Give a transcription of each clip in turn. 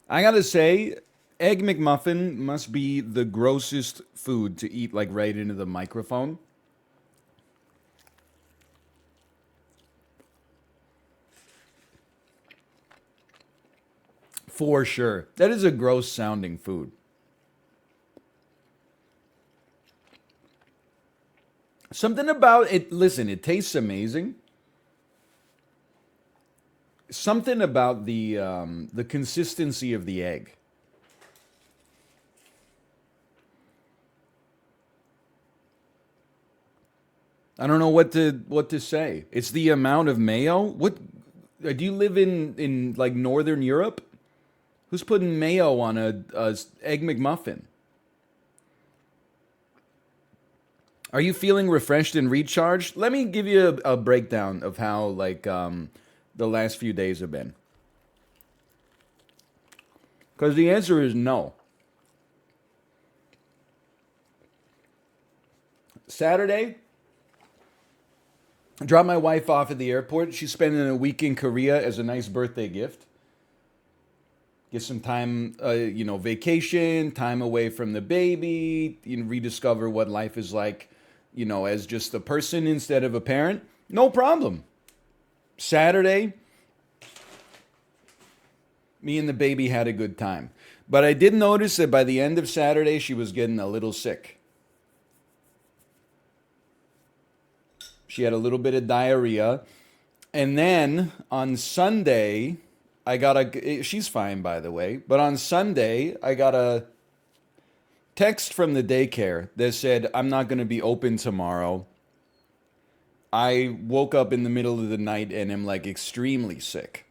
I gotta say, Egg McMuffin must be the grossest food to eat like right into the microphone. For sure. That is a gross sounding food. Something about it, listen, it tastes amazing. Something about the consistency of the egg. I don't know what to say. It's the amount of mayo. What do you live in like Northern Europe? Who's putting mayo on a egg McMuffin? Are you feeling refreshed and recharged? Let me give you a breakdown of how the last few days have been. Because the answer is no. Saturday, I dropped my wife off at the airport. She's spending a week in Korea as a nice birthday gift. Get some time, vacation, time away from the baby, rediscover what life is like, as just a person instead of a parent. No problem. Saturday, me and the baby had a good time. But I did notice that by the end of Saturday, she was getting a little sick. She had a little bit of diarrhea. And then on Sunday, she's fine, by the way, but on Sunday, I got a text from the daycare that said, I'm not going to be open tomorrow. I woke up in the middle of the night and am like extremely sick.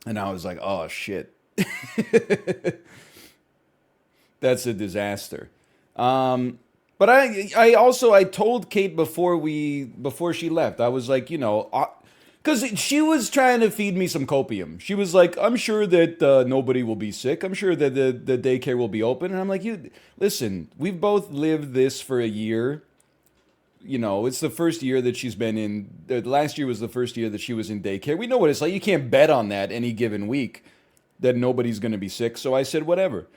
And I was like, oh shit, that's a disaster. But I told Kate before she left, I was like, because she was trying to feed me some copium. She was like, I'm sure that nobody will be sick. I'm sure that the daycare will be open. And I'm like, you listen, we've both lived this for a year. It's the first year that she's been in. The last year was the first year that she was in daycare. We know what it's like. You can't bet on that any given week that nobody's going to be sick. So I said, whatever.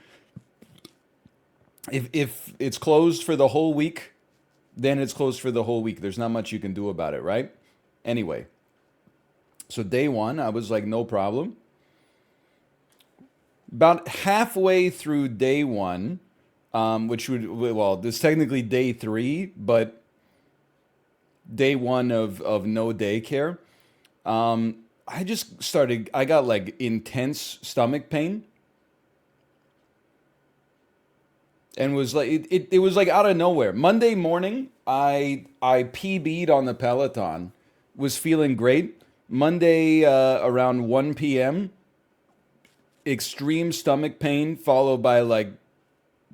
If it's closed for the whole week, then it's closed for the whole week. There's not much you can do about it, right? Anyway, so day one, I was like, no problem. About halfway through day one, this is technically day three, but day one of no daycare, I got like intense stomach pain and was like, it was like out of nowhere. Monday morning, I PB'd on the Peloton, was feeling great. Monday around 1 p.m., extreme stomach pain followed by like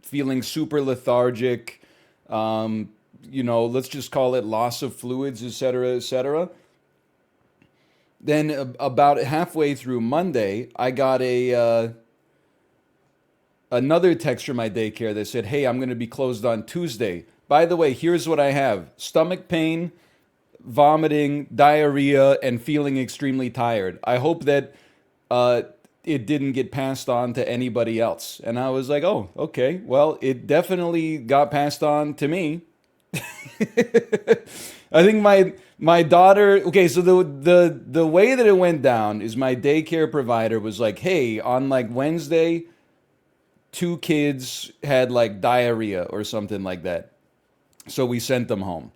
feeling super lethargic, let's just call it loss of fluids, etc., etc. Then about halfway through Monday, I got a another text from my daycare that said, "Hey, I'm going to be closed on Tuesday. By the way, here's what I have: stomach pain, vomiting, diarrhea, and feeling extremely tired. I hope that uh, it didn't get passed on to anybody else." And I was like, "Oh, okay. Well, it definitely got passed on to me." I think my daughter. Okay, so the way that it went down is my daycare provider was like, "Hey, on like Wednesday, two kids had like diarrhea or something like that, so we sent them home."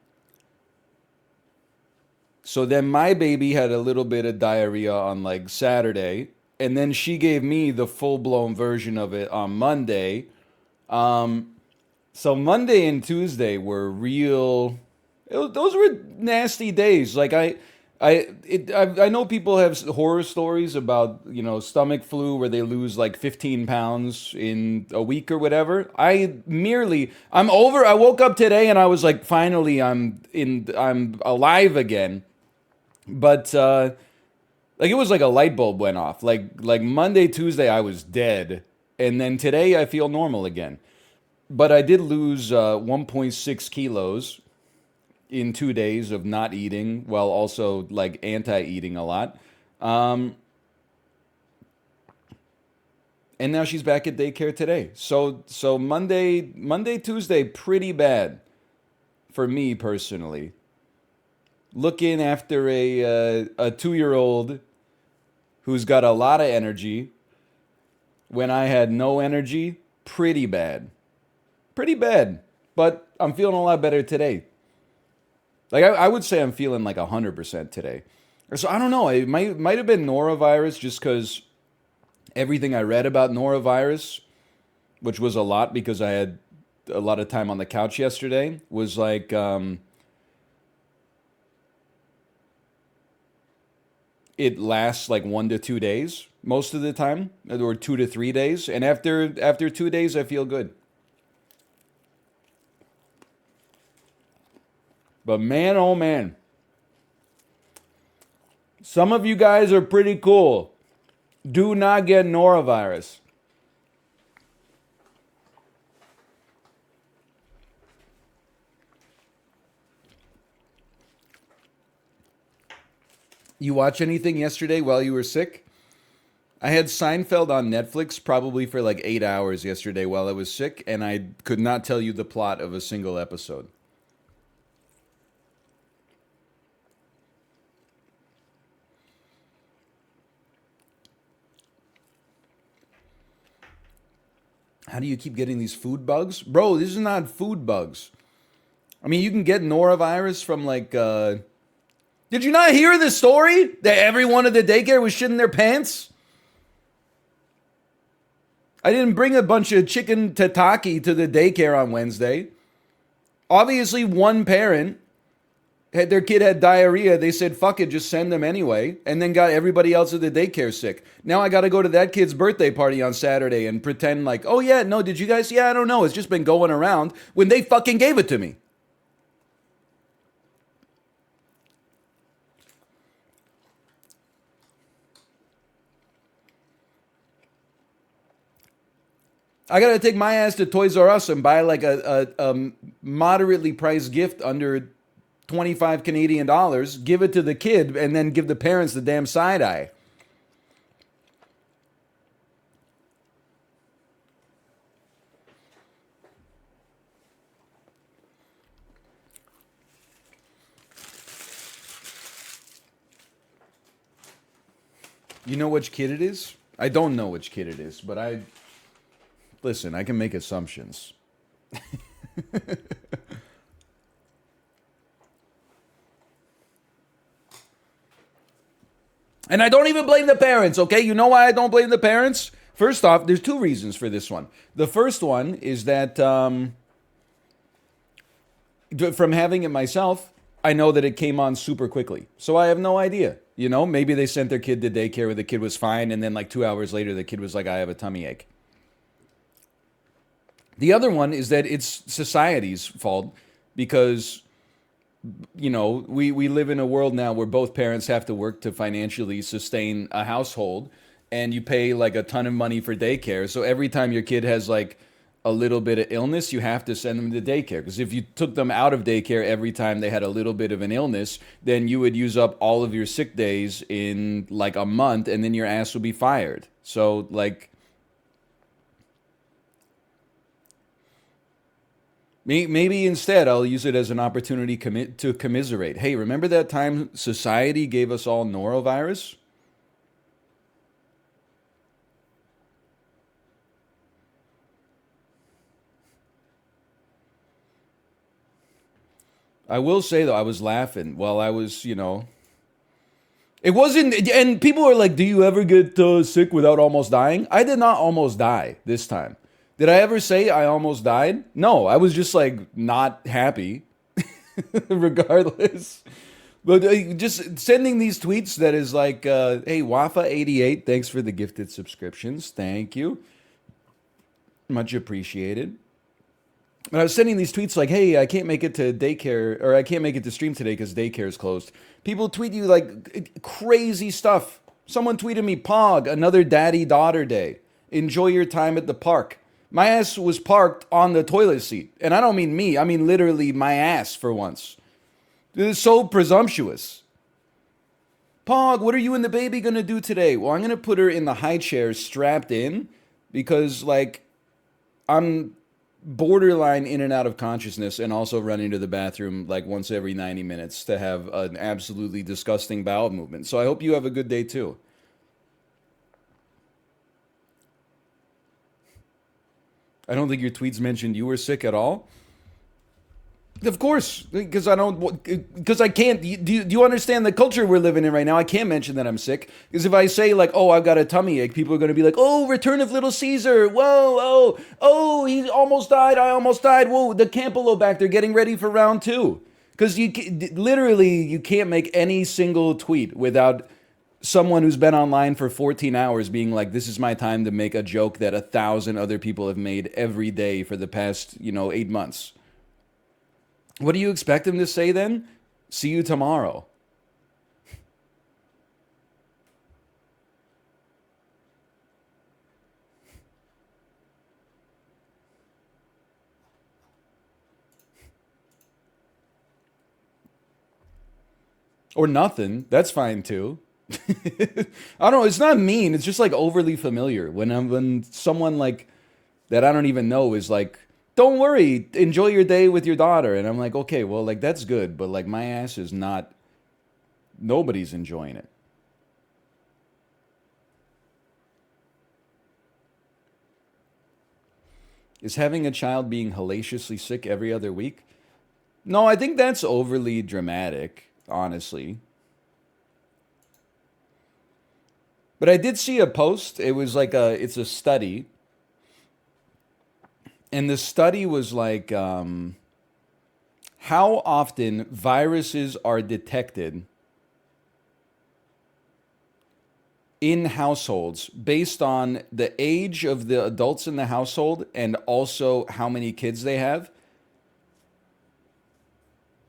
So then my baby had a little bit of diarrhea on like Saturday, and then she gave me the full blown version of it on Monday. Um, so Monday and Tuesday were real. Those were nasty days. Like I know people have horror stories about stomach flu where they lose like 15 pounds in a week or whatever. I'm over. I woke up today and I was like, finally, I'm alive again. But like it was like a light bulb went off. Like Monday, Tuesday, I was dead, and then today I feel normal again. But I did lose 1.6 kilos in 2 days of not eating, while also like anti-eating a lot. Um, And now she's back at daycare today. So Monday, Tuesday, pretty bad for me personally. Looking after a 2 year old who's got a lot of energy when I had no energy, pretty bad. Pretty bad. But I'm feeling a lot better today. Like I would say I'm feeling like 100% today. So I don't know. It might have been norovirus just because everything I read about norovirus, which was a lot because I had a lot of time on the couch yesterday, was like it lasts like 1 to 2 days most of the time, or 2 to 3 days, and after 2 days I feel good. But man, oh man, some of you guys are pretty cool. Do not get norovirus. You watch anything yesterday while you were sick? I had Seinfeld on Netflix probably for like 8 hours yesterday while I was sick, and I could not tell you the plot of a single episode. How do you keep getting these food bugs? Bro, this is not food bugs. I mean, you can get norovirus from like, did you not hear the story? That everyone at the daycare was shitting their pants? I didn't bring a bunch of chicken tataki to the daycare on Wednesday. Obviously, one parent had their kid had diarrhea. They said, fuck it, just send them anyway. And then got everybody else at the daycare sick. Now I got to go to that kid's birthday party on Saturday and pretend like, oh yeah, no, did you guys? Yeah, I don't know. It's just been going around when they fucking gave it to me. I got to take my ass to Toys R Us and buy like a moderately priced gift under 25 Canadian dollars, give it to the kid, and then give the parents the damn side eye. You know which kid it is? I don't know which kid it is, but listen, I can make assumptions. And I don't even blame the parents, okay? You know why I don't blame the parents? First off, there's two reasons for this one. The first one is that from having it myself, I know that it came on super quickly. So I have no idea. You know, maybe they sent their kid to daycare where the kid was fine, and then like 2 hours later, the kid was like, I have a tummy ache. The other one is that it's society's fault because, you know, we live in a world now where both parents have to work to financially sustain a household, and you pay like a ton of money for daycare. So every time your kid has like a little bit of illness, you have to send them to daycare. Because if you took them out of daycare every time they had a little bit of an illness, then you would use up all of your sick days in like a month, and then your ass would be fired. So like, maybe instead I'll use it as an opportunity to commiserate. Hey, remember that time society gave us all norovirus? I will say though, I was laughing while I was, you know, it wasn't, and people are like, do you ever get sick without almost dying? I did not almost die this time. Did I ever say I almost died? No, I was just like not happy, regardless. But just sending these tweets that is like, hey, Wafa88, thanks for the gifted subscriptions. Thank you. Much appreciated. But I was sending these tweets like, hey, I can't make it to daycare, or I can't make it to stream today because daycare is closed. People tweet you like crazy stuff. Someone tweeted me, Pog, another daddy-daughter day. Enjoy your time at the park. My ass was parked on the toilet seat. And I don't mean me, I mean literally my ass for once. It is so presumptuous. Pog, what are you and the baby going to do today? Well, I'm going to put her in the high chair strapped in because like I'm borderline in and out of consciousness and also running to the bathroom like once every 90 minutes to have an absolutely disgusting bowel movement. So I hope you have a good day too. I don't think your tweets mentioned you were sick at all. Of course, because I don't, because I can't. Do you understand the culture we're living in right now? I can't mention that I'm sick because if I say like, "Oh, I've got a tummy ache," people are going to be like, "Oh, Return of Little Caesar! Whoa, oh, he almost died. I almost died. Whoa, the Campylobacter getting ready for round two." Because literally you can't make any single tweet without someone who's been online for 14 hours being like, "This is my time to make a joke that 1,000 other people have made every day for the past 8 months." What do you expect him to say then? See you tomorrow. Or nothing. That's fine too. I don't know. It's not mean. It's just like overly familiar. When someone like that I don't even know is like, "Don't worry, enjoy your day with your daughter," and I'm like, okay, well, like that's good, but like my ass is not. Nobody's enjoying it. Is having a child being hellaciously sick every other week? No, I think that's overly dramatic, honestly. But I did see a post. It was like it's a study, and the study was like how often viruses are detected in households based on the age of the adults in the household and also how many kids they have.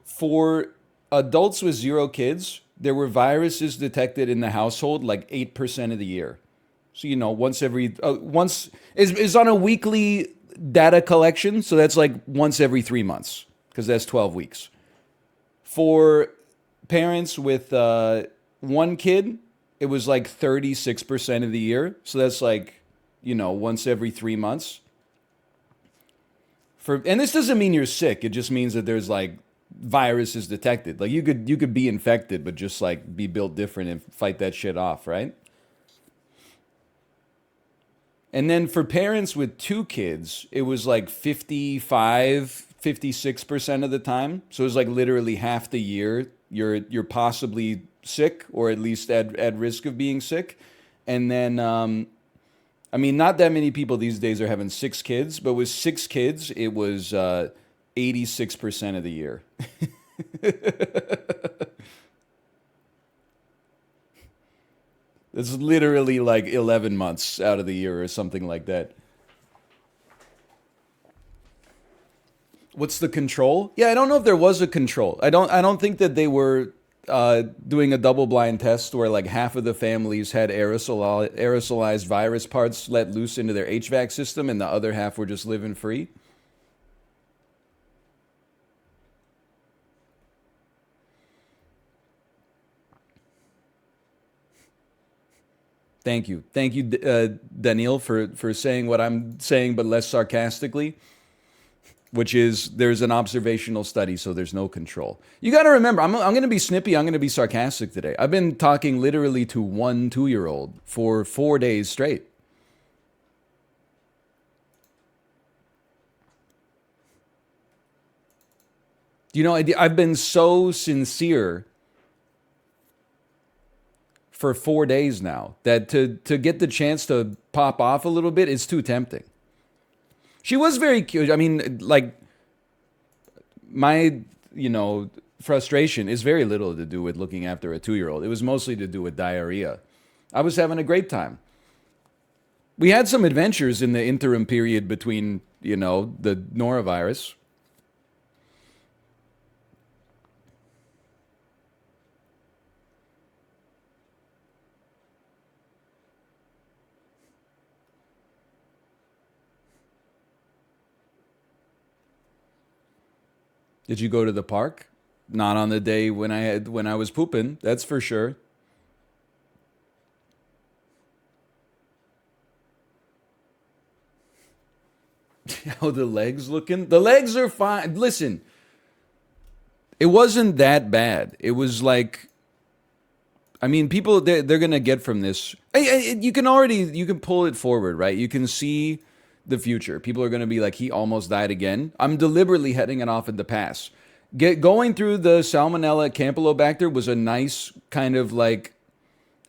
For adults with zero kids, there were viruses detected in the household like 8% of the year. So once every once is on a weekly data collection, so that's like once every 3 months because that's 12 weeks. For parents with one kid, it was like 36% of the year, so that's like once every 3 months. And this doesn't mean you're sick. It just means that there's like viruses detected. Like you could be infected, but just like be built different and fight that shit off, right? And then for parents with two kids, it was like 56% of the time. So it was like literally half the year you're possibly sick or at least at risk of being sick. And then I mean, not that many people these days are having six kids, but with six kids, it was 86% of the year. It's literally like 11 months out of the year or something like that. What's the control? Yeah, I don't know if there was a control. I don't think that they were doing a double blind test where like half of the families had aerosolized virus parts let loose into their HVAC system and the other half were just living free. Thank you, Daniel, for saying what I'm saying, but less sarcastically. Which is there's an observational study, so there's no control. You got to remember, I'm going to be snippy. I'm going to be sarcastic today. I've been talking literally to one 2 year old for 4 days straight. I've been so sincere for 4 days now that to get the chance to pop off a little bit is too tempting. She was very cute. I mean, like my frustration is very little to do with looking after a 2 year old. It was mostly to do with diarrhea. I was having a great time. We had some adventures in the interim period between the norovirus. Did you go to the park? Not on the day when I was pooping. That's for sure. How the legs looking? The legs are fine. Listen, it wasn't that bad. It was like, I mean, people they're gonna get from this. You can already you can pull it forward, right? You can see the future. People are gonna be like, he almost died again. I'm deliberately heading it off in the past. Going through the Salmonella Campylobacter was a nice kind of like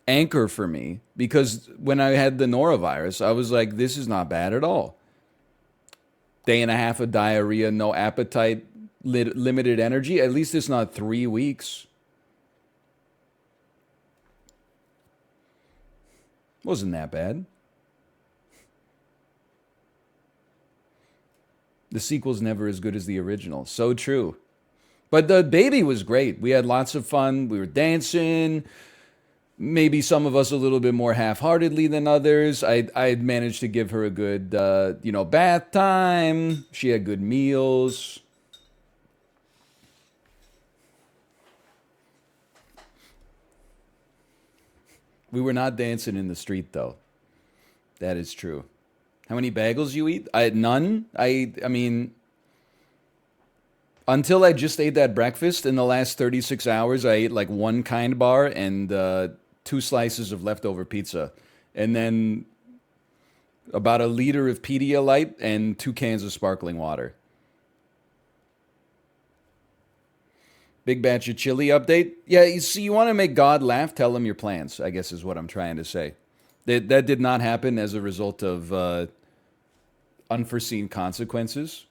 anchor for me because when I had the norovirus, I was like, this is not bad at all. Day and a half of diarrhea, no appetite, limited energy. At least it's not 3 weeks. Wasn't that bad. The sequel's never as good as the original. So true. But the baby was great. We had lots of fun. We were dancing. Maybe some of us a little bit more half-heartedly than others. I managed to give her a good, bath time. She had good meals. We were not dancing in the street, though. That is true. How many bagels you eat? None. I mean, until I just ate that breakfast in the last 36 hours, I ate like one kind bar and 2 slices of leftover pizza. And then about a liter of Pedialyte and 2 cans of sparkling water. Big batch of chili update. Yeah, you see, you want to make God laugh? Tell him your plans, I guess is what I'm trying to say. That did not happen as a result of unforeseen consequences.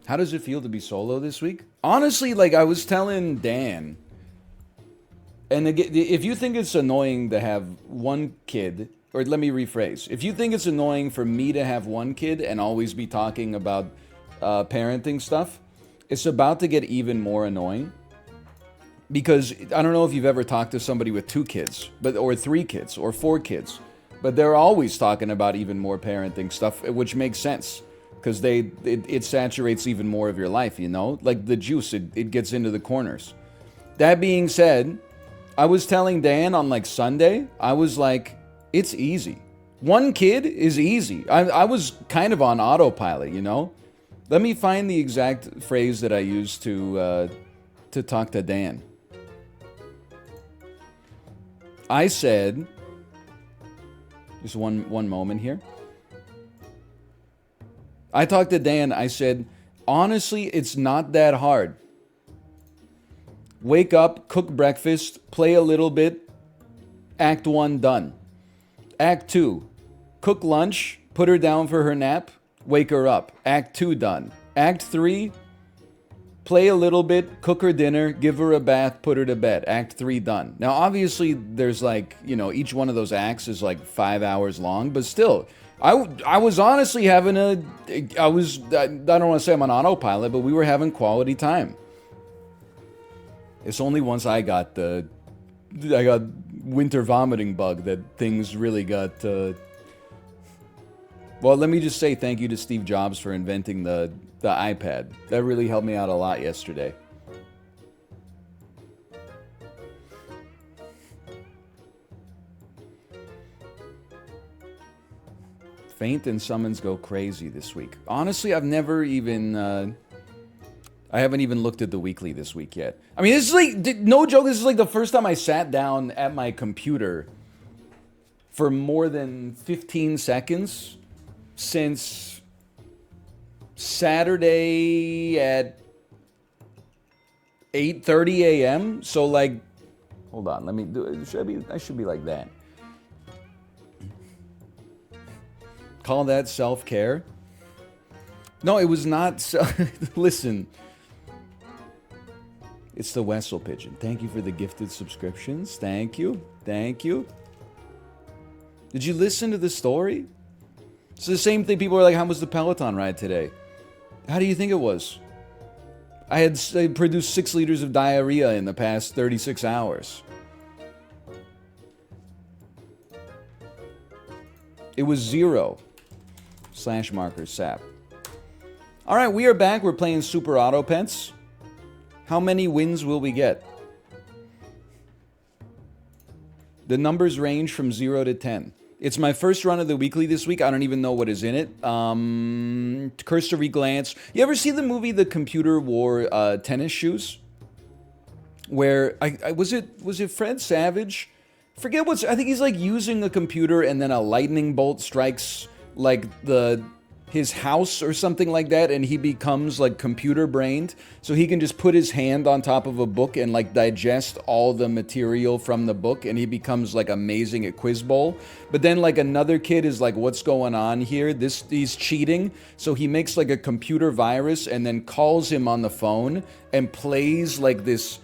How does it feel to be solo this week? Honestly, like I was telling Dan, and again, if you think it's annoying to have one kid, or let me rephrase, if you think it's annoying for me to have one kid and always be talking about parenting stuff, it's about to get even more annoying. Because I don't know if you've ever talked to somebody with 2 kids, or 3 kids, or 4 kids, but they're always talking about even more parenting stuff, which makes sense because it saturates even more of your life, you know? Like the juice, it gets into the corners. That being said, I was telling Dan on like Sunday, I was like, it's easy. 1 kid is easy. I was kind of on autopilot, you know? Let me find the exact phrase that I used to talk to Dan. I said, just one moment here. I talked to Dan. I said, honestly, it's not that hard. Wake up, cook breakfast, play a little bit. Act 1 done. Act 2, cook lunch, put her down for her nap, wake her up. Act 2 done. Act 3, play a little bit, cook her dinner, give her a bath, put her to bed. Act 3 done. Now, obviously, there's like, each one of those acts is like 5 hours long, but still, I was honestly having I don't want to say I'm on autopilot, but we were having quality time. It's only once I got winter vomiting bug that things really got, well, let me just say thank you to Steve Jobs for inventing the iPad. That really helped me out a lot yesterday. Faint and summons go crazy this week. Honestly, I've never even... I haven't even looked at the weekly this week yet. I mean, this is like... No joke, this is like the first time I sat down at my computer for more than 15 seconds since Saturday at 8:30 a.m. So like... Hold on, let me do it. I should be like that. Call that self-care? No, it was not. Listen. It's the Wessel Pigeon. Thank you for the gifted subscriptions. Thank you. Thank you. Did you listen to the story? It's the same thing. People are like, how was the Peloton ride today? How do you think it was? I produced 6 liters of diarrhea in the past 36 hours. It was 0. Slash marker sap. All right, we are back. We're playing Super Auto Pence. How many wins will we get? The numbers range from 0 to 10. It's my first run of the weekly this week. I don't even know what is in it. Cursory glance. You ever see the movie The Computer Wore Tennis Shoes? Where was it Fred Savage? Forget I think he's like using a computer and then a lightning bolt strikes like his house or something like that, and he becomes like computer brained, so he can just put his hand on top of a book and like digest all the material from the book, and he becomes like amazing at Quiz Bowl. But then like another kid is like, what's going on here? He's cheating, so he makes like a computer virus and then calls him on the phone and plays like this,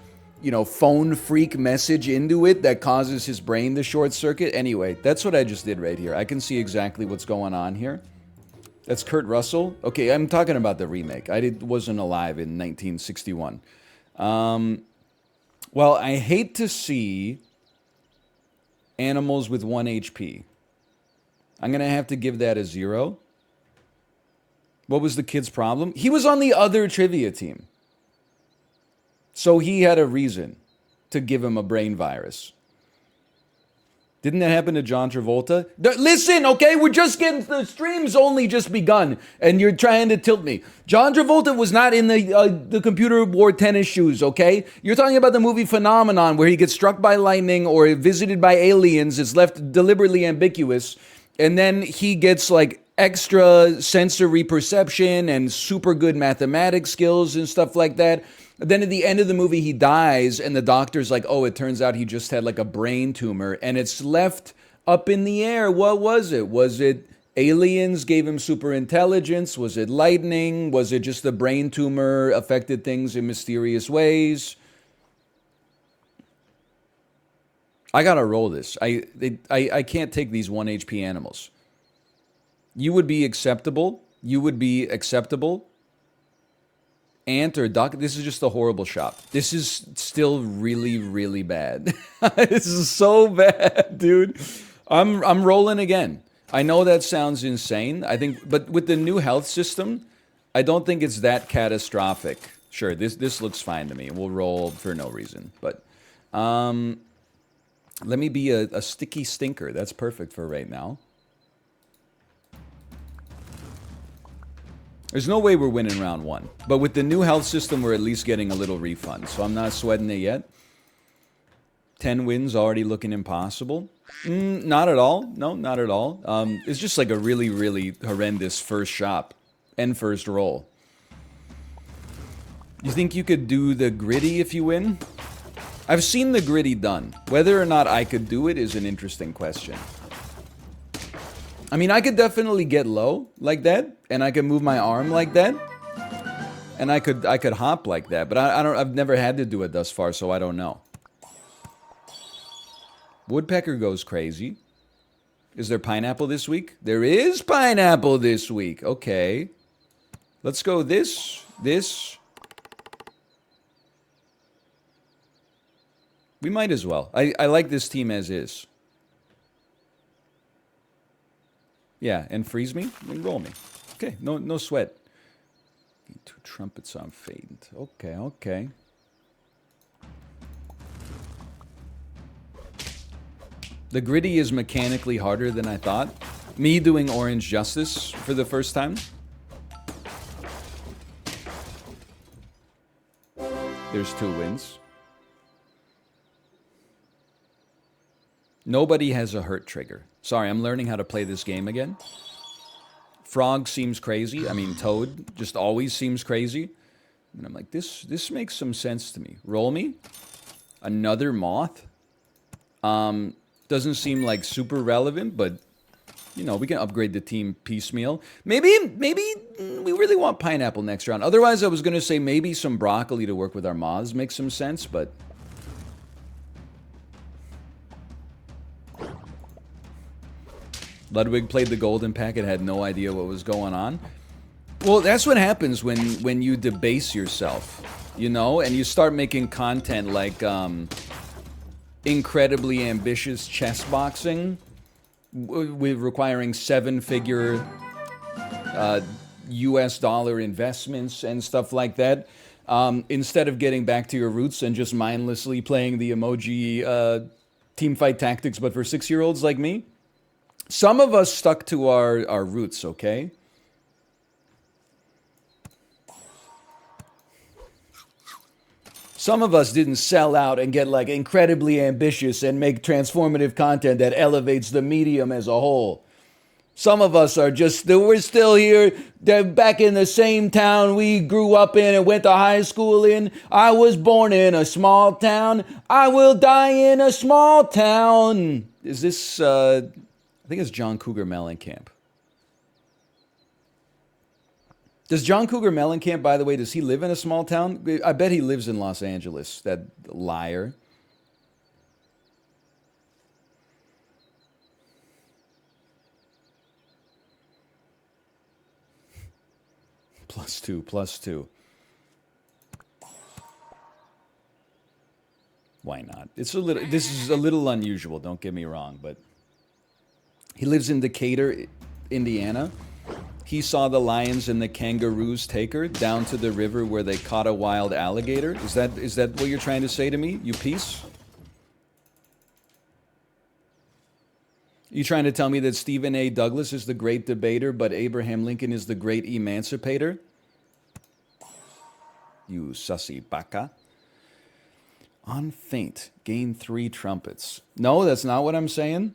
phone freak message into it that causes his brain to short circuit. Anyway, that's what I just did right here. I can see exactly what's going on here. That's Kurt Russell? Okay, I'm talking about the remake. Wasn't alive in 1961. Well, I hate to see animals with 1 HP. I'm going to have to give that a 0. What was the kid's problem? He was on the other trivia team. So he had a reason to give him a brain virus. Didn't that happen to John Travolta? Listen, okay, the stream's only just begun, and you're trying to tilt me. John Travolta was not in the Computer Wore Tennis Shoes, okay? You're talking about the movie Phenomenon, where he gets struck by lightning or visited by aliens. It's left deliberately ambiguous, and then he gets like extra sensory perception and super good mathematics skills and stuff like that. Then at the end of the movie, he dies, and the doctor's like, oh, it turns out he just had like a brain tumor, and it's left up in the air. What was it? Was it aliens gave him super intelligence? Was it lightning? Was it just the brain tumor affected things in mysterious ways? I gotta roll this. I can't take these 1 HP animals. You would be acceptable. Ant or duck, this is just a horrible shop. This is still really, really bad. This is so bad, dude. I'm rolling again. I know that sounds insane. But with the new health system, I don't think it's that catastrophic. Sure, this looks fine to me. We'll roll for no reason. But let me be a sticky stinker. That's perfect for right now. There's no way we're winning round 1. But with the new health system, we're at least getting a little refund. So I'm not sweating it yet. 10 wins already looking impossible. Not at all. No, not at all. It's just like a really, really horrendous first shop and first roll. You think you could do the gritty if you win? I've seen the gritty done. Whether or not I could do it is an interesting question. I mean, I could definitely get low like that, and I could move my arm like that, and I could hop like that. But I've never had to do it thus far, so I don't know. Woodpecker goes crazy. Is there pineapple this week? There is pineapple this week. Okay, let's go this. We might as well. I like this team as is. Yeah, and freeze me and roll me. Okay, no sweat. 2 trumpets on fading. Okay. The gritty is mechanically harder than I thought. Me doing orange justice for the first time. There's 2 wins. Nobody has a hurt trigger. Sorry, I'm learning how to play this game again. Frog seems crazy. I mean, Toad just always seems crazy. And I'm like, this makes some sense to me. Roll me. Another moth. Doesn't seem like super relevant, but we can upgrade the team piecemeal. Maybe we really want pineapple next round. Otherwise, I was going to say maybe some broccoli to work with our moths makes some sense, but Ludwig played the golden packet, had no idea what was going on. Well, that's what happens when you debase yourself, and you start making content like incredibly ambitious chess boxing. with requiring seven-figure US dollar investments and stuff like that. Instead of getting back to your roots and just mindlessly playing the emoji team fight tactics, but for 6 year olds like me, some of us stuck to our roots, okay? Some of us didn't sell out and get like incredibly ambitious and make transformative content that elevates the medium as a whole. Some of us are just, we're still here. They're back in the same town we grew up in and went to high school in. I was born in a small town. I will die in a small town. Is this, I think it's John Cougar Mellencamp. Does John Cougar Mellencamp, by the way, does he live in a small town? I bet he lives in Los Angeles, that liar. Plus two, plus two. Why not? It's a little. This is a little unusual. Don't get me wrong, but he lives in Decatur, Indiana. He saw the lions and the kangaroos take her down to the river where they caught a wild alligator. Is that what you're trying to say to me, you piece? You trying to tell me that Stephen A. Douglas is the great debater, but Abraham Lincoln is the great emancipator? You sussy baka. On faint, gain 3 trumpets. No, that's not what I'm saying.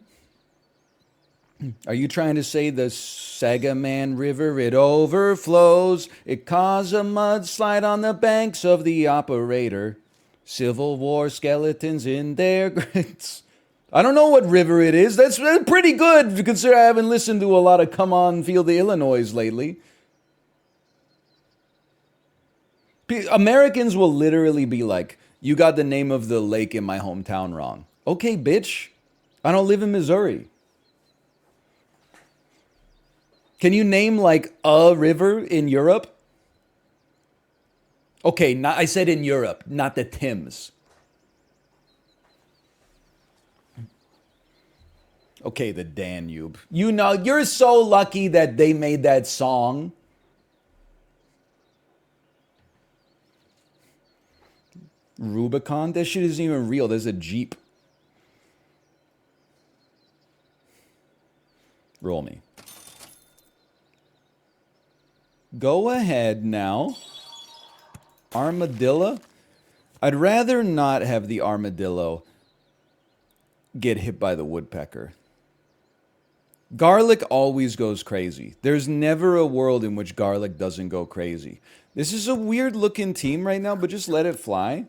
Are you trying to say the Sagaman River, it overflows, it caused a mudslide on the banks of the operator, Civil War skeletons in their graves? I don't know what river it is. That's pretty good, considering I haven't listened to a lot of Come On Feel the Illinois lately. Americans will literally be like, you got the name of the lake in my hometown wrong. Okay, bitch. I don't live in Missouri. Can you name like a river in Europe? Okay, I said in Europe, not the Thames. Okay, the Danube. You know, you're so lucky that they made that song. Rubicon? That shit isn't even real. There's a Jeep. Roll me. Go ahead now. Armadillo? I'd rather not have the armadillo get hit by the woodpecker. Garlic always goes crazy. There's never a world in which garlic doesn't go crazy. This is a weird looking team right now, but just let it fly.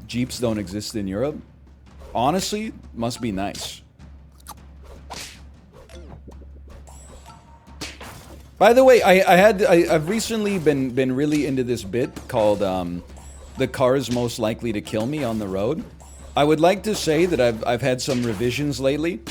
Jeeps don't exist in Europe. Honestly, must be nice. By the way, I've recently been really into this bit called the cars most likely to kill me on the road. I would like to say that I've had some revisions lately.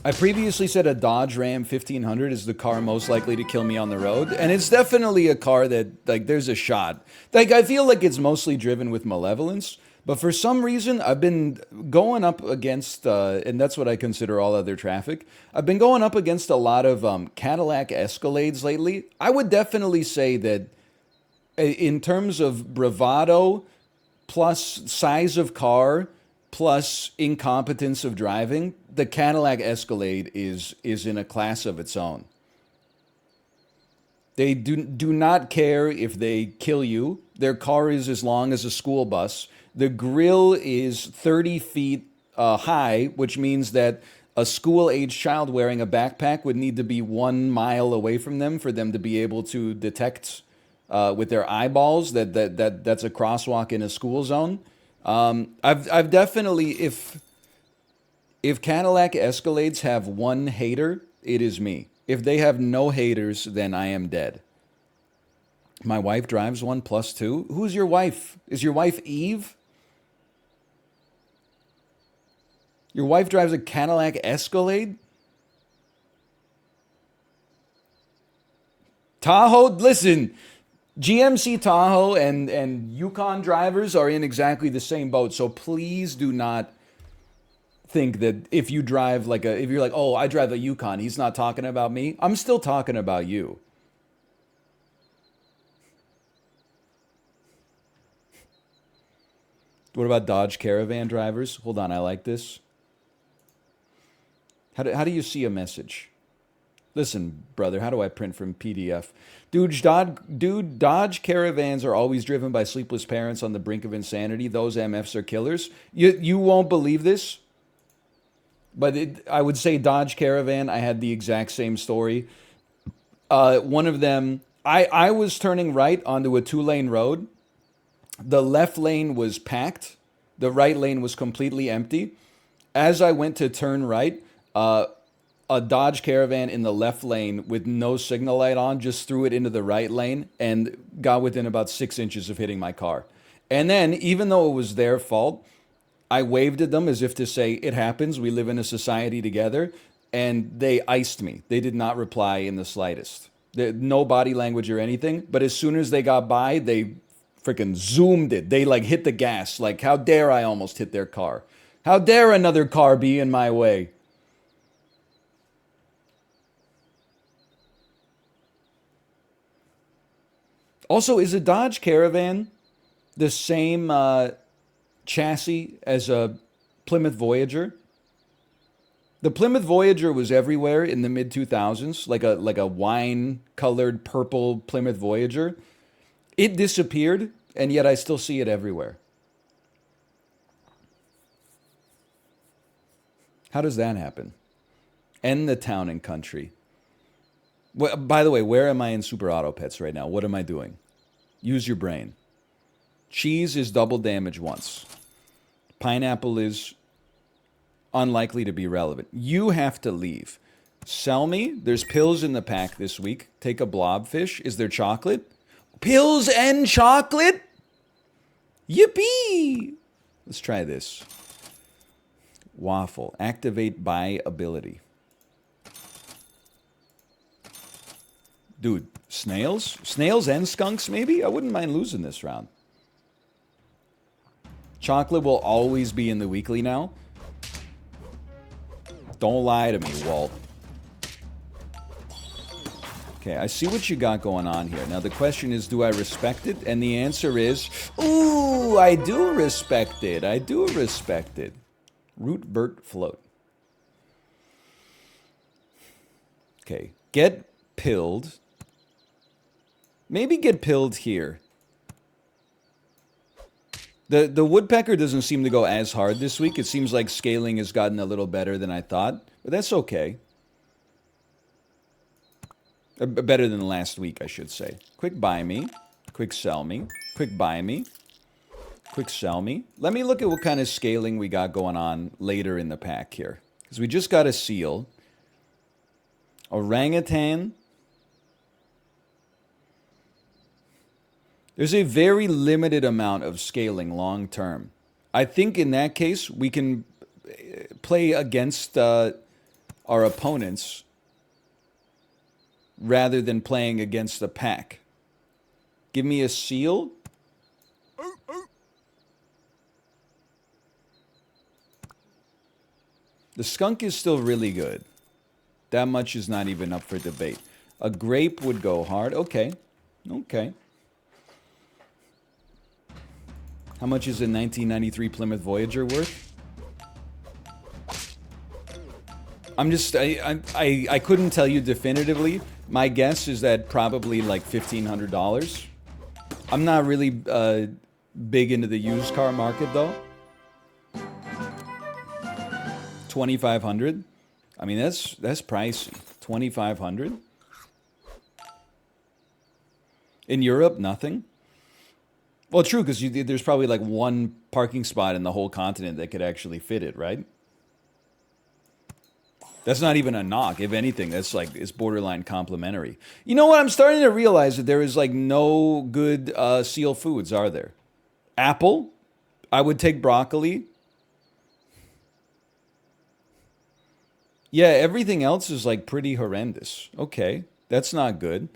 I previously said a Dodge Ram 1500 is the car most likely to kill me on the road, and it's definitely a car that, like, there's a shot. Like, I feel like it's mostly driven with malevolence, but for some reason, I've been going up against, and that's what I consider all other traffic, I've been going up against a lot of Cadillac Escalades lately. I would definitely say that in terms of bravado, plus size of car, plus incompetence of driving, the Cadillac Escalade is in a class of its own. They do not care if they kill you. Their car is as long as a school bus. The grill is 30 feet high, which means that a school-age child wearing a backpack would need to be 1 mile away from them for them to be able to detect with their eyeballs that's a crosswalk in a school zone. I've definitely, if Cadillac Escalades have one hater, it is me. If they have no haters, then I am dead. My wife drives one +2. Who's your wife? Is your wife Eve? Your wife drives a Cadillac Escalade? Tahoe, listen, GMC Tahoe and Yukon drivers are in exactly the same boat. So please do not think that if you drive like a, if you're like, oh, I drive a Yukon, he's not talking about me. I'm still talking about you. What about Dodge Caravan drivers? Hold on, I like this. How do you see a message? Listen, brother, how do I print from PDF? Dodge Caravans are always driven by sleepless parents on the brink of insanity. Those MFs are killers. You won't believe this, but I would say Dodge Caravan, I had the exact same story. One of them, I was turning right onto a two-lane road. The left lane was packed. The right lane was completely empty. As I went to turn right, uh, a Dodge Caravan in the left lane with no signal light on just threw it into the right lane and got within about 6 inches of hitting my car. And then, even though it was their fault, I waved at them as if to say, it happens, we live in a society together. And they iced me. They did not reply in the slightest. No body language or anything. But as soon as they got by, they freaking zoomed it. They like hit the gas. Like, how dare I almost hit their car? How dare another car be in my way? Also, is a Dodge Caravan the same chassis as a Plymouth Voyager? The Plymouth Voyager was everywhere in the mid 2000s, like a wine colored purple Plymouth Voyager. It disappeared, and yet I still see it everywhere. How does that happen? And the town and country. By the way, where am I in Super Auto Pets right now? What am I doing? Use your brain. Cheese is double damage once. Pineapple is unlikely to be relevant. You have to leave. Sell me. There's pills in the pack this week. Take a blobfish. Is there chocolate? Pills and chocolate? Yippee! Let's try this. Waffle. Activate by ability. Dude, snails? Snails and skunks, maybe? I wouldn't mind losing this round. Chocolate will always be in the weekly now. Don't lie to me, Walt. Okay, I see what you got going on here. Now, the question is, do I respect it? And the answer is, ooh, I do respect it. I do respect it. Root Burt Float. Okay, get pilled. Maybe get pilled here. The woodpecker doesn't seem to go as hard this week. It seems like scaling has gotten a little better than I thought, but that's okay. Better than last week, I should say. Quick buy me. Quick sell me. Quick buy me. Quick sell me. Let me look at what kind of scaling we got going on later in the pack here. Because we just got a seal. Orangutan. There's a very limited amount of scaling long term. I think in that case, we can play against our opponents rather than playing against the pack. Give me a seal. The skunk is still really good. That much is not even up for debate. A grape would go hard. Okay. Okay. How much is a 1993 Plymouth Voyager worth? I couldn't tell you definitively. My guess is that probably like $1,500. I'm not really big into the used car market though. 2,500. I mean that's pricey. 2,500. In Europe, nothing. Well, true, because there's probably like one parking spot in the whole continent that could actually fit it, right? That's not even a knock. If anything, that's like, it's borderline complimentary. You know what? I'm starting to realize that there is like no good seal foods, are there? Apple, I would take broccoli. Yeah, everything else is like pretty horrendous. Okay, that's not good.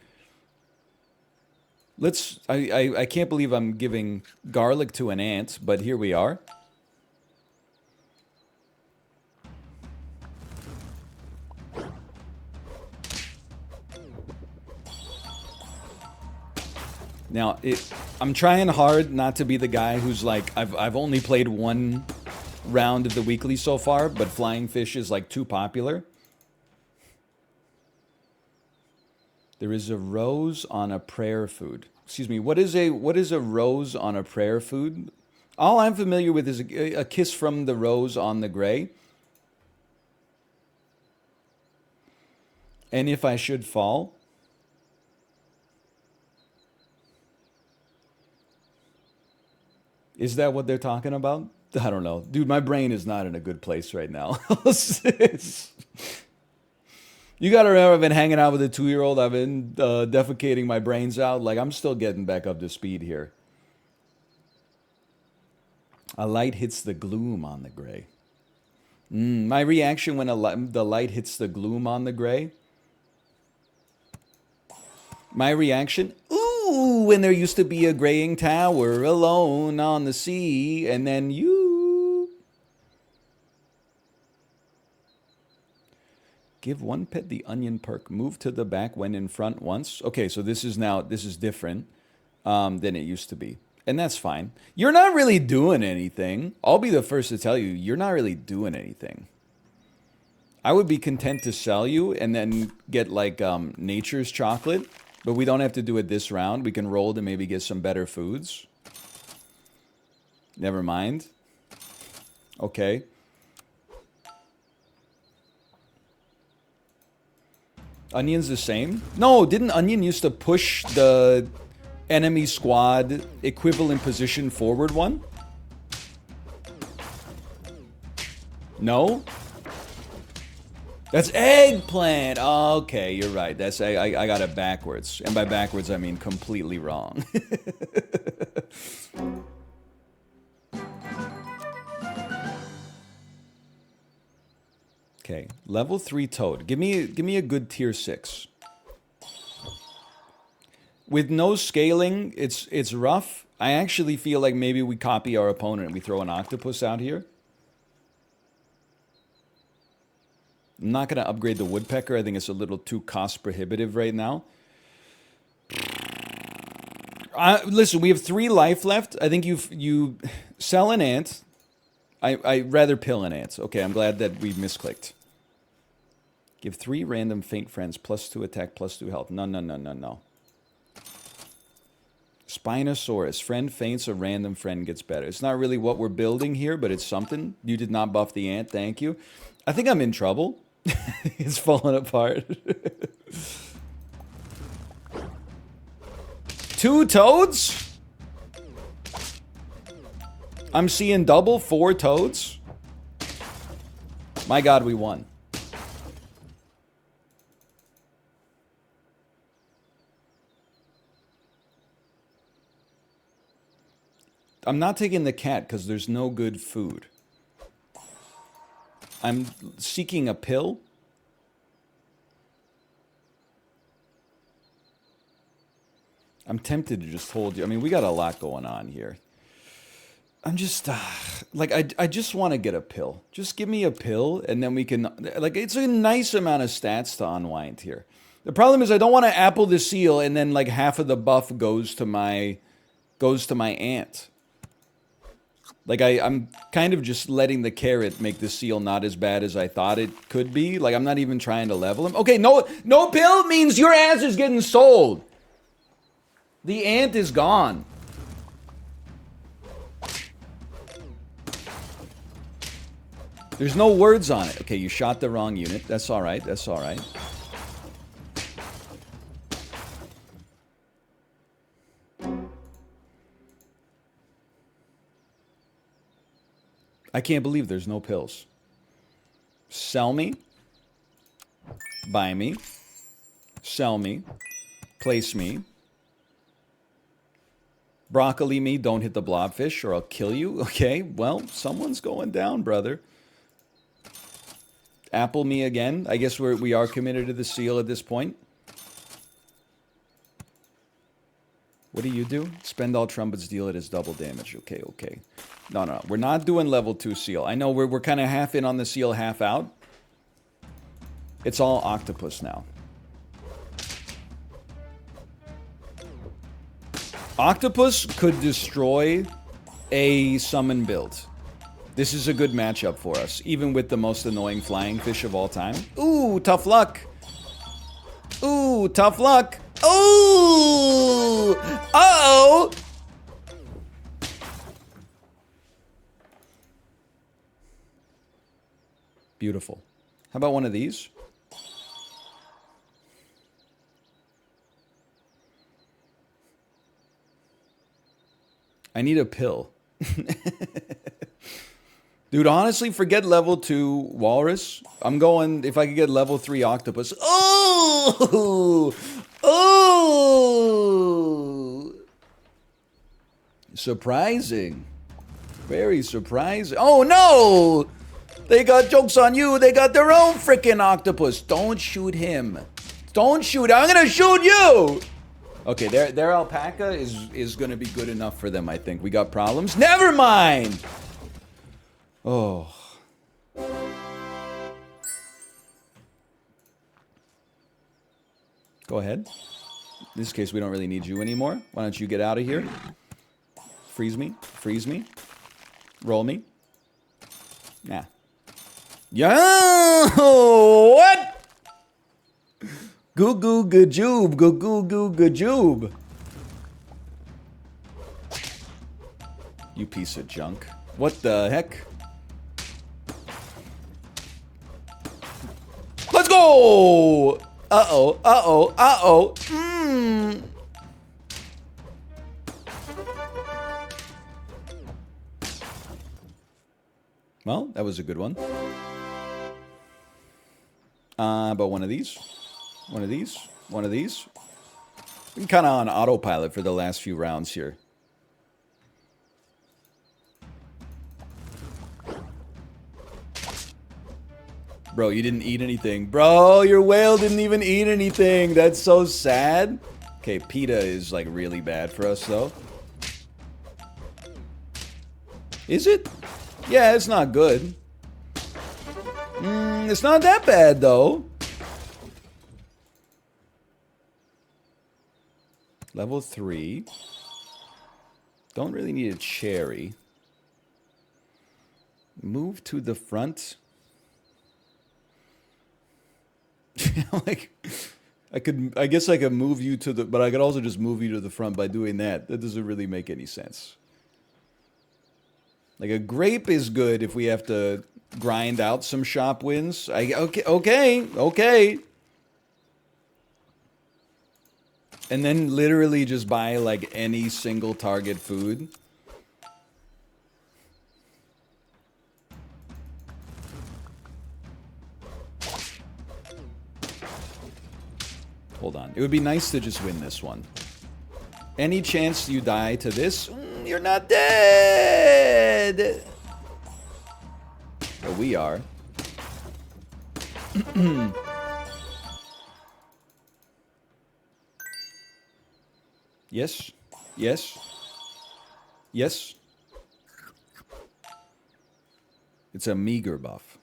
Let's. I can't believe I'm giving garlic to an ant, but here we are. Now, I'm trying hard not to be the guy who's like, I've only played one round of the weekly so far, but flying fish is like too popular. There is a rose on a prayer food. Excuse me. What is a rose on a prayer food? All I'm familiar with is a kiss from the rose on the gray. And if I should fall. Is that what they're talking about? I don't know. Dude, my brain is not in a good place right now. You gotta remember, I've been hanging out with a 2-year-old. I've been defecating my brains out. Like, I'm still getting back up to speed here. A light hits the gloom on the gray. My reaction when the light hits the gloom on the gray. My reaction, ooh, when there used to be a graying tower alone on the sea, and then you. Give one pet the onion perk. Move to the back when in front once. Okay, so this is different than it used to be. And that's fine. You're not really doing anything. I'll be the first to tell you, you're not really doing anything. I would be content to sell you and then get like nature's chocolate, but we don't have to do it this round. We can roll to maybe get some better foods. Never mind. Okay. Onion's the same? No, didn't Onion used to push the enemy squad equivalent position forward one? No? That's eggplant. Oh, okay, you're right. That's I got it backwards. And by backwards, I mean completely wrong. Okay, level 3 toad. Give me a good tier 6. With no scaling, it's rough. I actually feel like maybe we copy our opponent and we throw an octopus out here. I'm not going to upgrade the woodpecker. I think it's a little too cost prohibitive right now. Listen, we have 3 life left. I think you sell an ant. I rather pill an ant. Okay, I'm glad that we misclicked. Give 3 random faint friends +2 attack, +2 health. No. Spinosaurus. Friend faints, a random friend gets better. It's not really what we're building here, but it's something. You did not buff the ant. Thank you. I think I'm in trouble. It's falling apart. 2 toads? I'm seeing double 4 toads. My God, we won. I'm not taking the cat because there's no good food. I'm seeking a pill. I'm tempted to just hold you. I mean, we got a lot going on here. I'm just, like, I just want to get a pill. Just give me a pill, and then we can, like, it's a nice amount of stats to unwind here. The problem is I don't want to apple the seal, and then, like, half of the buff goes to my ant. Like, I'm kind of just letting the carrot make the seal not as bad as I thought it could be. Like, I'm not even trying to level him. Okay, no pill means your ass is getting sold. The ant is gone. There's no words on it. Okay, you shot the wrong unit. That's all right. That's all right. I can't believe there's no pills. Sell me. Buy me. Sell me. Place me. Broccoli me, don't hit the blobfish or I'll kill you. Okay, well, someone's going down, brother. Apple me again. I guess we are committed to the seal at this point. What do you do? Spend all trumpets, deal it as double damage. Okay, okay. No, no, we're not doing level 2 seal. I know we're kind of half in on the seal, half out. It's all octopus now. Octopus could destroy a summon build. This is a good matchup for us, even with the most annoying flying fish of all time. Ooh, tough luck. Ooh, tough luck. Ooh! Uh-oh! Beautiful. How about one of these? I need a pill. Dude, honestly, forget level 2 walrus. I'm going, if I could get level 3 octopus. Oh! Oh! Surprising. Very surprising. Oh, no! They got jokes on you. They got their own freaking octopus. Don't shoot him. Don't shoot. I'm going to shoot you! Okay, their alpaca is going to be good enough for them, I think. We got problems? Never mind! Oh. Go ahead. In this case, we don't really need you anymore. Why don't you get out of here? Freeze me. Freeze me. Roll me. Nah. Yo! What? Goo goo gajoob. Goo goo goo gajoob. You piece of junk. What the heck? Let's go! Uh-oh, uh-oh, uh-oh. Well, that was a good one. But one of these. One of these. One of these. Been kind of on autopilot for the last few rounds here. Bro, you didn't eat anything. Bro, your whale didn't even eat anything. That's so sad. Okay, PETA is like really bad for us though. Is it? Yeah, it's not good. It's not that bad though. Level 3. Don't really need a cherry. Move to the front. Like, I guess I could move you to the, but I could also just move you to the front by doing that. That doesn't really make any sense. Like, a grape is good if we have to grind out some shop wins. Okay. And then literally just buy, like, any single target food. Hold on. It would be nice to just win this one. Any chance you die to this? You're not dead! But we are. Yes. Yes. Yes. It's a meager buff.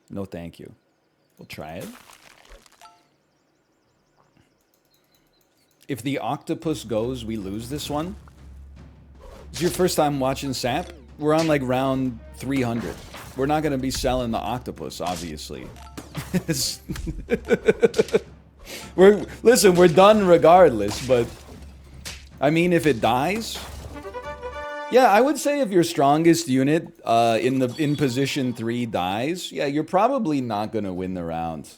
No, thank you. We'll try it. If the octopus goes, we lose this one. It's your first time watching SAP? We're on like round 300. We're not going to be selling the octopus, obviously. Listen, we're done regardless, but I mean, if it dies, yeah, I would say if your strongest unit in position 3 dies, yeah, you're probably not gonna win the round.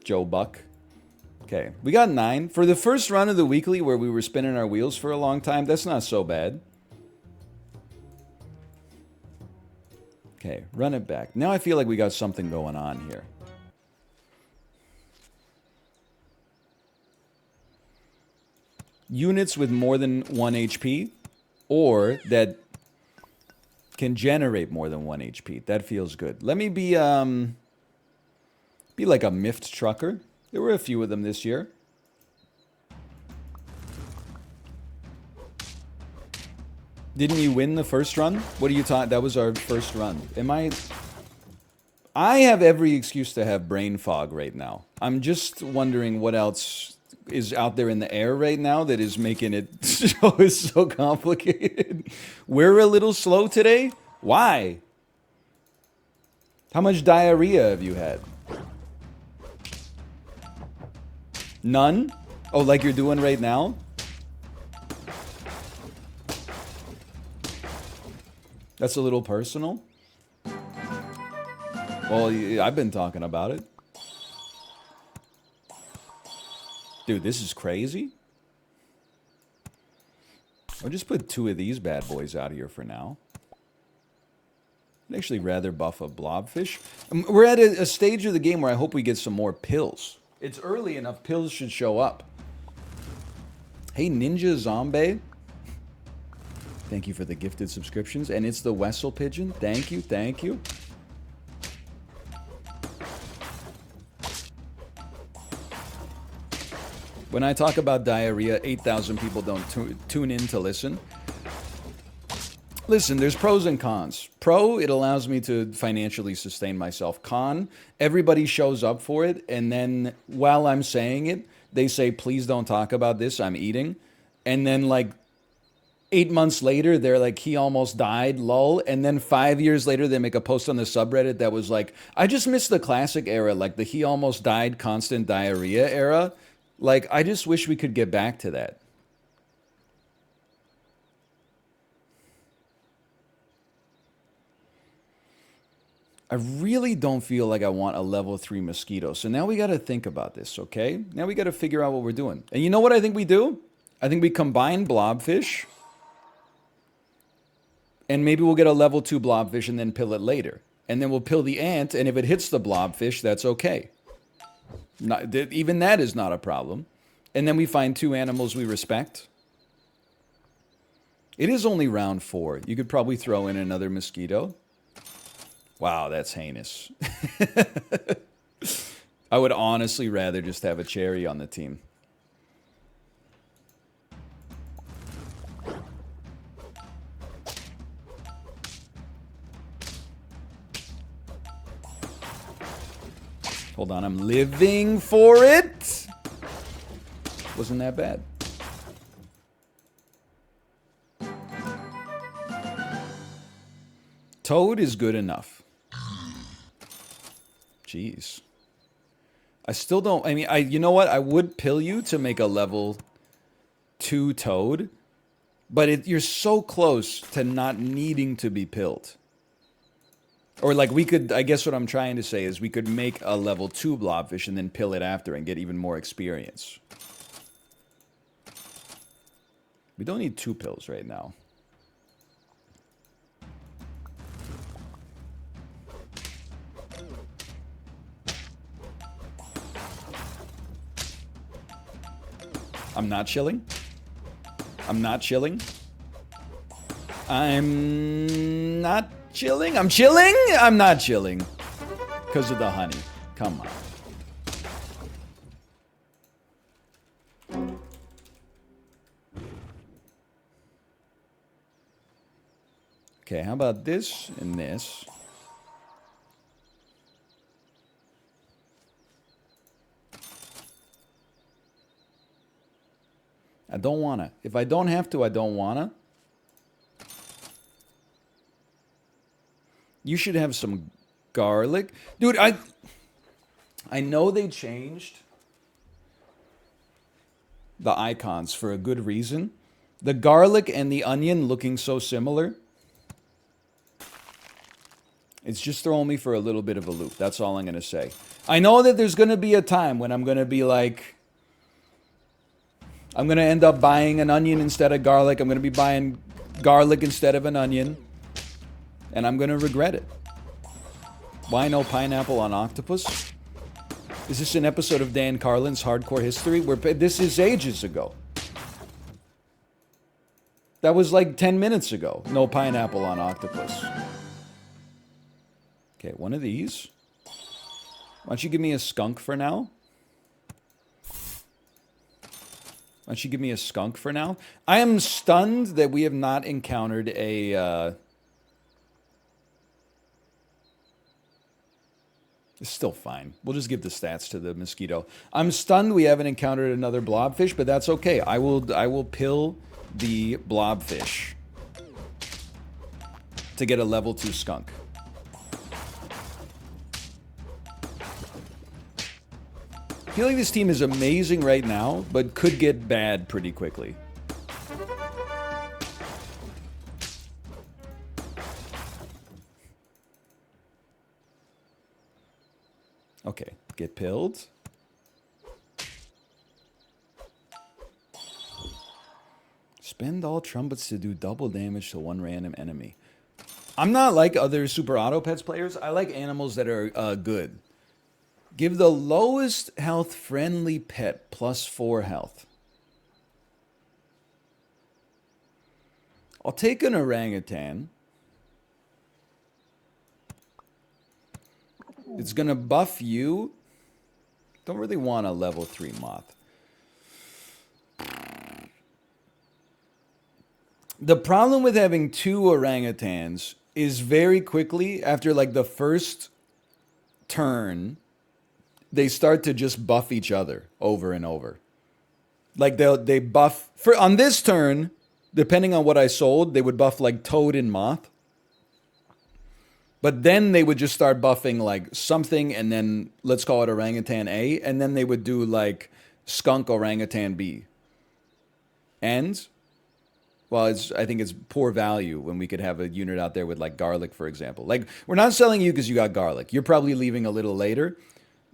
Joe Buck. Okay, we got 9 for the first run of the weekly where we were spinning our wheels for a long time. That's not so bad. Okay, run it back. Now I feel like we got something going on here. Units with more than 1 HP, or that can generate more than 1 HP. That feels good. Let me be Be like a miffed trucker. There were a few of them this year. Didn't you win the first run? What are you talking? That was our first run. Am I? I have every excuse to have brain fog right now. I'm just wondering what else is out there in the air right now that is making it so complicated. We're a little slow today. Why? How much diarrhea have you had? None? Oh, like you're doing right now? That's a little personal. Well, I've been talking about it. Dude, this is crazy. I'll just put 2 of these bad boys out here for now. I'd actually rather buff a blobfish. We're at a stage of the game where I hope we get some more pills. It's early enough, pills should show up. Hey, Ninja Zombie. Thank you for the gifted subscriptions. And it's the Wessel Pigeon. Thank you, thank you. When I talk about diarrhea, 8,000 people don't tune in to listen. Listen, there's pros and cons. Pro, it allows me to financially sustain myself. Con, everybody shows up for it, and then while I'm saying it, they say, please don't talk about this, I'm eating. And then like 8 months later, they're like, he almost died, lol. And then 5 years later, they make a post on the subreddit that was like, I just miss the classic era, like the he almost died constant diarrhea era. Like, I just wish we could get back to that. I really don't feel like I want a level 3 mosquito. So now we got to think about this, okay? Now we got to figure out what we're doing. And you know what I think we do? I think we combine blobfish. And maybe we'll get a level 2 blobfish and then pill it later. And then we'll pill the ant, and if it hits the blobfish, that's okay. Not, even that is not a problem. And then we find 2 animals we respect. It is only round 4. You could probably throw in another mosquito. Wow, that's heinous. I would honestly rather just have a cherry on the team. Hold on, I'm living for it. Wasn't that bad. Toad is good enough. Jeez. I still don't, I mean, you know what? I would pill you to make a level 2 Toad, but you're so close to not needing to be pilled. Or like we could, I guess what I'm trying to say is we could make a level 2 blobfish and then pill it after and get even more experience. We don't need 2 pills right now. I'm not chilling. I'm not chilling. I'm not chilling. I'm chilling. I'm not chilling. Because of the honey. Come on. Okay, how about this and this? I don't wanna. If I don't have to, I don't wanna. You should have some garlic. Dude, I know they changed the icons for a good reason. The garlic and the onion looking so similar. It's just throwing me for a little bit of a loop. That's all I'm going to say. I know that there's going to be a time when I'm going to be like, I'm going to end up buying an onion instead of garlic. I'm going to be buying garlic instead of an onion. And I'm going to regret it. Why no pineapple on octopus? Is this an episode of Dan Carlin's Hardcore History? This is ages ago. That was like 10 minutes ago. No pineapple on octopus. Okay, one of these. Why don't you give me a skunk for now? Why don't you give me a skunk for now? I am stunned that we have not encountered a... It's still fine. We'll just give the stats to the mosquito. I'm stunned we haven't encountered another blobfish, but that's okay. I will pill the blobfish to get a level 2 skunk. I feel like this team is amazing right now, but could get bad pretty quickly. Okay, get pilled. Spend all trumpets to do double damage to one random enemy. I'm not like other Super Auto Pets players. I like animals that are good. Give the lowest health friendly pet +4 health. I'll take an orangutan. It's gonna buff you. Don't really want a level 3 moth. The problem with having 2 orangutans is very quickly, after like the first turn, they start to just buff each other over and over. Like they buff for on this turn, depending on what I sold, they would buff like toad and moth. But then they would just start buffing like something, and then let's call it orangutan A, and then they would do like skunk orangutan B. And well, I think it's poor value when we could have a unit out there with like garlic, for example. Like, we're not selling you because you got garlic. You're probably leaving a little later.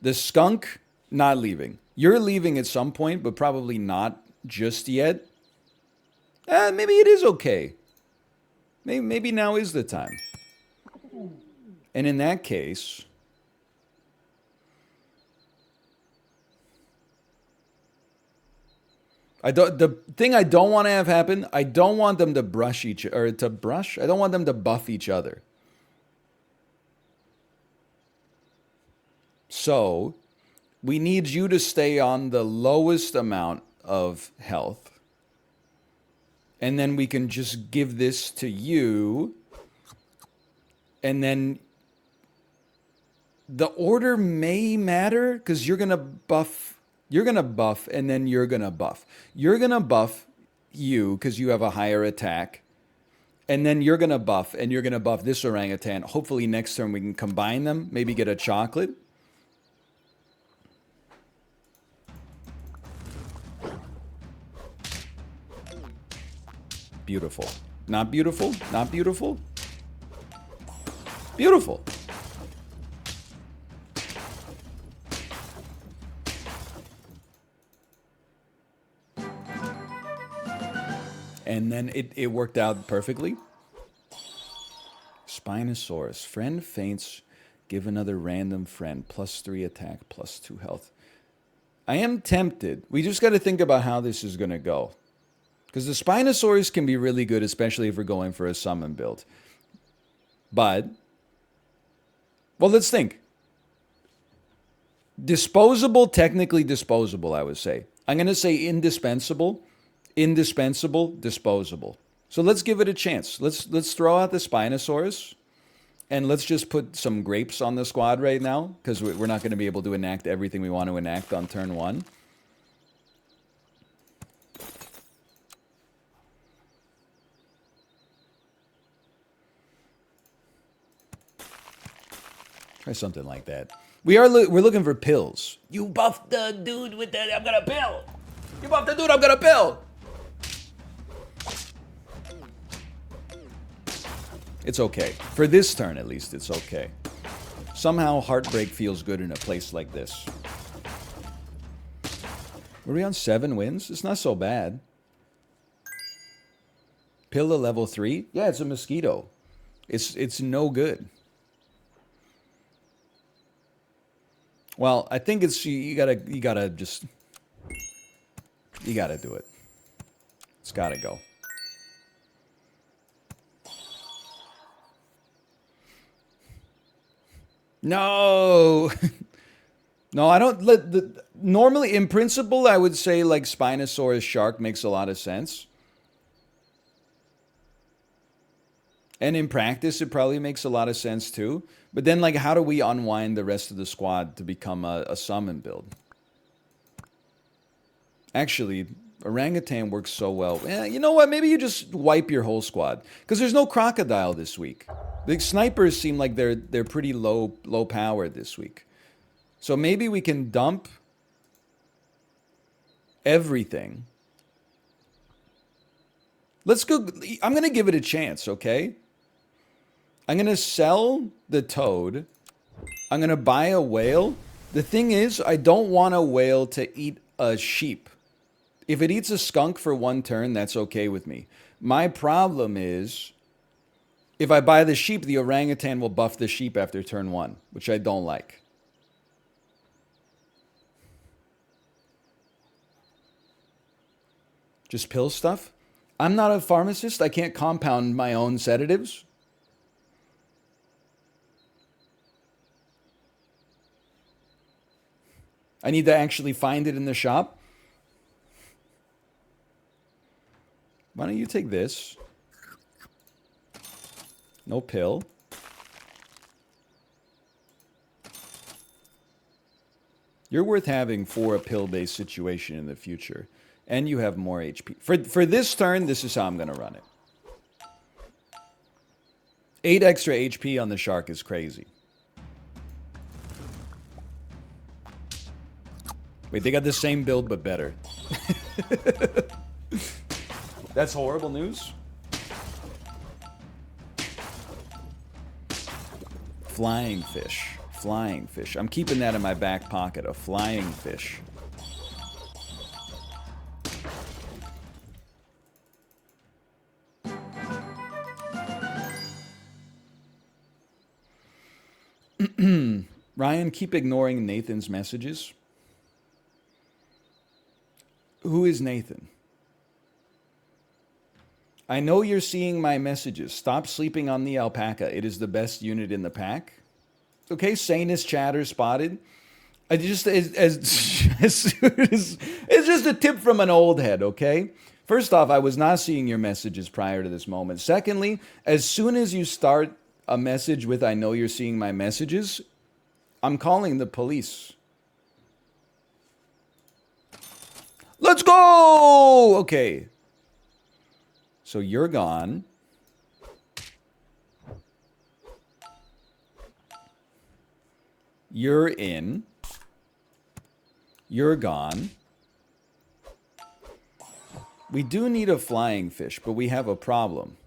The skunk, not leaving. You're leaving at some point, but probably not just yet. Maybe it is okay. Maybe now is the time. And in that case, the thing I don't want to have happen, I don't want them to brush each or to brush. I don't want them to buff each other. So, we need you to stay on the lowest amount of health. And then we can just give this to you. And then the order may matter because you're going to buff. You're going to buff, and then you're going to buff. You're going to buff you because you have a higher attack. And then you're going to buff, and you're going to buff this orangutan. Hopefully next turn we can combine them. Maybe get a chocolate. Beautiful. Not beautiful? Not beautiful? Beautiful. And then it worked out perfectly. Spinosaurus. Friend faints. Give another random friend. +3 attack, +2 health. I am tempted. We just got to think about how this is going to go. Because the Spinosaurus can be really good, especially if we're going for a summon build. But, well, let's think. Disposable, technically disposable, I would say. I'm going to say indispensable. Indispensable, disposable. So let's give it a chance. Let's throw out the Spinosaurus, and let's just put some grapes on the squad right now, because we're not going to be able to enact everything we want to enact on turn 1. Try something like that. We're looking for pills. You buff the dude with the I'm gonna pill. You buff the dude I'm gonna pill. It's okay. For this turn, at least, it's okay. Somehow, heartbreak feels good in a place like this. Were we on 7 wins? It's not so bad. Pill to level 3? Yeah, it's a mosquito. It's no good. Well, I think it's you gotta do it. It's gotta go. No! No, I don't. Normally, in principle, I would say like Spinosaurus shark makes a lot of sense. And in practice, it probably makes a lot of sense too. But then, like, how do we unwind the rest of the squad to become a summon build? Actually, orangutan works so well. You know what? Maybe you just wipe your whole squad because there's no crocodile this week. The snipers seem like they're pretty low powered this week. So maybe we can dump everything. Let's go. I'm gonna give it a chance. Okay. I'm going to sell the toad. I'm going to buy a whale. The thing is, I don't want a whale to eat a sheep. If it eats a skunk for one turn, that's okay with me. My problem is, if I buy the sheep, the orangutan will buff the sheep after turn 1, which I don't like. Just pill stuff? I'm not a pharmacist. I can't compound my own sedatives. I need to actually find it in the shop. Why don't you take this? No pill. You're worth having for a pill-based situation in the future. And you have more HP. For this turn, this is how I'm going to run it. 8 extra HP on the shark is crazy. Wait, they got the same build, but better. That's horrible news. Flying fish. Flying fish. I'm keeping that in my back pocket. A flying fish. Ryan, keep ignoring Nathan's messages. Who is Nathan? I know you're seeing my messages. Stop sleeping on the alpaca. It is the best unit in the pack. Okay, Sanus chatter spotted. I just it's just a tip from an old head, okay? First off, I was not seeing your messages prior to this moment. Secondly, as soon as you start a message with I know you're seeing my messages, I'm calling the police. Let's go! Okay. So you're gone. You're in. You're gone. We do need a flying fish, but we have a problem.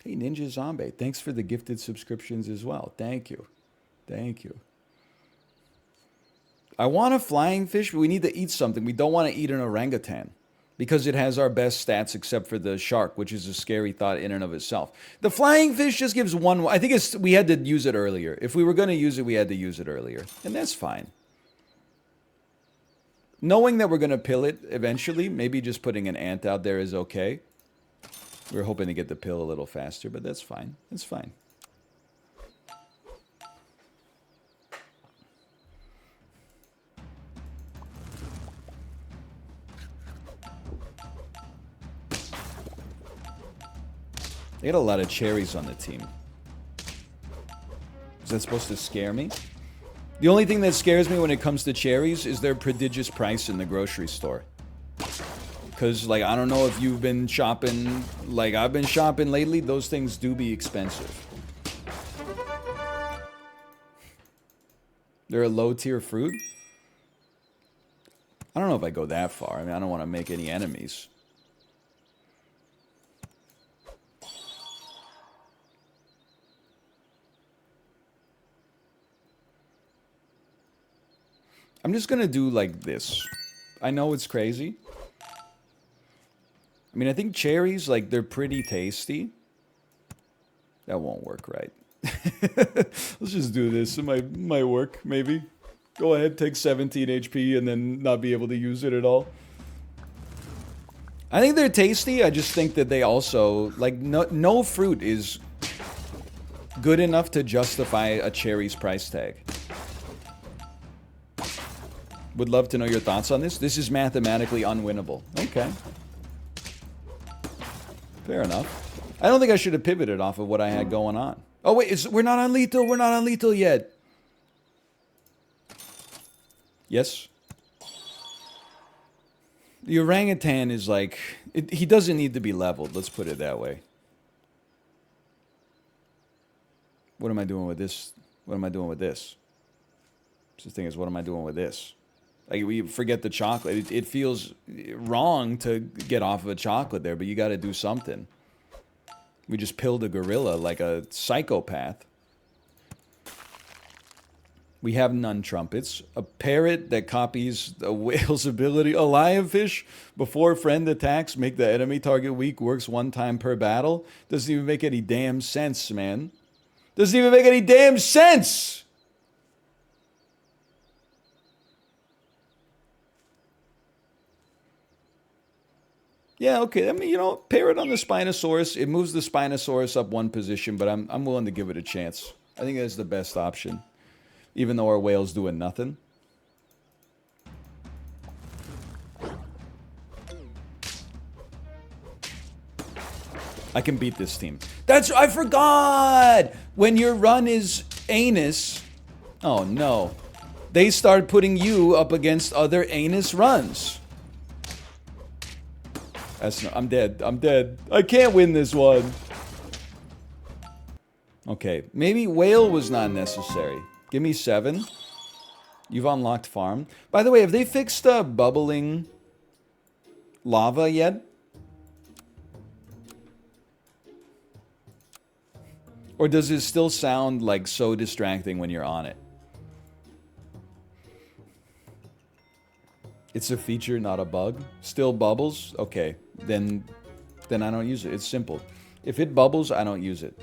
Hey, Ninja Zombie, thanks for the gifted subscriptions as well. Thank you. Thank you. I want a flying fish, but we need to eat something. We don't want to eat an orangutan because it has our best stats except for the shark, which is a scary thought in and of itself. The flying fish just gives one. I think we had to use it earlier. If we were going to use it, we had to use it earlier. And that's fine. Knowing that we're going to pill it eventually, maybe just putting an ant out there is okay. We were hoping to get the pill a little faster, but that's fine. That's fine. They had a lot of cherries on the team. Is that supposed to scare me? The only thing that scares me when it comes to cherries is their prodigious price in the grocery store. Because, like, I don't know if you've been shopping like I've been shopping lately. Those things do be expensive. They're a low-tier fruit? I don't know if I go that far. I mean, I don't want to make any enemies. I'm just going to do like this. I know it's crazy. I mean, I think cherries, like, they're pretty tasty. That won't work right. Let's just do this. It might work, maybe. Go ahead, take 17 HP and then not be able to use it at all. I think they're tasty. I just think that they also, like, no fruit is good enough to justify a cherry's price tag. Would love to know your thoughts on this. This is mathematically unwinnable. Okay. Fair enough. I don't think I should have pivoted off of what I had going on. Oh, wait, we're not on lethal. We're not on lethal yet. Yes? The orangutan is like... he doesn't need to be leveled. Let's put it that way. What am I doing with this? What am I doing with this? The thing is, what am I doing with this? Like, we forget the chocolate. It feels wrong to get off of a chocolate there, but you got to do something. We just pilled a gorilla like a psychopath. We have none trumpets. A parrot that copies a whale's ability. A lionfish, before friend attacks, make the enemy target weak, works one time per battle. Doesn't even make any damn sense, man. Doesn't even make any damn sense! Yeah, okay. I mean, you know, pair it on the Spinosaurus. It moves the Spinosaurus up one position, but I'm willing to give it a chance. I think that's the best option. Even though our whale's doing nothing. I can beat this team. I forgot! When your run is anus... Oh, no. They start putting you up against other anus runs. I'm dead. I'm dead. I can't win this one. Okay. Maybe whale was not necessary. Give me 7. You've unlocked farm. By the way, have they fixed bubbling lava yet? Or does it still sound like so distracting when you're on it? It's a feature, not a bug. Still bubbles? Okay. Then I don't use it. It's simple. If it bubbles, I don't use it.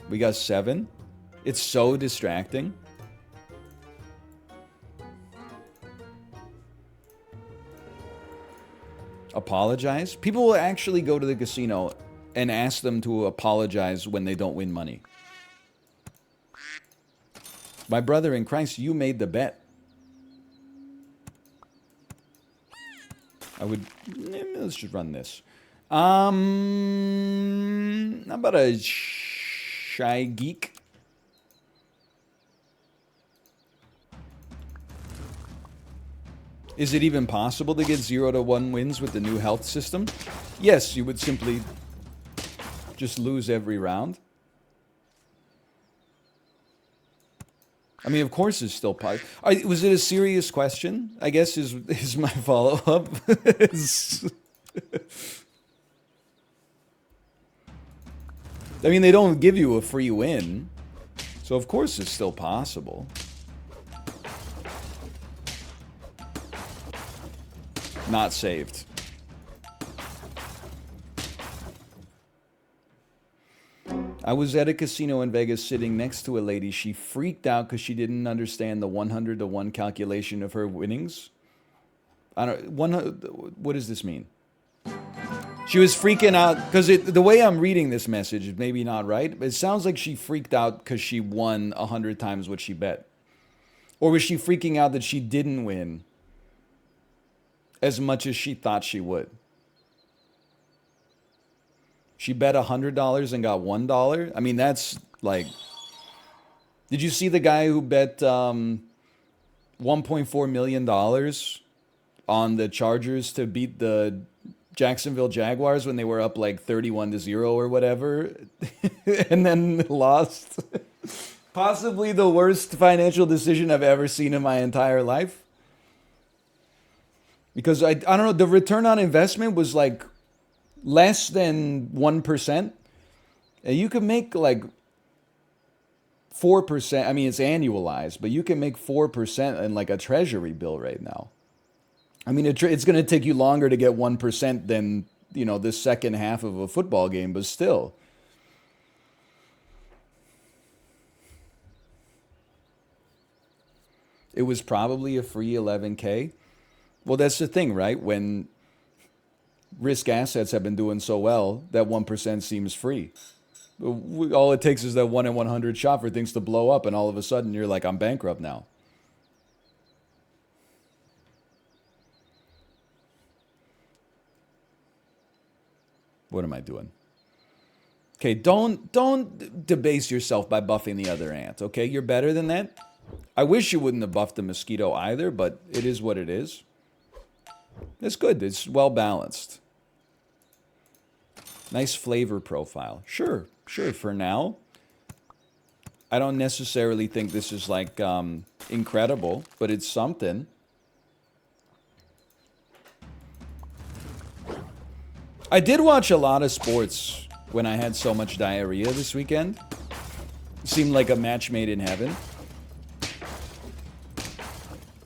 We got 7. It's so distracting. Apologize? People will actually go to the casino and ask them to apologize when they don't win money. My brother in Christ, you made the bet. Let's just run this. How about a shy geek? Is it even possible to get 0 to 1 wins with the new health system? Yes, you would simply just lose every round. I mean, of course it's still possible. Was it a serious question? I guess is my follow-up. I mean, they don't give you a free win. So of course it's still possible. Not saved. I was at a casino in Vegas sitting next to a lady. She freaked out because she didn't understand the 100 to 1 calculation of her winnings. What does this mean? She was freaking out because the way I'm reading this message is maybe not right. But it sounds like she freaked out because she won 100 times what she bet. Or was she freaking out that she didn't win as much as she thought she would? She bet $100 and got $1. I mean, that's like... Did you see the guy who bet $1.4 million on the Chargers to beat the Jacksonville Jaguars when they were up like 31-0 or whatever, and then lost? Possibly the worst financial decision I've ever seen in my entire life. Because I don't know, the return on investment was like less than 1%. And you can make like 4%. I mean, it's annualized, but you can make 4% in like a treasury bill right now. I mean, it's going to take you longer to get 1% than, you know, the second half of a football game, but still. It was probably a free 11K. Well, that's the thing, right? When risk assets have been doing so well, that 1% seems free. All it takes is that 1 in 100 shot for things to blow up, and all of a sudden you're like, I'm bankrupt now. What am I doing? Okay, don't debase yourself by buffing the other ant, okay? You're better than that. I wish you wouldn't have buffed the mosquito either, but it is what it is. It's good. It's well balanced. Nice flavor profile. Sure, for now. I don't necessarily think this is like incredible, but it's something. I did watch a lot of sports when I had so much diarrhea this weekend. It seemed like a match made in heaven.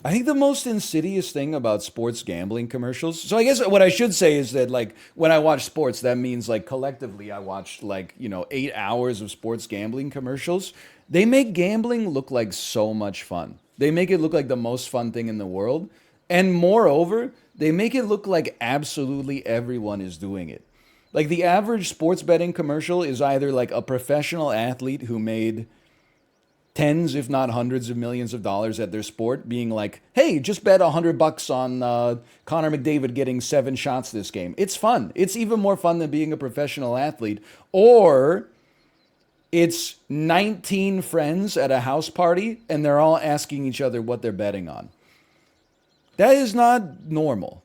I think the most insidious thing about sports gambling commercials. So I guess what I should say is that like when I watch sports, that means like collectively I watched like, 8 hours of sports gambling commercials. They make gambling look like so much fun. They make it look like the most fun thing in the world. And moreover, they make it look like absolutely everyone is doing it. Like the average sports betting commercial is either like a professional athlete who made tens, if not hundreds of millions of dollars at their sport being like, hey, just bet $100 on Connor McDavid getting 7 shots this game. It's fun. It's even more fun than being a professional athlete. Or it's 19 friends at a house party and they're all asking each other what they're betting on. That is not normal.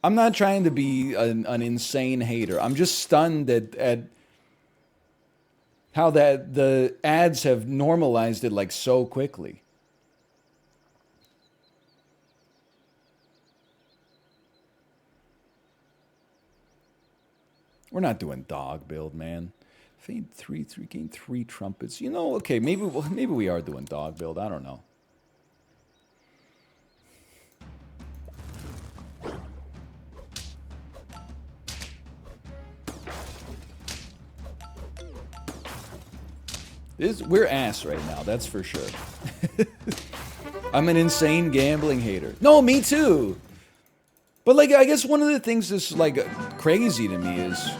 I'm not trying to be an insane hater. I'm just stunned at how that the ads have normalized it like so quickly. We're not doing dog build, man. Gain three trumpets. Okay, maybe we are doing dog build. I don't know. We're ass right now, that's for sure. I'm an insane gambling hater. No, me too. But like, I guess one of the things that's like crazy to me is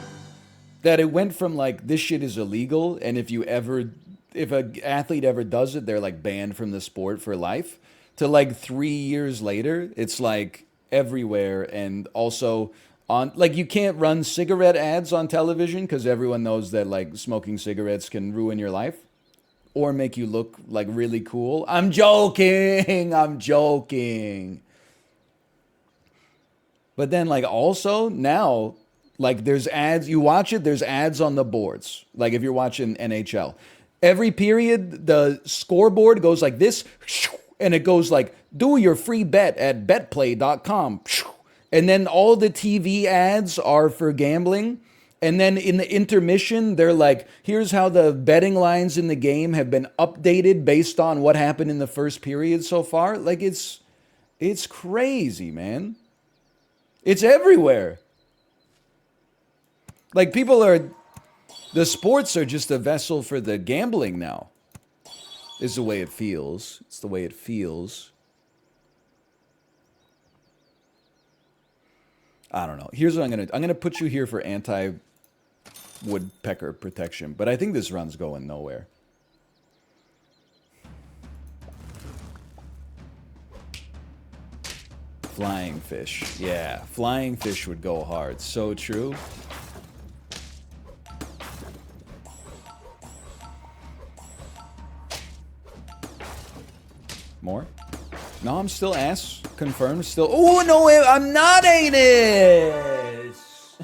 that it went from like this shit is illegal, and if an athlete ever does it, they're like banned from the sport for life, to like 3 years later, it's like everywhere, and also on like you can't run cigarette ads on television because everyone knows that like smoking cigarettes can ruin your life or make you look like really cool. I'm joking. But then like also now, like there's ads, you watch it, there's ads on the boards. Like if you're watching NHL, every period the scoreboard goes like this, and it goes like, do your free bet at betplay.com. And then all the TV ads are for gambling. And then in the intermission, they're like, here's how the betting lines in the game have been updated based on what happened in the first period so far. Like it's crazy, man. It's everywhere. Like the sports are just a vessel for the gambling now. Is the way it feels. It's the way it feels. I don't know. Here's what I'm going to do. I'm going to put you here for anti-woodpecker protection, but I think this run's going nowhere. Flying fish. Yeah, flying fish would go hard. So true. More? No, I'm still ass. Confirmed. Still. Oh, no, I'm not anus.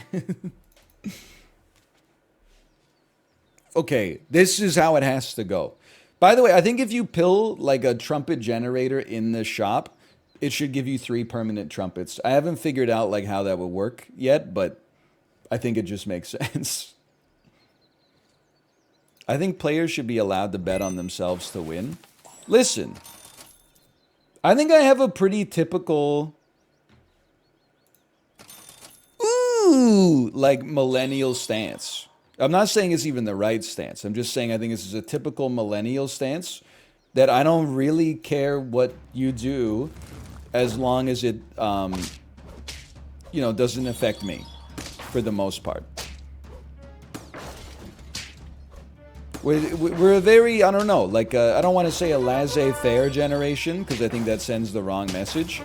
Okay, this is how it has to go. By the way, I think if you pill like a trumpet generator in the shop, it should give you 3 permanent trumpets. I haven't figured out like how that would work yet, but I think it just makes sense. I think players should be allowed to bet on themselves to win. Listen, I think I have a pretty typical, like millennial stance. I'm not saying it's even the right stance. I'm just saying I think this is a typical millennial stance that I don't really care what you do as long as it, doesn't affect me for the most part. We're a very, I don't know, like, I don't want to say a laissez-faire generation, because I think that sends the wrong message.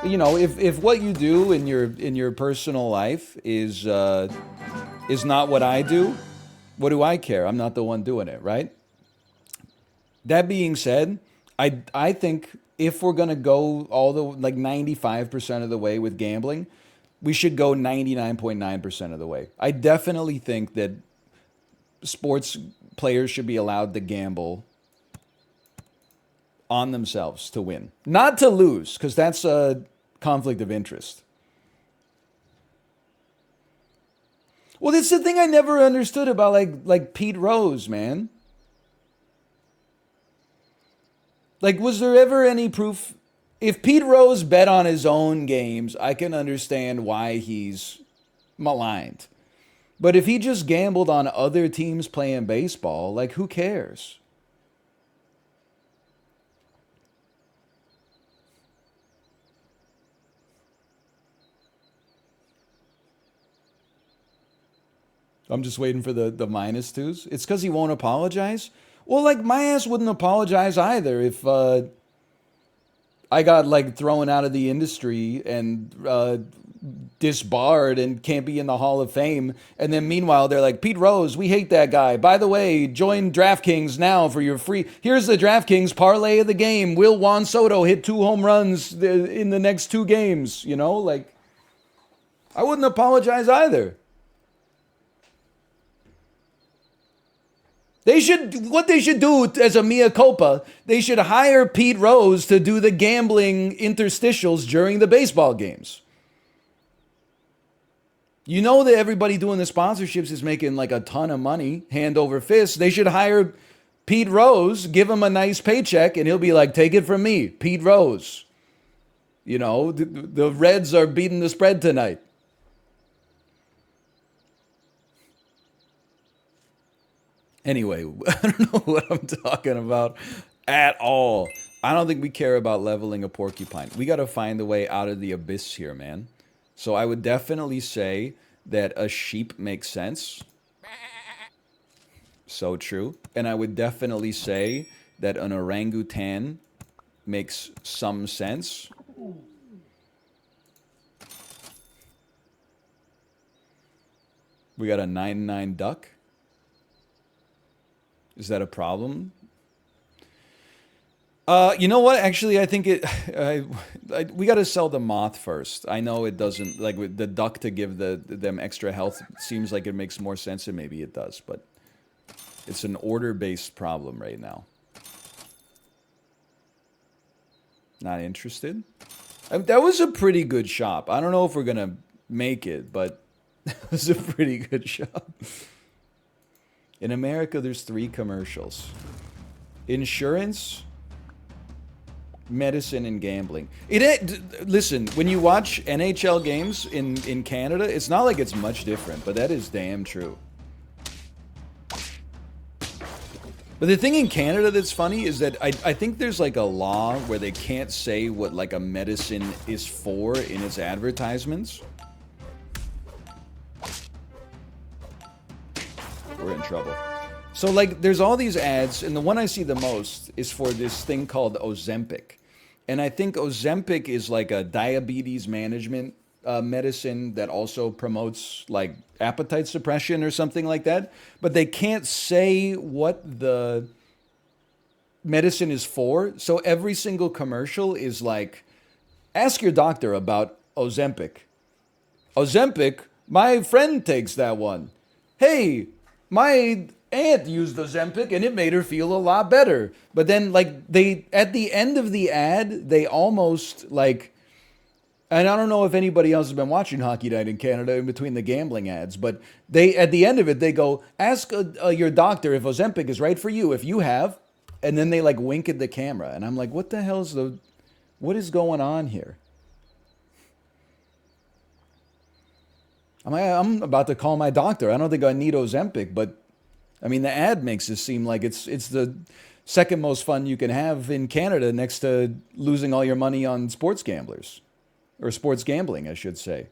If what you do in your personal life is, is not what I do, what do I care? I'm not the one doing it, right? That being said, I think if we're gonna go all the like 95% of the way with gambling, we should go 99.9% of the way. I definitely think that sports players should be allowed to gamble on themselves to win, not to lose, because that's a conflict of interest. Well, that's the thing I never understood about like Pete Rose, man. Like, was there ever any proof? If Pete Rose bet on his own games, I can understand why he's maligned. But if he just gambled on other teams playing baseball, like, who cares? I'm just waiting for the minus twos. It's because he won't apologize. Well, like, my ass wouldn't apologize either if I got like thrown out of the industry and disbarred and can't be in the Hall of Fame. And then meanwhile, they're like, Pete Rose, we hate that guy. By the way, join DraftKings now for your free. Here's the DraftKings parlay of the game. Will Juan Soto hit 2 home runs in the next 2 games? You know, like, I wouldn't apologize either. What they should do as a mea culpa, they should hire Pete Rose to do the gambling interstitials during the baseball games. You know that everybody doing the sponsorships is making like a ton of money, hand over fist. They should hire Pete Rose, give him a nice paycheck, and he'll be like, take it from me, Pete Rose. You know, the Reds are beating the spread tonight. Anyway, I don't know what I'm talking about at all. I don't think we care about leveling a porcupine. We got to find a way out of the abyss here, man. So I would definitely say that a sheep makes sense. So true. And I would definitely say that an orangutan makes some sense. We got a 9-9 duck. Is that a problem? You know what? Actually, I think we got to sell the moth first. I know it doesn't like with the duck to give them extra health. Seems like it makes more sense, and maybe it does, but it's an order-based problem right now. Not interested. That was a pretty good shop. I don't know if we're gonna make it, but it was a pretty good shop. In America, there's 3 commercials: insurance, medicine, and gambling. Listen, when you watch NHL games in Canada, it's not like it's much different, but that is damn true. But the thing in Canada that's funny is that I think there's like a law where they can't say what like a medicine is for in its advertisements. We're in trouble. So like there's all these ads, and the one I see the most is for this thing called Ozempic. And I think Ozempic is like a diabetes management medicine that also promotes like appetite suppression or something like that. But they can't say what the medicine is for. So every single commercial is like, ask your doctor about Ozempic. Ozempic, my friend takes that one. Hey, my aunt used Ozempic and it made her feel a lot better. But then like they at the end of the ad, they almost like, and I don't know if anybody else has been watching Hockey Night in Canada in between the gambling ads, but they at the end of it they go, ask your doctor if Ozempic is right for you. If you have, and then they like wink at the camera, and I'm like, what the hell's what is going on here? I'm about to call my doctor. I don't think I need Ozempic, but I mean, the ad makes it seem like it's the second most fun you can have in Canada next to losing all your money on sports gamblers. Or sports gambling, I should say.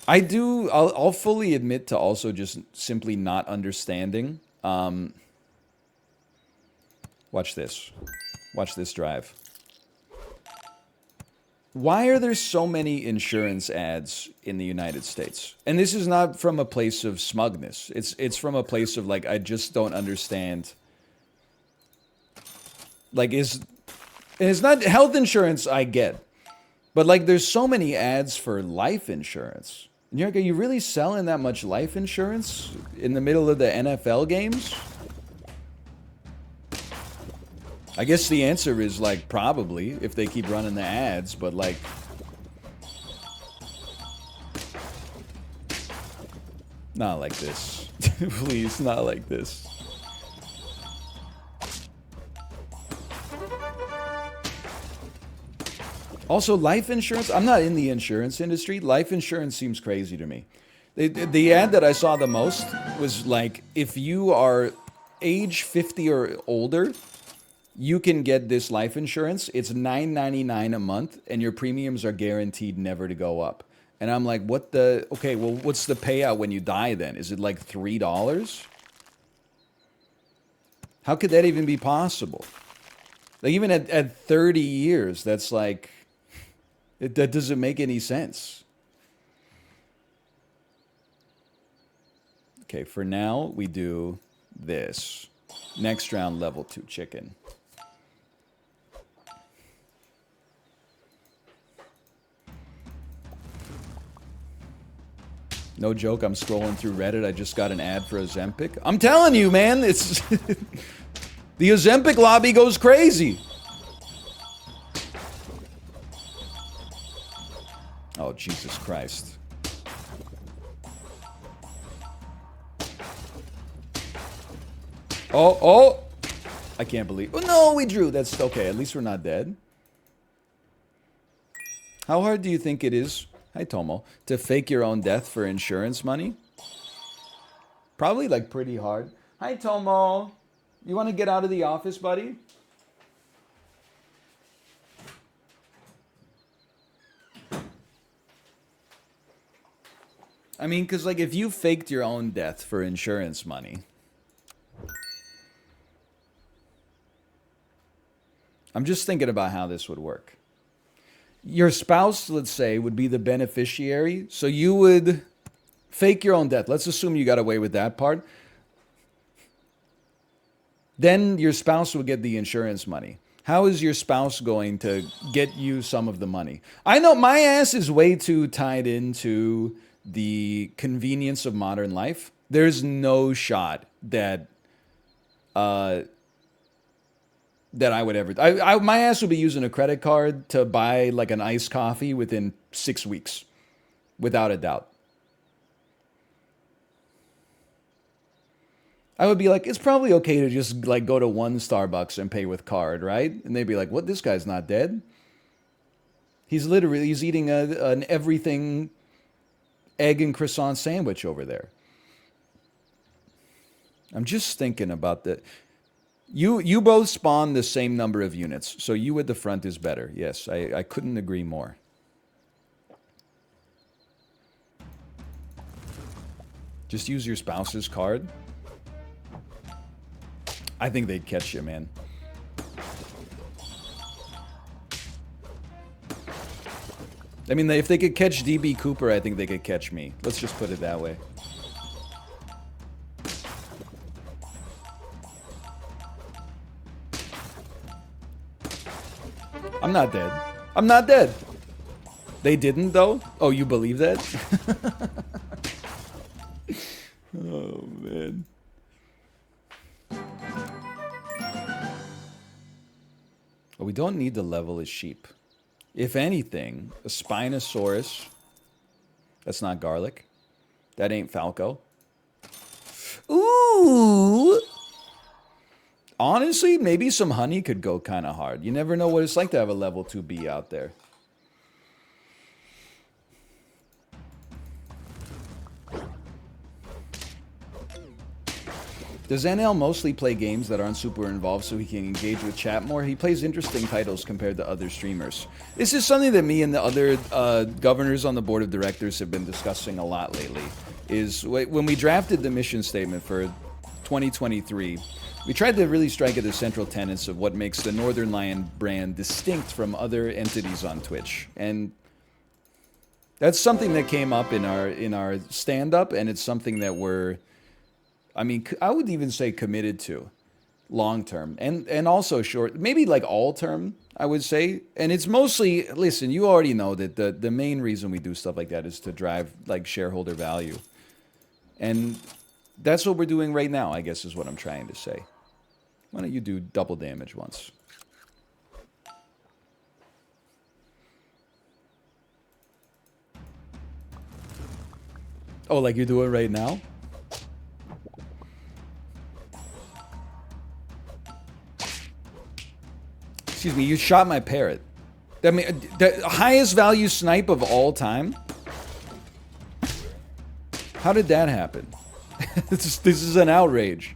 I'll fully admit to also just simply not understanding. Watch this. Watch this drive. Why are there so many insurance ads in the United States? And this is not from a place of smugness. It's from a place of like I just don't understand. Like and it's not health insurance I get. But like there's so many ads for life insurance. And you're like, are you really selling that much life insurance in the middle of the NFL games? I guess the answer is like probably if they keep running the ads, but like not like this. Please, not like this. Also, life insurance, I'm not in the insurance industry. Life insurance seems crazy to me. The ad that I saw the most was like if you are age 50 or older, you can get this life insurance. It's $9.99 a month, and your premiums are guaranteed never to go up. And I'm like, what the... Okay, well, what's the payout when you die then? Is it like $3? How could that even be possible? Like, even at 30 years, that's like... that doesn't make any sense. Okay, for now, we do this. Next round, level 2 chicken. No joke, I'm scrolling through Reddit. I just got an ad for Ozempic. I'm telling you, man, it's... the Ozempic lobby goes crazy. Oh, Jesus Christ. Oh! I can't believe... Oh, no, we drew. That's okay. At least we're not dead. How hard do you think it is... Hi, Tomo. To fake your own death for insurance money? Probably, like, pretty hard. Hi, Tomo. You want to get out of the office, buddy? I mean, because, like, if you faked your own death for insurance money... I'm just thinking about how this would work. Your spouse, let's say, would be the beneficiary. So you would fake your own death. Let's assume you got away with that part. Then your spouse would get the insurance money. How is your spouse going to get you some of the money? I know my ass is way too tied into the convenience of modern life. There's no shot that that I would ever... my ass would be using a credit card to buy like an iced coffee within 6 weeks. Without a doubt. I would be like, it's probably okay to just like go to one Starbucks and pay with card, right? And they'd be like, what? This guy's not dead. He's eating an everything egg and croissant sandwich over there. I'm just thinking about that. You both spawn the same number of units, so you at the front is better. Yes, I couldn't agree more. Just use your spouse's card. I think they'd catch you, man. I mean, if they could catch DB Cooper, I think they could catch me. Let's just put it that way. I'm not dead. I'm not dead. They didn't, though? Oh, you believe that? Oh, man. Oh, we don't need to level as sheep. If anything, a Spinosaurus. That's not garlic. That ain't Falco. Ooh! Honestly, maybe some honey could go kind of hard. You never know what it's like to have a level 2B out there. Does NL mostly play games that aren't super involved so he can engage with chat more? He plays interesting titles compared to other streamers. This is something that me and the other governors on the board of directors have been discussing a lot lately. Is when we drafted the mission statement for 2023, We tried to really strike at the central tenets of what makes the Northernlion brand distinct from other entities on Twitch. And that's something that came up in our stand-up, and it's something that we're, I mean, I would even say committed to long term, and also short, maybe like all term, I would say. And it's mostly, listen, you already know that the main reason we do stuff like that is to drive like shareholder value. And that's what we're doing right now, I guess is what I'm trying to say. Why don't you do double damage once? Oh, like you do it right now? Excuse me, you shot my parrot. I mean, the highest value snipe of all time? How did that happen? This is an outrage.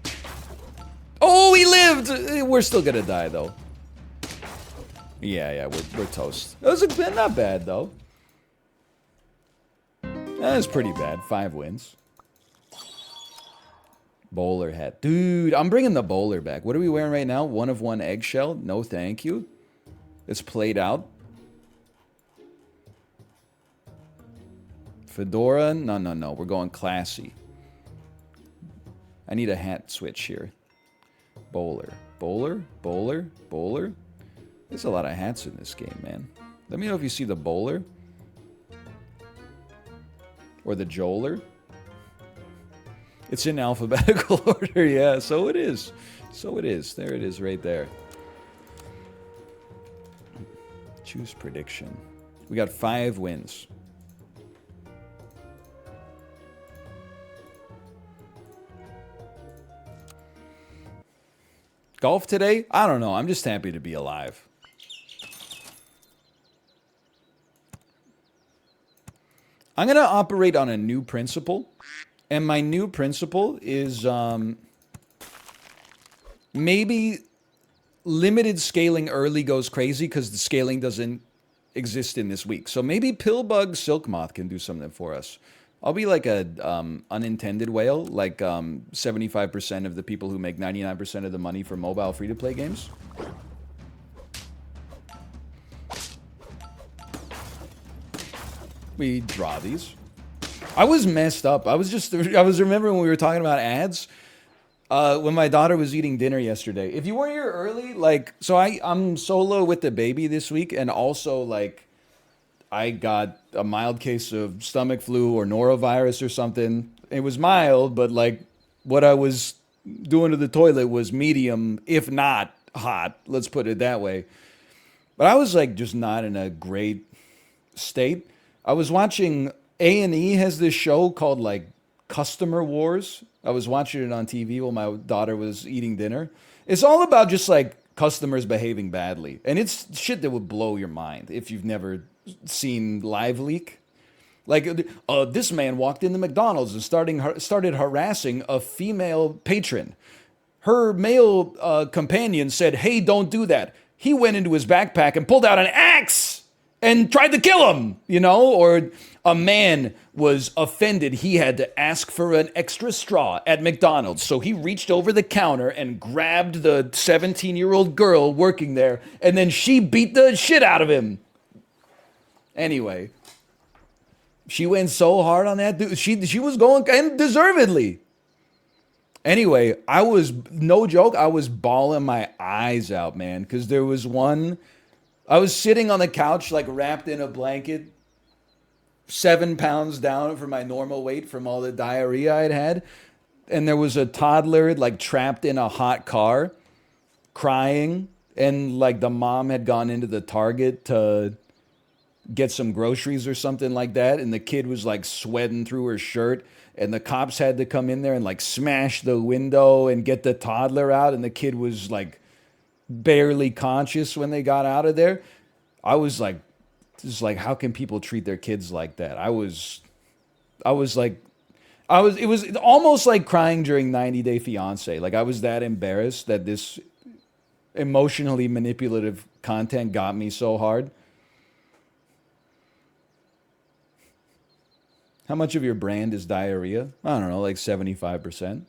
Oh, he lived! We're still gonna die, though. Yeah, we're toast. That was not bad, though. That was pretty bad. 5 wins. Bowler hat. Dude, I'm bringing the bowler back. What are we wearing right now? 1 of 1 eggshell? No, thank you. It's played out. Fedora? No. We're going classy. I need a hat switch here. Bowler. Bowler. There's a lot of hats in this game, man. Let me know if you see the bowler. Or the joler. It's in alphabetical order, yeah, so it is. There it is right there. Choose prediction. We got 5 wins. Golf today? I don't know. I'm just happy to be alive. I'm going to operate on a new principle. And my new principle is maybe limited scaling early goes crazy because the scaling doesn't exist in this week. So maybe Pillbug Silkmoth can do something for us. I'll be like a unintended whale, like 75% of the people who make 99% of the money for mobile free-to-play games. We draw these. I was messed up. I was remembering when we were talking about ads. When my daughter was eating dinner yesterday. If you weren't here early, like, so I'm solo with the baby this week, and also like I got a mild case of stomach flu or norovirus or something. It was mild, but like what I was doing to the toilet was medium, if not hot. Let's put it that way. But I was like just not in a great state. I was watching A&E has this show called like Customer Wars. I was watching it on TV while my daughter was eating dinner. It's all about just like customers behaving badly. And it's shit that would blow your mind if you've never seen Live Leak. Like, this man walked into McDonald's and started harassing a female patron. Her male companion said, "Hey, don't do that." He went into his backpack and pulled out an axe and tried to kill him, you know? Or a man was offended he had to ask for an extra straw at McDonald's. So he reached over the counter and grabbed the 17-year-old girl working there, and then she beat the shit out of him. Anyway, she went so hard on that dude. She was going, and deservedly. Anyway, I was, no joke, I was bawling my eyes out, man, because there was one, I was sitting on the couch, like wrapped in a blanket, 7 pounds down from my normal weight from all the diarrhea I'd had. And there was a toddler, like trapped in a hot car, crying. And like the mom had gone into the Target to get some groceries or something like that. And the kid was like sweating through her shirt. And the cops had to come in there and like smash the window and get the toddler out. And the kid was like barely conscious when they got out of there. I was like, just like, how can people treat their kids like that? It was almost like crying during 90 Day Fiance. Like I was that embarrassed that this emotionally manipulative content got me so hard. How much of your brand is diarrhea? I don't know, like 75%.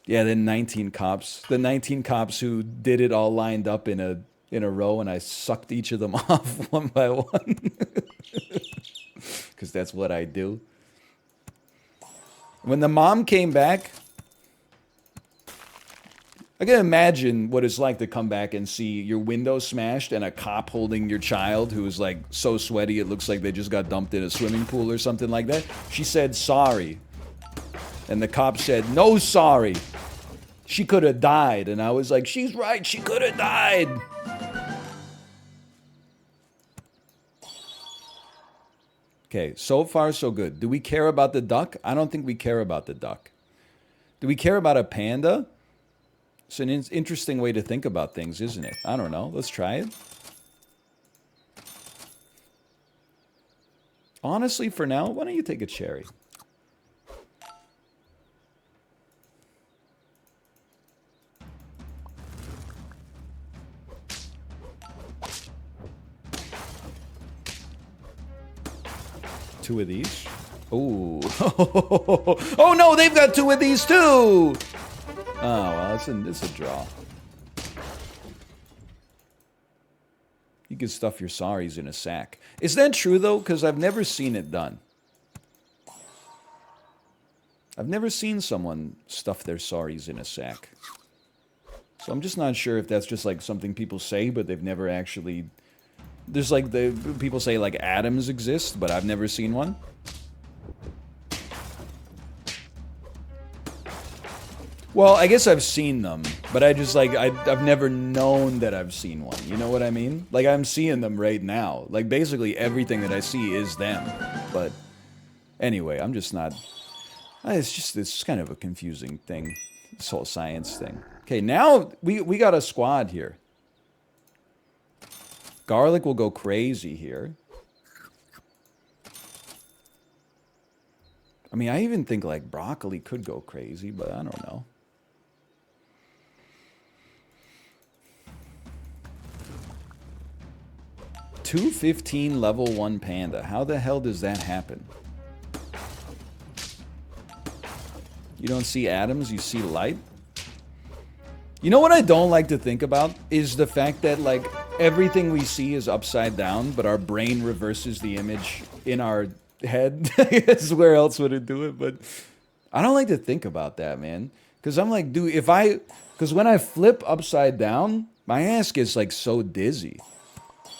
Yeah, then 19 cops. The 19 cops who did it all lined up in a row, and I sucked each of them off one by one because that's what I do. When the mom came back, I can imagine what it's like to come back and see your window smashed and a cop holding your child who is like so sweaty it looks like they just got dumped in a swimming pool or something like that. She said sorry. And the cop said, no sorry. She could have died. And I was like, she's right, she could have died. Okay, so far so good. Do we care about the duck? I don't think we care about the duck. Do we care about a panda? It's an interesting way to think about things, isn't it? I don't know. Let's try it. Honestly, for now, why don't you take a cherry? Two of these. Ooh. Oh no, they've got two of these too! Oh, well, it's a draw. You can stuff your sorries in a sack. Is that true, though? Because I've never seen it done. I've never seen someone stuff their sorries in a sack. So I'm just not sure if that's just like something people say, but they've never actually... There's like people say like atoms exist, but I've never seen one. Well, I guess I've seen them, but I just like I've never known that I've seen one. You know what I mean? Like I'm seeing them right now. Like basically everything that I see is them. But anyway, I'm just not. It's kind of a confusing thing. This whole science thing. Okay, now we got a squad here. Garlic will go crazy here. I mean, I even think like broccoli could go crazy, but I don't know. $215 level 1 panda. How the hell does that happen? You don't see atoms, you see light? You know what I don't like to think about? Is the fact that, like, everything we see is upside down, but our brain reverses the image in our head. I guess where else would it do it? But I don't like to think about that, man. Because I'm like, dude, because when I flip upside down, my ass gets, like, so dizzy.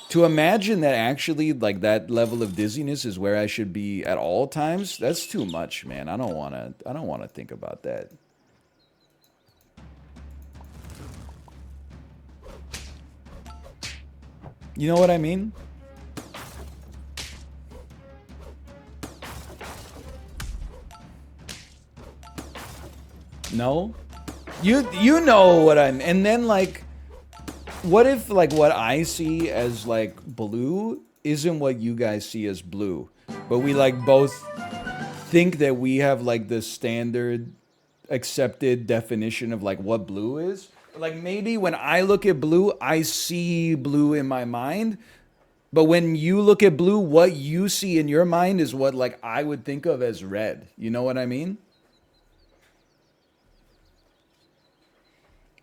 To imagine that actually, like, that level of dizziness is where I should be at all times, that's too much, man. I don't wanna think about that. You know what I mean? No? You know what I'm... And then, like... What if, like, what I see as, like, blue isn't what you guys see as blue? But we, like, both think that we have, like, the standard accepted definition of, like, what blue is? Like, maybe when I look at blue, I see blue in my mind. But when you look at blue, what you see in your mind is what, like, I would think of as red. You know what I mean?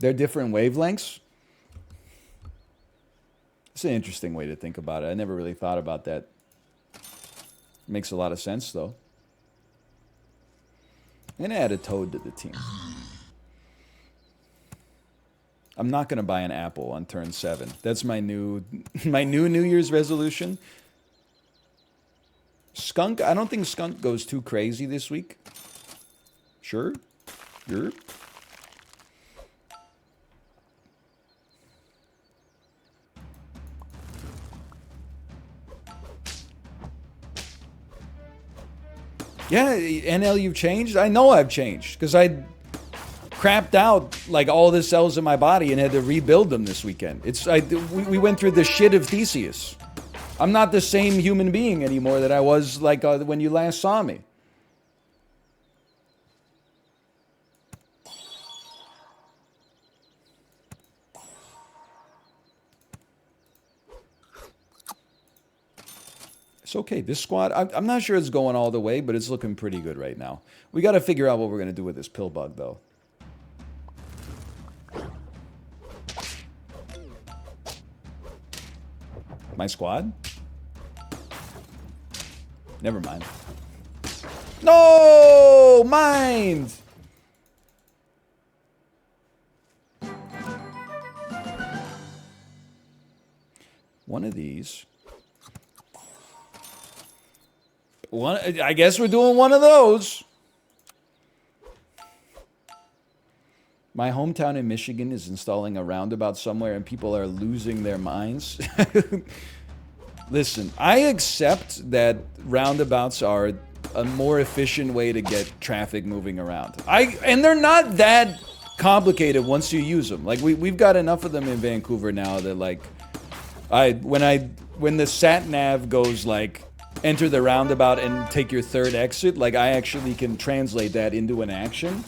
They're different wavelengths. It's an interesting way to think about it. I never really thought about that. Makes a lot of sense, though. I'm gonna add a toad to the team. I'm not gonna buy an apple on turn 7. That's my new New Year's resolution. Skunk, I don't think skunk goes too crazy this week. Sure? Sure? Yeah, NL, you've changed? I know I've changed, because I crapped out, like, all the cells in my body and had to rebuild them this weekend. We went through the shit of Theseus. I'm not the same human being anymore that I was, like, when you last saw me. It's okay. This squad, I'm not sure it's going all the way, but it's looking pretty good right now. We got to figure out what we're going to do with this pill bug, though. My squad? Never mind. No! Mind! One of these. I guess we're doing one of those. My hometown in Michigan is installing a roundabout somewhere and people are losing their minds. Listen, I accept that roundabouts are a more efficient way to get traffic moving around. And they're not that complicated once you use them. Like we've got enough of them in Vancouver now that like when the sat nav goes like enter the roundabout and take your third exit, like I actually can translate that into an action.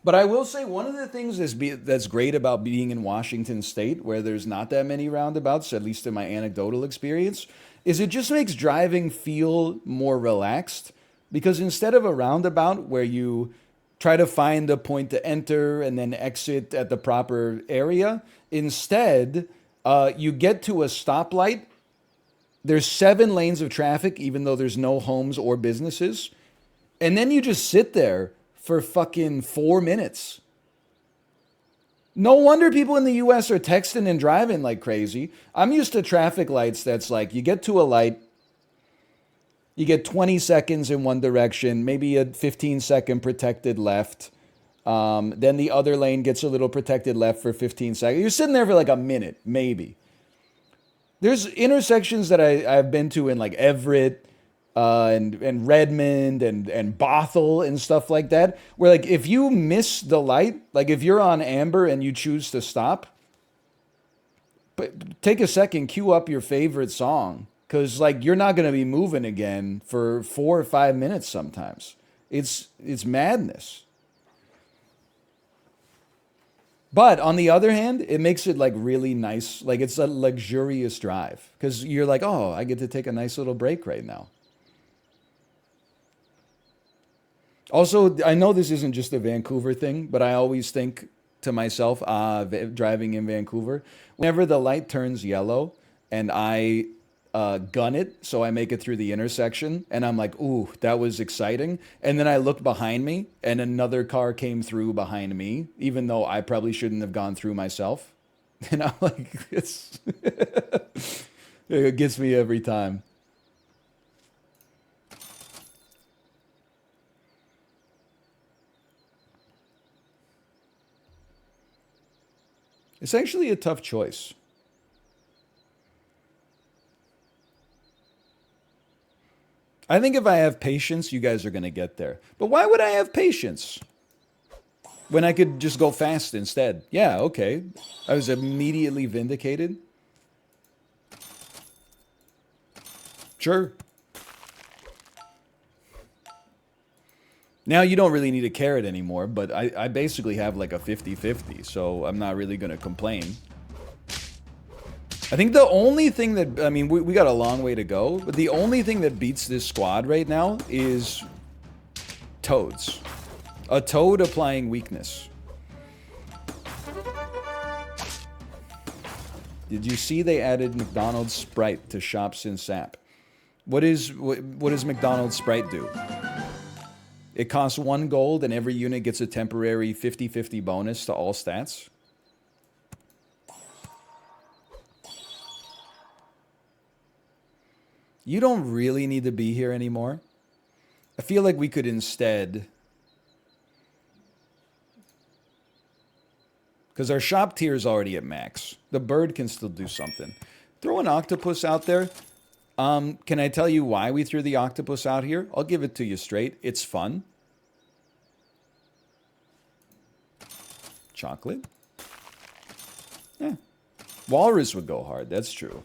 But I will say one of the things that's great about being in Washington State, where there's not that many roundabouts, at least in my anecdotal experience, is it just makes driving feel more relaxed. Because instead of a roundabout where you try to find a point to enter and then exit at the proper area, instead, you get to a stoplight. There's 7 lanes of traffic, even though there's no homes or businesses. And then you just sit there for fucking 4 minutes. No wonder people in the US are texting and driving like crazy. I'm used to traffic lights that's like, you get to a light, you get 20 seconds in one direction, maybe a 15-second protected left. Then the other lane gets a little protected left for 15 seconds. You're sitting there for like a minute, maybe. There's intersections that I've been to in like Everett, and Redmond and Bothell and stuff like that, where like if you miss the light, like if you're on amber and you choose to stop, but take a second, cue up your favorite song, because like you're not going to be moving again for 4 or 5 minutes sometimes. It's madness. But on the other hand, it makes it like really nice. Like it's a luxurious drive because you're like, oh, I get to take a nice little break right now. Also, I know this isn't just a Vancouver thing, but I always think to myself, driving in Vancouver, whenever the light turns yellow and I gun it, so I make it through the intersection, and I'm like, ooh, that was exciting. And then I look behind me, and another car came through behind me, even though I probably shouldn't have gone through myself. And I'm like, it gets me every time. It's actually a tough choice. I think if I have patience, you guys are going to get there. But why would I have patience when I could just go fast instead? Yeah, okay. I was immediately vindicated. Sure. Now you don't really need a carrot anymore, but I basically have like a 50-50, so I'm not really going to complain. I think the only thing that, I mean, we got a long way to go, but the only thing that beats this squad right now is toads. A toad applying weakness. Did you see they added McDonald's Sprite to shops in SAP? What does McDonald's Sprite do? It costs 1 gold and every unit gets a temporary 50-50 bonus to all stats. You don't really need to be here anymore. I feel like we could instead... Because our shop tier is already at max. The bird can still do something. Throw an octopus out there. Can I tell you why we threw the octopus out here? I'll give it to you straight. It's fun. Chocolate? Yeah. Walrus would go hard, that's true.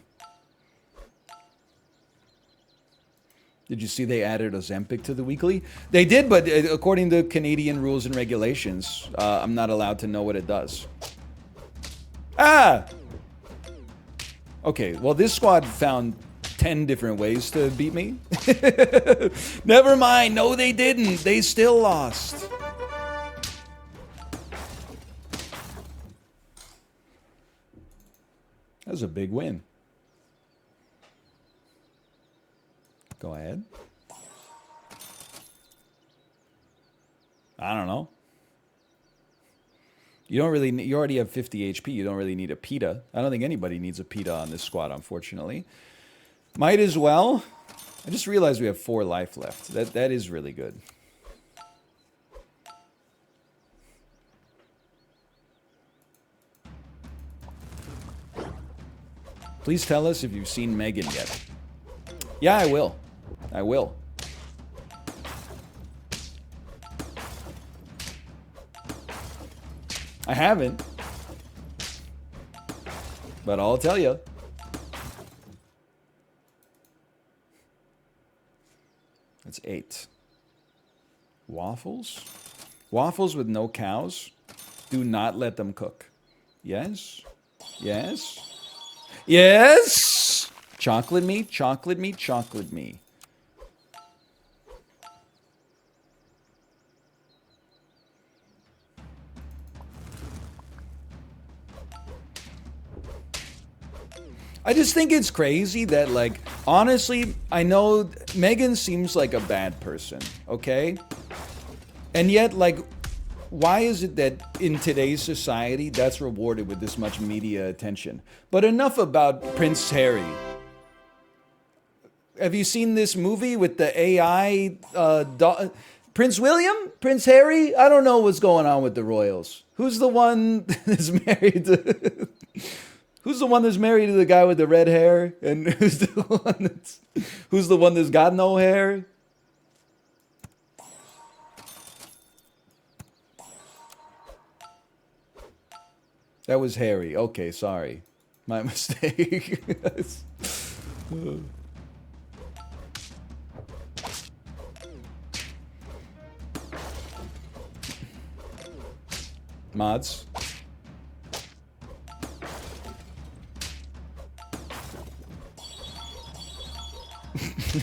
Did you see they added Ozempic to the weekly? They did, but according to Canadian rules and regulations, I'm not allowed to know what it does. Ah! Okay, well, this squad found 10 different ways to beat me. Never mind. No, they didn't. They still lost. That was a big win. Go ahead. I don't know. You don't really. You already have 50 HP. You don't really need a PETA. I don't think anybody needs a PETA on this squad, unfortunately. Might as well. I just realized we have 4 life left. That is really good. Please tell us if you've seen Megan yet. Yeah, I will. I will. I haven't. But I'll tell you. That's 8. Waffles? Waffles with no cows? Do not let them cook. Yes? Yes? Yes! Chocolate me, chocolate me, chocolate me. I just think it's crazy that, like, honestly, I know Megan seems like a bad person, okay? And yet, like, why is it that in today's society that's rewarded with this much media attention? But enough about Prince Harry. Have you seen this movie with the AI Prince William? Prince Harry? I don't know what's going on with the royals. Who's the one that's married to... Who's the one that's married to the guy with the red hair? And who's the one that's got no hair? That was Harry. Okay, sorry. My mistake. Mods.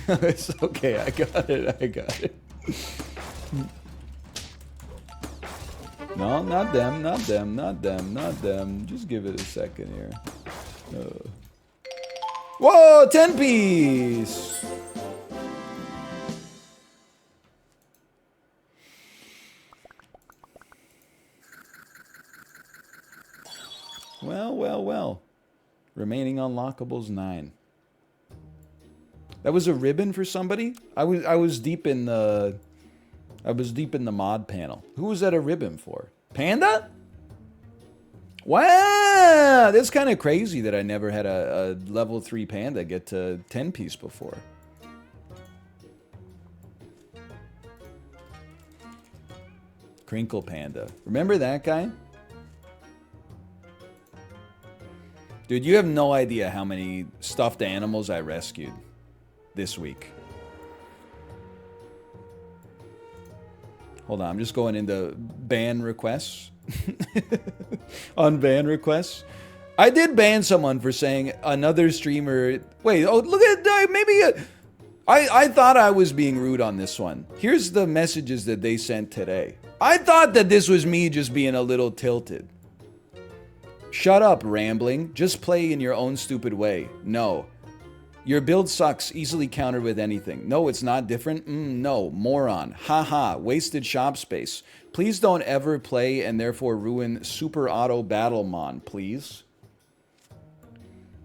It's okay, I got it. No, not them. Just give it a second here. Whoa, 10 piece! Well. Remaining unlockables 9. That was a ribbon for somebody? I was deep in the mod panel. Who was that a ribbon for? Panda? Wow, that's kind of crazy that I never had a level 3 panda get to 10 piece before. Crinkle Panda. Remember that guy? Dude, you have no idea how many stuffed animals I rescued this week. Hold on, I'm just going into ban requests. On ban requests. I did ban someone for saying another streamer... Wait, oh, look at... Maybe... I thought I was being rude on this one. Here's the messages that they sent today. I thought that this was me just being a little tilted. Shut up, rambling. Just play in your own stupid way. No. Your build sucks, easily countered with anything. No, it's not different. No, moron. Haha, wasted shop space. Please don't ever play and therefore ruin Super Auto Battlemon, please.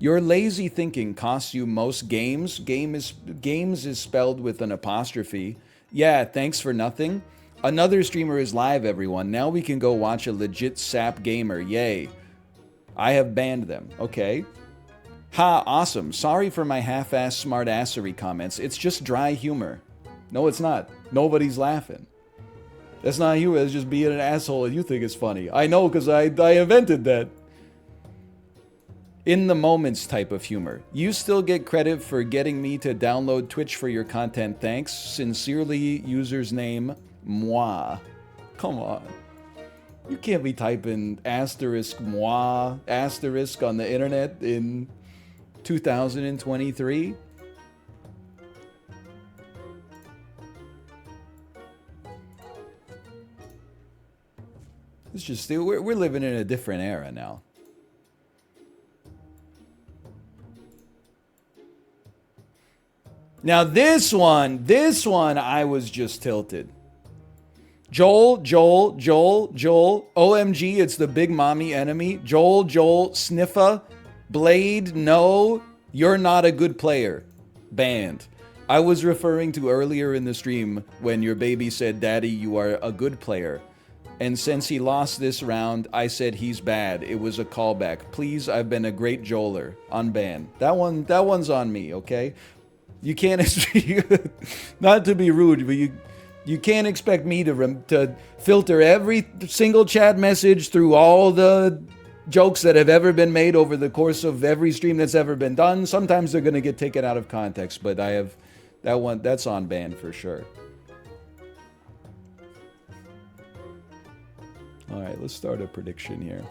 Your lazy thinking costs you most games. Games is spelled with an apostrophe. Yeah, thanks for nothing. Another streamer is live, everyone. Now we can go watch a legit sap gamer. Yay. I have banned them. Okay. Ha, awesome. Sorry for my half-ass smartassery comments. It's just dry humor. No, it's not. Nobody's laughing. That's not humor. That's just being an asshole and you think it's funny. I know, because I invented that. In the moments type of humor. You still get credit for getting me to download Twitch for your content. Thanks. Sincerely, user's name, moi. Come on. You can't be typing asterisk moi asterisk on the internet in 2023. It's just, we're living in a different era now. Now this one, I was just tilted. Joel, OMG, it's the big mommy enemy. Joel, Sniffa, Blade, no, you're not a good player. Banned. I was referring to earlier in the stream when your baby said, Daddy, you are a good player. And since he lost this round, I said he's bad. It was a callback. Please, I've been a great Joeler. Unban. That one's on me, okay? You can't, not to be rude, but you can't expect me to filter every single chat message through all the jokes that have ever been made over the course of every stream that's ever been done. Sometimes they're going to get taken out of context, but I have that's on ban for sure. All right, let's start a prediction here.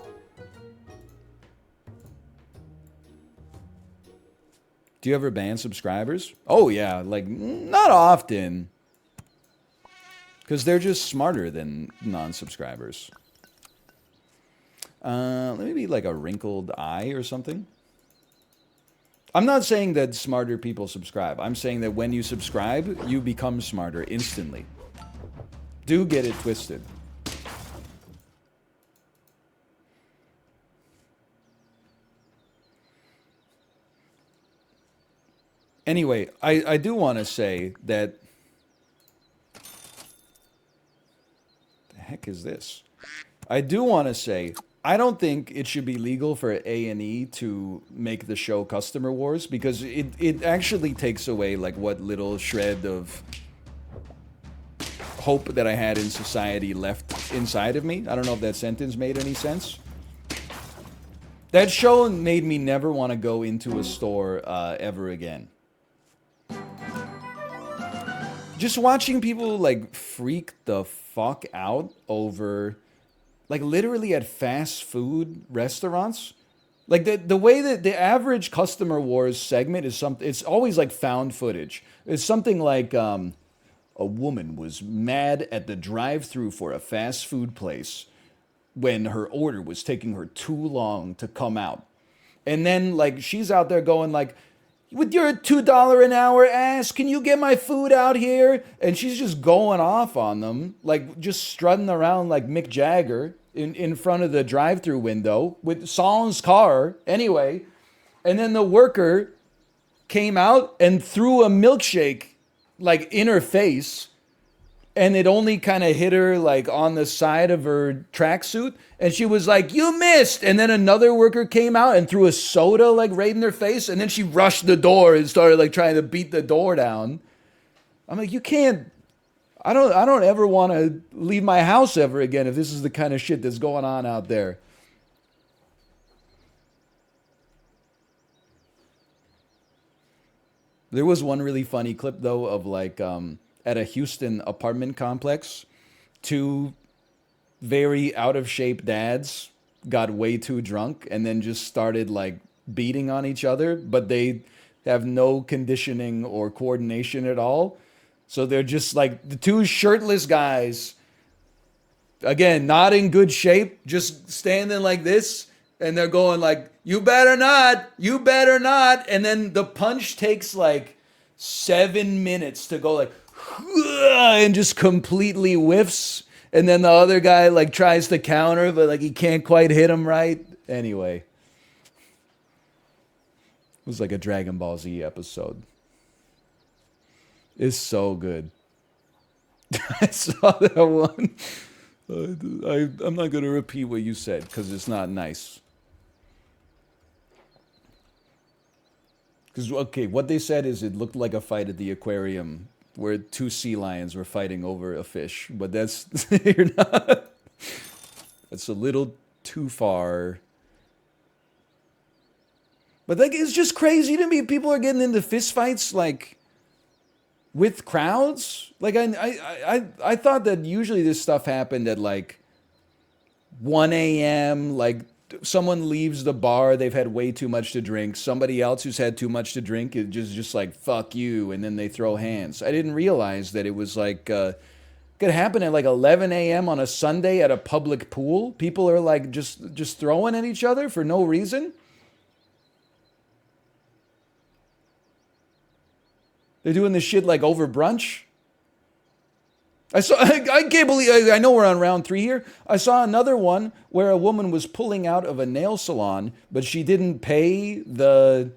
Do you ever ban subscribers? Oh yeah, like not often. Because they're just smarter than non-subscribers. Let me be like a wrinkled eye or something. I'm not saying that smarter people subscribe. I'm saying that when you subscribe, you become smarter instantly. Do get it twisted. Anyway, I do want to say that... The heck is this? I do want to say, I don't think it should be legal for A&E to make the show Customer Wars, because it actually takes away like what little shred of hope that I had in society left inside of me. I don't know if that sentence made any sense. That show made me never want to go into a store ever again. Just watching people like freak the fuck out over, like literally at fast food restaurants. Like the way that the average Customer Wars segment is something, it's always like found footage. It's something like a woman was mad at the drive-thru for a fast food place when her order was taking her too long to come out. And then like she's out there going like, with your $2 an hour ass, can you get my food out here? And she's just going off on them, like just strutting around like Mick Jagger in front of the drive-thru window with Saul's car. Anyway, and then the worker came out and threw a milkshake like in her face, and it only kind of hit her like on the side of her tracksuit, and she was like, "You missed!" And then another worker came out and threw a soda like right in their face, and then she rushed the door and started like trying to beat the door down. I'm like, you can't. I don't ever want to leave my house ever again if this is the kind of shit that's going on out there. There was one really funny clip though of like at a Houston apartment complex, two very out of shape dads got way too drunk and then just started like beating on each other, but they have no conditioning or coordination at all. So they're just like the two shirtless guys, again, not in good shape, just standing like this, and they're going like, "You better not, you better not." And then the punch takes like 7 minutes to go like, and just completely whiffs. And then the other guy like tries to counter, but like he can't quite hit him right. Anyway, it was like a Dragon Ball Z episode. It's so good. I saw that one. I'm not going to repeat what you said because it's not nice. Because, okay, what they said is it looked like a fight at the aquarium where two sea lions were fighting over a fish. But that's, you're not, that's a little too far. But like, it's just crazy to me. People are getting into fistfights like with crowds. Like I thought that usually this stuff happened at like 1 a.m. Like someone leaves the bar, they've had way too much to drink. Somebody else who's had too much to drink is just like, fuck you, and then they throw hands. I didn't realize that it was like could happen at like 11 a.m. on a Sunday at a public pool. People are like just throwing at each other for no reason. They're doing this shit like over brunch. I saw. I can't believe. I know we're on round 3 here. I saw another one where a woman was pulling out of a nail salon, but she didn't pay the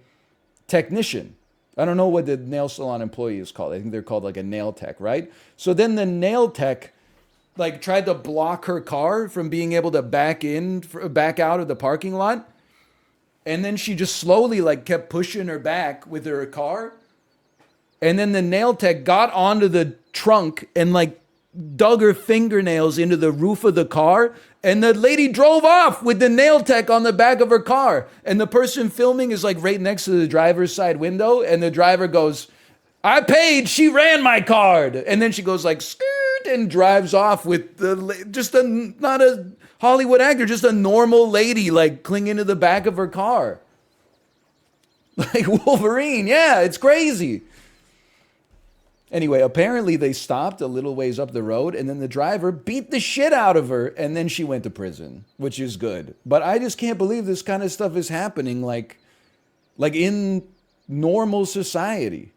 technician. I don't know what the nail salon employee is called. I think they're called like a nail tech, right? So then the nail tech like tried to block her car from being able to back out of the parking lot. And then she just slowly like kept pushing her back with her car. And then the nail tech got onto the trunk and like dug her fingernails into the roof of the car. And the lady drove off with the nail tech on the back of her car. And the person filming is like right next to the driver's side window. And the driver goes, I paid, she ran my card. And then she goes like, skirt, and drives off with not a Hollywood actor, just a normal lady like clinging to the back of her car. Like Wolverine. Yeah, it's crazy. Anyway, apparently they stopped a little ways up the road and then the driver beat the shit out of her and then she went to prison, which is good. But I just can't believe this kind of stuff is happening like in normal society.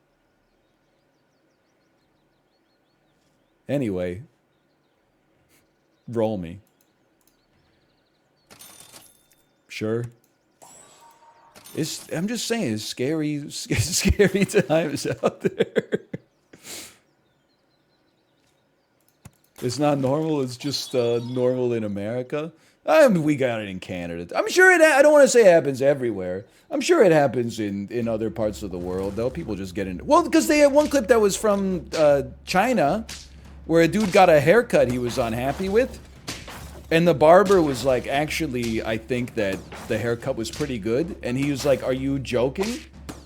Anyway, roll me. Sure. I'm just saying, it's scary times out there. It's not normal. It's just normal in America. I mean, we got it in Canada. I'm sure I don't want to say it happens everywhere. I'm sure it happens in other parts of the world, though. People just get in. Well, because they had one clip that was from China, where a dude got a haircut he was unhappy with, and the barber was like, "Actually, I think that the haircut was pretty good." And he was like, "Are you joking?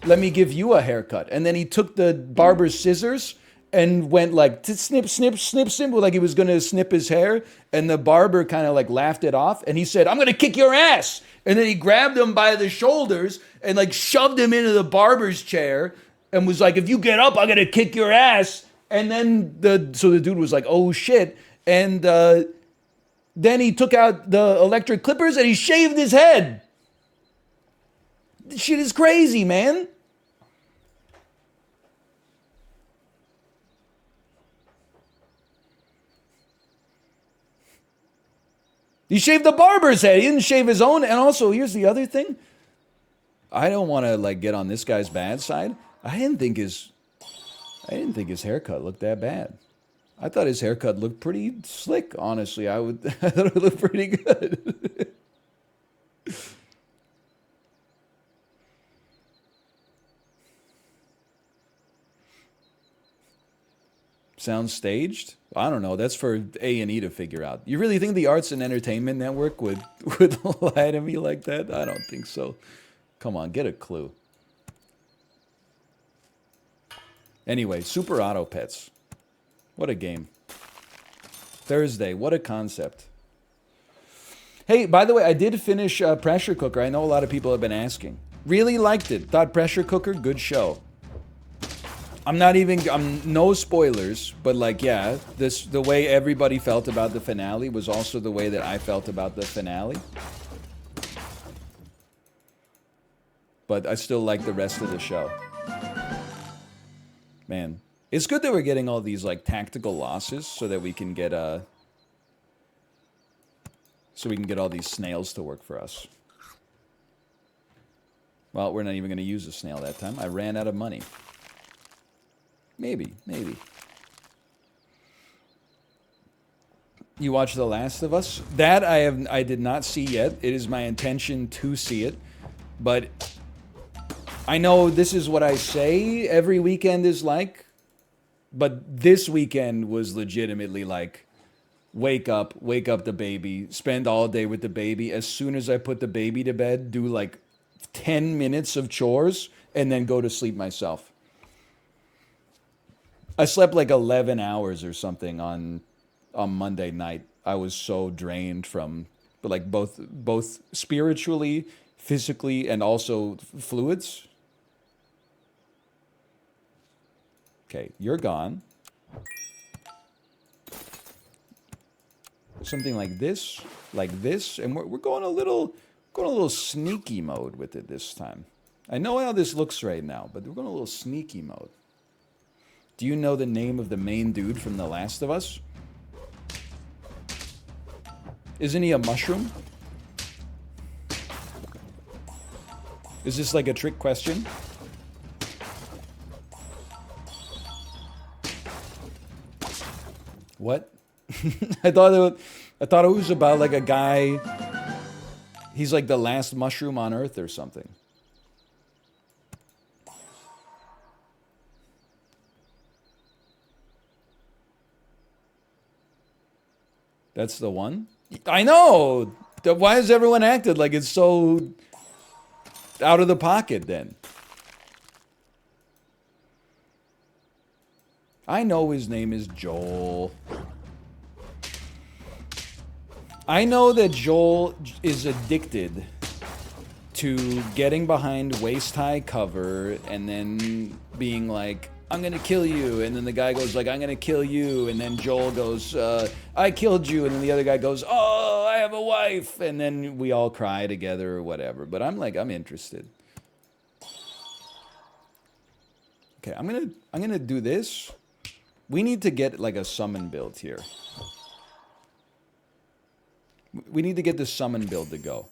Let me give you a haircut." And then he took the barber's scissors and went like snip, snip, snip, snip, like he was going to snip his hair. And the barber kind of like laughed it off. And he said, "I'm going to kick your ass." And then he grabbed him by the shoulders and like shoved him into the barber's chair and was like, "If you get up, I'm going to kick your ass." And then the dude was like, "Oh shit." And then he took out the electric clippers and he shaved his head. This shit is crazy, man. He shaved the barber's head. He didn't shave his own. And also, here's the other thing. I don't want to like get on this guy's bad side. I didn't think his haircut looked that bad. I thought his haircut looked pretty slick, honestly. I thought it looked pretty good. Sounds staged? I don't know. That's for A&E to figure out. You really think the Arts and Entertainment Network would lie to me like that? I don't think so. Come on, get a clue. Anyway, Super Auto Pets. What a game. Thursday, what a concept. Hey, by the way, I did finish Pressure Cooker. I know a lot of people have been asking. Really liked it. Thought Pressure Cooker, good show. I'm no spoilers, but like, yeah, the way everybody felt about the finale was also the way that I felt about the finale. But I still like the rest of the show. Man, it's good that we're getting all these like tactical losses so that we can get all these snails to work for us. Well, we're not even going to use a snail that time. I ran out of money. Maybe. You watch The Last of Us? That I did not see yet. It is my intention to see it. But I know this is what I say every weekend is like. But this weekend was legitimately like, wake up the baby, spend all day with the baby. As soon as I put the baby to bed, do like 10 minutes of chores, and then go to sleep myself. I slept like 11 hours or something on Monday night. I was so drained from like both spiritually, physically, and also fluids. Okay, you're gone. Something like this, and we're going a little sneaky mode with it this time. I know how this looks right now, but we're going a little sneaky mode. Do you know the name of the main dude from The Last of Us? Isn't he a mushroom? Is this like a trick question? What? I thought it was about like a guy. He's like the last mushroom on Earth or something. That's the one? I know! Why has everyone acted like it's so out of the pocket then? I know his name is Joel. I know that Joel is addicted to getting behind waist-high cover and then being like, I'm gonna kill you, and then the guy goes like, I'm gonna kill you, and then Joel goes, I killed you, and then the other guy goes, oh, I have a wife, and then we all cry together or whatever. But I'm like, I'm interested. Okay, I'm gonna do this. We need to get like a summon build here. We need to get the summon build to go.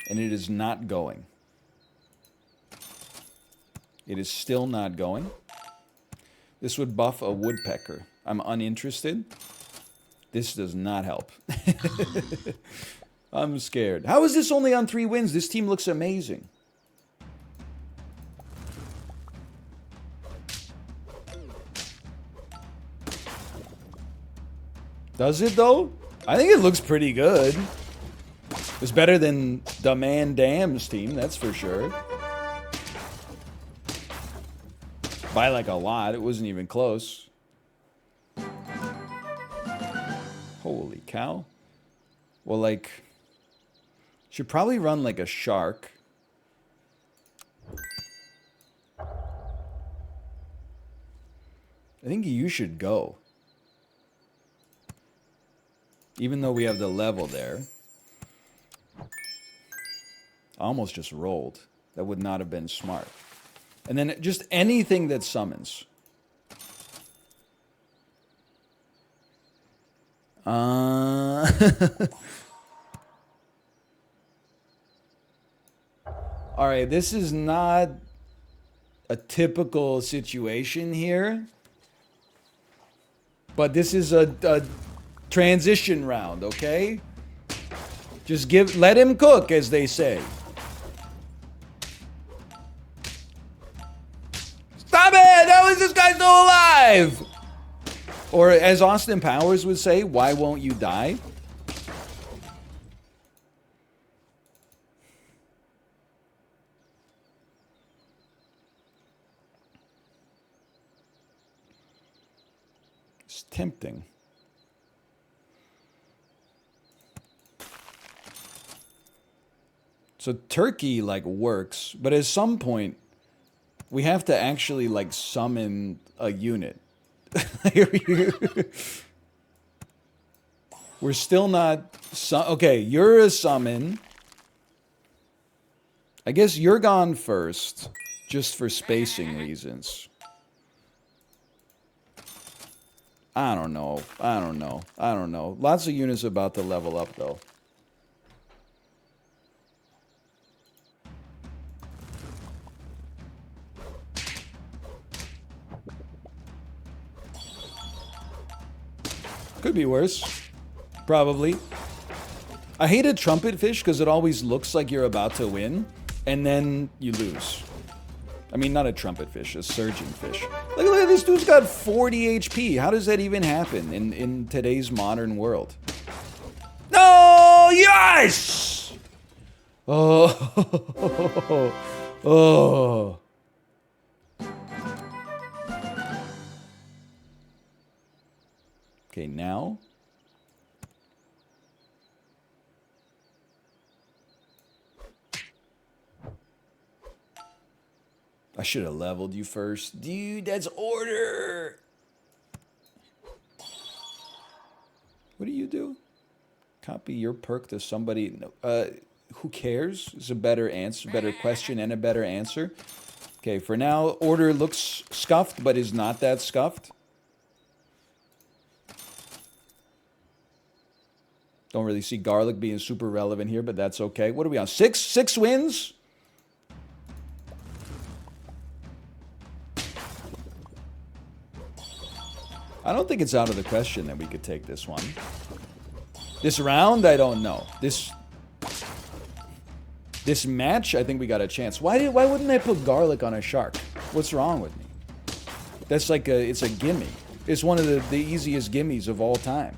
And it is not going. It is still not going. This would buff a woodpecker. I'm uninterested. This does not help. I'm scared. How is this only on 3 wins? This team looks amazing. Does it though? I think it looks pretty good. It's better than the Man Dam's team, that's for sure. By like a lot, it wasn't even close. Holy cow. Well, like, should probably run like a shark. I think you should go. Even though we have the level there. I almost just rolled. That would not have been smart. And then just anything that summons. Alright, this is not a typical situation here. But this is a transition round, okay? Just let him cook, as they say. Stop it! How is this guy still alive? Or as Austin Powers would say, why won't you die? It's tempting. So Turkey, like, works, but at some point, we have to actually, like, summon a unit. We're still not... okay, you're a summon. I guess you're gone first, just for spacing reasons. I don't know. I don't know. I don't know. Lots of units about to level up, though. Could be worse. Probably. I hate a trumpet fish because it always looks like you're about to win, and then you lose. I mean, not a trumpet fish, a surging fish. Look at this dude's got 40 HP. How does that even happen in today's modern world? No! Yes! Oh. Oh. Okay, now. I should have leveled you first. Dude, that's order! What do you do? Copy your perk to somebody... who cares? Is a better answer, better question and a better answer. Okay, for now, order looks scuffed, but is not that scuffed. Don't really see garlic being super relevant here, but that's okay. What are we on? Six wins? I don't think it's out of the question that we could take this one. This round, I don't know. This match, I think we got a chance. Why wouldn't I put garlic on a shark? What's wrong with me? That's like it's a gimme. It's one of the easiest gimmies of all time.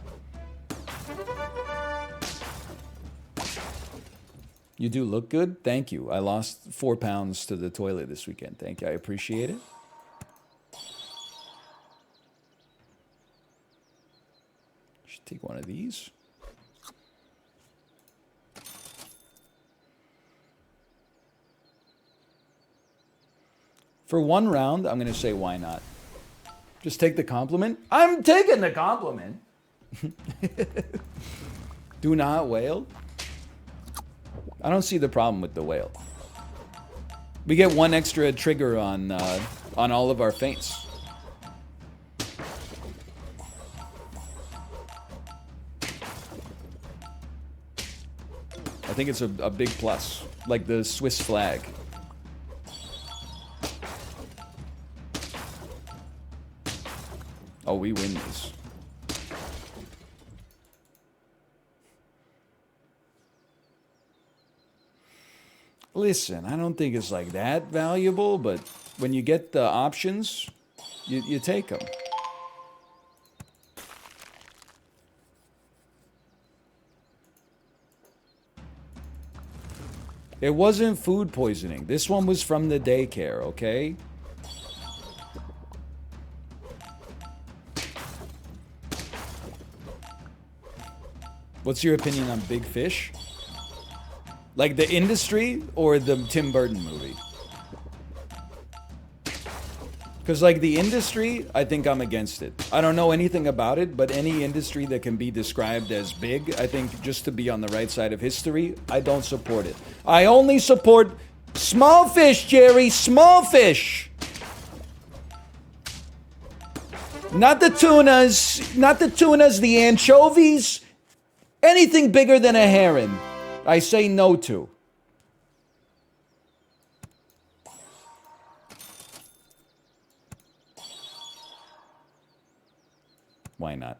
You do look good. Thank you. I lost 4 pounds to the toilet this weekend. Thank you. I appreciate it. Should take one of these. For one round, I'm going to say why not. Just take the compliment. I'm taking the compliment. Do not whale. I don't see the problem with the whale. We get one extra trigger on all of our feints. I think it's a big plus, like the Swiss flag. Oh, we win this. Listen, I don't think it's like that valuable, but when you get the options, you take them. It wasn't food poisoning. This one was from the daycare, okay? What's your opinion on Big Fish? Like the industry or the Tim Burton movie? Because like the industry, I think I'm against it. I don't know anything about it, but any industry that can be described as big, I think just to be on the right side of history, I don't support it. I only support small fish, Jerry, small fish. Not the tunas, the anchovies. Anything bigger than a heron, I say no to. Why not?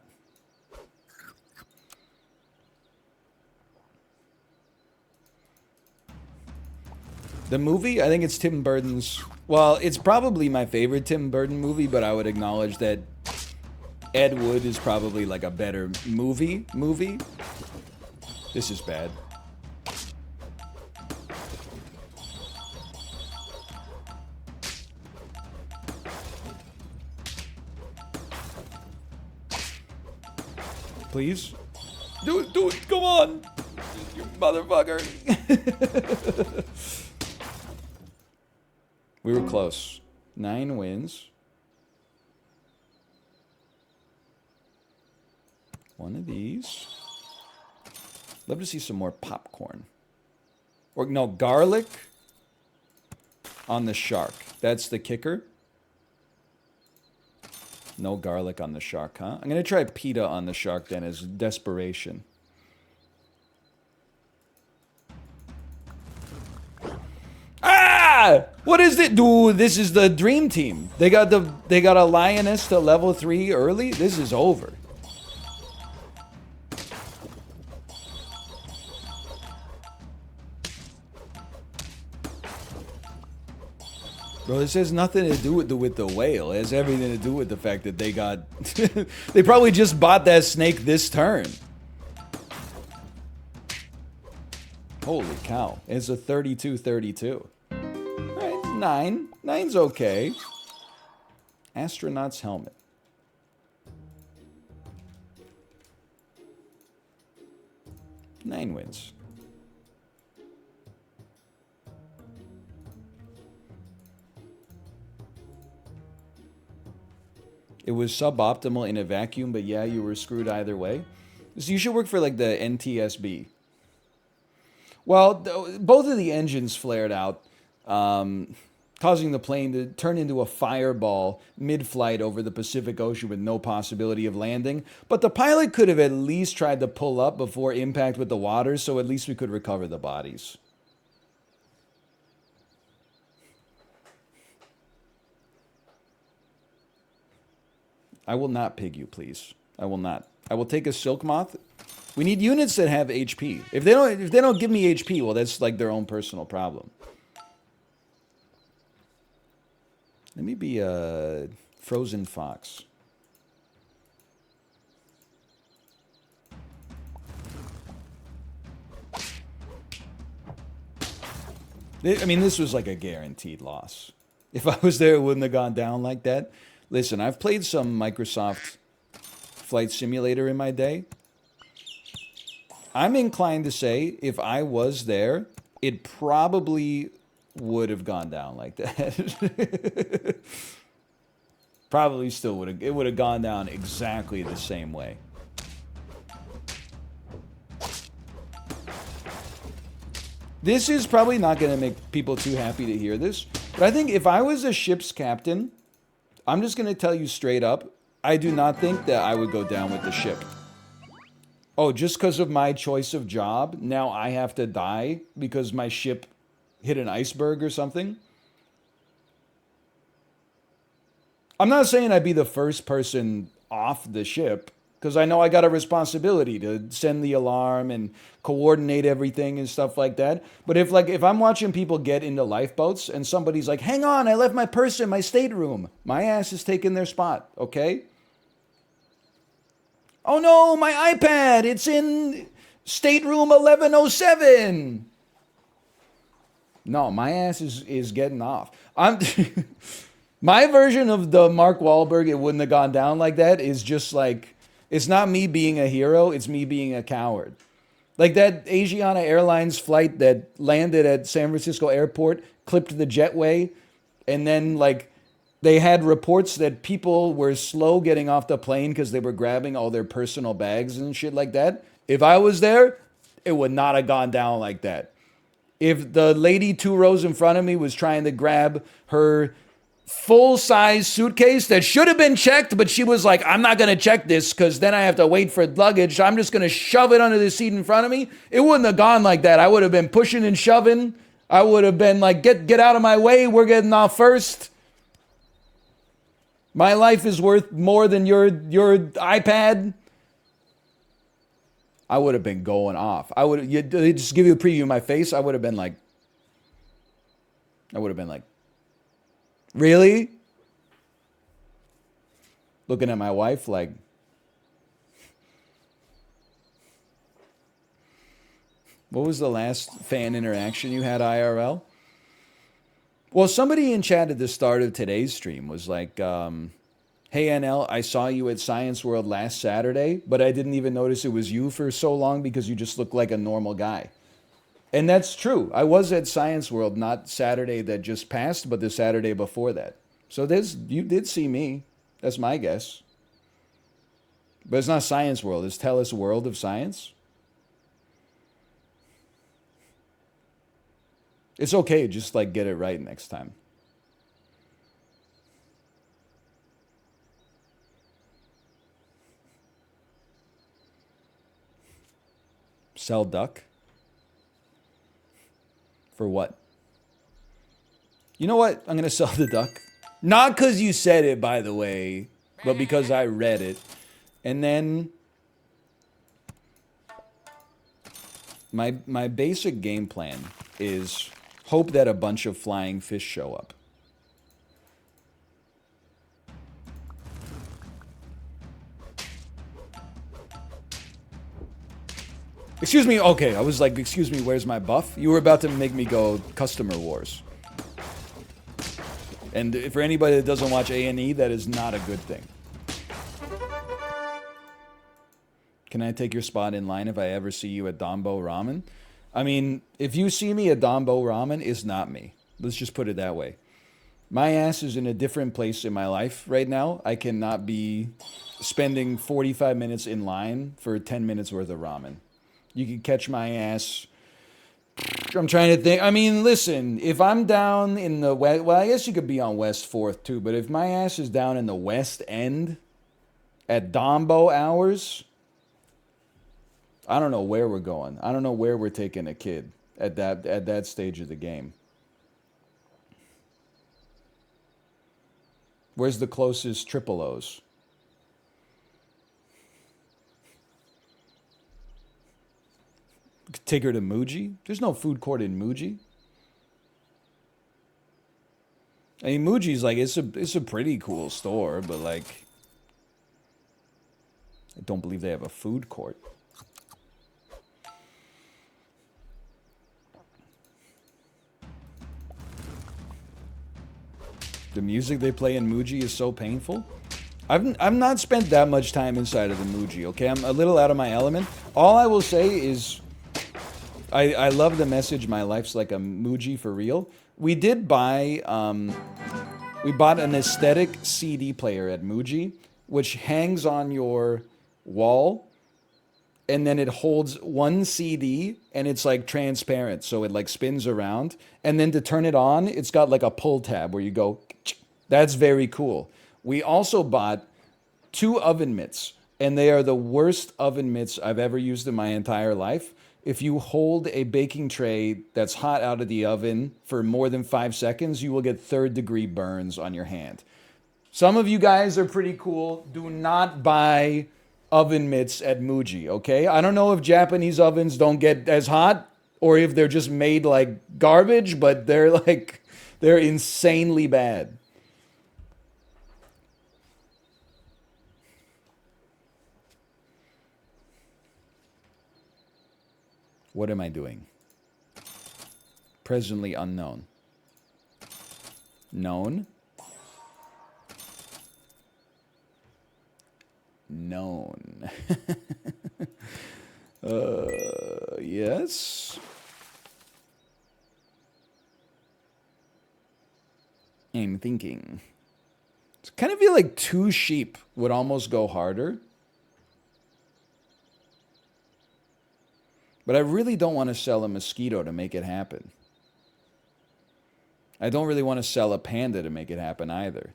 The movie, I think it's Tim Burton's. Well, it's probably my favorite Tim Burton movie, but I would acknowledge that Ed Wood is probably like a better movie. This is bad. Please? Do it, come on! You motherfucker! We were close. 9 wins. One of these. Love to see some more popcorn. Or, no, garlic on the shark. That's the kicker. No garlic on the shark, huh? I'm going to try pita on the shark then as desperation. Ah! What is it? Dude, this is the dream team. They got a lioness to level 3 early. This is over. Bro, this has nothing to do with the whale. It has everything to do with the fact that they got... they probably just bought that snake this turn. Holy cow. It's a 32-32. Alright, 9. 9's okay. Astronaut's helmet. Nine wins. It was suboptimal in a vacuum, but yeah, you were screwed either way. So you should work for like the NTSB. Well, both of the engines flared out. causing the plane to turn into a fireball mid-flight over the Pacific Ocean with no possibility of landing. But the pilot could have at least tried to pull up before impact with the water, so at least we could recover the bodies. I will not pig you, please. I will not. I will take a silk moth. We need units that have HP. If they don't give me HP, well, that's like their own personal problem. Let me be a frozen fox. I mean, this was like a guaranteed loss. If I was there, it wouldn't have gone down like that. Listen, I've played some Microsoft Flight Simulator in my day. I'm inclined to say if I was there, it probably would have gone down like that. Probably still would have. It would have gone down exactly the same way. This is probably not going to make people too happy to hear this, but I think if I was a ship's captain, I'm just going to tell you straight up, I do not think that I would go down with the ship. Oh, just because of my choice of job, now I have to die because my ship hit an iceberg or something? I'm not saying I'd be the first person off the ship, because I know I got a responsibility to send the alarm and coordinate everything and stuff like that. But if I'm watching people get into lifeboats and somebody's like, hang on, I left my purse in my stateroom, my ass is taking their spot, okay? Oh no, my iPad, it's in stateroom 1107. No, my ass is getting off. My version of the Mark Wahlberg, it wouldn't have gone down like that, is just like, it's not me being a hero, it's me being a coward. Like that Asiana Airlines flight that landed at San Francisco Airport, clipped the jetway, and then like they had reports that people were slow getting off the plane because they were grabbing all their personal bags and shit like that. If I was there, it would not have gone down like that. If the lady 2 rows in front of me was trying to grab her full-size suitcase that should have been checked, but she was like, I'm not going to check this because then I have to wait for luggage. I'm just going to shove it under the seat in front of me. It wouldn't have gone like that. I would have been pushing and shoving. I would have been like, get out of my way. We're getting off first. My life is worth more than your iPad. I would have been going off. I would just give you a preview of my face. I would have been like, really? Looking at my wife like, what was the last fan interaction you had IRL? Well, somebody in chat at the start of today's stream was like, hey, NL, I saw you at Science World last Saturday, but I didn't even notice it was you for so long because you just look like a normal guy. And that's true. I was at Science World, not Saturday that just passed, but the Saturday before that. So you did see me. That's my guess. But it's not Science World. It's Tellus World of Science. It's okay. Just like get it right next time. Sell duck? For what? You know what? I'm going to sell the duck. Not because you said it, by the way, but because I read it. And then my basic game plan is hope that a bunch of flying fish show up. Excuse me, okay, I was like, excuse me, where's my buff? You were about to make me go customer wars. And for anybody that doesn't watch A&E, that is not a good thing. Can I take your spot in line if I ever see you at Dombo Ramen? I mean, if you see me at Dombo Ramen, it's not me. Let's just put it that way. My ass is in a different place in my life right now. I cannot be spending 45 minutes in line for 10 minutes worth of ramen. You can catch my ass I'm trying to think. I mean, listen, if I'm down in the west, well, I guess you could be on West 4th too, but if my ass is down in the West End at Dombo hours, I don't know where we're going. I don't know where we're taking a kid at that stage of the game. Where's the closest triple O's? Take her to Muji? There's no food court in Muji. I mean, Muji's like it's a pretty cool store, but like I don't believe they have a food court. The music they play in Muji is so painful. I've not spent that much time inside of the Muji. Okay, I'm a little out of my element. All I will say is I love the message. My life's like a Muji for real. We did buy we bought an aesthetic CD player at Muji, which hangs on your wall, and then it holds one CD, and it's like transparent, so it like spins around. And then to turn it on, it's got like a pull tab where you go. That's very cool. We also bought 2 oven mitts, and they are the worst oven mitts I've ever used in my entire life. If you hold a baking tray that's hot out of the oven for more than 5 seconds, you will get third-degree burns on your hand. Some of you guys are pretty cool. Do not buy oven mitts at Muji, okay? I don't know if Japanese ovens don't get as hot or if they're just made like garbage, but they're insanely bad. What am I doing? Presently unknown. Known? Known. Yes. I'm thinking. It's kind of feel like 2 sheep would almost go harder. But I really don't want to sell a mosquito to make it happen. I don't really want to sell a panda to make it happen either.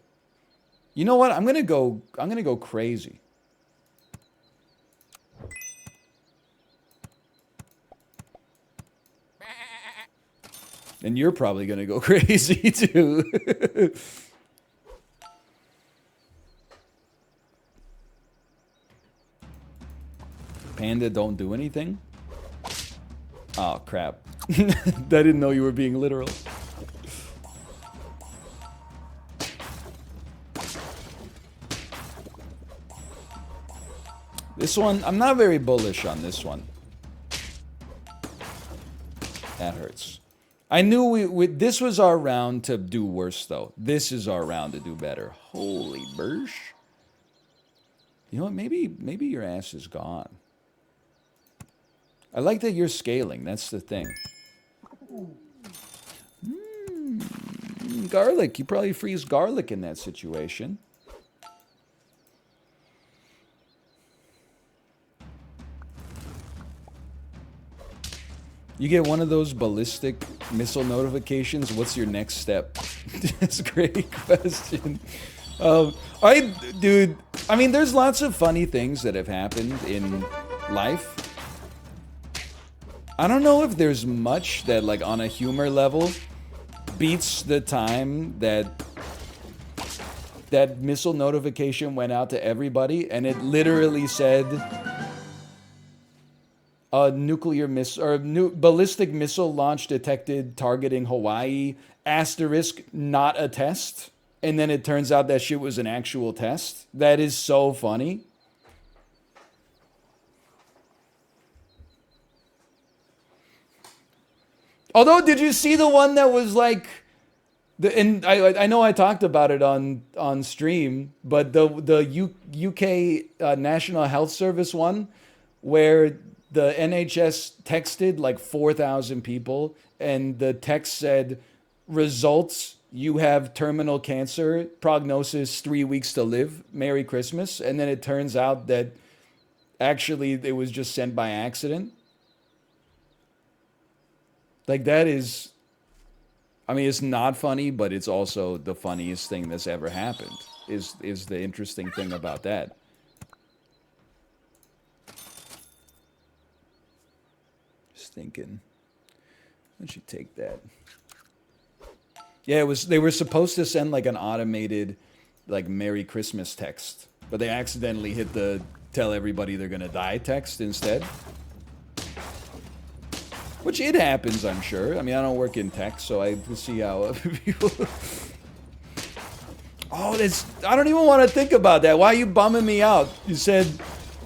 You know what? I'm gonna go crazy. And you're probably gonna go crazy too. Panda don't do anything? Oh crap. I didn't know you were being literal. This one, I'm not very bullish on this one. That hurts. I knew this was our round to do worse, though. This is our round to do better. Holy bursh. You know what? Maybe your ass is gone. I like that you're scaling. That's the thing. Garlic. You probably freeze garlic in that situation. You get one of those ballistic missile notifications. What's your next step? That's a great question. Dude, I mean, there's lots of funny things that have happened in life. I don't know if there's much that, like, on a humor level, beats the time that that missile notification went out to everybody, and it literally said a nuclear missile or ballistic missile launch detected targeting Hawaii, asterisk, not a test. And then it turns out that shit was an actual test. That is so funny. Although, did you see the one that was like, and I know I talked about it on stream, but the UK National Health Service one, where the NHS texted like 4,000 people, and the text said, results, you have terminal cancer, prognosis 3 weeks to live, Merry Christmas. And then it turns out that actually it was just sent by accident. Like that is, I mean, it's not funny, but it's also the funniest thing that's ever happened. Is the interesting thing about that. Just thinking, why don't you take that? Yeah, it was. They were supposed to send like an automated, like Merry Christmas text, but they accidentally hit the tell everybody they're gonna die text instead. Which it happens, I'm sure. I mean, I don't work in tech, so I can see how people. Oh, that's. I don't even want to think about that. Why are you bumming me out? You said,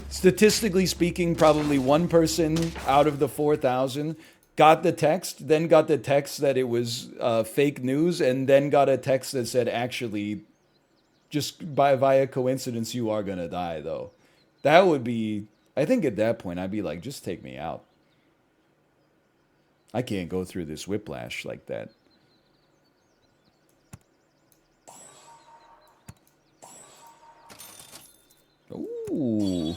statistically speaking, probably one person out of the 4,000 got the text, then got the text that it was fake news, and then got a text that said, actually, just via coincidence, you are gonna die, though. That would be. I think at that point, I'd be like, just take me out. I can't go through this whiplash like that. Ooh.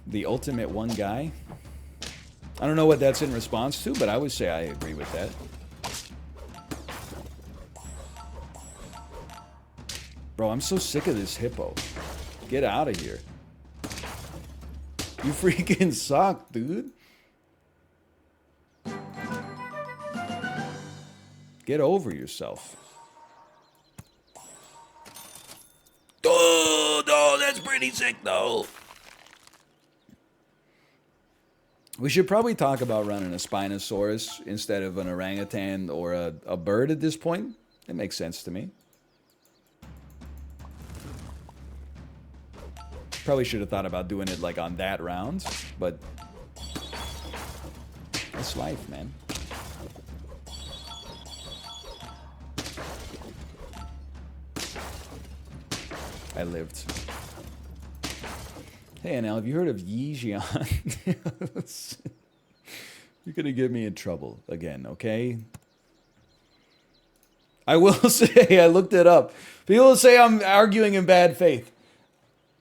The ultimate one guy? I don't know what that's in response to, but I would say I agree with that. Bro, I'm so sick of this hippo. Get out of here. You freaking suck, dude. Get over yourself. Oh, no, that's pretty sick, though. We should probably talk about running a Spinosaurus instead of an orangutan or a bird at this point. It makes sense to me. Probably should have thought about doing it like on that round, but that's life, man. I lived. Hey, Anel, have you heard of Yi Jian? You're gonna get me in trouble again, okay? I will say, I looked it up. People say I'm arguing in bad faith.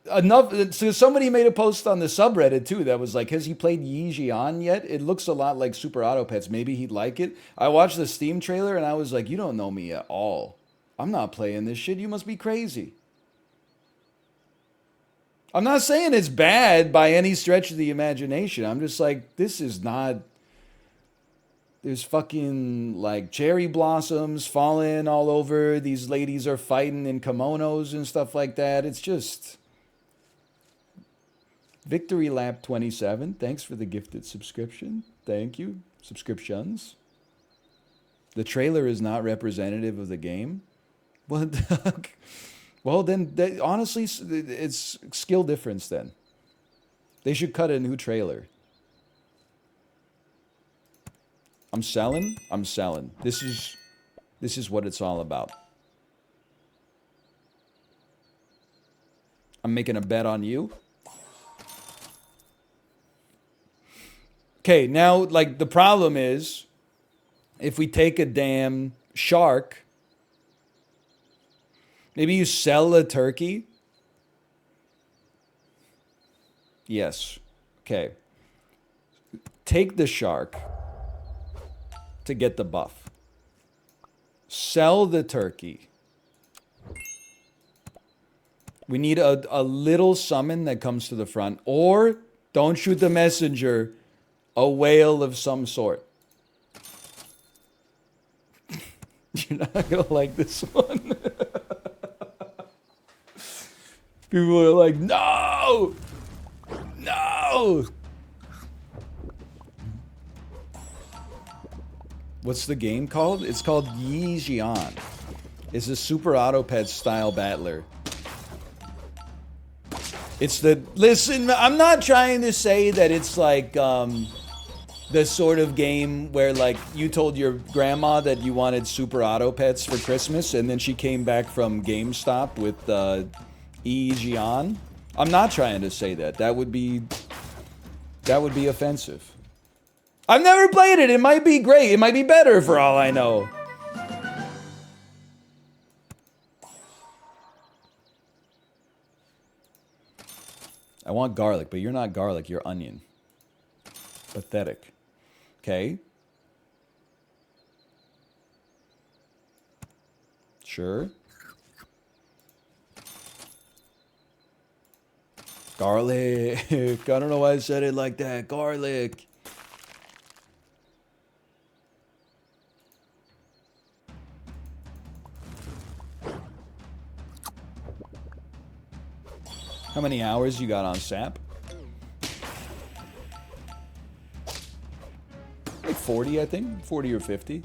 Enough. So somebody made a post on the subreddit too that was like, has he played Yi Jian yet? It looks a lot like Super Auto Pets. Maybe he'd like it. I watched the Steam trailer and I was like, you don't know me at all. I'm not playing this shit. You must be crazy. I'm not saying it's bad by any stretch of the imagination. I'm just like, this is not. There's fucking like cherry blossoms falling all over. These ladies are fighting in kimonos and stuff like that. It's just. Victory Lap 27, thanks for the gifted subscription. Thank you. Subscriptions. The trailer is not representative of the game. Well, then, honestly, it's skill difference then. They should cut a new trailer. I'm selling. I'm selling. This is what it's all about. I'm making a bet on you. Okay, now, like, the problem is, if we take a damn shark, maybe you sell a turkey? Yes. Okay. Take the shark to get the buff. Sell the turkey. We need a little summon that comes to the front. Or, don't shoot the messenger, a whale of some sort. You're not going to like this one. People are like, no! No! What's the game called? It's called Yi Jian. It's a Super Auto Pets style battler. It's the... Listen, I'm not trying to say that it's like, the sort of game where, like, you told your grandma that you wanted Super Auto Pets for Christmas, and then she came back from GameStop with, Yi Jian. I'm not trying to say that. That would be offensive. I've never played it. It might be great. It might be better for all I know. I want garlic, but you're not garlic, you're onion. Pathetic. Okay. Sure. Garlic. I don't know why I said it like that. Garlic. How many hours you got on SAP? Like 40, I think. 40 or 50.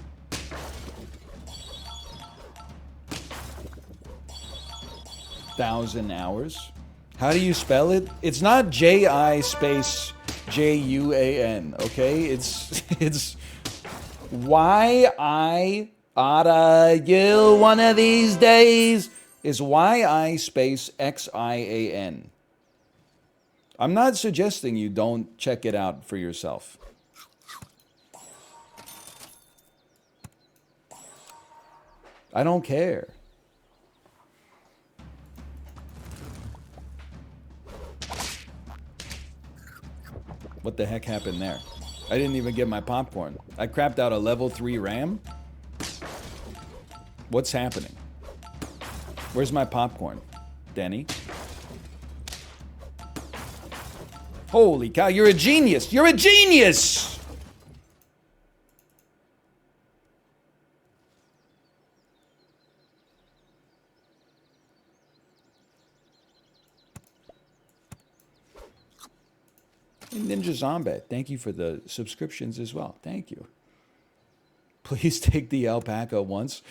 Thousand hours. How do you spell it? It's not J-I space J-U-A-N, okay? It's Y-I oughta you one of these days is Y-I space X-I-A-N. I'm not suggesting you don't check it out for yourself. I don't care. What the heck happened there? I didn't even get my popcorn. I crapped out a level 3 RAM? What's happening? Where's my popcorn? Denny? Holy cow, you're a genius! You're a genius! And Ninja Zombie, thank you for the subscriptions as well. Thank you. Please take the alpaca once.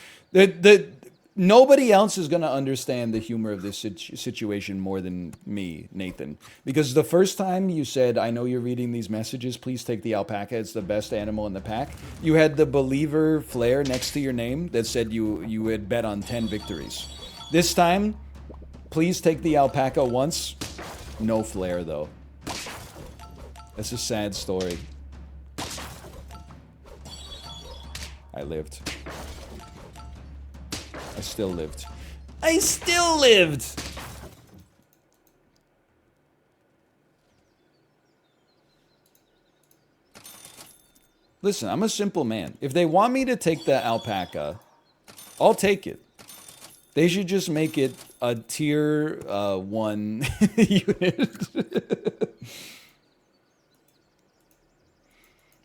Nobody else is going to understand the humor of this situation more than me, Nathan. Because the first time you said, I know you're reading these messages, please take the alpaca, it's the best animal in the pack. You had the believer flare next to your name that said you had bet on 10 victories. This time, please take the alpaca once. No flare, though. That's a sad story. I lived. I still lived. I still lived! Listen, I'm a simple man. If they want me to take the alpaca, I'll take it. They should just make it a tier 1 unit.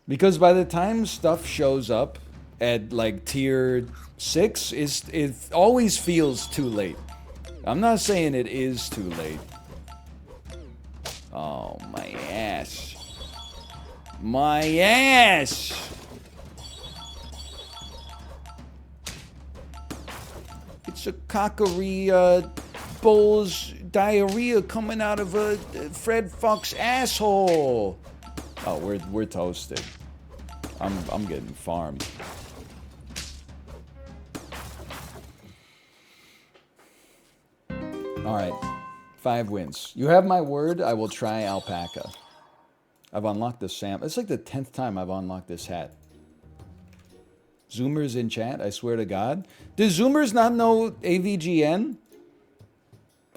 Because by the time stuff shows up at like tier 6, it always feels too late. I'm not saying it is too late. Oh, my ass. My ass! It's a cockery bull's diarrhea coming out of a Fred Fox asshole. Oh, we're toasted. I'm getting farmed. All right, 5 wins. You have my word. I will try alpaca. I've unlocked the Sam. It's like the 10th time I've unlocked this hat. Zoomers in chat. I swear to God. Do Zoomers not know AVGN?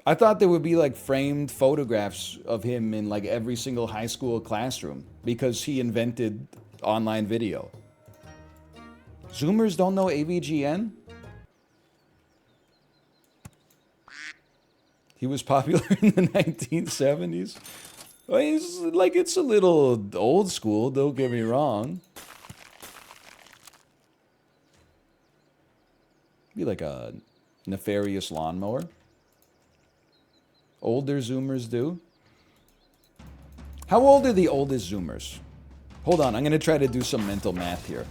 I thought there would be like framed photographs of him in like every single high school classroom because he invented online video. Zoomers don't know AVGN? He was popular in the 1970s. Well, it's a little old school, don't get me wrong. Be like a nefarious lawnmower. Older Zoomers do. How old are the oldest Zoomers? Hold on, I'm going to try to do some mental math here.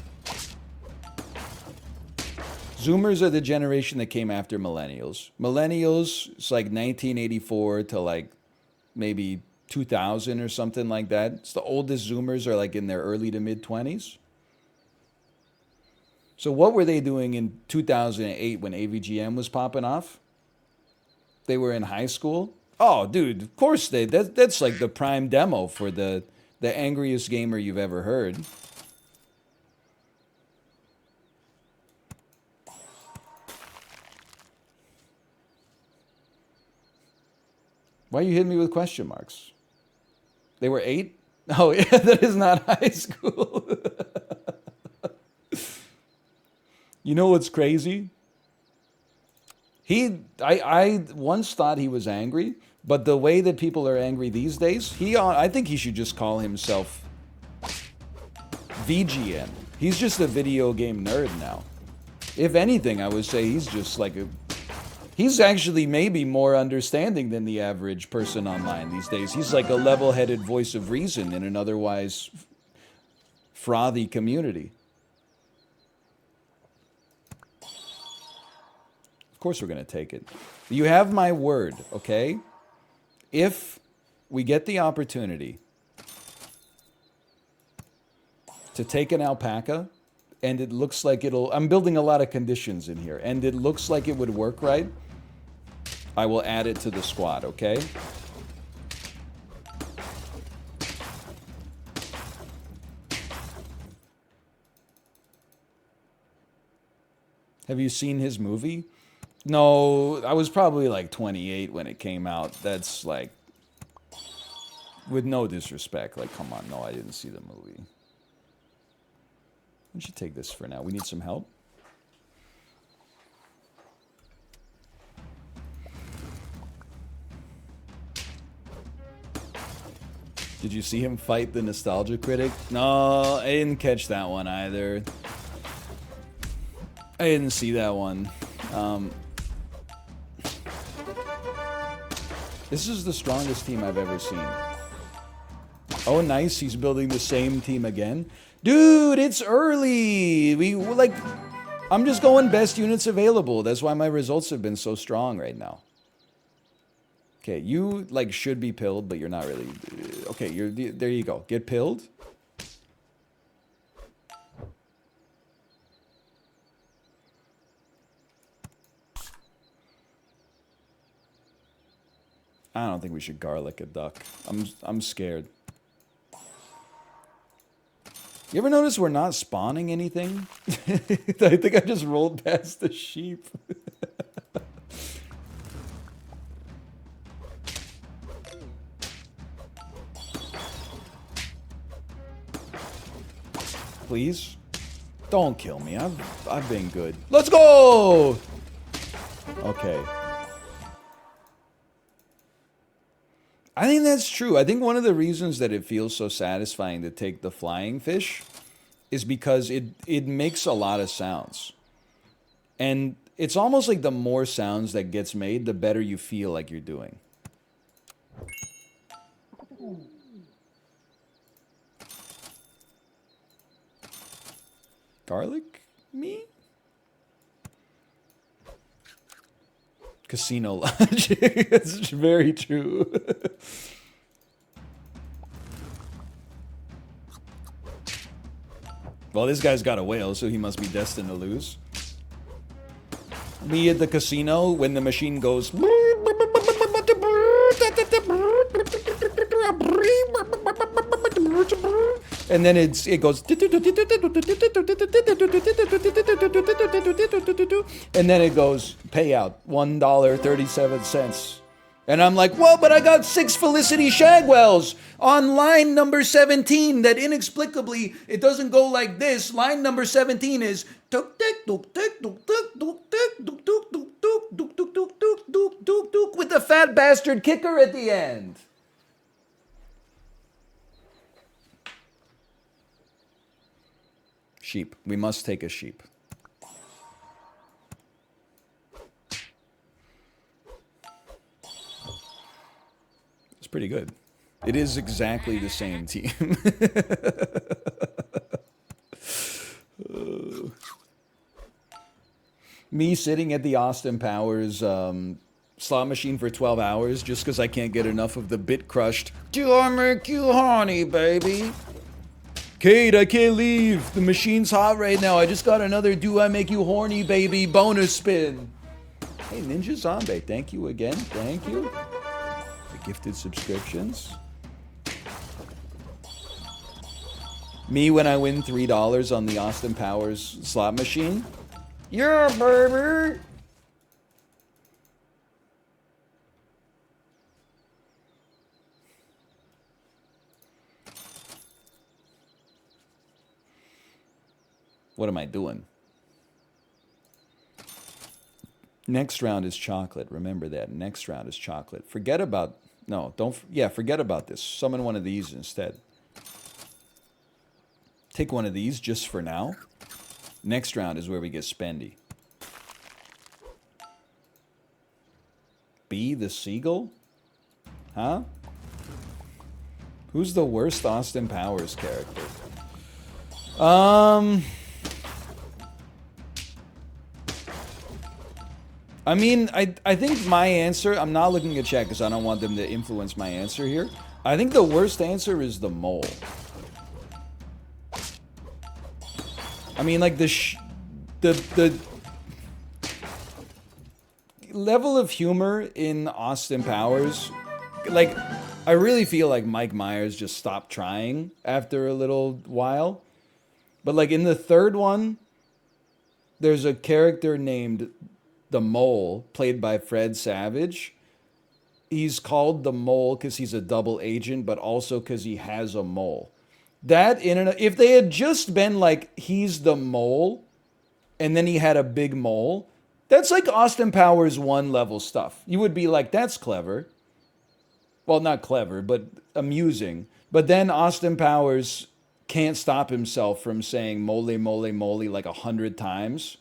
Zoomers are the generation that came after millennials. Millennials, it's like 1984 to like maybe 2000 or something like that. It's the oldest Zoomers are like in their early to mid 20s. So what were they doing in 2008 when AVGN was popping off? They were in high school. Oh, dude, of course that's like the prime demo for the angriest gamer you've ever heard. Why are you hitting me with question marks? They were 8? Oh, yeah, that is not high school. You know what's crazy? I once thought he was angry, but the way that people are angry these days, I think he should just call himself VGN. He's just a video game nerd now. If anything, I would say he's just like he's actually maybe more understanding than the average person online these days. He's like a level-headed voice of reason in an otherwise frothy community. Of course we're going to take it. You have my word, okay? If we get the opportunity to take an alpaca, and it looks like I'm building a lot of conditions in here, and it looks like it would work right, I will add it to the squad, okay? Have you seen his movie? No, I was probably like 28 when it came out. That's like, with no disrespect, like, come on, no, I didn't see the movie. We should take this for now. We need some help. Did you see him fight the nostalgia critic? No, I didn't catch that one either. I didn't see that one. This is the strongest team I've ever seen. Oh, nice. He's building the same team again. Dude, it's early. I'm just going best units available. That's why my results have been so strong right now. Okay, you like should be pilled, but you're not really. Okay, there you go. Get pilled. I don't think we should garlic a duck. I'm scared. You ever notice we're not spawning anything? I think I just rolled past the sheep. Please? Don't kill me. I've been good. Let's go! Okay. I think that's true. I think one of the reasons that it feels so satisfying to take the flying fish is because it makes a lot of sounds. And it's almost like the more sounds that gets made, the better you feel like you're doing. Garlic me? Casino logic. It's very true. Well, this guy's got a whale, so he must be destined to lose. Me at the casino, when the machine goes... And then it goes... And then it goes, payout, $1.37. And I'm like, whoa, but I got 6 Felicity Shagwells on line number 17 that inexplicably, it doesn't go like this. Line number 17 is with the fat bastard kicker at the end. Sheep. We must take a sheep. It's pretty good. It is exactly the same team. Me sitting at the Austin Powers slot machine for 12 hours just because I can't get enough of the bit crushed. Do I make you horny, baby? Kate, I can't leave. The machine's hot right now. I just got another Do I Make You Horny, baby bonus spin. Hey, Ninja Zombie, thank you again. Thank you. The gifted subscriptions. Me when I win $3 on the Austin Powers slot machine. Yeah, baby. What am I doing? Next round is chocolate. Remember that. Next round is chocolate. Forget about... No, don't... Yeah, forget about this. Summon one of these instead. Take one of these just for now. Next round is where we get spendy. B, the seagull? Huh? Who's the worst Austin Powers character? I mean, I think my answer... I'm not looking at chat because I don't want them to influence my answer here. I think the worst answer is the mole. I mean, like, the level of humor in Austin Powers, like, I really feel like Mike Myers just stopped trying after a little while. But, like, in the third one, there's a character named the Mole, played by Fred Savage. He's called the Mole because he's a double agent, but also because he has a mole. That, if they had just been like, he's the mole, and then he had a big mole, that's like Austin Powers 1 level stuff. You would be like, that's clever. Well, not clever, but amusing. But then Austin Powers can't stop himself from saying mole, mole, mole like 100 times.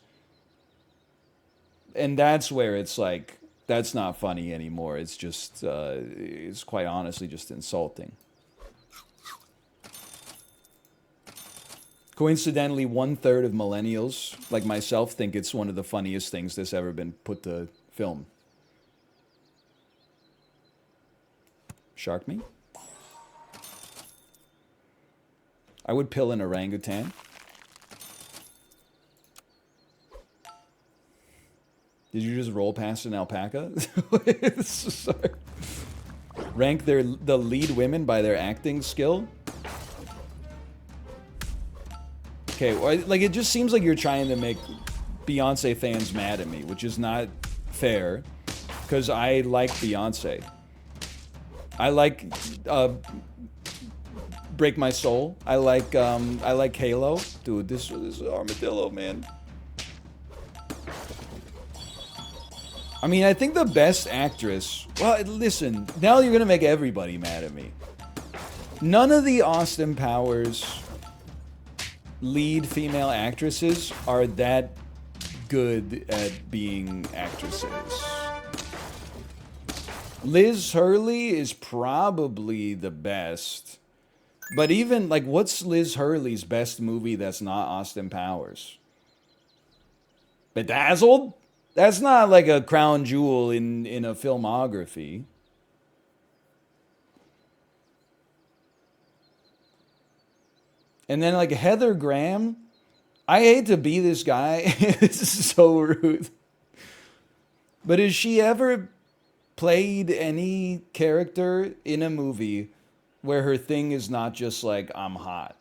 And that's where it's like, that's not funny anymore. It's just, it's quite honestly just insulting. Coincidentally, 1/3 of millennials, like myself, think it's one of the funniest things that's ever been put to film. Shark me? I would pill an orangutan. Did you just roll past an alpaca? Sorry. Rank the lead women by their acting skill? Okay, like, it just seems like you're trying to make Beyonce fans mad at me, which is not fair, because I like Beyonce. I like Break My Soul. I like Halo. Dude, this is armadillo, man. I mean, I think the best actress... Well, listen, now you're gonna make everybody mad at me. None of the Austin Powers lead female actresses are that good at being actresses. Liz Hurley is probably the best. But even, like, what's Liz Hurley's best movie that's not Austin Powers? Bedazzled? That's not like a crown jewel in a filmography. And then, like, Heather Graham, I hate to be this guy. This is so rude. But has she ever played any character in a movie where her thing is not just like, I'm hot?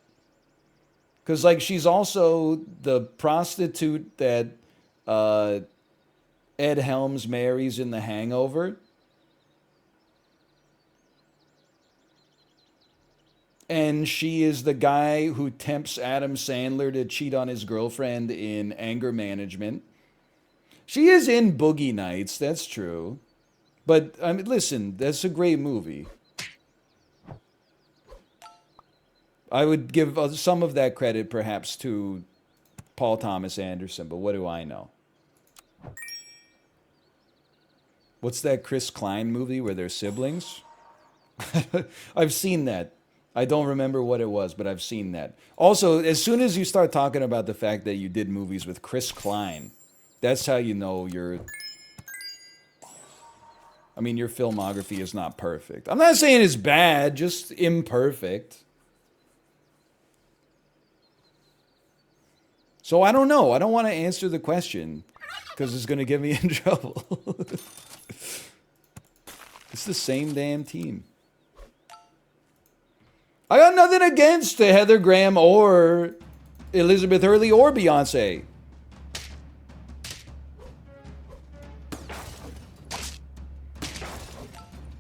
Because, like, she's also the prostitute that Ed Helms marries in The Hangover. And she is the guy who tempts Adam Sandler to cheat on his girlfriend in Anger Management. She is in Boogie Nights, that's true. But, I mean, listen, that's a great movie. I would give some of that credit, perhaps, to Paul Thomas Anderson, but what do I know? What's that Chris Klein movie where they're siblings? I've seen that. I don't remember what it was, but I've seen that. Also, as soon as you start talking about the fact that you did movies with Chris Klein, that's how you know you're... I mean, your filmography is not perfect. I'm not saying it's bad, just imperfect. So I don't know. I don't want to answer the question because it's going to get me in trouble. It's the same damn team. I got nothing against Heather Graham or Elizabeth Hurley or Beyonce.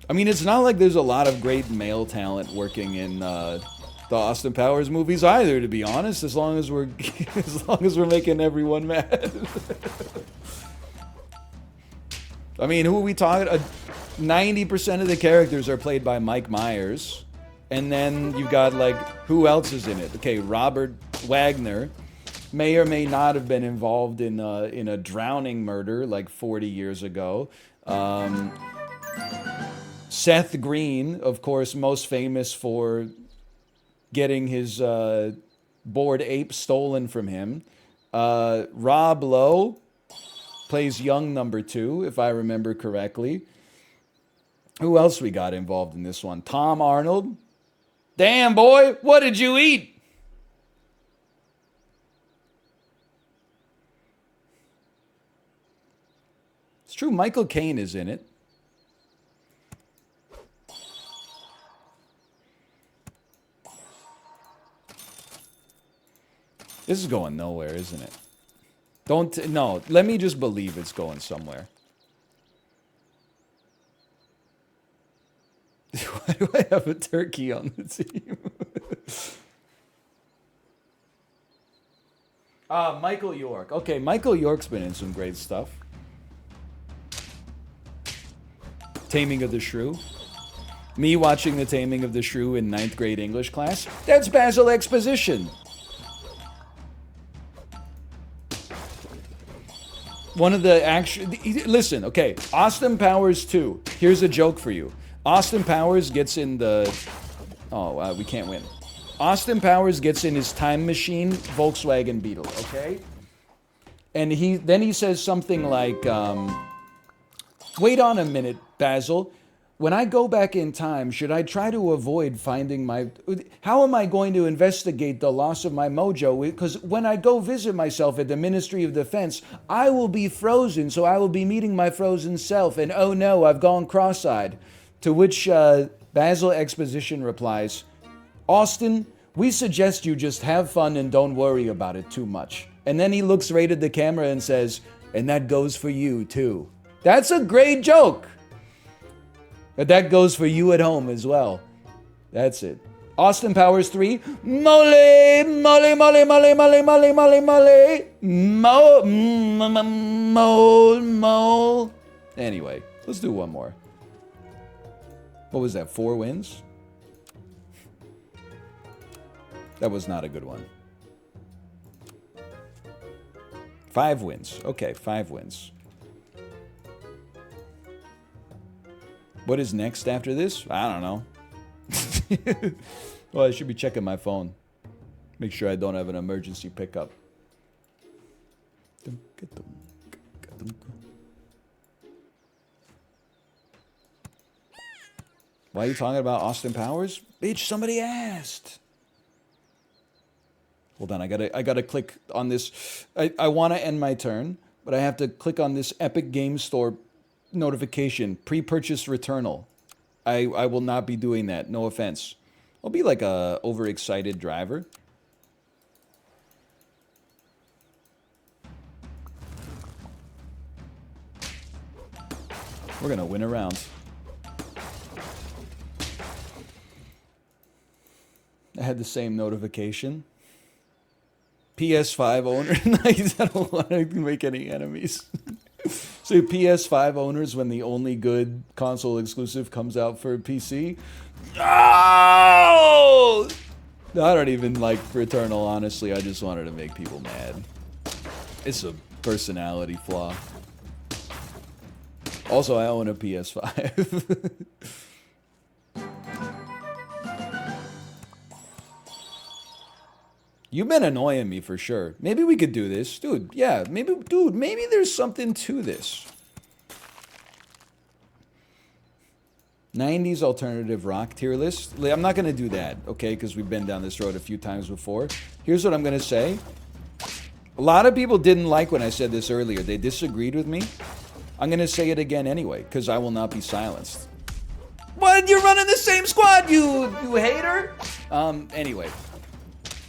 I mean, it's not like there's a lot of great male talent working in the Austin Powers movies either, to be honest, as long as we're as long as we're making everyone mad. I mean, who are we talking? 90% of the characters are played by Mike Myers. And then you got, like, who else is in it? Okay, Robert Wagner may or may not have been involved in a drowning murder like 40 years ago. Seth Green, of course, most famous for getting his bored ape stolen from him. Rob Lowe plays young number 2, if I remember correctly. Who else we got involved in this one? Tom Arnold. Damn, boy, what did you eat? It's true, Michael Caine is in it. This is going nowhere, isn't it? No, let me just believe it's going somewhere. Why do I have a turkey on the team? Michael York. Okay, Michael York's been in some great stuff. Taming of the Shrew. Me watching The Taming of the Shrew in 9th grade English class. That's Basil Exposition. One of the listen, okay, Austin Powers 2. Here's a joke for you. Austin Powers gets in the... Oh, we can't win. Austin Powers gets in his time machine Volkswagen Beetle, okay? And then he says something like, wait on a minute, Basil. When I go back in time, should I try to avoid finding my... How am I going to investigate the loss of my mojo? Because when I go visit myself at the Ministry of Defense, I will be frozen, so I will be meeting my frozen self. And oh no, I've gone cross-eyed. To which Basil Exposition replies, Austin, we suggest you just have fun and don't worry about it too much. And then he looks right at the camera and says, and that goes for you too. That's a great joke. But that goes for you at home as well. That's it. Austin Powers 3. Mole, mole, mole, mole, mole, mole, mole, mole. Mole. Anyway, let's do one more. What was that, 4 wins? That was not a good one. 5 wins. Okay, 5 wins. What is next after this? I don't know. Well, I should be checking my phone. Make sure I don't have an emergency pickup. Why are you talking about Austin Powers? Bitch, somebody asked. Hold on, I gotta click on this. I want to end my turn, but I have to click on this Epic Games Store notification, pre-purchase returnal. I will not be doing that, no offense. I'll be like a overexcited driver. We're gonna win a round. I had the same notification. PS5 owner. Nice, I don't want to make any enemies. So PS5 owners, when the only good console exclusive comes out for PC. Oh! No, I don't even like Returnal, honestly. I just wanted to make people mad. It's a personality flaw. Also, I own a PS5. You've been annoying me for sure. Maybe we could do this. Dude, yeah, maybe there's something to this. 90s alternative rock tier list. I'm not going to do that, okay, because we've been down this road a few times before. Here's what I'm going to say. A lot of people didn't like when I said this earlier. They disagreed with me. I'm going to say it again anyway, because I will not be silenced. What? You're running the same squad, you hater? Anyway.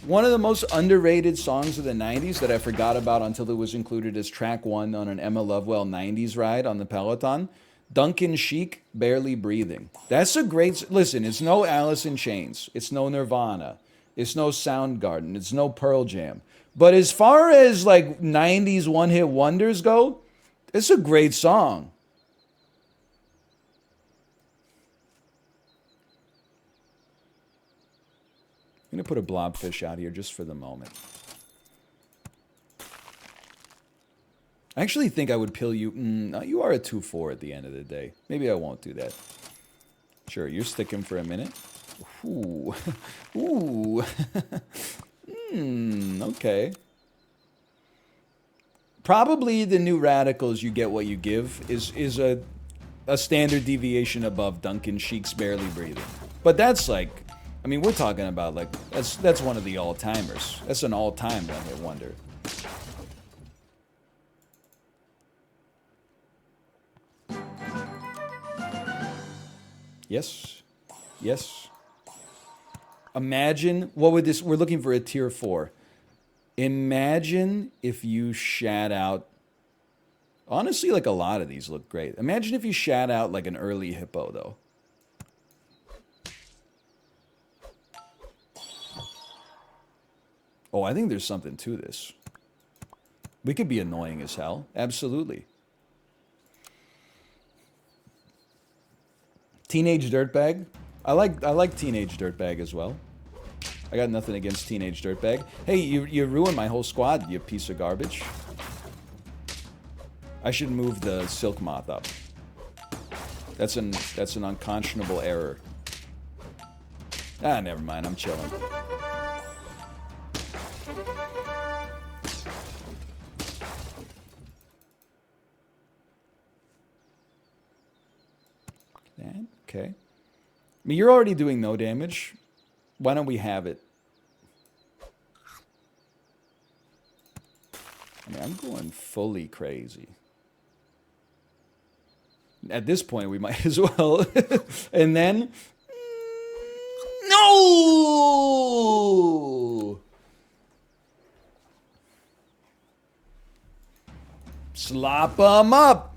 One of the most underrated songs of the 90s that I forgot about until it was included as track 1 on an Emma Lovewell 90s ride on the Peloton. Duncan Sheik, Barely Breathing. That's a great... Listen, it's no Alice in Chains. It's no Nirvana. It's no Soundgarden. It's no Pearl Jam. But as far as like 90s one-hit wonders go, it's a great song. I'm going to put a blobfish out here just for the moment. I actually think I would pill you. No, you are a 2-4 at the end of the day. Maybe I won't do that. Sure, you're sticking for a minute. Ooh. Ooh. Okay. Probably the new Radicals, You Get What You Give, is a standard deviation above Duncan Sheik's Barely Breathing. But that's like, I mean, we're talking about like, that's one of the all-timers. That's an all-time one-hit wonder. Yes. Yes. Imagine, what would this, we're looking for a tier 4. Imagine if you shat out, honestly, like a lot of these look great. Imagine if you shat out like an early Hippo, though. Oh, I think there's something to this. We could be annoying as hell. Absolutely. Teenage Dirtbag. I like Teenage Dirtbag as well. I got nothing against Teenage Dirtbag. Hey, you ruined my whole squad, you piece of garbage. I should move the Silk Moth up. That's an unconscionable error. Ah, never mind. I'm chilling. That, okay. I mean, you're already doing no damage. Why don't we have it? I mean, I'm going fully crazy. At this point, we might as well. And then... No! Slop them up!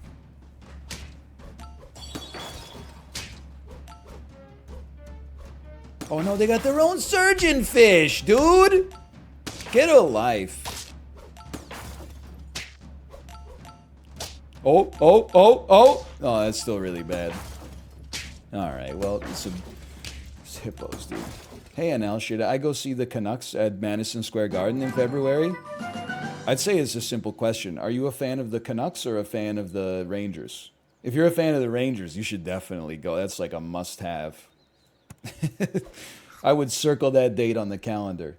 Oh no, they got their own surgeon fish, dude! Get a life. Oh. Oh, that's still really bad. Alright, well, it's hippos, dude. Hey, NL, should I go see the Canucks at Madison Square Garden in February? I'd say it's a simple question. Are you a fan of the Canucks or a fan of the Rangers? If you're a fan of the Rangers, you should definitely go. That's like a must-have. I would circle that date on the calendar.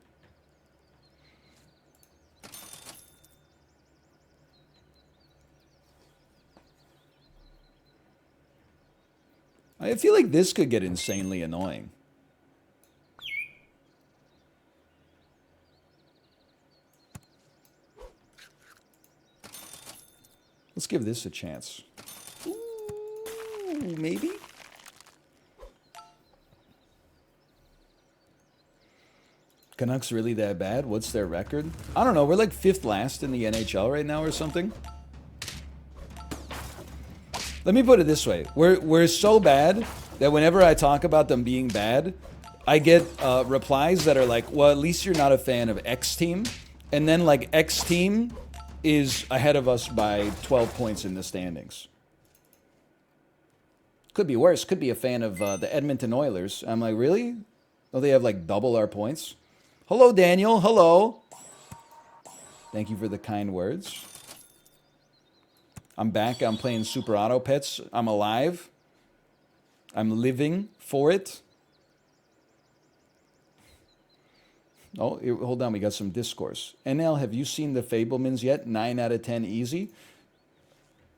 I feel like this could get insanely annoying. Let's give this a chance. Ooh, maybe? Canucks really that bad? What's their record? I don't know. We're like 5th last in the NHL right now or something. Let me put it this way. We're so bad that whenever I talk about them being bad, I get replies that are like, well, at least you're not a fan of X team. And then like X team is ahead of us by 12 points in the standings. Could be worse. Could be a fan of the Edmonton Oilers. I'm like, really? Oh, they have like double our points? Hello, Daniel. Hello. Thank you for the kind words. I'm back. I'm playing Super Auto Pets. I'm alive. I'm living for it. Oh, hold on. We got some discourse. NL, have you seen the Fablemans yet? 9 out of 10 easy.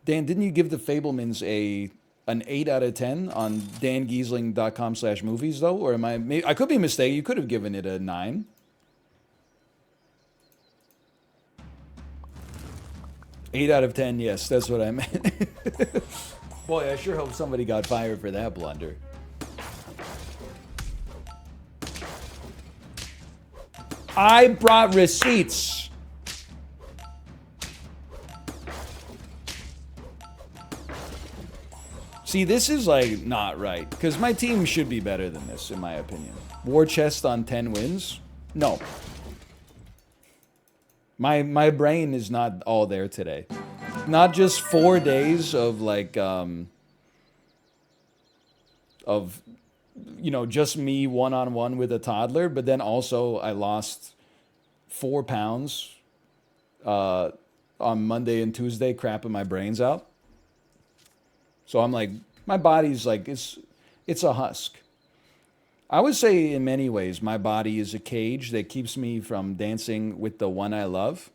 Dan, didn't you give the Fablemans an 8 out of 10 on dangiesling.com/movies, though? Or am I could be mistaken. You could have given it a 9. Eight out of 10, yes, that's what I meant. Boy, I sure hope somebody got fired for that blunder. I brought receipts. See, this is like not right, because my team should be better than this, in my opinion. War chest on 10 wins. No. My brain is not all there today. Not just 4 days of like of just me one on one with a toddler, but then also I lost 4 pounds uh, on Monday and Tuesday, crapping my brains out. So I'm like, my body's like it's a husk. I would say in many ways my body is a cage that keeps me from dancing with the one I love.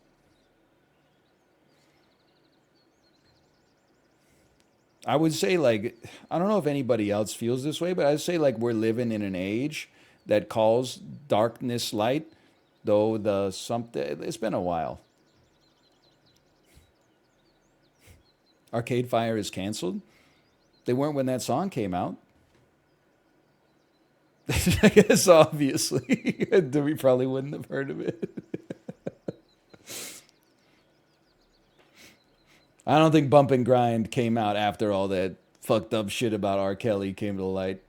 I would say like I don't know if anybody else feels this way, but I'd say like we're living in an age that calls darkness light, though the something it's been a while. Arcade Fire is canceled. They weren't when that song came out. I guess obviously we probably wouldn't have heard of it. I don't think Bump and Grind came out after all that fucked up shit about R. Kelly came to light.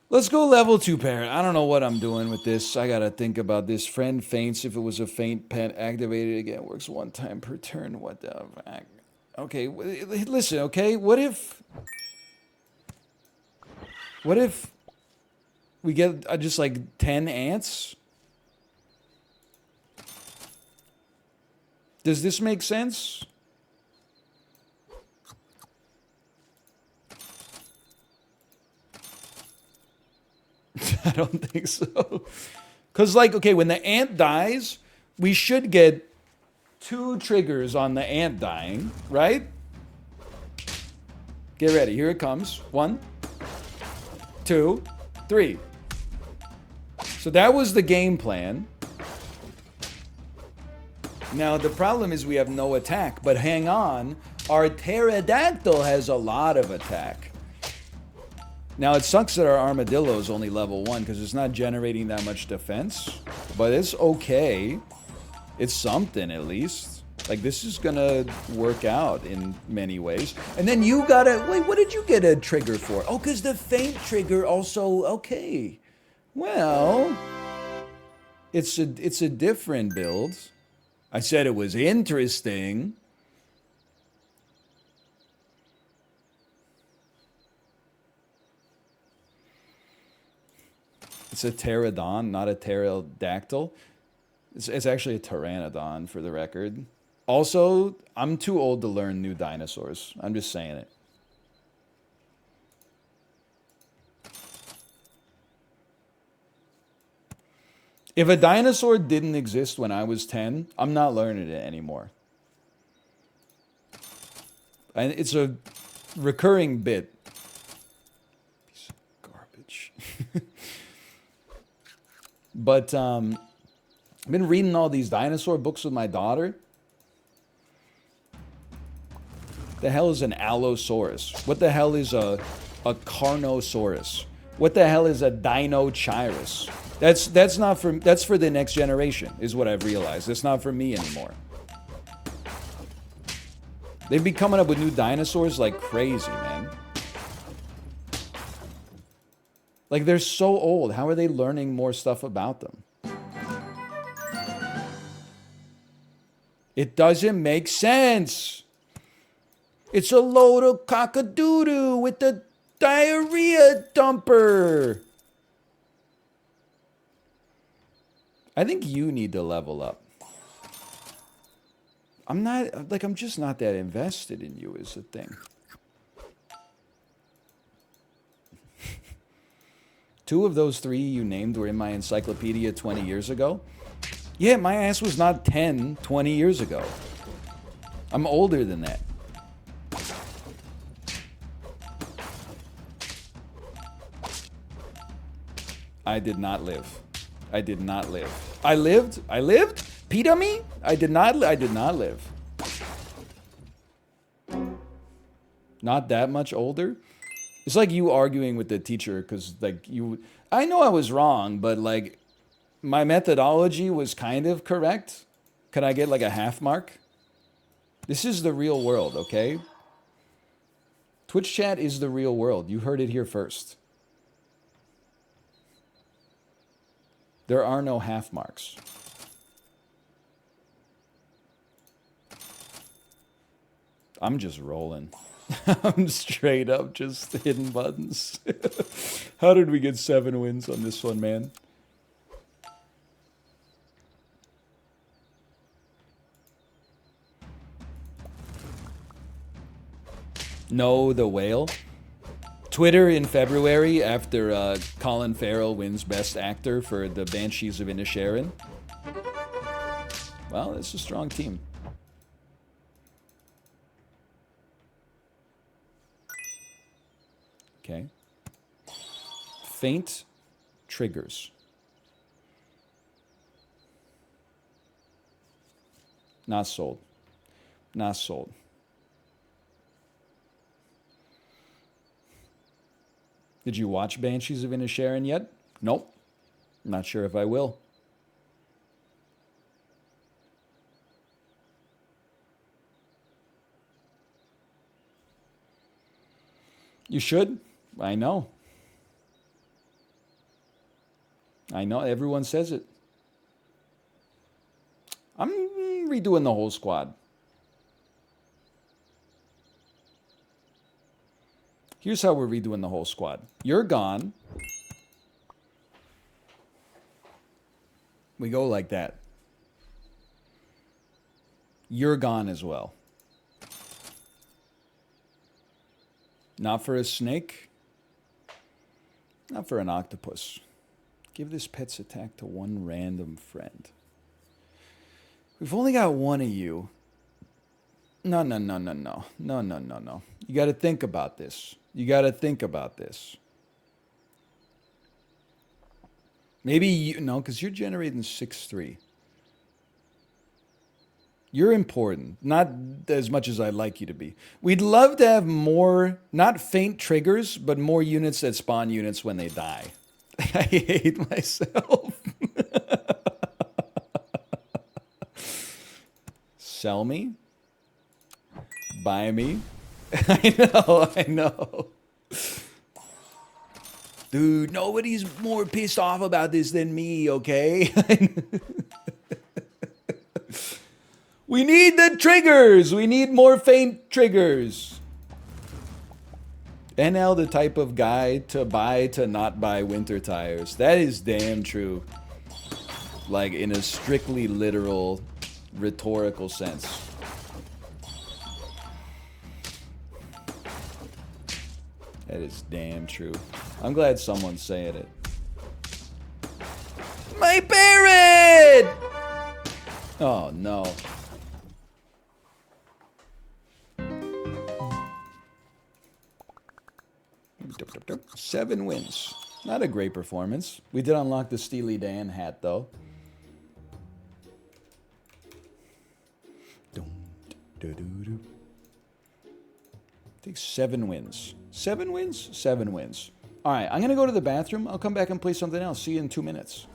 Let's go level 2 parent. I don't know what I'm doing with this. I gotta think about this. Friend faints if it was a faint pet. Activated again. Works 1 time per turn. What the fuck? Okay, listen, okay? What if we get just like 10 ants? Does this make sense? I don't think so. Because, like, okay, when the ant dies, we should get 2 triggers on the ant dying, right? Get ready. Here it comes. 1, 2, 3. So that was the game plan. Now, the problem is we have no attack, but hang on. Our pterodactyl has a lot of attack. Now, it sucks that our armadillo is only level 1 because it's not generating that much defense, but it's okay. It's something, at least. Like, this is gonna work out in many ways. And then you gotta... Wait, what did you get a trigger for? Oh, because the faint trigger also... Okay. Well... It's a different build. I said it was interesting. It's a pterodon, not a pterodactyl. It's actually a pteranodon, for the record. Also, I'm too old to learn new dinosaurs. I'm just saying it. If a dinosaur didn't exist when I was 10, I'm not learning it anymore. And it's a recurring bit. Piece of garbage. But I've been reading all these dinosaur books with my daughter. The hell is an Allosaurus? What the hell is a Carnosaurus? What the hell is a Dinochirus? That's for the next generation, is what I've realized. It's not for me anymore. They've been coming up with new dinosaurs like crazy, man. Like, they're so old. How are they learning more stuff about them? It doesn't make sense. It's a load of cockadoodoo with the diarrhea dumper. I think you need to level up. I'm just not that invested in you is the thing. 2 of those 3 you named were in my encyclopedia 20 years ago. Yeah, my ass was not 10 20 years ago. I'm older than that. I did not live. I did not live. I lived? Pita me? I did not live. Not that much older? It's like you arguing with the teacher because, like, I know I was wrong, but, like, my methodology was kind of correct. Could I get, like, a half mark? This is the real world, okay? Twitch chat is the real world. You heard it here first. There are no half marks. I'm just rolling. I'm straight up just hitting buttons. How did we get 7 wins on this one, man? No, the whale. Twitter in February after Colin Farrell wins Best Actor for The Banshees of Inisherin. Well, it's a strong team. Okay. Faint triggers. Not sold. Not sold. Did you watch Banshees of Inisherin yet? Nope. Not sure if I will. You should. I know. I know. Everyone says it. I'm redoing the whole squad. Here's how we're redoing the whole squad. You're gone. We go like that. You're gone as well. Not for a snake. Not for an octopus. Give this pet's attack to one random friend. We've only got one of you. No. You got to think about this. You got to think about this. Maybe you, no, because you're generating 6-3. You're important, not as much as I'd like you to be. We'd love to have more, not faint triggers, but more units that spawn units when they die. I hate myself. Sell me? Buy me? I know. Dude, nobody's more pissed off about this than me, okay? We need the triggers! We need more faint triggers. NL the type of guy to buy to not buy winter tires. That is damn true. Like in a strictly literal, rhetorical sense. That is damn true. I'm glad someone's saying it. My parrot! Oh no. Seven wins. Not a great performance. We did unlock the Steely Dan hat though. Take 7 wins. 7 wins? 7 wins. All right, I'm going to go to the bathroom. I'll come back and play something else. See you in 2 minutes.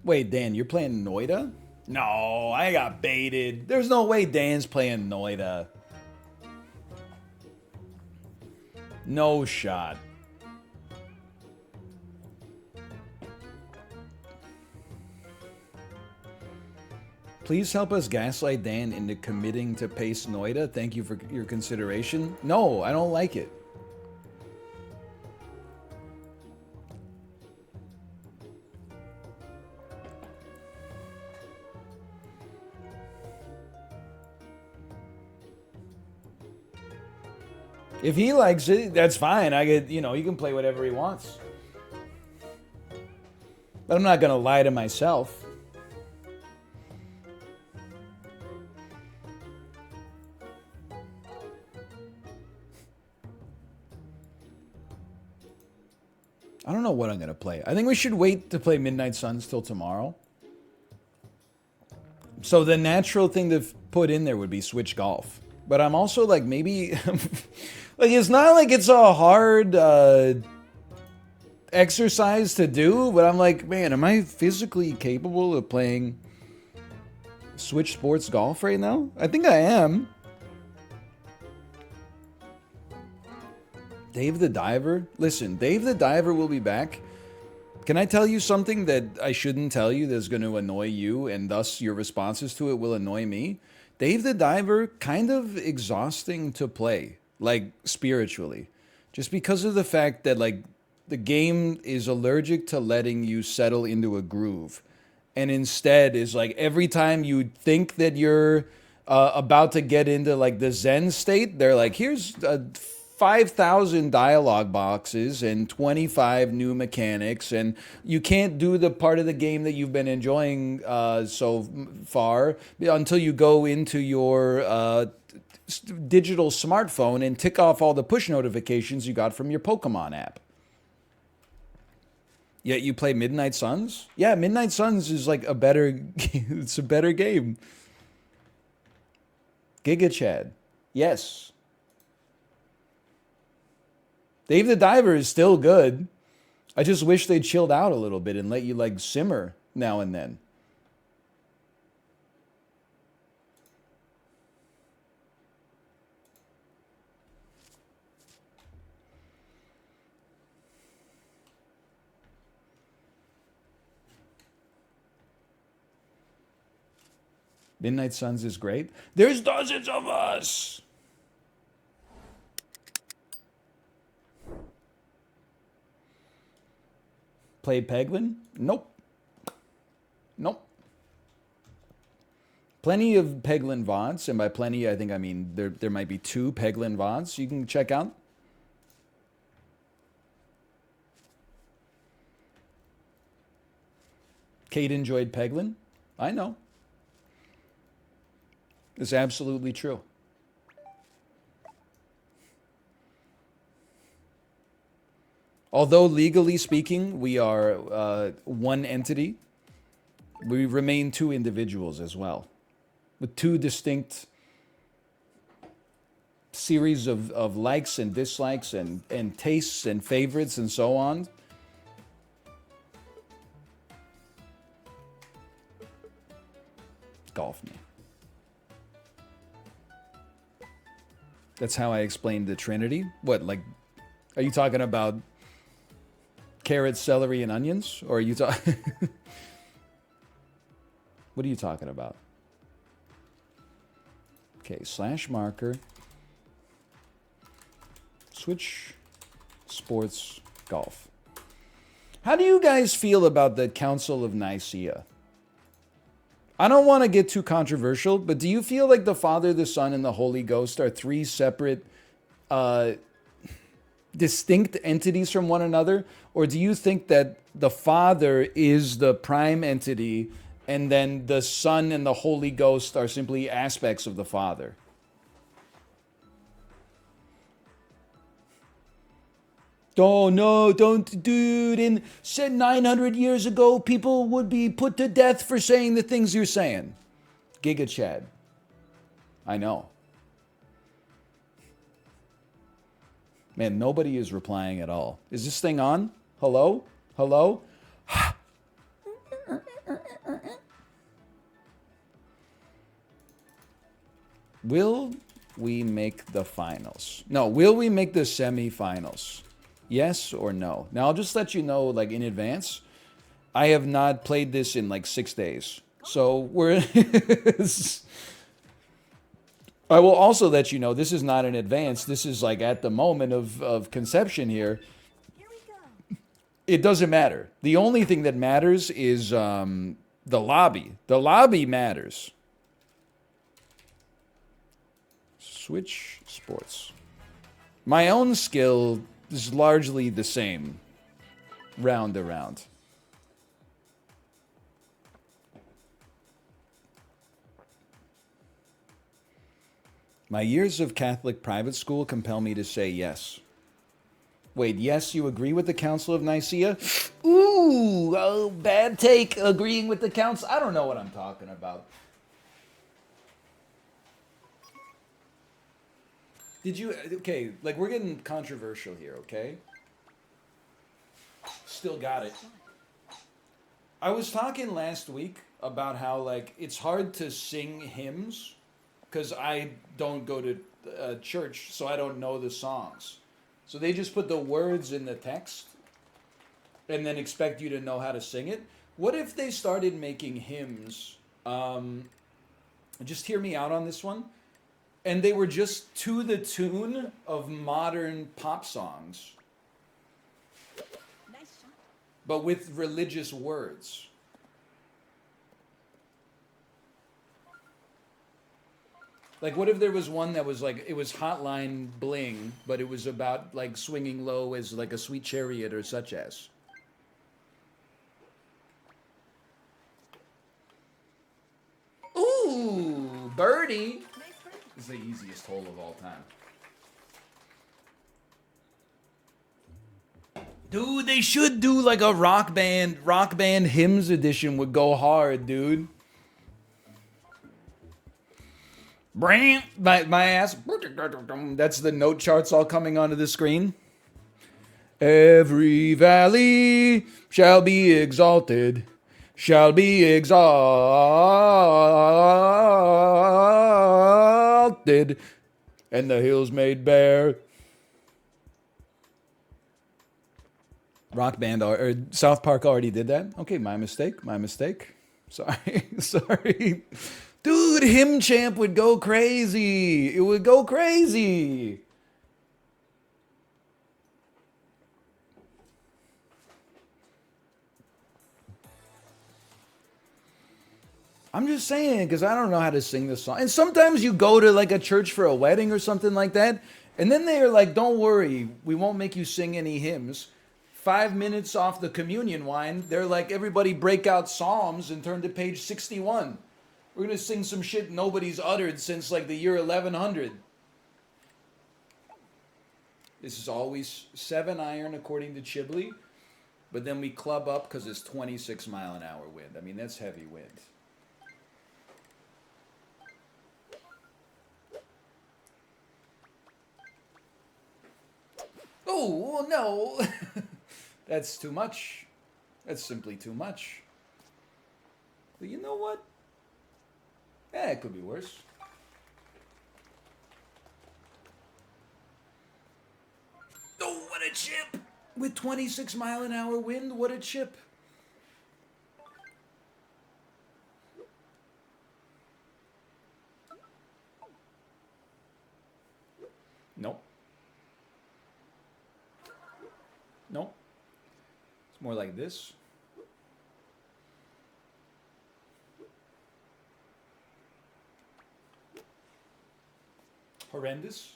Wait, Dan, you're playing Noida? No, I got baited. There's no way Dan's playing Noida. No shot. Please help us gaslight Dan into committing to Pace Noida. Thank you for your consideration. No, I don't like it. If he likes it, that's fine. I get, you know, he can play whatever he wants. But I'm not gonna lie to myself. I don't know what I'm gonna play. I think we should wait to play Midnight Suns till tomorrow. So the natural thing to put in there would be Switch Golf. But I'm also like, maybe like, it's not like it's a hard exercise to do, but I'm like, man, am I physically capable of playing Switch Sports Golf right now? I think I am. Dave the Diver? Listen, Dave the Diver will be back. Can I tell you something that I shouldn't tell you that's going to annoy you, and thus your responses to it will annoy me? Dave the Diver, kind of exhausting to play, like spiritually. Just because of the fact that like the game is allergic to letting you settle into a groove. And instead is like every time you think that you're about to get into like the Zen state, they're like, here's 5,000 dialogue boxes and 25 new mechanics, and you can't do the part of the game that you've been enjoying so far until you go into your digital smartphone and tick off all the push notifications you got from your Pokemon app. Yet you play Midnight Suns? Yeah, Midnight Suns is like a better it's a better game. Giga Chad. Yes. Dave the Diver is still good. I just wish they'd chilled out a little bit and let you like simmer now and then. Midnight Suns is great. There's dozens of us. Play Peglin? Nope. Nope. Plenty of Peglin VODs, and by plenty, I think I mean there might be 2 Peglin VODs you can check out. Kate enjoyed Peglin. I know. It's absolutely true. Although legally speaking, we are one entity, we remain 2 individuals as well, with 2 distinct series of likes and dislikes and tastes and favorites and so on. Golf me. That's how I explained the Trinity. What, like, are you talking about carrots, celery, and onions? Or are you talking... What are you talking about? Okay, slash marker. Switch Sports Golf. How do you guys feel about the Council of Nicaea? I don't want to get too controversial, but do you feel like the Father, the Son, and the Holy Ghost are 3 separate, distinct entities from one another? Or do you think that the Father is the prime entity and then the Son and the Holy Ghost are simply aspects of the Father? Oh, no, don't, dude. And said 900 years ago, people would be put to death for saying the things you're saying. Giga Chad. I know. Man, nobody is replying at all. Is this thing on? Hello? Hello? Will we make the finals? No, will we make the semifinals? Yes or no? Now, I'll just let you know, like, in advance. I have not played this in, like, 6 days. So, we're... I will also let you know, this is not in advance. This is, like, at the moment of conception here. It doesn't matter. The only thing that matters is the lobby. The lobby matters. Switch sports. My own skill is largely the same, round around. My years of Catholic private school compel me to say yes. Wait, yes, you agree with the Council of Nicaea? Ooh, oh, bad take, agreeing with the council. I don't know what I'm talking about. Did you, okay, like we're getting controversial here, okay? Still got it. I was talking last week about how, like, it's hard to sing hymns because I don't go to church, so I don't know the songs. So they just put the words in the text and then expect you to know how to sing it. What if they started making hymns? Just hear me out on this one. And they were just to the tune of modern pop songs, but with religious words. Like, what if there was one that was like, it was Hotline Bling, but it was about like swinging low as like a sweet chariot or such as? Ooh, birdie. This is the easiest hole of all time. Dude, they should do like a rock band hymns edition would go hard, dude. My ass. That's the note charts all coming onto the screen. Every valley shall be exalted, shall be exalted, and the hills made bare. Rock band or South Park already did that. Okay, my mistake. Sorry, sorry. Dude, Hymn Champ would go crazy. It would go crazy. I'm just saying, because I don't know how to sing this song. And sometimes you go to like a church for a wedding or something like that, and then they're like, don't worry, we won't make you sing any hymns. 5 minutes off the communion wine, they're like, everybody break out Psalms and turn to page 61. We're going to sing some shit nobody's uttered since like the year 1100. This is always 7 iron according to Chibley, but then we club up because it's 26-mile-an-hour wind. I mean, that's heavy wind. Oh, no. That's too much. That's simply too much. But you know what? Yeah, it could be worse. Oh, what a chip! With 26-mile-an-hour wind, what a chip. Nope. Nope. It's more like this. Horrendous.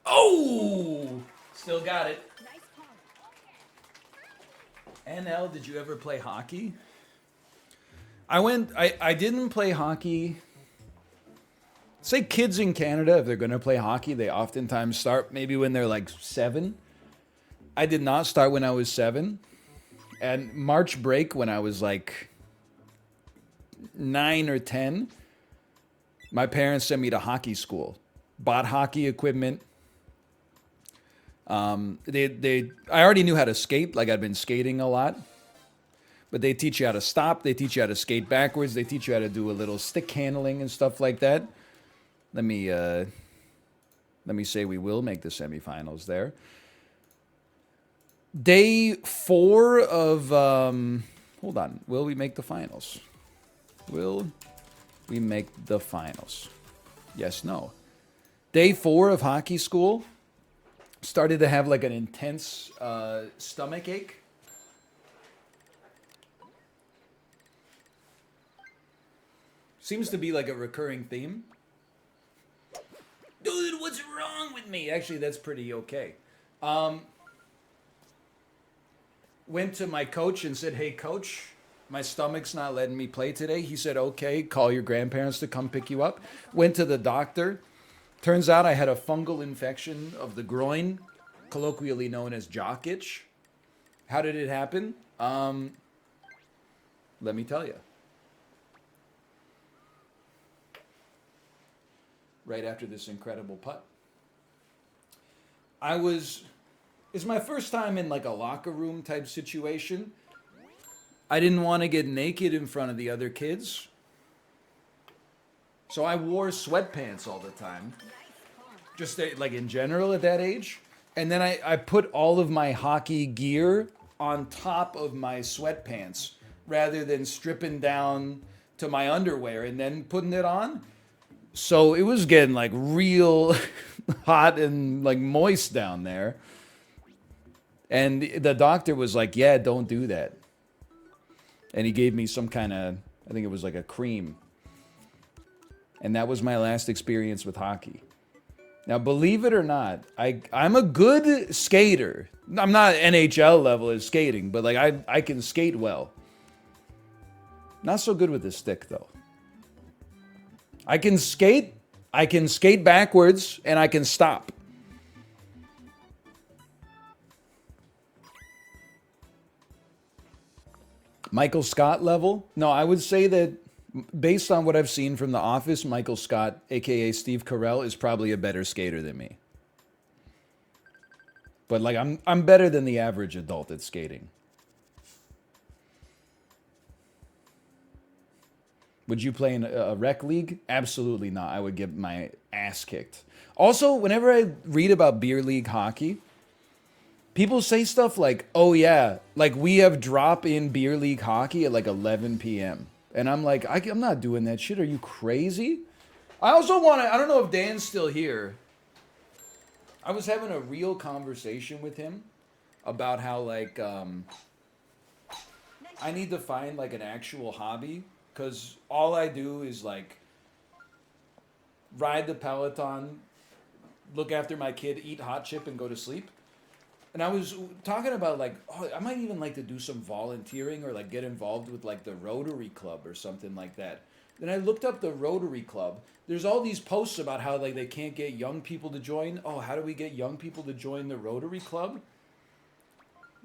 Oh! Still got it. NL, did you ever play hockey? I didn't play hockey. Say kids in Canada, if they're going to play hockey, they oftentimes start maybe when they're like 7. I did not start when I was 7. And March break when I was like 9 or 10, my parents sent me to hockey school. Bought hockey equipment. I already knew how to skate. Like I'd been skating a lot, but they teach you how to stop. They teach you how to skate backwards. They teach you how to do a little stick handling and stuff like that. Let me uh, let me say we will make the semifinals there. Day 4 of hold on. Will we make the finals? Will we make the finals? Yes, no. Day 4 of hockey school. Started to have like an intense stomach ache. Seems to be like a recurring theme. Dude, what's wrong with me? Actually, that's pretty okay. Went to my coach and said, hey, coach, my stomach's not letting me play today. He said, okay, call your grandparents to come pick you up. Went to the doctor. Turns out I had a fungal infection of the groin, colloquially known as jock itch. How did it happen? Let me tell you. Right after this incredible putt. It's my first time in like a locker room type situation. I didn't want to get naked in front of the other kids. So I wore sweatpants all the time. Just like in general at that age. And then I put all of my hockey gear on top of my sweatpants rather than stripping down to my underwear and then putting it on. So it was getting like real hot and like moist down there. And the doctor was like, yeah, don't do that. And he gave me some kind of, I think it was like a cream. And that was my last experience with hockey. Now, believe it or not, I'm a good skater. I'm not NHL level at skating, but like I can skate well. Not so good with the stick, though. I can skate backwards, and I can stop. Michael Scott level? No, I would say that based on what I've seen from The Office, Michael Scott, aka Steve Carell, is probably a better skater than me. But like I'm better than the average adult at skating. Would you play in a rec league? Absolutely not. I would get my ass kicked. Also, whenever I read about beer league hockey, people say stuff like, oh yeah, like we have drop-in beer league hockey at like 11 p.m. And I'm like, I'm not doing that shit. Are you crazy? I also want to, I don't know if Dan's still here. I was having a real conversation with him about how like, I need to find like an actual hobby. Because all I do is like ride the Peloton, look after my kid, eat hot chip, and go to sleep. And I was talking about like, oh, I might even like to do some volunteering or like get involved with like the Rotary Club or something like that. Then I looked up the Rotary Club. There's all these posts about how like they can't get young people to join. Oh, how do we get young people to join the Rotary Club?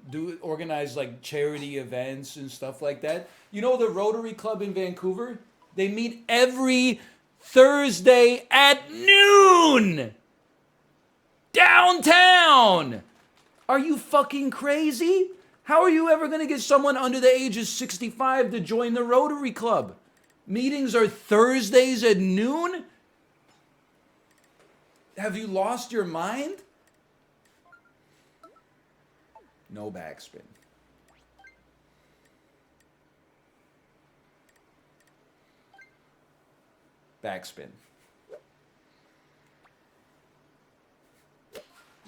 Do organize like charity events and stuff like that. You know the Rotary Club in Vancouver? They meet every Thursday at noon downtown. Are you fucking crazy? How are you ever going to get someone under the age of 65 to join the Rotary Club? Meetings are Thursdays at noon? Have you lost your mind? No backspin. Backspin.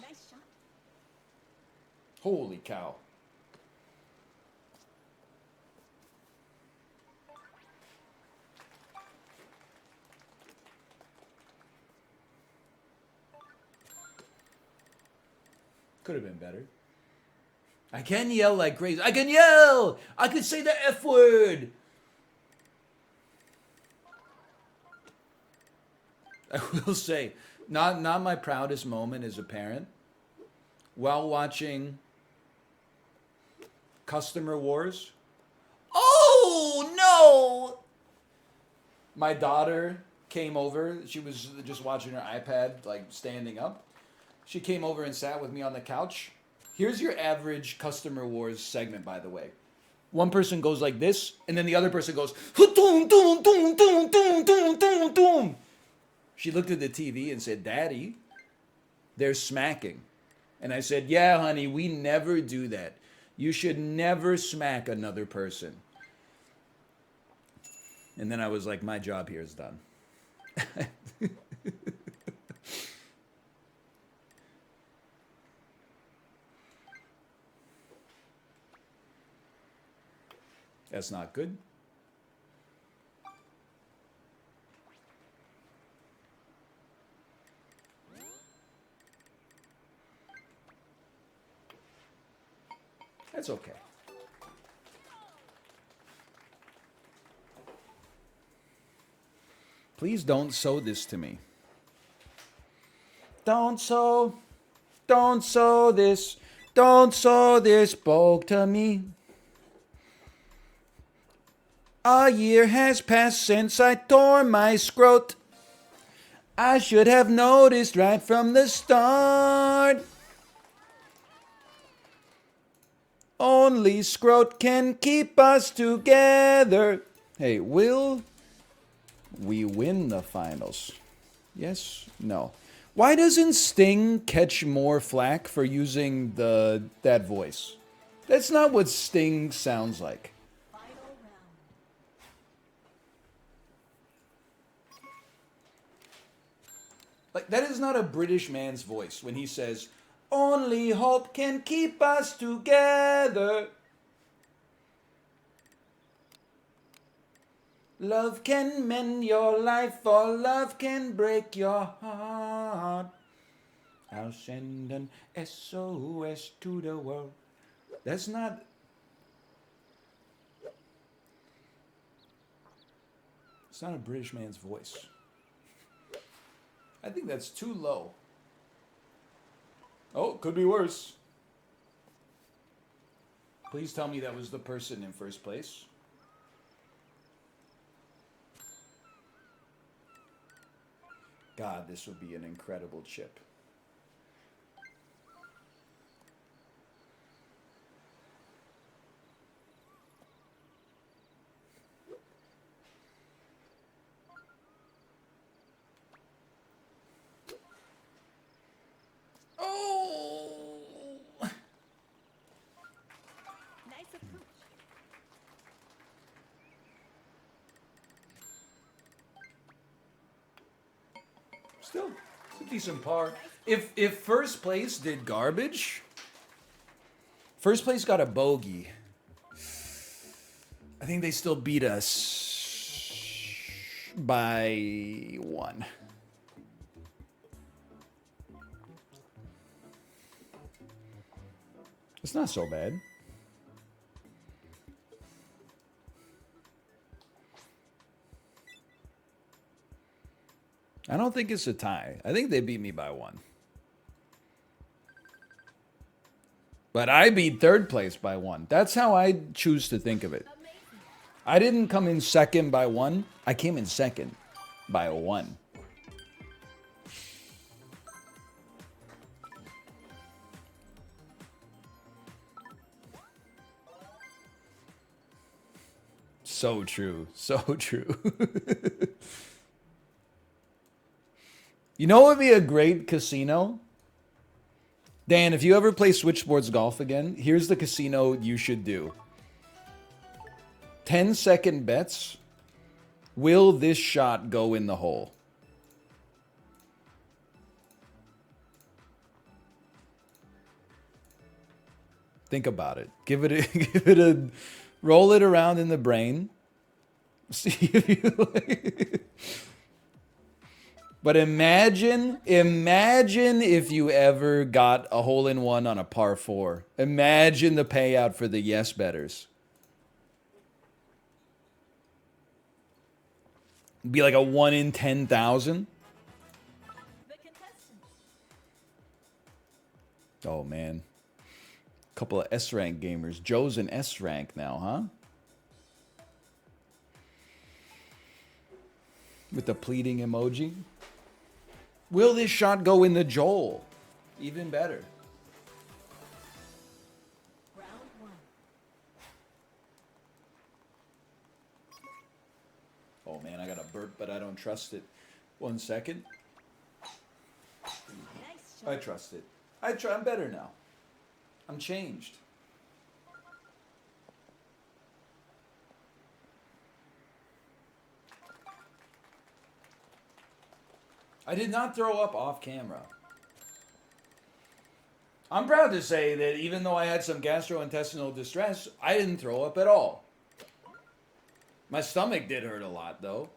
Nice shot. Holy cow. Could have been better. I can yell like crazy. I can yell! I could say the F word! I will say, not my proudest moment as a parent. While watching Customer Wars. Oh, no! My daughter came over. She was just watching her iPad, like, standing up. She came over and sat with me on the couch. Here's your average customer wars segment, by the way. One person goes like this, and then the other person goes, "Doom, doom, doom, doom, doom, doom, doom, doom." She looked at the TV and said, "Daddy, they're smacking." And I said, "Yeah, honey, we never do that. You should never smack another person." And then I was like, my job here is done. That's not good. That's okay. Please don't sew this to me. Don't sew this book to me. A year has passed since I tore my scrot. I should have noticed right from the start. Only scrot can keep us together. Hey, will we win the finals? Yes? No. Why doesn't Sting catch more flack for using that voice? That's not what Sting sounds like. Like, that is not a British man's voice when he says, "Only hope can keep us together. Love can mend your life, or love can break your heart. I'll send an SOS to the world." That's not... It's not a British man's voice. I think that's too low. Oh, could be worse. Please tell me that was the person in first place. God, this would be an incredible chip. Still, it's a decent par. If first place did garbage, first place got a bogey, I think they still beat us by 1. It's not so bad. I don't think it's a tie. I think they beat me by 1. But I beat third place by 1. That's how I choose to think of it. I didn't come in second by 1. I came in second by 1. So true. So true. You know what would be a great casino? Dan, if you ever play Switchboards Golf again, here's the casino you should do. 10-second bets. Will this shot go in the hole? Think about it. Give it a roll it around in the brain. See if you But imagine if you ever got a hole-in-one on a par 4. Imagine the payout for the yes bettors. It'd be like a 1 in 10,000. Oh, man. Couple of S-rank gamers. Joe's an S-rank now, huh? With the pleading emoji. Will this shot go in the Joel? Even better. Round one. Oh man, I got a burp, but I don't trust it. 1 second. Nice I shot. trust it. I'm better now. I'm changed. I did not throw up off camera. I'm proud to say that even though I had some gastrointestinal distress, I didn't throw up at all. My stomach did hurt a lot, though.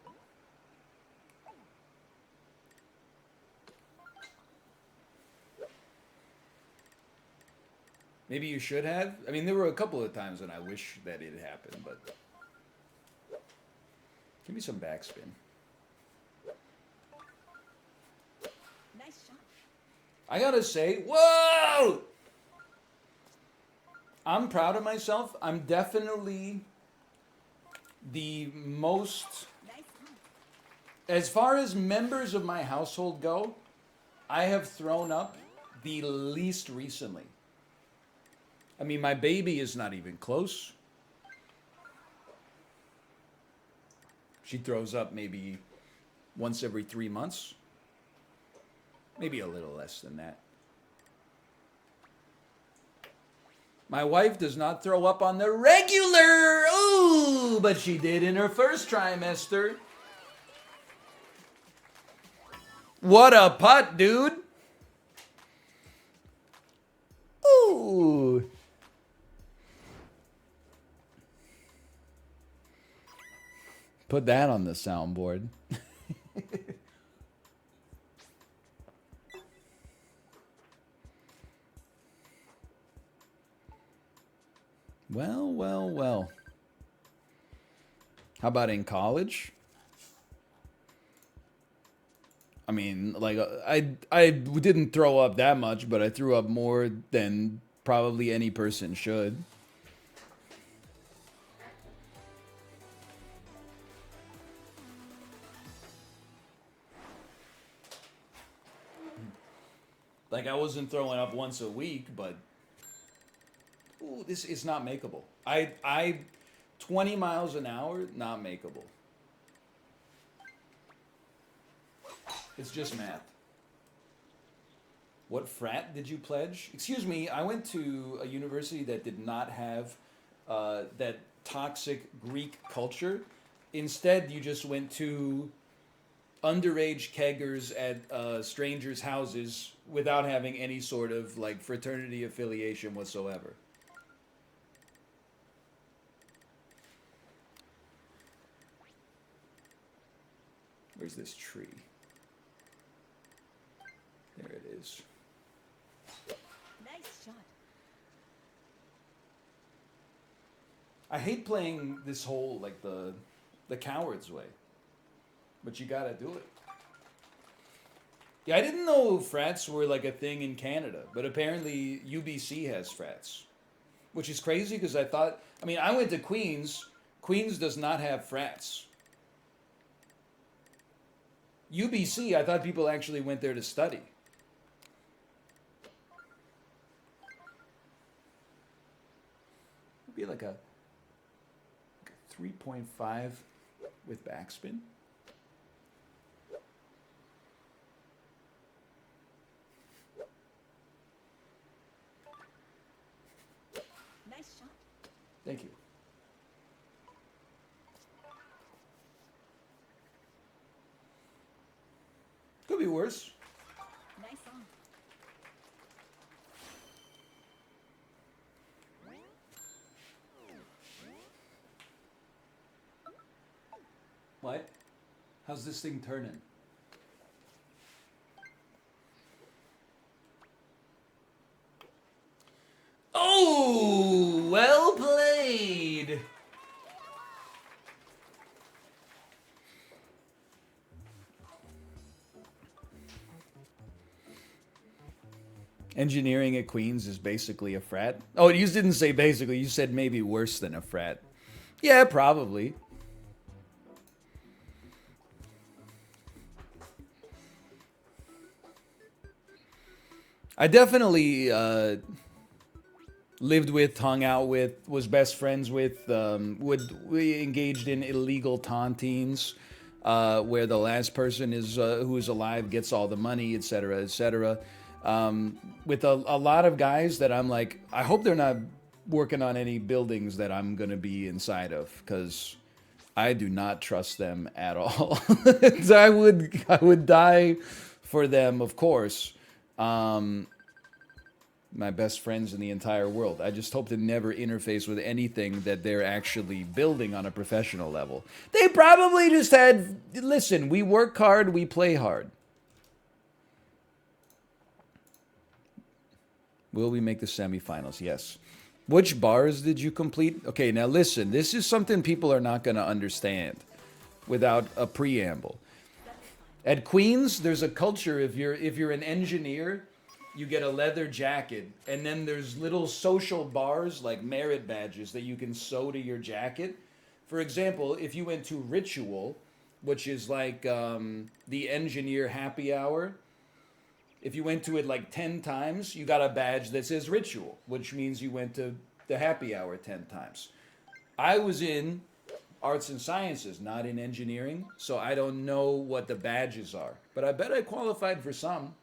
Maybe you should have. I mean, there were a couple of times when I wish that it happened, but give me some backspin. Nice shot. I gotta say, whoa! I'm proud of myself. I'm definitely the most, Nice hunt. as far as members of my household go, I have thrown up the least recently. I mean, my baby is not even close. She throws up maybe once every 3 months. Maybe a little less than that. My wife does not throw up on the regular. Ooh, but she did in her first trimester. What a putt, dude. Ooh. Put that on the soundboard. Well, well, well. How about in college? I mean, like I didn't throw up that much, but I threw up more than probably any person should. Like I wasn't throwing up once a week, but ooh, this is not makeable. I 20 miles an hour, not makeable. It's just math. What frat did you pledge? Excuse me, I went to a university that did not have that toxic Greek culture. Instead, you just went to underage keggers at strangers' houses without having any sort of like fraternity affiliation whatsoever. Where's this tree? There it is. Nice shot. I hate playing this whole like the coward's way, but you gotta do it. Yeah, I didn't know frats were like a thing in Canada, but apparently UBC has frats, which is crazy because I thought. I mean, I went to Queens. Queens does not have frats. UBC, I thought people actually went there to study. It'd be like a 3.5 with backspin. Nice shot. Thank you. Could be worse. Nice on. What? How's this thing turning? Oh, well played. Engineering at Queens is basically a frat. Oh, you didn't say basically. You said maybe worse than a frat. Yeah, probably. I definitely lived with, hung out with, was best friends with, we engaged in illegal tauntings, where the last person is who is alive gets all the money, etc., etc. With a lot of guys that I'm like, I hope they're not working on any buildings that I'm gonna be inside of, because I do not trust them at all. So I would die for them, of course. Um, my best friends in the entire world. I just hope to never interface with anything that they're actually building on a professional level. They probably just had, listen, we work hard, we play hard. Will we make the semifinals? Yes. Which bars did you complete? Okay, now listen, this is something people are not going to understand without a preamble. At Queens, there's a culture. If you're an engineer, you get a leather jacket, and then there's little social bars like merit badges that you can sew to your jacket. For example, if you went to Ritual, which is like the engineer happy hour, if you went to it like 10 times, you got a badge that says Ritual, which means you went to the happy hour 10 times. I was in arts and sciences, not in engineering, so I don't know what the badges are. But I bet I qualified for some.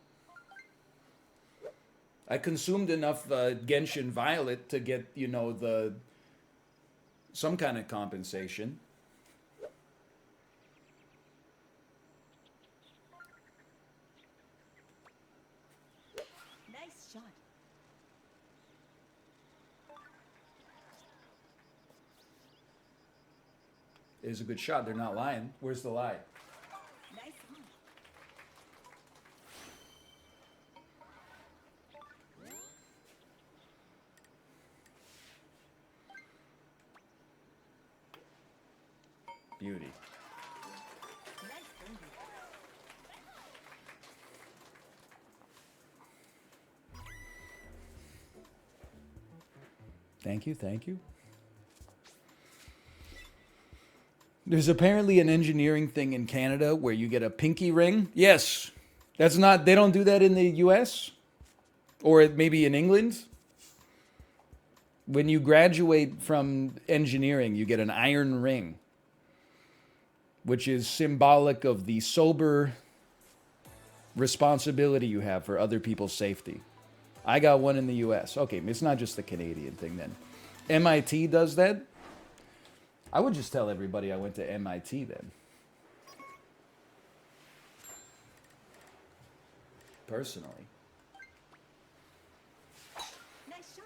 I consumed enough Genshin Violet to get, the some kind of compensation. Nice shot. It is a good shot. They're not lying. Where's the lie? Nice on. Beauty. Nice birdie. Thank you, thank you. There's apparently an engineering thing in Canada where you get a pinky ring. Yes. That's not, they don't do that in the US? Or maybe in England? When you graduate from engineering, you get an iron ring, which is symbolic of the sober responsibility you have for other people's safety. I got one in the US. Okay, it's not just the Canadian thing then. MIT does that? I would just tell everybody I went to MIT then. Personally. Nice shot.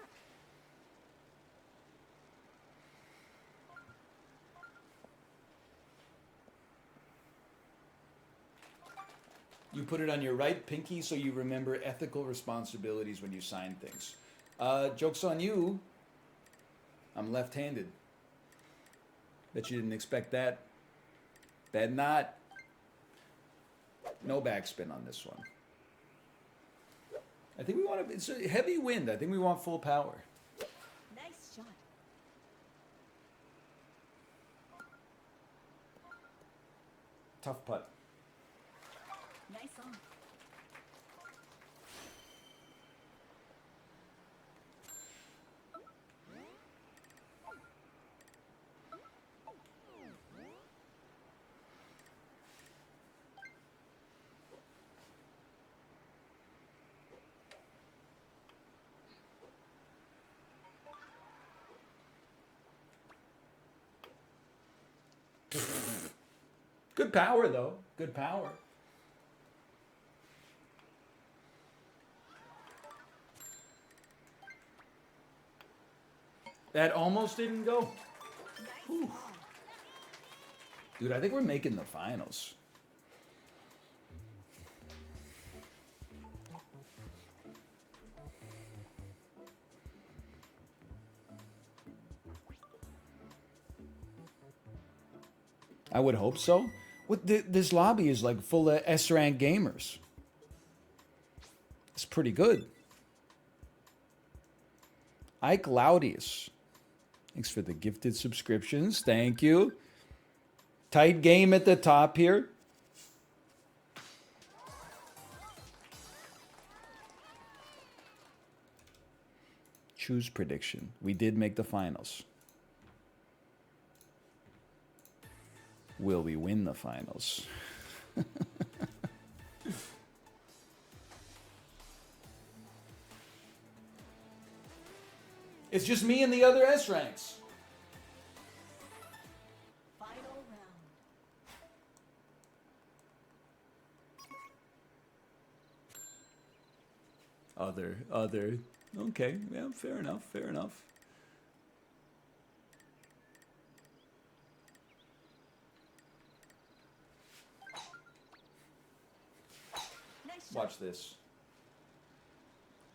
You put it on your right pinky so you remember ethical responsibilities when you sign things. Joke's on you. I'm left-handed. Bet you didn't expect that. Bet not. No backspin on this one. I think we want to. It's a heavy wind. I think we want full power. Nice shot. Tough putt. Nice on. Good power though. Good power. That almost didn't go. Nice Whew. on. Dude, I think we're making the finals. I would hope so. This lobby is like full of S-rank gamers. It's pretty good. Ike Laudius. Thanks for the gifted subscriptions. Thank you. Tight game at the top here. Choose prediction. We did make the finals. Will we win the finals? It's just me and the other S ranks. Final round. Other. Okay, yeah, fair enough, fair enough. Nice shot. Watch this.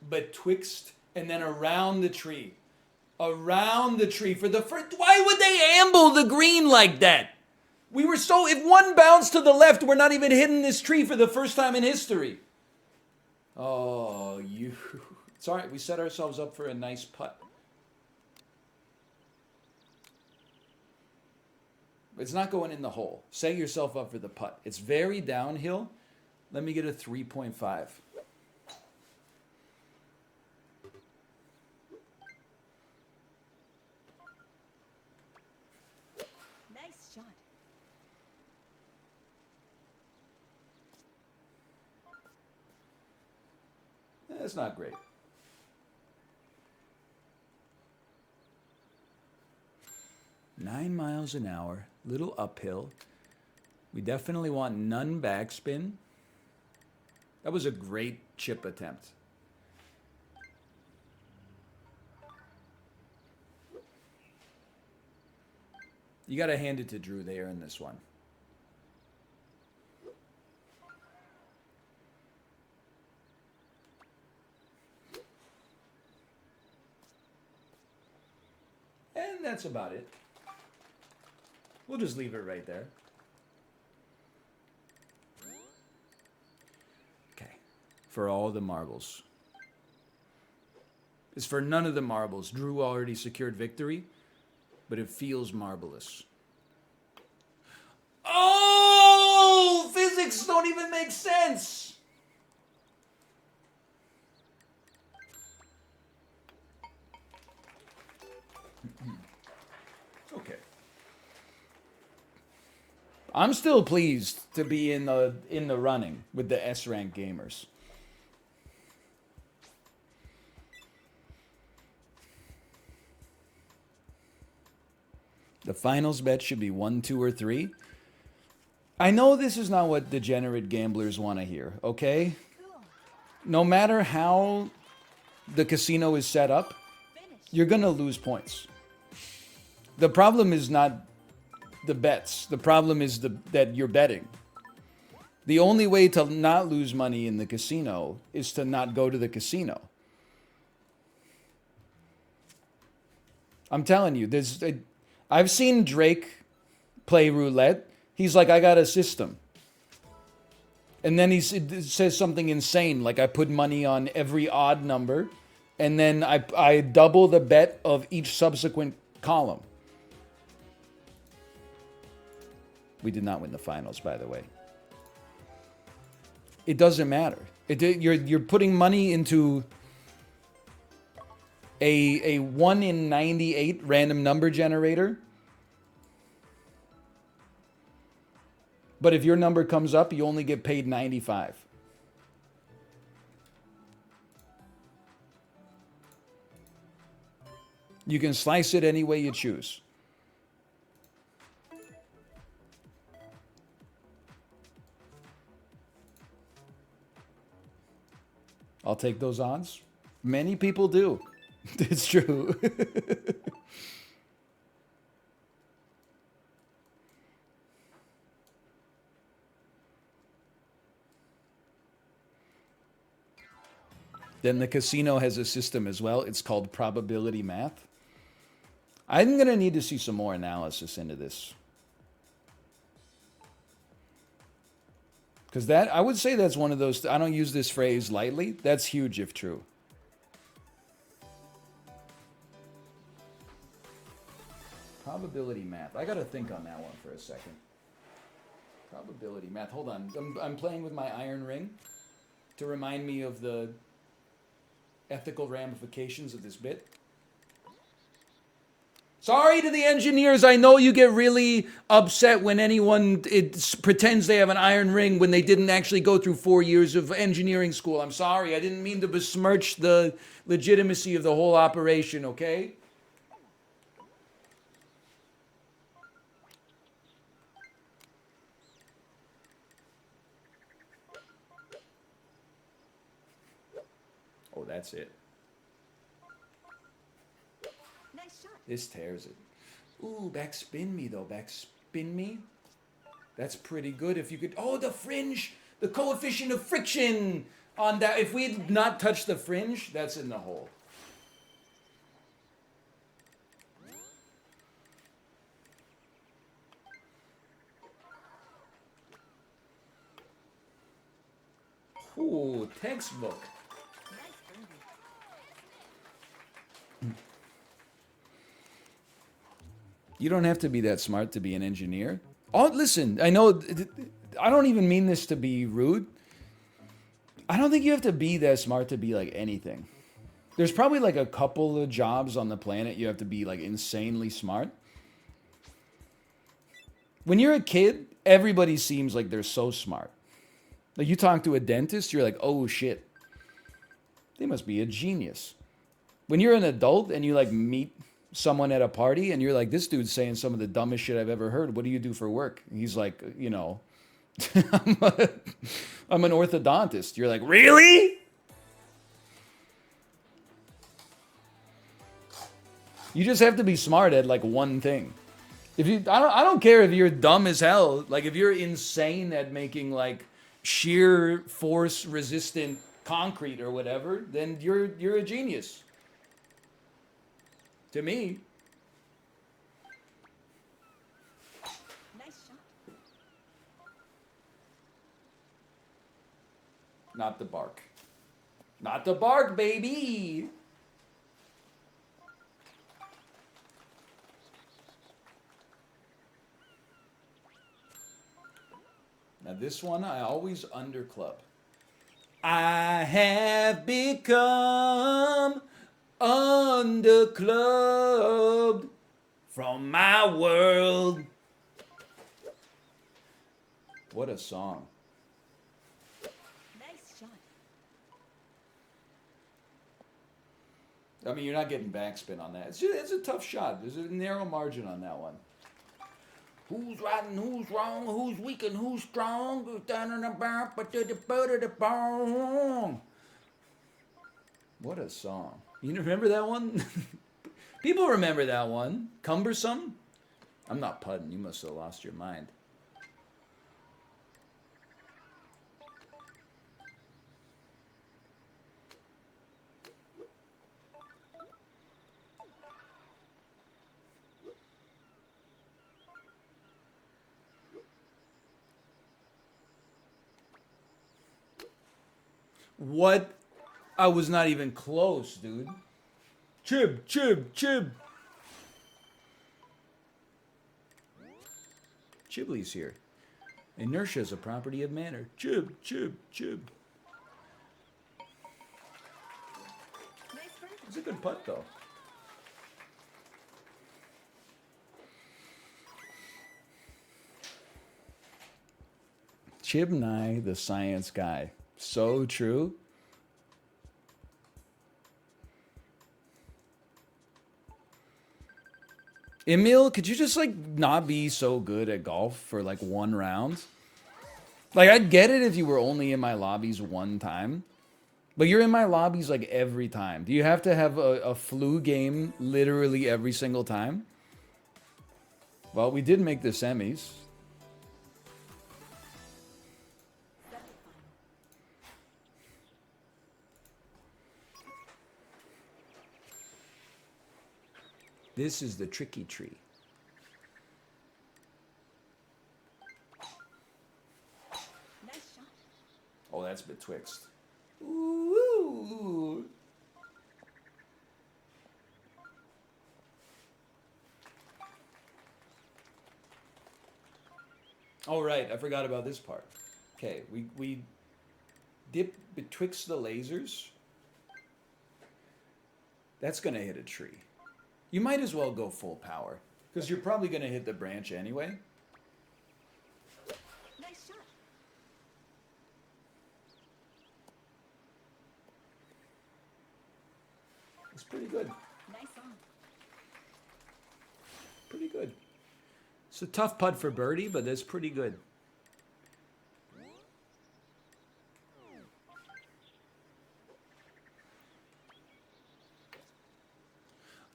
Betwixt and then around the tree. Around the tree for the first. Why would they amble the green like that? We were so. If one bounced to the left, we're not even hitting this tree for the first time in history. Oh, you. It's all right. We set ourselves up for a nice putt. It's not going in the hole. Set yourself up for the putt. It's very downhill. Let me get a 3.5. Nice shot. That's not great. Nine miles an hour, little uphill. We definitely want none backspin. That was a great chip attempt. You got to hand it to Drew there in this one. And that's about it. We'll just leave it right there. Okay. For all the marbles. It's for none of the marbles. Drew already secured victory, but it feels marvelous. Oh! Physics don't even make sense! Okay. I'm still pleased to be in the running with the S rank gamers. The finals bet should be 1, 2, or 3. I know this is not what degenerate gamblers want to hear, okay? Cool. No matter how the casino is set up, Finish. you're going to lose points. The problem is not the bets. The problem is that you're betting. The only way to not lose money in the casino is to not go to the casino. I'm telling you, I've seen Drake play roulette. He's like, I got a system. And then he says something insane, like I put money on every odd number, and then I double the bet of each subsequent column. We did not win the finals, by the way. It doesn't matter. You're putting money into a 1 in 98 random number generator. But if your number comes up, you only get paid 95. You can slice it any way you choose. I'll take those odds. Many people do. It's true. Then the casino has a system as well. It's called probability math. I'm going to need to see some more analysis into this. Because I would say that's one of those, I don't use this phrase lightly. That's huge if true. Probability math. I got to think on that one for a second. Probability math. Hold on. I'm playing with my iron ring to remind me of the ethical ramifications of this bit. Sorry to the engineers. I know you get really upset when anyone pretends they have an iron ring when they didn't actually go through 4 years of engineering school. I'm sorry. I didn't mean to besmirch the legitimacy of the whole operation, okay? Oh, that's it. Nice shot. This tears it. Ooh, backspin me, though. Backspin me. That's pretty good. If you could. Oh, the fringe! The coefficient of friction on that. If we had not touched the fringe, that's in the hole. Ooh, textbook. Nice birdie. You don't have to be that smart to be an engineer. Oh, listen, I know. I don't even mean this to be rude. I don't think you have to be that smart to be like anything. There's probably like a couple of jobs on the planet you have to be like insanely smart. When you're a kid, everybody seems like they're so smart. Like you talk to a dentist, you're like, oh shit, they must be a genius. When you're an adult and you like meet someone at a party and you're like, this dude's saying some of the dumbest shit I've ever heard. What do you do for work? He's like, you know, I'm an orthodontist. You're like, really? You just have to be smart at like one thing. If you, I don't care if you're dumb as hell. Like if you're insane at making like shear force resistant concrete or whatever, then you're a genius. To me, Nice shot. not the bark. Not the bark, baby. Now this one I always underclub. I have become underclubbed from my world. What a song. Nice shot. I mean, you're not getting backspin on that. It's a tough shot. There's a narrow margin on that one. Who's right and who's wrong? Who's weak and who's strong? Who's down in the bar, but to the butt of the bone. What a song. You remember that one? People remember that one. Cumbersome? I'm not putting. You must have lost your mind. What? I was not even close, dude. Chib, chib, chib. Chibley's here. Inertia is a property of matter. Chib, chib, chib. Nice birdie. It's a good putt, though. Chib Nye, the science guy. So true. Emil, could you just like not be so good at golf for like one round? Like I'd get it if you were only in my lobbies one time. But you're in my lobbies like every time. Do you have to have a flu game literally every single time? Well, we did make the semis. This is the tricky tree. Nice shot. Oh, that's betwixt. Ooh. Oh, right. I forgot about this part. Okay, we dip betwixt the lasers. That's going to hit a tree. You might as well go full power. Because you're probably going to hit the branch anyway. Nice shot. It's pretty good. Nice on. Pretty good. It's a tough putt for birdie, but that's pretty good.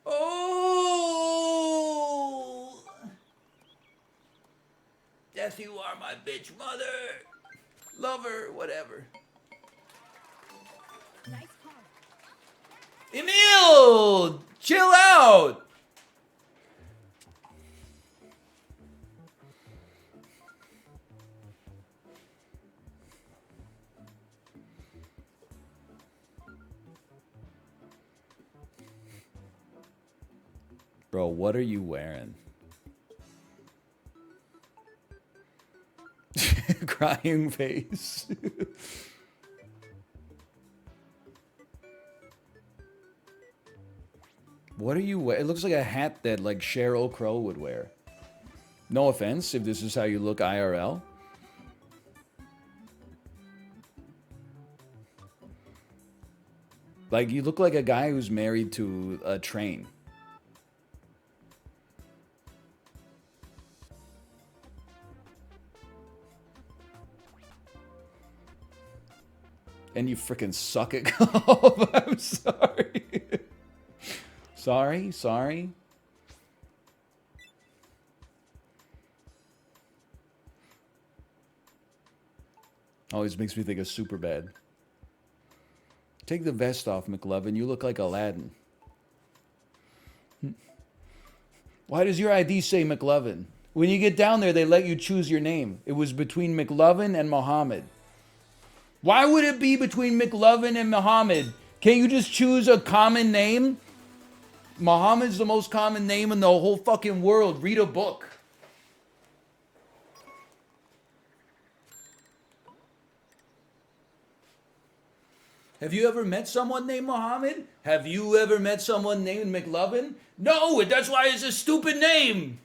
Oh! Death, you are my bitch mother. Lover, whatever. Nice par. Emil! Chill out! Bro, what are you wearing? Crying face. What are you wearing? It looks like a hat that like Sheryl Crow would wear. No offense if this is how you look IRL. Like you look like a guy who's married to a train. And you freaking suck at golf. I'm sorry. Sorry. Always makes me think of Superbad. Take the vest off, McLovin. You look like Aladdin. Why does your ID say McLovin? When you get down there, they let you choose your name. It was between McLovin and Muhammad. Why would it be between McLovin and Muhammad? Can't you just choose a common name? Muhammad's the most common name in the whole fucking world. Read a book. Have you ever met someone named Muhammad? Have you ever met someone named McLovin? No, that's why it's a stupid name.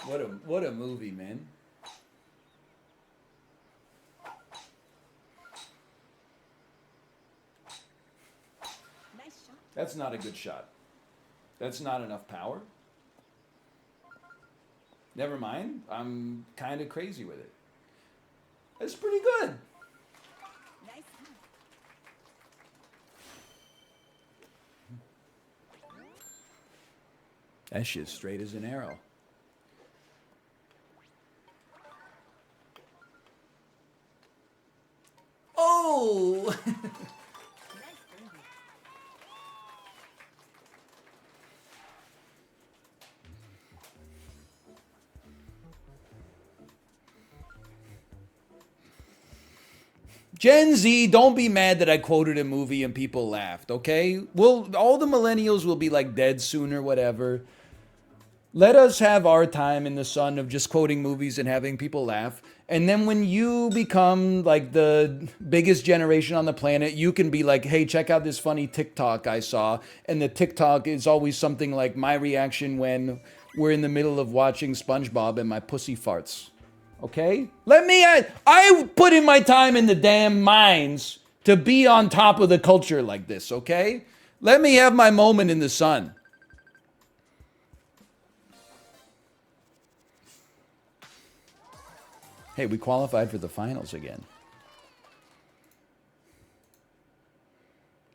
What a movie, man. Nice shot. That's not a good shot. That's not enough power. Never mind. I'm kind of crazy with it. That's pretty good. Nice on. That shit's straight as an arrow. Oh! Nice birdie. Gen Z, don't be mad that I quoted a movie and people laughed, okay? All the millennials will be like dead soon or whatever. Let us have our time in the sun of just quoting movies and having people laugh. And then when you become like the biggest generation on the planet, you can be like, hey, check out this funny TikTok I saw. And the TikTok is always something like my reaction when we're in the middle of watching SpongeBob and my pussy farts. Okay? I put in my time in the damn mines to be on top of the culture like this, okay? Let me have my moment in the sun. Hey, we qualified for the finals again.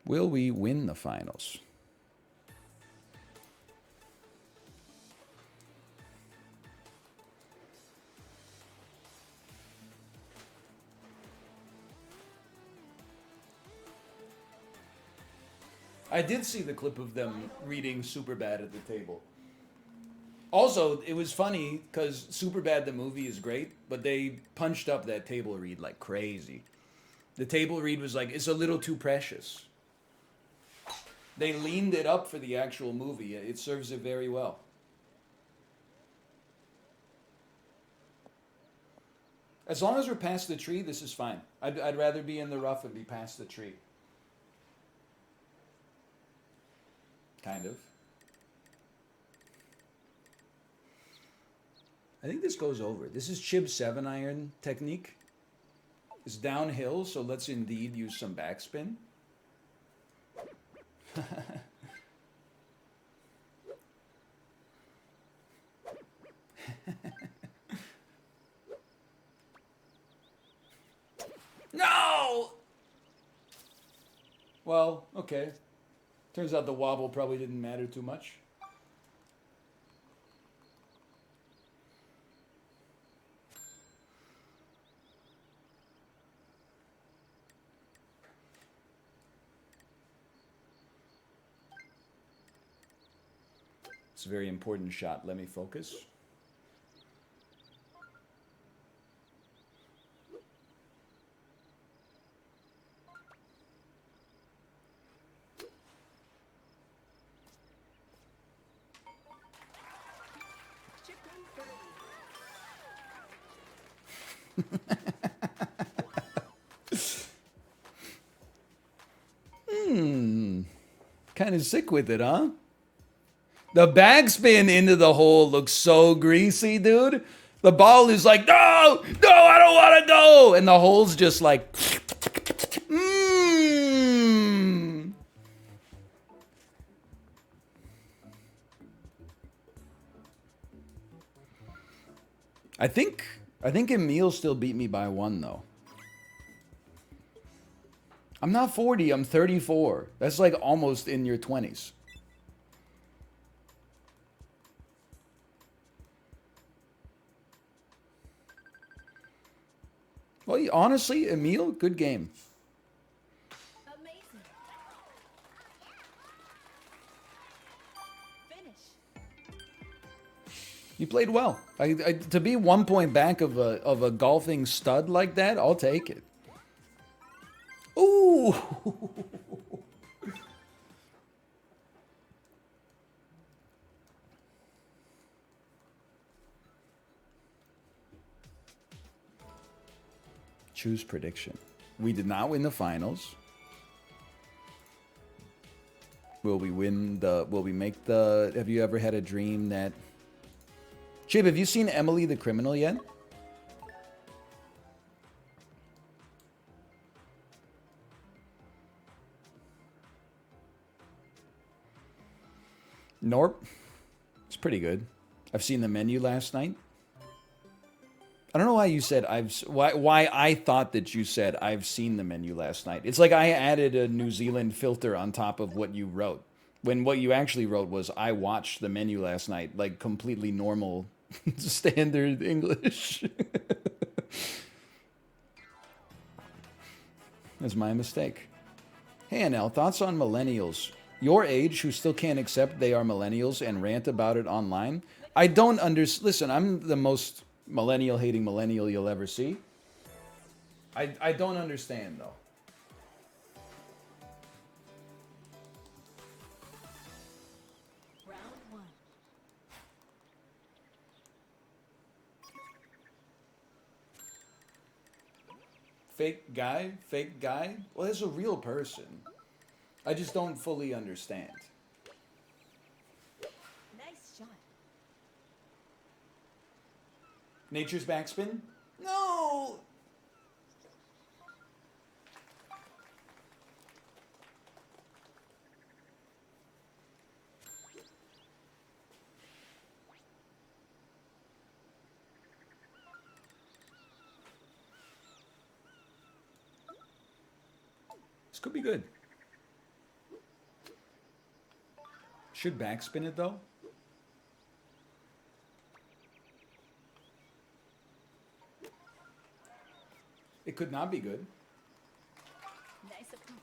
Will we win the finals? I did see the clip of them reading Superbad at the table. Also, it was funny because Superbad the movie is great, but they punched up that table read like crazy. The table read was like, it's a little too precious. They leaned it up for the actual movie. It serves it very well. As long as we're past the tree, this is fine. I'd rather be in the rough and be past the tree. Kind of. I think this goes over. This is Chib 7 iron technique. It's downhill, so let's indeed use some backspin. No! Well, okay. Turns out the wobble probably didn't matter too much. It's a very important shot. Let me focus. Chip in birdie. Kind of sick with it, huh? The backspin into the hole looks so greasy, dude. The ball is like, no, no, I don't want to go. And the hole's just like, mmm. I think Emil still beat me by 1 though. I'm not 40, I'm 34. That's like almost in your 20s. Well, honestly, Emil, good game. Amazing. Finish. You played well. To be 1 point back of a golfing stud like that, I'll take it. Ooh. Choose prediction. We did not win the finals. Will we win the... Will we make the... Have you ever had a dream that... Chib, have you seen Emily the Criminal yet? Nope. It's pretty good. I've seen the menu last night. I don't know why you said why I thought that you said I've seen the menu last night. It's like I added a New Zealand filter on top of what you wrote. When what you actually wrote was I watched the menu last night, like completely normal standard English. That's my mistake. Hey NL, thoughts on millennials? Your age who still can't accept they are millennials and rant about it online? I don't listen, I'm the most millennial hating millennial you'll ever see. I don't understand though. Round 1. Fake guy? Fake guy? Well, there's a real person. I just don't fully understand. Nice shot. Nature's backspin? No! This could be good. Should backspin it though? It could not be good. Nice approach.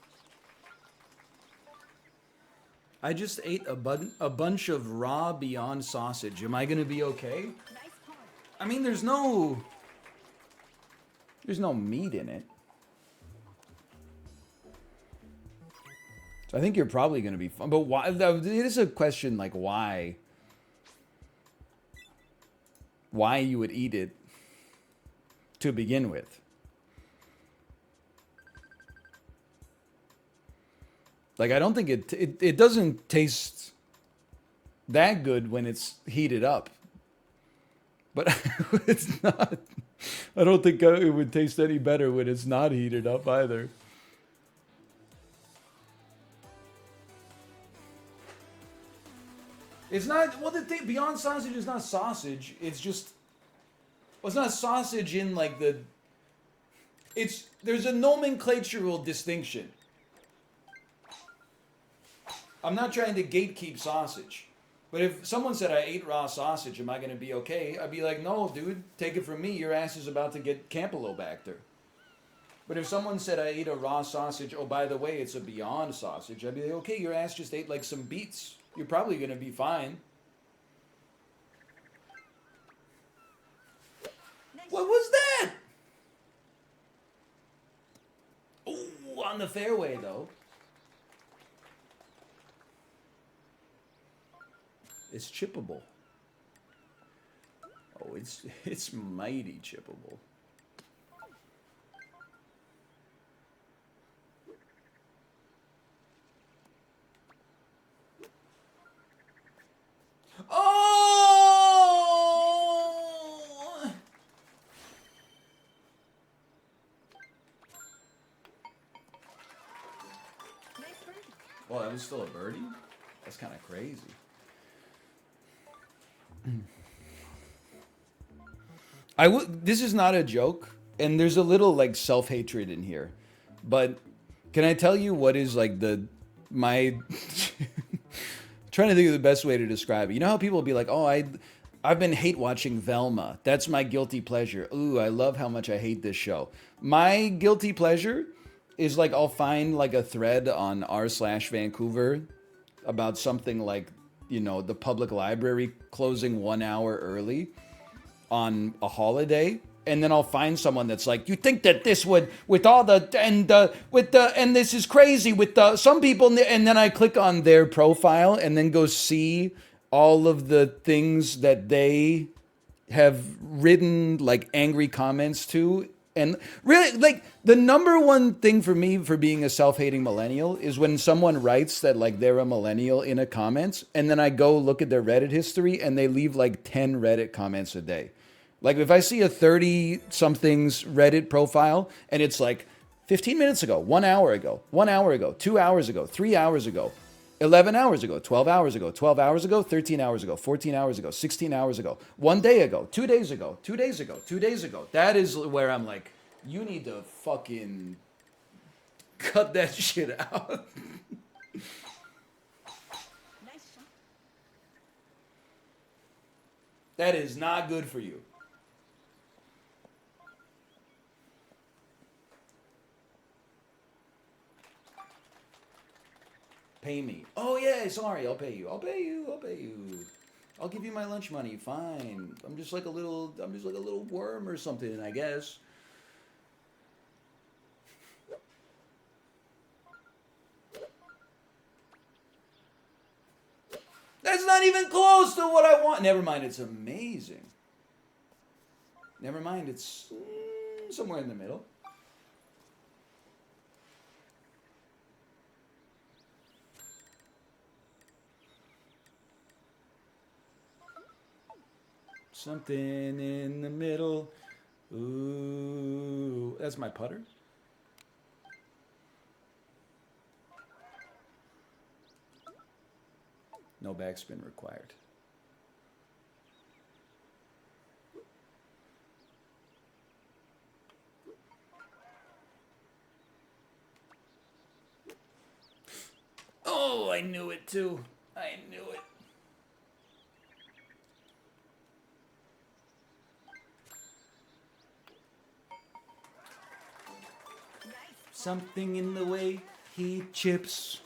I just ate a bunch of raw Beyond sausage. Am I gonna be okay? Nice par. I mean, there's no meat in it. So I think you're probably gonna be fine. But why? It is a question like why? Why you would eat it to begin with? Like I don't think it doesn't taste that good when it's heated up, but it's not. I don't think it would taste any better when it's not heated up either. It's not. Well, the thing beyond sausage is not sausage. It's just. Well, it's not sausage in like the. It's there's a nomenclatural distinction. I'm not trying to gatekeep sausage. But if someone said I ate raw sausage, am I going to be okay? I'd be like, no, dude, take it from me. Your ass is about to get Campylobacter. But if someone said I ate a raw sausage, oh, by the way, it's a Beyond sausage, I'd be like, okay, your ass just ate like some beets. You're probably going to be fine. Nice. What was that? Oh, on the fairway, though. It's chippable. Oh, it's mighty chippable. Oh! Nice birdie. Well, that was still a birdie? That's kind of crazy. This is not a joke, and there's a little like self-hatred in here. But can I tell you what is like my trying to think of the best way to describe it. You know how people be like, "Oh, I've been hate watching Velma. That's my guilty pleasure. Ooh, I love how much I hate this show." My guilty pleasure is like I'll find like a thread on r/Vancouver about something like, the public library closing 1 hour early on a holiday, and then I'll find someone that's like, you think that this would with all the and this is crazy with the some people, and then I click on their profile and then go see all of the things that they have written like angry comments to. And really, like, the number one thing for me for being a self-hating millennial is when someone writes that like they're a millennial in a comment, and then I go look at their Reddit history and they leave like 10 Reddit comments a day. Like if I see a 30 something's Reddit profile and it's like 15 minutes ago, 1 hour ago, 1 hour ago, 2 hours ago, 3 hours ago, 11 hours ago, 12 hours ago, 12 hours ago, 13 hours ago, 14 hours ago, 16 hours ago, 1 day ago, 2 days ago, 2 days ago, 2 days ago. That is where I'm like, you need to fucking cut that shit out. Nice shot. That is not good for you. Pay me. Oh yeah, sorry, I'll pay you. I'll pay you. I'll pay you. I'll give you my lunch money. Fine. I'm just like a little worm or something, I guess. That's not even close to what I want. Never mind, it's amazing. Never mind, it's somewhere in the middle. Something in the middle. Ooh, that's my putter. No backspin required. Oh, I knew it too. I knew it. Nice. Something in the way he chips.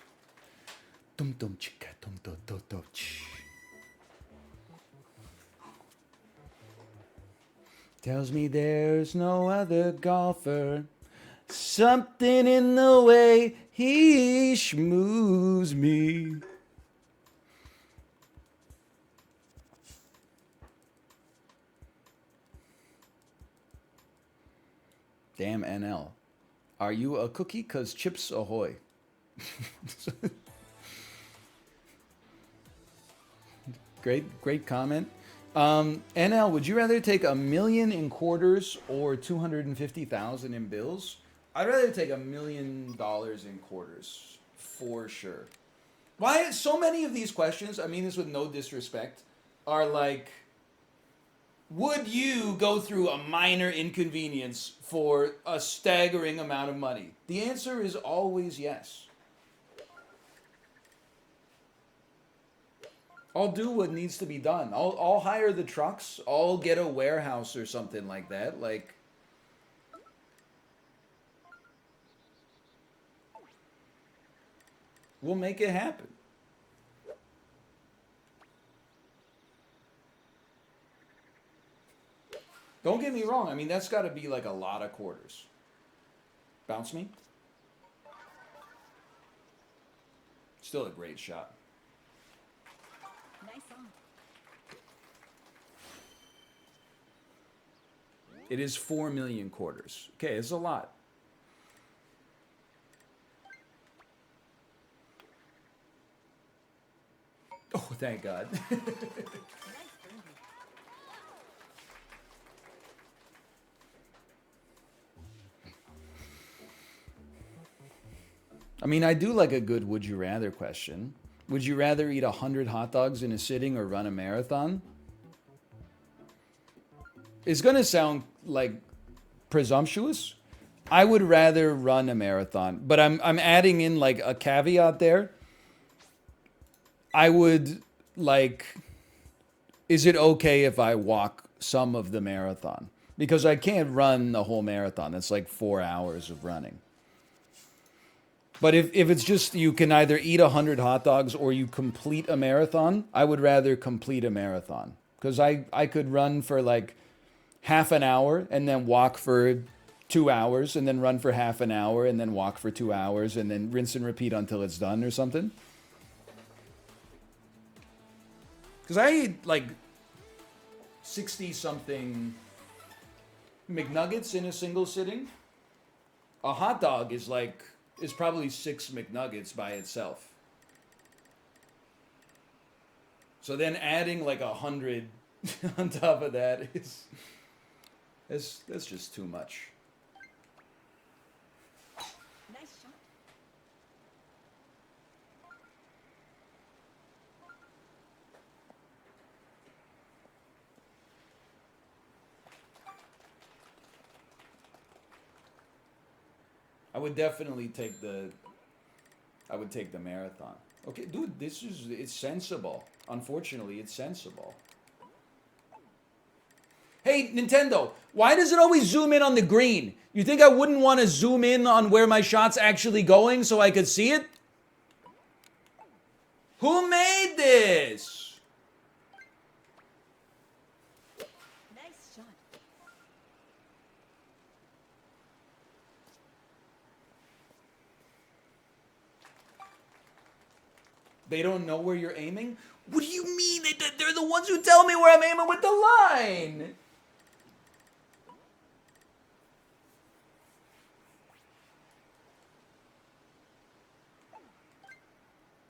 Dum dum chicka dum dum dum dum ch. Tells me there's no other golfer. Something in the way he schmoos me. Damn NL. Are you a cookie? 'Cause chips ahoy. Great comment. NL, would you rather take 1 million in quarters or 250,000 in bills? I'd rather take $1 million in quarters for sure. Why so many of these questions? I mean this with no disrespect. Are like, would you go through a minor inconvenience for a staggering amount of money? The answer is always yes. I'll do what needs to be done. I'll hire the trucks. I'll get a warehouse or something like that. Like, we'll make it happen. Don't get me wrong. I mean, that's got to be like a lot of quarters. Bounce me. Still a great shot. Nice on. It is 4 million quarters. Okay, it's a lot. Oh, thank God. Nice birdie. I mean, I do like a good would you rather question. Would you rather eat 100 hot dogs in a sitting or run a marathon? It's going to sound like presumptuous. I would rather run a marathon, but I'm adding in like a caveat there. I would like, is it okay if I walk some of the marathon? Because I can't run the whole marathon. That's like 4 hours of running. But if it's just you can either eat 100 hot dogs or you complete a marathon, I would rather complete a marathon. Because I could run for like half an hour and then walk for 2 hours and then run for half an hour and then walk for 2 hours and then rinse and repeat until it's done or something. Because I eat like 60 something McNuggets in a single sitting. A hot dog is probably 6 McNuggets by itself. So then adding like 100 on top of that that's just too much. Nice shot. I would definitely take the marathon. Okay, dude, it's sensible. Unfortunately, it's sensible. Hey, Nintendo, why does it always zoom in on the green? You think I wouldn't want to zoom in on where my shot's actually going so I could see it? Who made this? Nice shot. They don't know where you're aiming? What do you mean? They're the ones who tell me where I'm aiming with the line.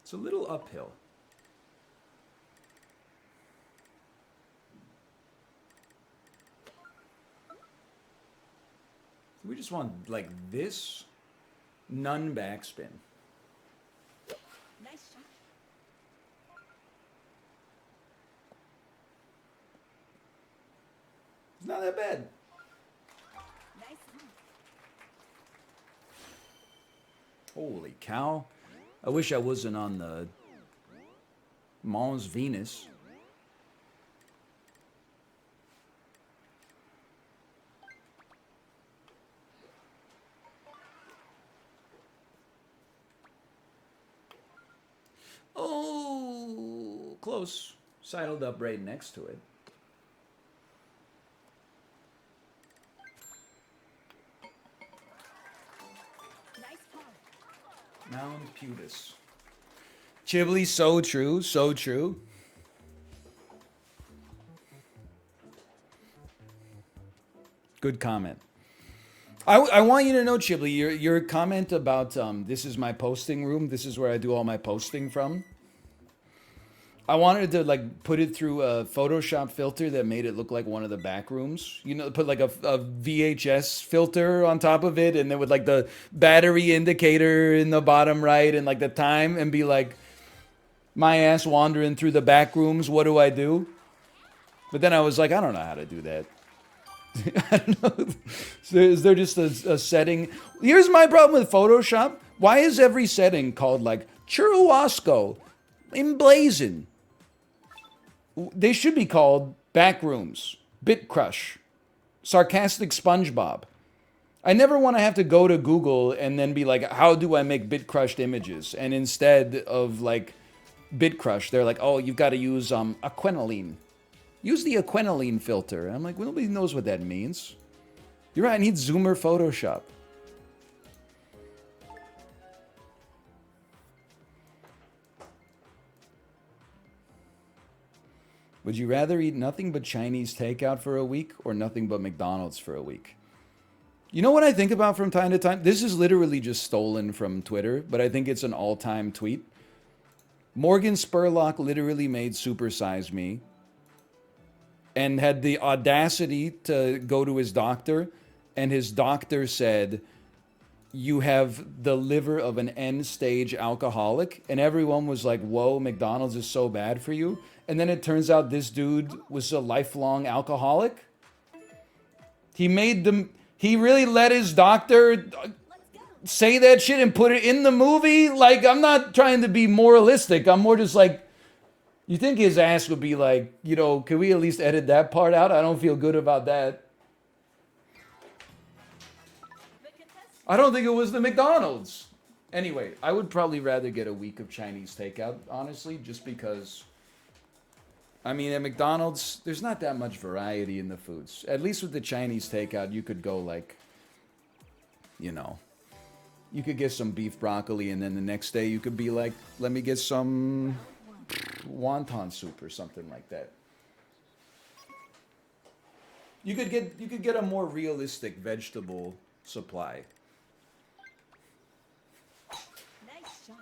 It's a little uphill. We just want like this, none backspin. Nice shot. It's not that bad. Nice on. Holy cow. I wish I wasn't on the Mons Venus. Oh, close. Sidled up right next to it. Nice par. Mount Putus. Chibli, so true, so true. Good comment. I want you to know, Chibli, your comment about this is my posting room. This is where I do all my posting from. I wanted to like put it through a Photoshop filter that made it look like one of the back rooms. You know, put like a VHS filter on top of it, and then with like the battery indicator in the bottom right, and like the time, and be like, my ass wandering through the back rooms. What do I do? But then I was like, I don't know how to do that. I don't know. So is there just a setting? Here's my problem with Photoshop. Why is every setting called like Churrasco, Emblazon? They should be called Backrooms, Bit Crush, Sarcastic SpongeBob. I never want to have to go to Google and then be like, how do I make bit crushed images? And instead of like bit crush, they're like, oh, you've got to use aquinoline. Use the aquinoline filter. And I'm like, well, nobody knows what that means. You're right, I need Zoomer Photoshop. Would you rather eat nothing but Chinese takeout for a week or nothing but McDonald's for a week? You know what I think about from time to time? This is literally just stolen from Twitter, but I think it's an all-time tweet. Morgan Spurlock literally made Super Size Me and had the audacity to go to his doctor, and his doctor said, you have the liver of an end-stage alcoholic, and everyone was like, whoa, McDonald's is so bad for you. And then it turns out this dude was a lifelong alcoholic. He really let his doctor say that shit and put it in the movie. Like, I'm not trying to be moralistic. I'm more just like, you think his ass would be like, you know, can we at least edit that part out? I don't feel good about that. I don't think it was the McDonald's. Anyway, I would probably rather get a week of Chinese takeout, honestly, just because, I mean, at McDonald's, there's not that much variety in the foods. At least with the Chinese takeout, you could go like, you know, you could get some beef broccoli, and then the next day you could be like, let me get some wonton soup or something like that. You could get a more realistic vegetable supply. Nice shot.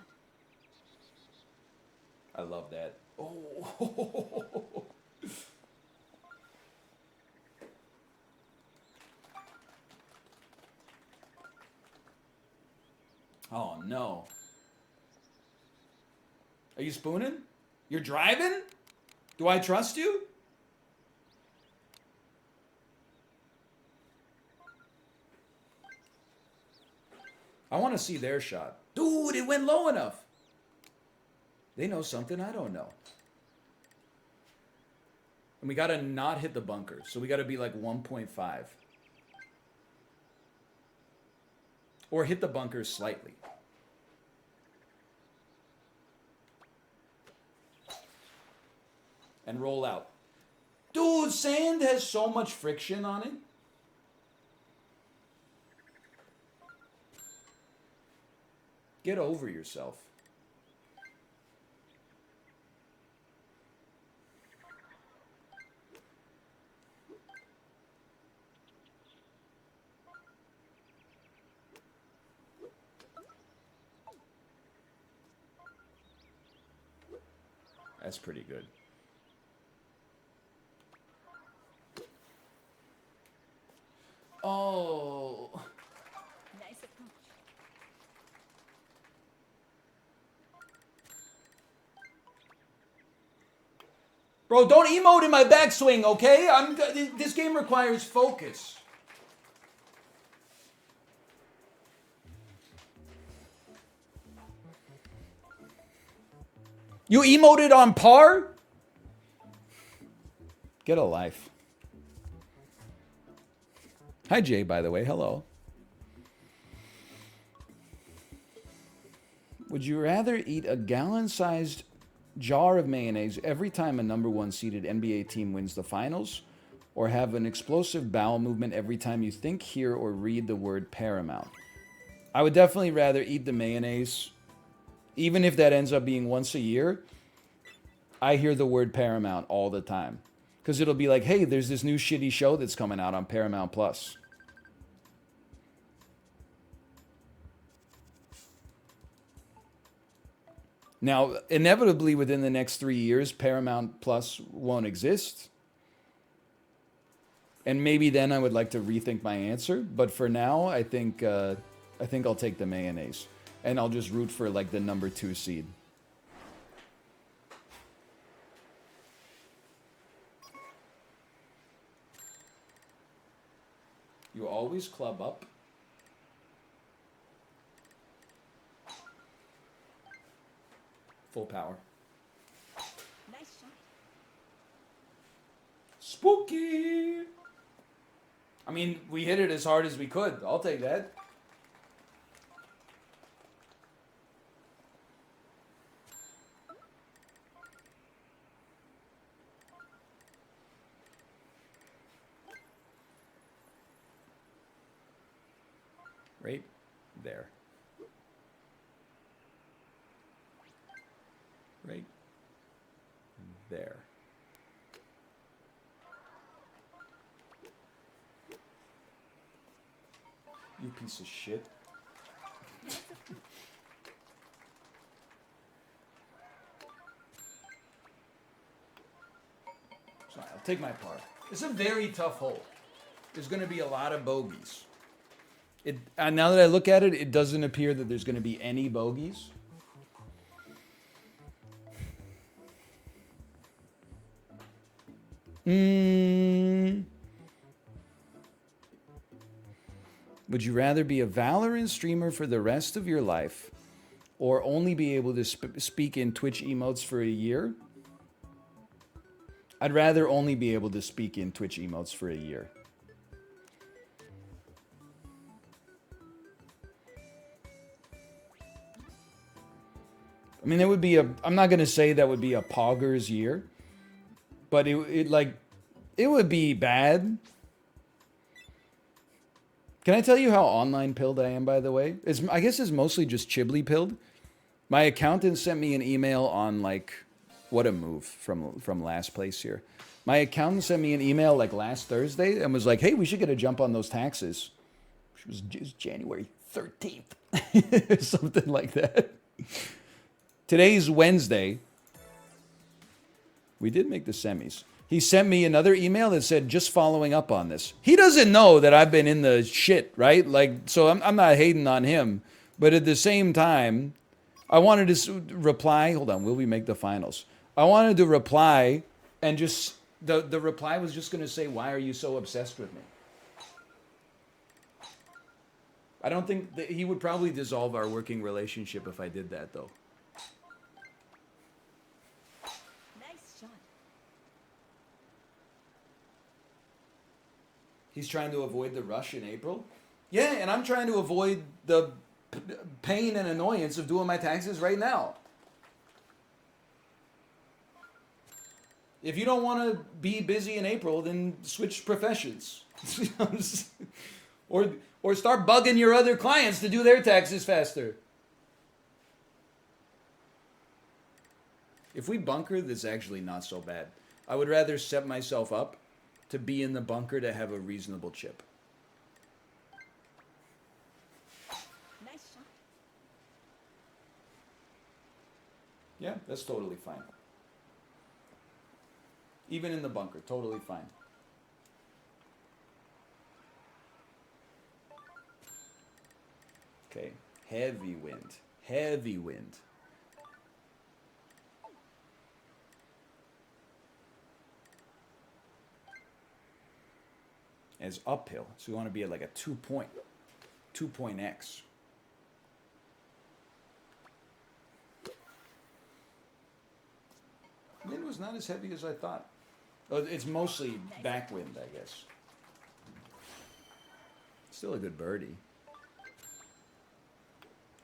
I love that. Oh. Oh no. Are you spooning? You're driving? Do I trust you? I want to see their shot. Dude, it went low enough. They know something I don't know. And we got to not hit the bunker. So we got to be like 1.5. Or hit the bunker slightly. And roll out. Dude, sand has so much friction on it. Get over yourself. That's pretty good. Oh. Nice approach. Bro, don't emote in my backswing, okay? This game requires focus. You emoted on par? Get a life. Hi, Jay, by the way. Hello. Would you rather eat a gallon-sized jar of mayonnaise every time a number one seeded NBA team wins the finals, or have an explosive bowel movement every time you think, hear, or read the word Paramount? I would definitely rather eat the mayonnaise, even if that ends up being once a year. I hear the word Paramount all the time. Because it'll be like, hey, there's this new shitty show that's coming out on Paramount Plus. Now, inevitably, within the next 3 years, Paramount Plus won't exist. And maybe then I would like to rethink my answer. But for now, I think I'll take the mayonnaise. And I'll just root for like the number 2 seed. You always club up. Full power. Nice shot. Spooky. I mean, we hit it as hard as we could. I'll take that. Right there. Right there. You piece of shit. Sorry, I'll take my part. It's a very tough hole. There's going to be a lot of bogeys. Now that I look at it, it doesn't appear that there's going to be any bogeys. Would you rather be a Valorant streamer for the rest of your life or only be able to speak in Twitch emotes for a year? I'd rather only be able to speak in Twitch emotes for a year. I mean, it would be I'm not going to say that would be a Poggers year, but it would be bad. Can I tell you how online pilled I am, by the way? I guess it's mostly just Chibli pilled. My accountant sent me an email on, like, what a move from last place here. My accountant sent me an email, like, last Thursday and was like, hey, we should get a jump on those taxes. It was January 13th. Something like that. Today's Wednesday. We did make the semis. He sent me another email that said, just following up on this. He doesn't know that I've been in the shit, right? Like, so I'm not hating on him. But at the same time, I wanted to reply. Hold on, will we make the finals? I wanted to reply and just, the reply was just going to say, why are you so obsessed with me? I don't think that he would probably dissolve our working relationship if I did that, though. He's trying to avoid the rush in April. Yeah, and I'm trying to avoid the pain and annoyance of doing my taxes right now. If you don't want to be busy in April, then switch professions. or start bugging your other clients to do their taxes faster. If we bunker, this is actually not so bad. I would rather set myself up to be in the bunker to have a reasonable chip. Nice shot. Yeah, that's totally fine. Even in the bunker, totally fine. Okay, heavy wind. Heavy wind. As uphill, so we want to be at like a 2-point X. Wind was not as heavy as I thought. Oh, it's mostly backwind, I guess. Still a good birdie.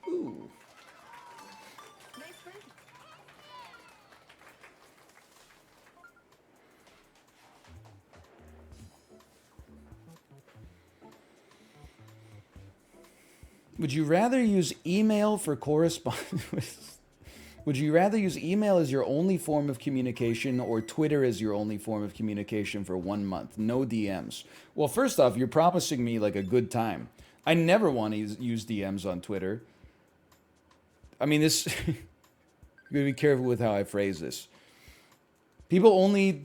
Ooh. Nice birdie. Would you rather use email for correspondence? Would you rather use email as your only form of communication or Twitter as your only form of communication for 1 month? No DMs. Well, first off, you're promising me like a good time. I never want to use DMs on Twitter. I mean, this... gotta be careful with how I phrase this. People only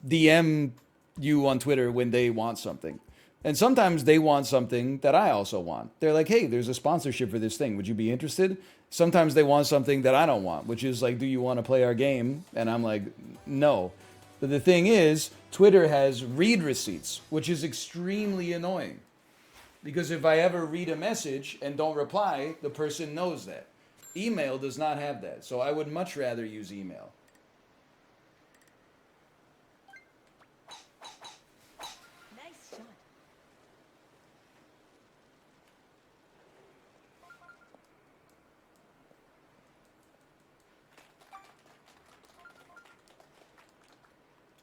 DM you on Twitter when they want something. And sometimes they want something that I also want. They're like, hey, there's a sponsorship for this thing. Would you be interested? Sometimes they want something that I don't want, which is like, do you want to play our game? And I'm like, no. But the thing is, Twitter has read receipts, which is extremely annoying. Because if I ever read a message and don't reply, the person knows that. Email does not have that. So I would much rather use email. Nice shot.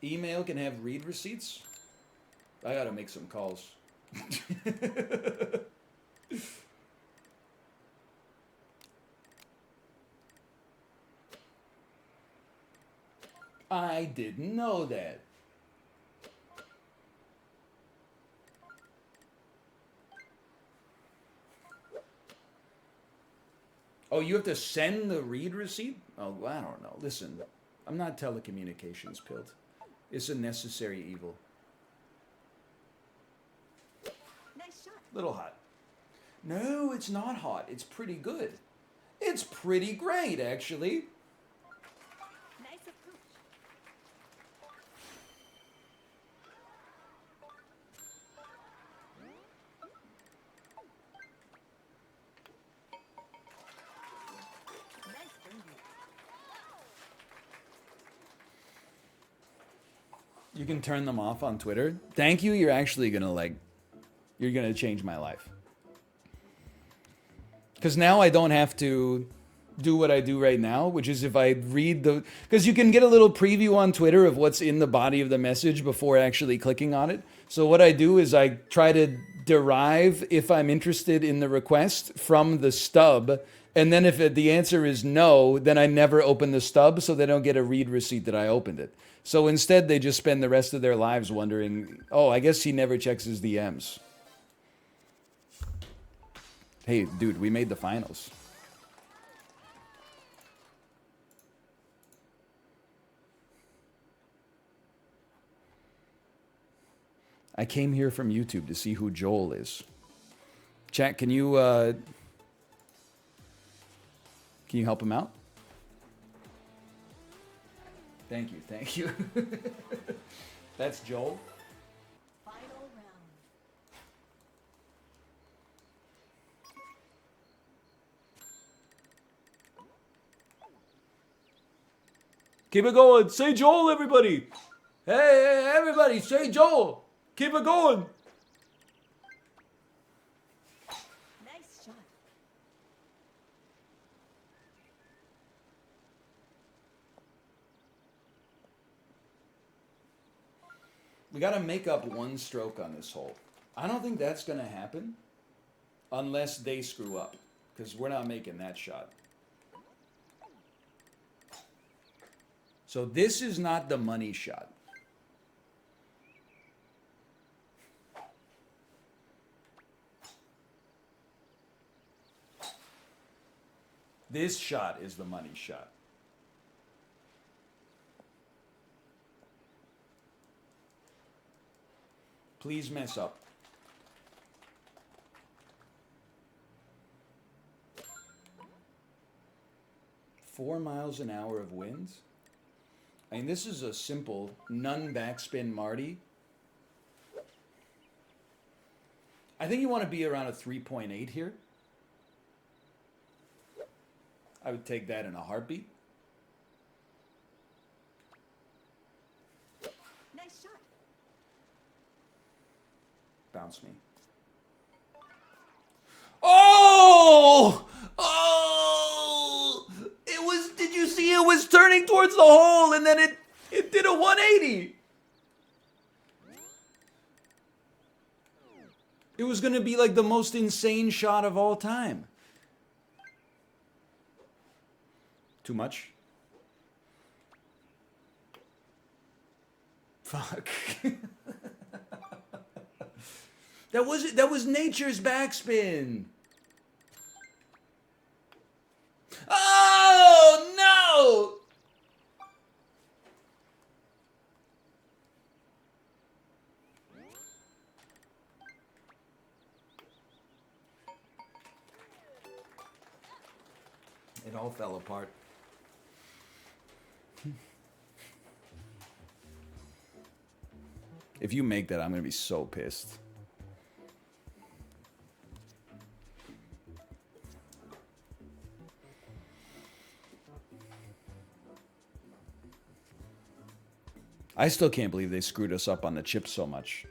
Email can have read receipts? I gotta make some calls. I didn't know that. Oh, you have to send the read receipt? Oh, I don't know. Listen, I'm not telecommunications pilled. It's a necessary evil. Nice shot. Little hot. No, it's not hot. It's pretty good. It's pretty great, actually. Nice approach. Nice birdie. You can turn them off on Twitter. Thank you. You're actually gonna you're gonna change my life. Because now I don't have to do what I do right now, which is if I read the... Because you can get a little preview on Twitter of what's in the body of the message before actually clicking on it. So what I do is I try to derive if I'm interested in the request from the stub. And then if the answer is no, then I never open the stub so they don't get a read receipt that I opened it. So instead, they just spend the rest of their lives wondering, oh, I guess he never checks his DMs. Hey, dude, we made the finals. I came here from YouTube to see who Joel is. Chat, can you help him out? Thank you, thank you. That's Joel. Final round. Keep it going. Say Joel, everybody. Hey, everybody, say Joel. Keep it going. Nice shot. We got to make up one stroke on this hole. I don't think that's going to happen unless they screw up, because we're not making that shot. So this is not the money shot. This shot is the money shot. Please mess up. Four miles an hour of winds? I mean, this is a simple none backspin Marty. I think you want to be around a 3.8 here. I would take that in a heartbeat. Nice shot. Bounce me. Oh! Oh! It was, did you see it was turning towards the hole and then it did a 180. It was going to be like the most insane shot of all time. Too much? Fuck. That was nature's backspin. Oh It all fell apart. If you make that, I'm gonna be so pissed. I still can't believe they screwed us up on the chips so much.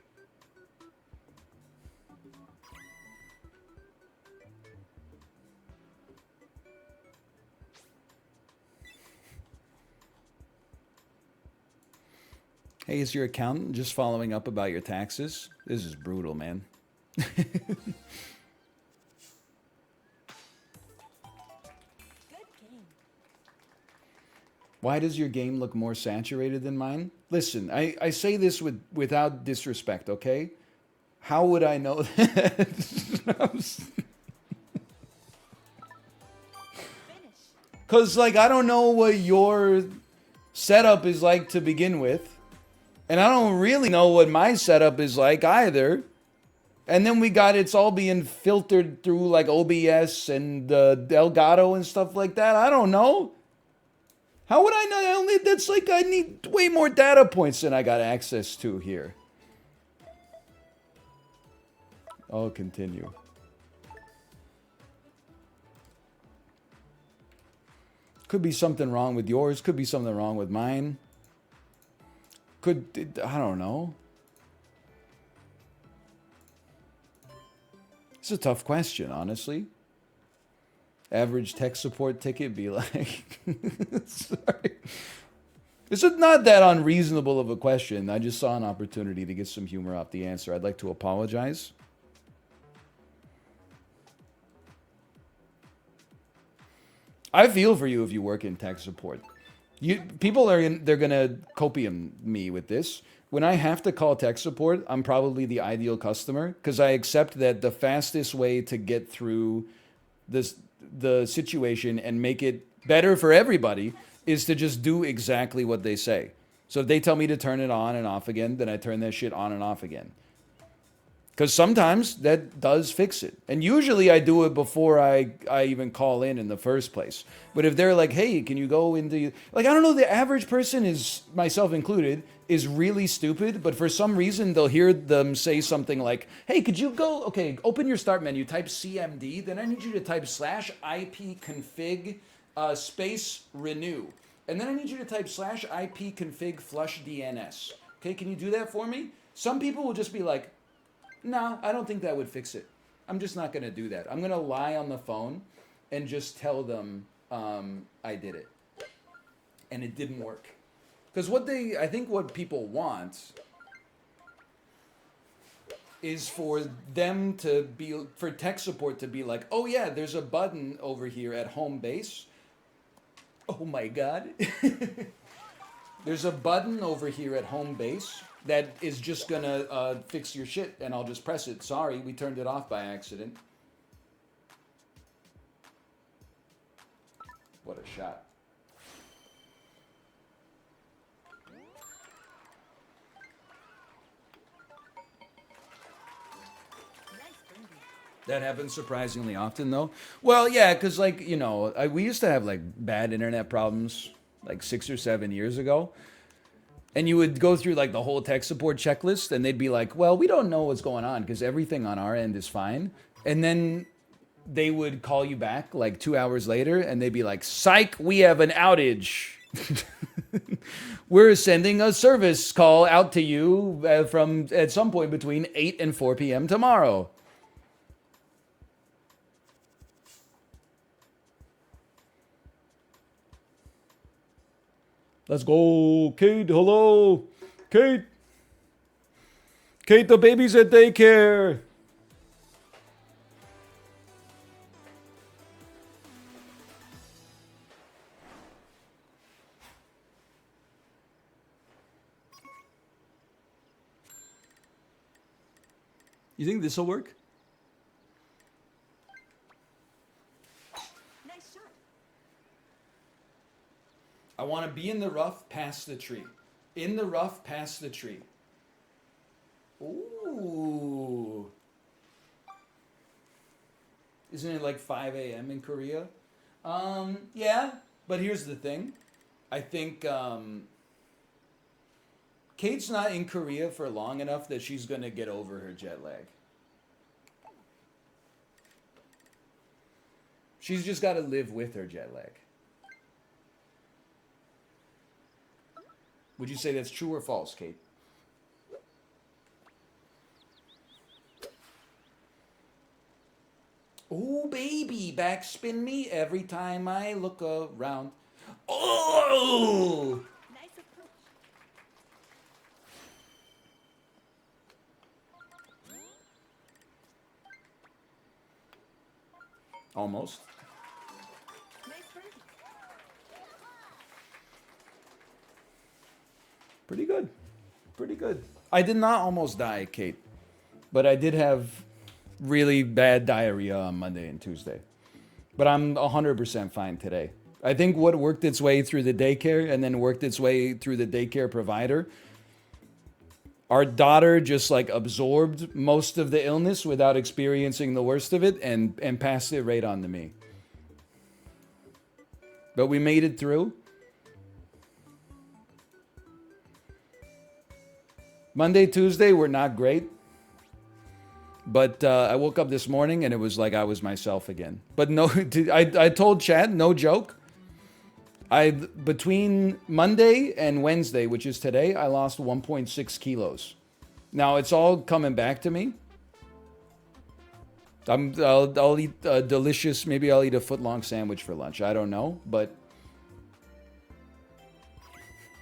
Hey, is your accountant just following up about your taxes? This is brutal, man. Good game. Why does your game look more saturated than mine? Listen, I say this without disrespect, okay? How would I know that? Finish. Because, like, I don't know what your setup is like to begin with. And I don't really know what my setup is like either. And then it's all being filtered through, like, OBS and Elgato and stuff like that. I don't know. How would I know? That's like, I need way more data points than I got access to here. I'll continue. Could be something wrong with yours. Could be something wrong with mine. I don't know. It's a tough question, honestly. Average tech support ticket be like... Sorry. This is not that unreasonable of a question. I just saw an opportunity to get some humor off the answer. I'd like to apologize. I feel for you if you work in tech support. They're gonna copium me with this. When I have to call tech support, I'm probably the ideal customer because I accept that the fastest way to get through the situation and make it better for everybody is to just do exactly what they say. So if they tell me to turn it on and off again, then I turn that shit on and off again. Because sometimes that does fix it. And usually I do it before I even call in the first place. But if they're like, hey, can you go into... Like, I don't know, the average person, is myself included, is really stupid. But for some reason, they'll hear them say something like, hey, could you go... Okay, open your start menu, type CMD. Then I need you to type /ipconfig space renew. And then I need you to type /ipconfig flush DNS. Okay, can you do that for me? Some people will just be like... No, I don't think that would fix it. I'm just not going to do that. I'm going to lie on the phone and just tell them I did it. And it didn't work. Because I think what people want is for tech support to be like, oh yeah, there's a button over here at home base. Oh my God. There's a button over here at home base that is just gonna fix your shit, and I'll just press it. Sorry, we turned it off by accident. What a shot. Nice birdie. That happens surprisingly often, though. Well, yeah, because, like, you know, we used to have, like, bad internet problems, like, 6 or 7 years ago. And you would go through, like, the whole tech support checklist, and they'd be like, well, we don't know what's going on because everything on our end is fine. And then they would call you back, like, 2 hours later, and they'd be like, psych, we have an outage. We're sending a service call out to you from at some point between 8 and 4 p.m. tomorrow. Let's go. Kate, hello. Kate. Kate, the baby's at daycare. You think this will work? Nice shot. I want to be in the rough past the tree. In the rough past the tree. Ooh. Isn't it like 5 a.m. in Korea? Yeah, but here's the thing. I think Kate's not in Korea for long enough that she's gonna get over her jet lag. She's just got to live with her jet lag. Would you say that's true or false, Kate? Oh, baby, backspin me every time I look around. Oh! Nice approach. Almost. Nice birdie. Pretty good. Pretty good. I did not almost die, Kate, but I did have really bad diarrhea on Monday and Tuesday. But I'm 100% fine today. I think what worked its way through the daycare and then worked its way through the daycare provider, our daughter just like absorbed most of the illness without experiencing the worst of it and passed it right on to me. But we made it through. Monday, Tuesday were not great. But I woke up this morning and it was like I was myself again. But no, I told Chad, no joke. Between Monday and Wednesday, which is today, I lost 1.6 kilos. Now it's all coming back to me. I'll eat a delicious. Maybe I'll eat a foot-long sandwich for lunch. I don't know, but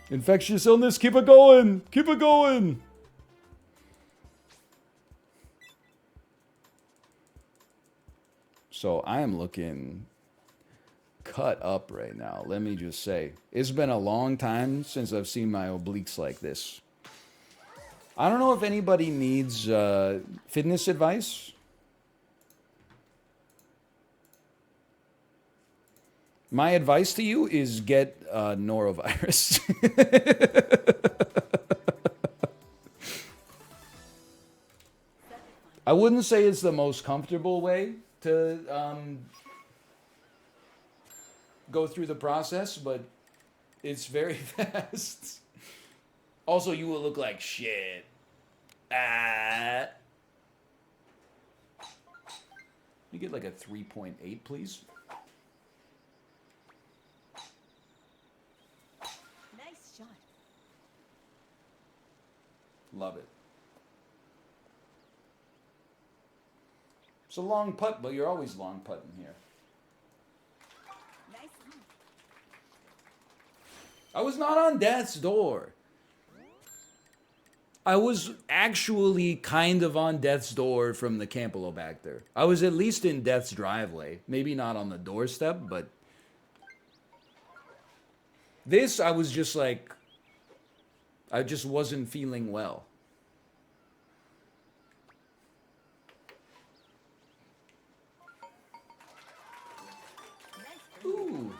infectious illness. Keep it going. Keep it going. So I am looking cut up right now. Let me just say, it's been a long time since I've seen my obliques like this. I don't know if anybody needs fitness advice. My advice to you is get norovirus. I wouldn't say it's the most comfortable way to go through the process, but it's very fast. Also, you will look like shit. Ah. You get like a 3.8, please. Nice shot. Love it. It's a long putt, but you're always long putting here. Nice one. I was not on death's door. I was actually kind of on death's door from the Campylobacter. I was at least in death's driveway. Maybe not on the doorstep, but this, I was just like, I just wasn't feeling well. Nice birdie. Ooh.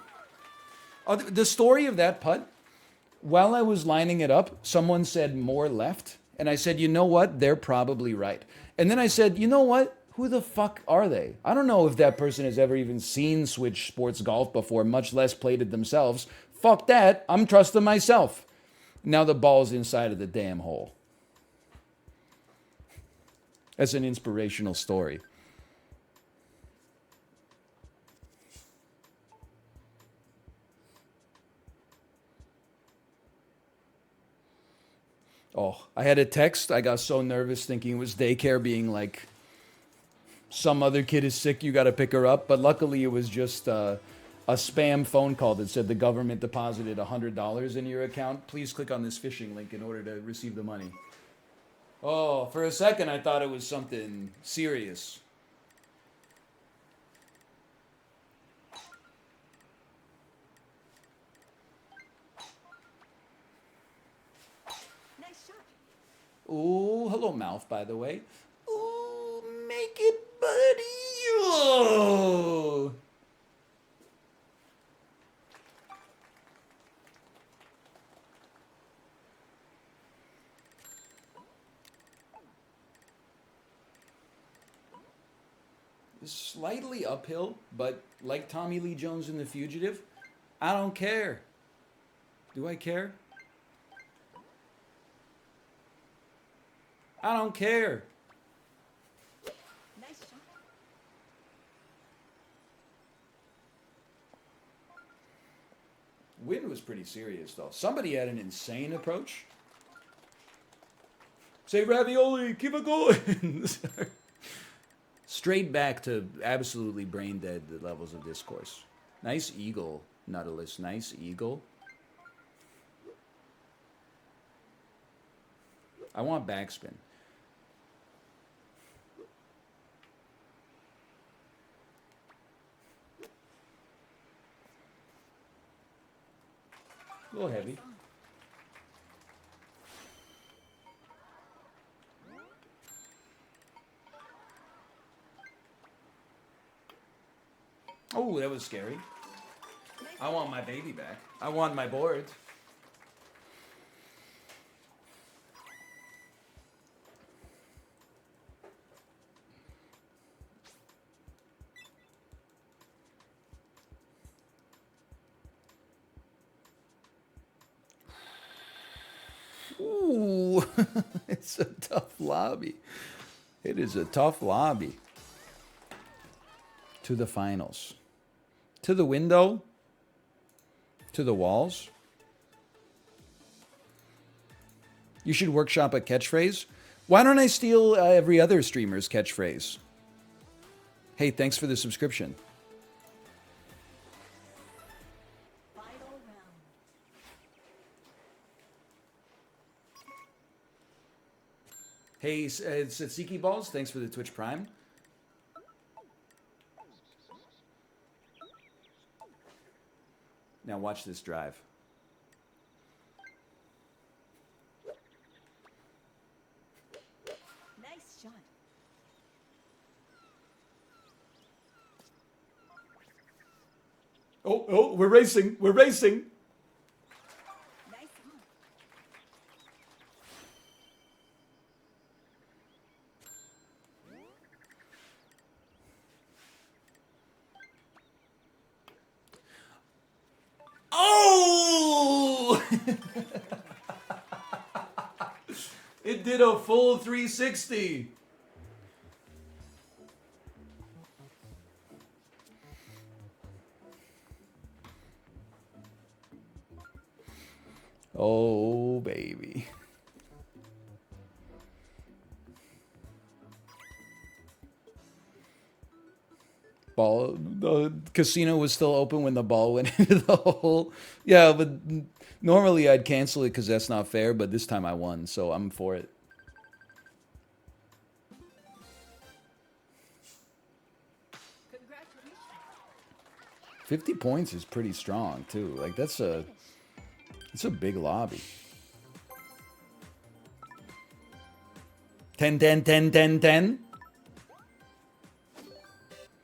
Oh, the story of that putt, while I was lining it up, someone said more left. And I said, you know what? They're probably right. And then I said, you know what? Who the fuck are they? I don't know if that person has ever even seen Switch Sports Golf before, much less played it themselves. Fuck that. I'm trusting myself. Now the ball's inside of the damn hole. That's an inspirational story. Oh, I had a text. I got so nervous thinking it was daycare being like, some other kid is sick, you got to pick her up. But luckily it was just a spam phone call that said the government deposited $100 in your account. Please click on this phishing link in order to receive the money. Oh, for a second I thought it was something serious. Nice shot. Ooh, hello mouth, by the way. Ooh, make it, buddy. Oh. slightly uphill, but like Tommy Lee Jones in The Fugitive, I don't care. Do I care? I don't care. Nice shot. Wind was pretty serious, though. Somebody had an insane approach. Say ravioli, keep it going. Straight back to absolutely brain dead levels of discourse. Nice eagle, Nautilus. Nice eagle. I want backspin. A little heavy. Oh, that was scary. I want my baby back. I want my board. Ooh, it's a tough lobby. It is a tough lobby. To the finals. To the window. To the walls. You should workshop a catchphrase. Why don't I steal every other streamer's catchphrase? Hey, thanks for the subscription. Final round. Hey, it's Satsiki Balls. Thanks for the Twitch Prime. Now watch this drive. Nice shot. Oh, we're racing. We're racing. Nice one. Oh! It did a full 360. Oh, baby. Ball, the casino was still open when the ball went into the hole. Yeah, but normally I'd cancel it because that's not fair, but this time I won, so I'm for it. Congratulations. 50 points is pretty strong, too. Like, it's a big lobby. 10, 10, 10, 10, 10.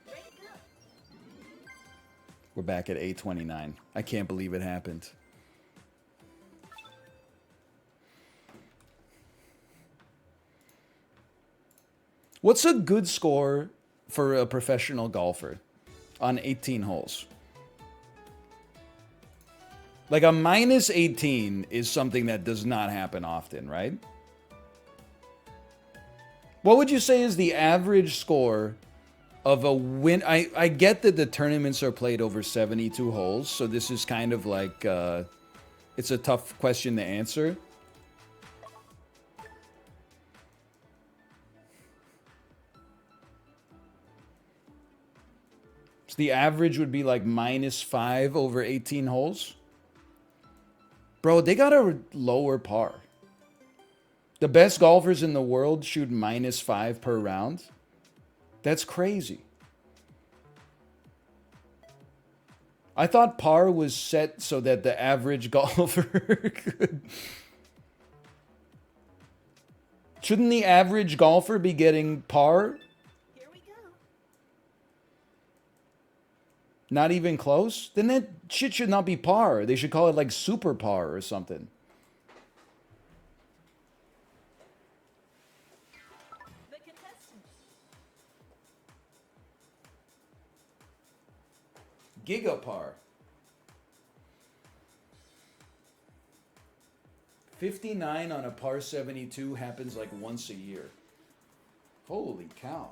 Ready, go. We're back at 829. I can't believe it happened. What's a good score for a professional golfer on 18 holes? Like a minus 18 is something that does not happen often, right? What would you say is the average score of a win? I get that the tournaments are played over 72 holes, so this is kind of like, it's a tough question to answer. So the average would be like -5 over 18 holes. Bro, they got a lower par. The best golfers in the world shoot -5 per round. That's crazy. I thought par was set so that the average golfer could... Shouldn't the average golfer be getting par? Here we go. Not even close? Then that shit should not be par. They should call it like super par or something. The contestants. Gigapar. 59 on a par 72 happens like once a year. Holy cow.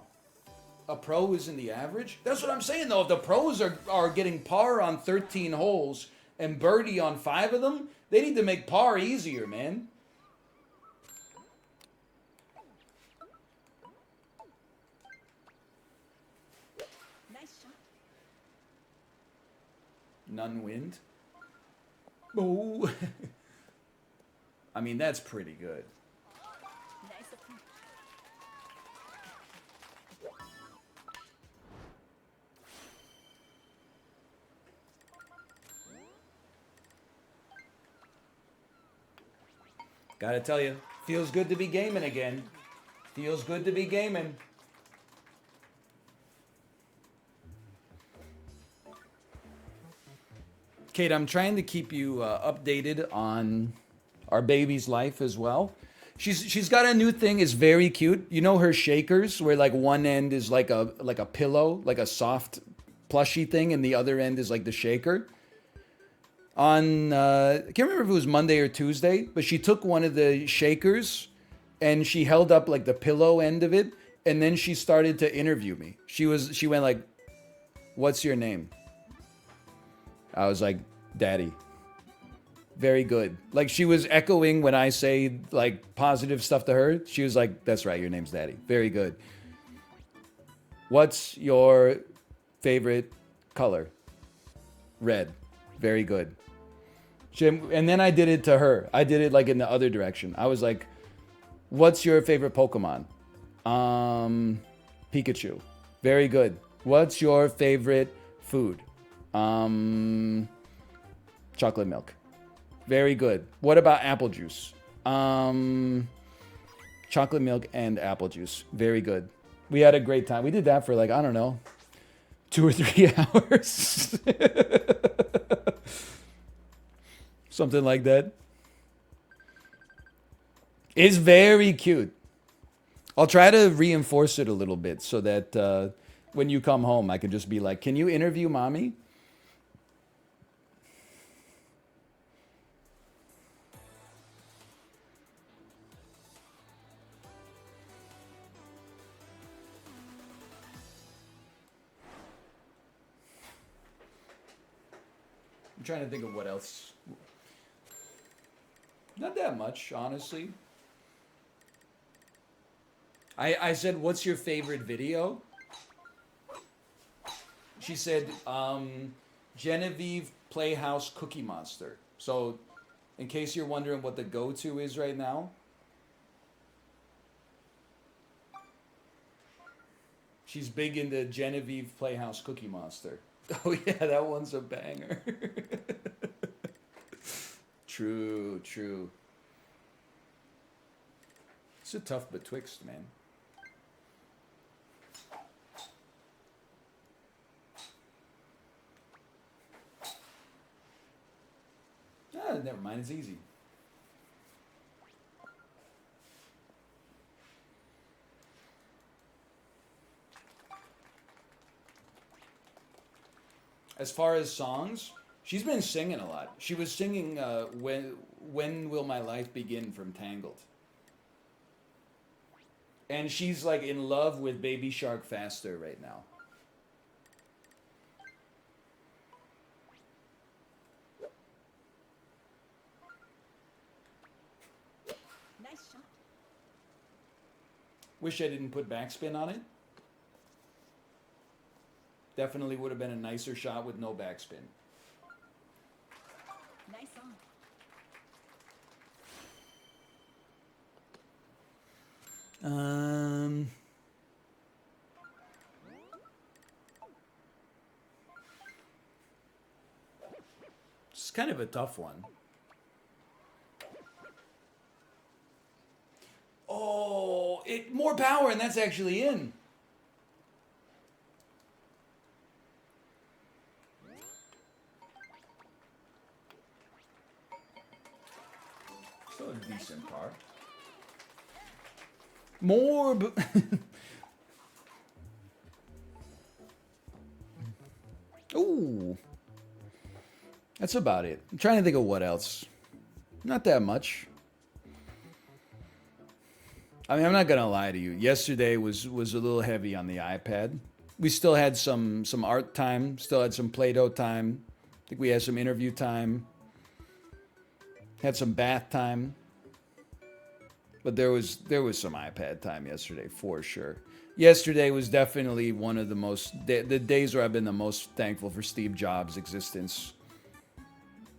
A pro is in the average? That's what I'm saying though. If the pros are getting par on 13 holes and birdie on 5 of them, they need to make par easier, man. Nice shot. None wind. Oh. I mean, that's pretty good. Nice approach. Gotta tell you, feels good to be gaming again. Feels good to be gaming. Kate, I'm trying to keep you updated on our baby's life as well. She's got a new thing. It's very cute. You know her shakers, where like one end is like a pillow, like a soft plushy thing, and the other end is like the shaker. On I can't remember if it was Monday or Tuesday, but she took one of the shakers and she held up like the pillow end of it, and then she started to interview me. She went like, "What's your name?" I was like, "Daddy." Very good. Like she was echoing when I say like positive stuff to her. She was like, "That's right, your name's Daddy." Very good. What's your favorite color? Red. Very good. And then I did it to her. I did it like in the other direction. I was like, "What's your favorite Pokemon?" Pikachu. Very good. What's your favorite food? Chocolate milk. Very good. What about apple juice? Chocolate milk and apple juice. Very good. We had a great time. We did that for like, I don't know, 2 or 3 hours. Something like that. It's very cute. I'll try to reinforce it a little bit so that when you come home, I can just be like, "Can you interview mommy?" I'm trying to think of what else. Not that much, honestly. I said, "What's your favorite video?" She said, Genevieve Playhouse Cookie Monster. So, in case you're wondering what the go-to is right now, she's big into Genevieve Playhouse Cookie Monster. Oh yeah, that one's a banger. True, true. It's a tough betwixt, man. Ah, never mind, it's easy. As far as songs, she's been singing a lot. She was singing "When Will My Life Begin" from Tangled, and she's like in love with Baby Shark Faster right now. Nice shot. Wish I didn't put backspin on it. Definitely would have been a nicer shot with no backspin. Nice on. Um, it's kind of a tough one. Oh, it more power, and that's actually in. Still a decent par. More. Ooh, that's about it. I'm trying to think of what else. Not that much. I mean, I'm not gonna lie to you. Yesterday was a little heavy on the iPad. We still had some art time. Still had some Play-Doh time. I think we had some interview time. Had some bath time. But there was some iPad time yesterday for sure. Yesterday was definitely one of the days where I've been the most thankful for Steve Jobs' existence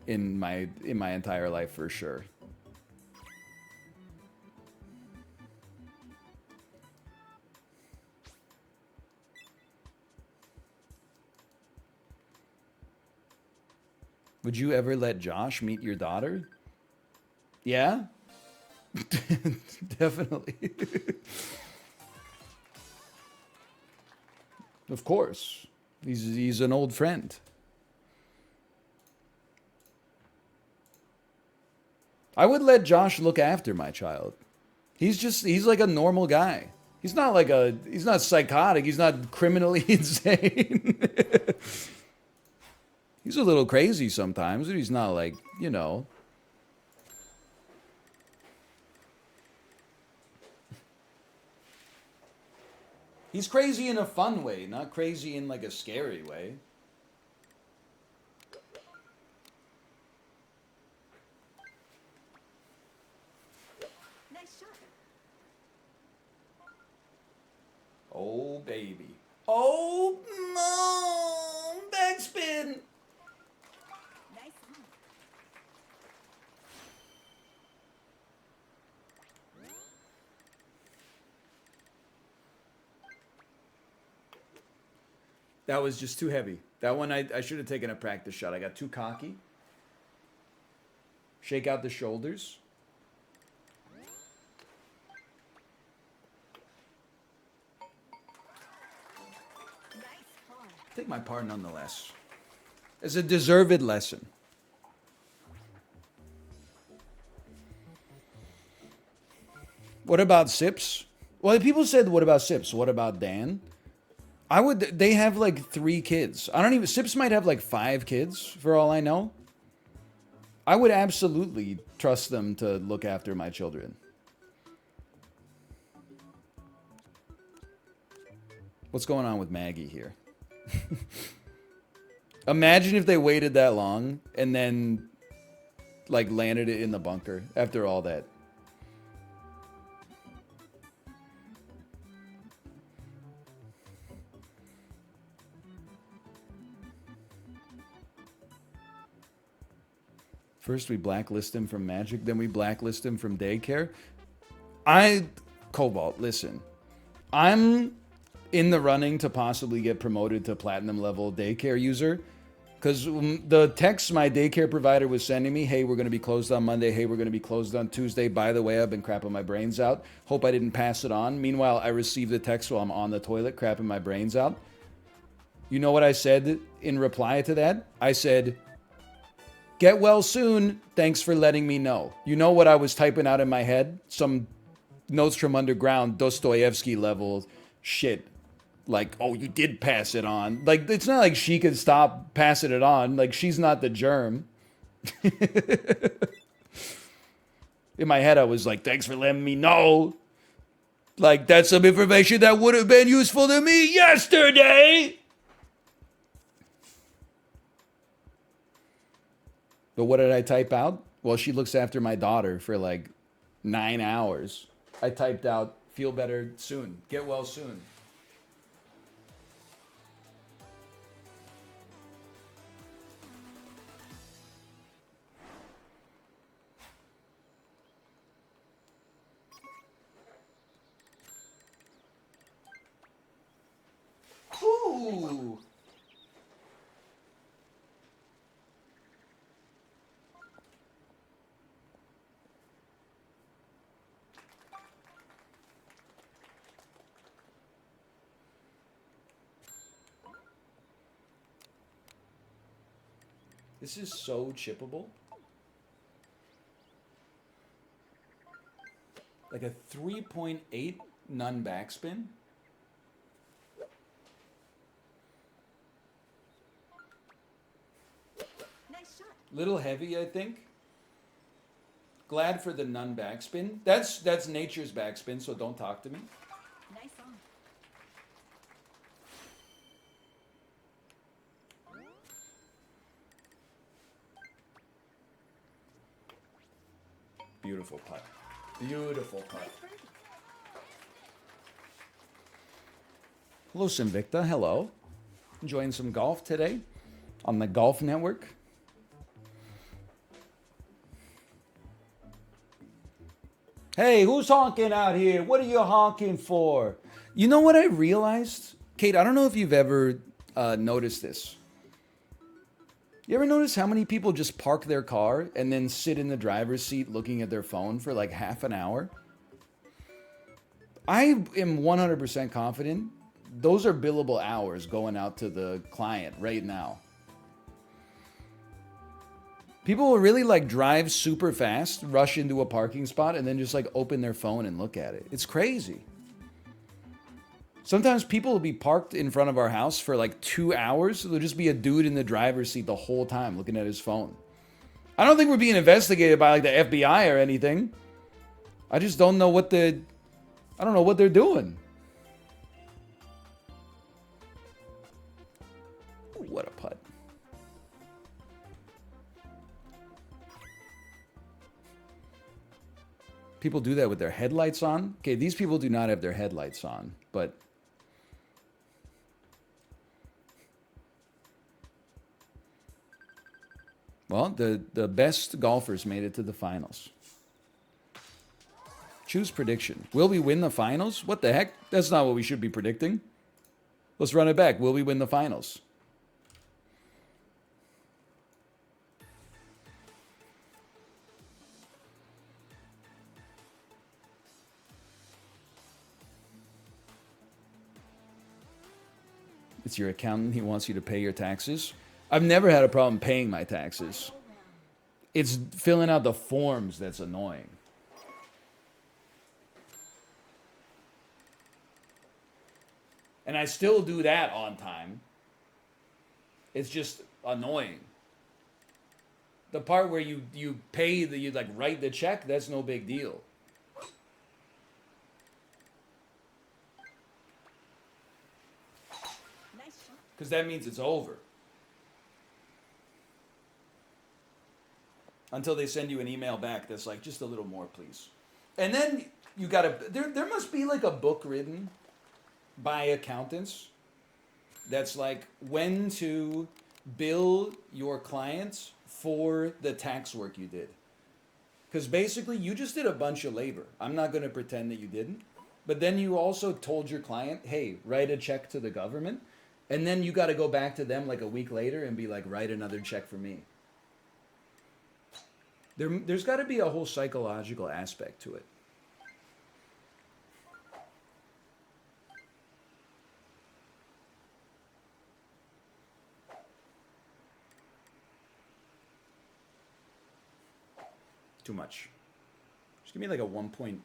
in my entire life for sure. Would you ever let Josh meet your daughter? Yeah, definitely. Of course. He's an old friend. I would let Josh look after my child. He's like a normal guy. He's not psychotic, he's not criminally insane. He's a little crazy sometimes, but he's not like, you know. He's crazy in a fun way, not crazy in like a scary way. Nice shot. Oh baby. Oh no! Backspin! Nice move. That was just too heavy. That one I should have taken a practice shot. I got too cocky. Shake out the shoulders. Nice pawn. Take my part nonetheless. It's a deserved lesson. What about Sips? Well, people said, what about Sips? What about Dan? They have like 3 kids. I don't even, Sips might have like 5 kids for all I know. I would absolutely trust them to look after my children. What's going on with Maggie here? Imagine if they waited that long and then like landed it in the bunker after all that. First we blacklist him from Magic, then we blacklist him from daycare. Cobalt, listen. I'm in the running to possibly get promoted to platinum level daycare user. Because the text my daycare provider was sending me, hey, we're going to be closed on Monday. Hey, we're going to be closed on Tuesday. By the way, I've been crapping my brains out. Hope I didn't pass it on. Meanwhile, I received the text while I'm on the toilet crapping my brains out. You know what I said in reply to that? I said, get well soon. Thanks for letting me know. You know what I was typing out in my head? Some Notes from Underground, Dostoevsky level shit. Like, oh, you did pass it on. Like, it's not like she could stop passing it on. Like, she's not the germ. In my head, I was like, thanks for letting me know. Like, that's some information that would have been useful to me yesterday. But what did I type out? Well, she looks after my daughter for like 9 hours. I typed out, feel better soon. Get well soon. Ooh. This is so chippable. Like a 3.8 none backspin. Little heavy, I think. Glad for the nun backspin. That's nature's backspin, so don't talk to me. Nice on. Beautiful putt. Beautiful putt. Nice birdie. Hello, Simvicta. Hello. Enjoying some golf today on the Golf Network. Hey, who's honking out here? What are you honking for? You know what I realized? Kate, I don't know if you've ever noticed this. You ever notice how many people just park their car and then sit in the driver's seat looking at their phone for like half an hour? I am 100% confident those are billable hours going out to the client right now. People will really like drive super fast, rush into a parking spot, and then just like open their phone and look at it. It's crazy. Sometimes people will be parked in front of our house for like 2 hours. There'll just be a dude in the driver's seat the whole time looking at his phone. I don't think we're being investigated by like the FBI or anything. I just don't know what I don't know what they're doing. Ooh, what a putt. People do that with their headlights on. Okay, these people do not have their headlights on, but well, the best golfers made it to the finals. Choose prediction. Will we win the finals? What the heck? That's not what we should be predicting. Let's run it back. Will we win the finals? It's your accountant. He wants you to pay your taxes. I've never had a problem paying my taxes. It's filling out the forms that's annoying. And I still do that on time. It's just annoying. The part where you pay you like write the check, that's no big deal. Nice shot. Because that means it's over. Until they send you an email back that's like, just a little more, please. And then you gotta, there must be like a book written by accountants that's like when to bill your clients for the tax work you did. Because basically you just did a bunch of labor. I'm not going to pretend that you didn't. But then you also told your client, hey, write a check to the government. And then you got to go back to them like a week later and be like, write another check for me. There's got to be a whole psychological aspect to it. Too much. Just give me like a 1.2.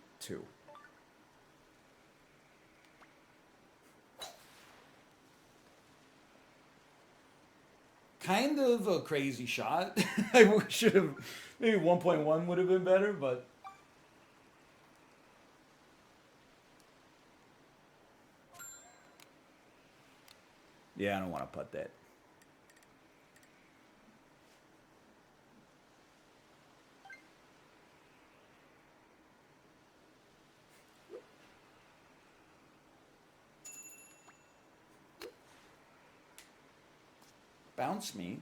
Kind of a crazy shot. I should have, maybe 1.1 would have been better, but yeah, I don't want to putt that. Bounce me.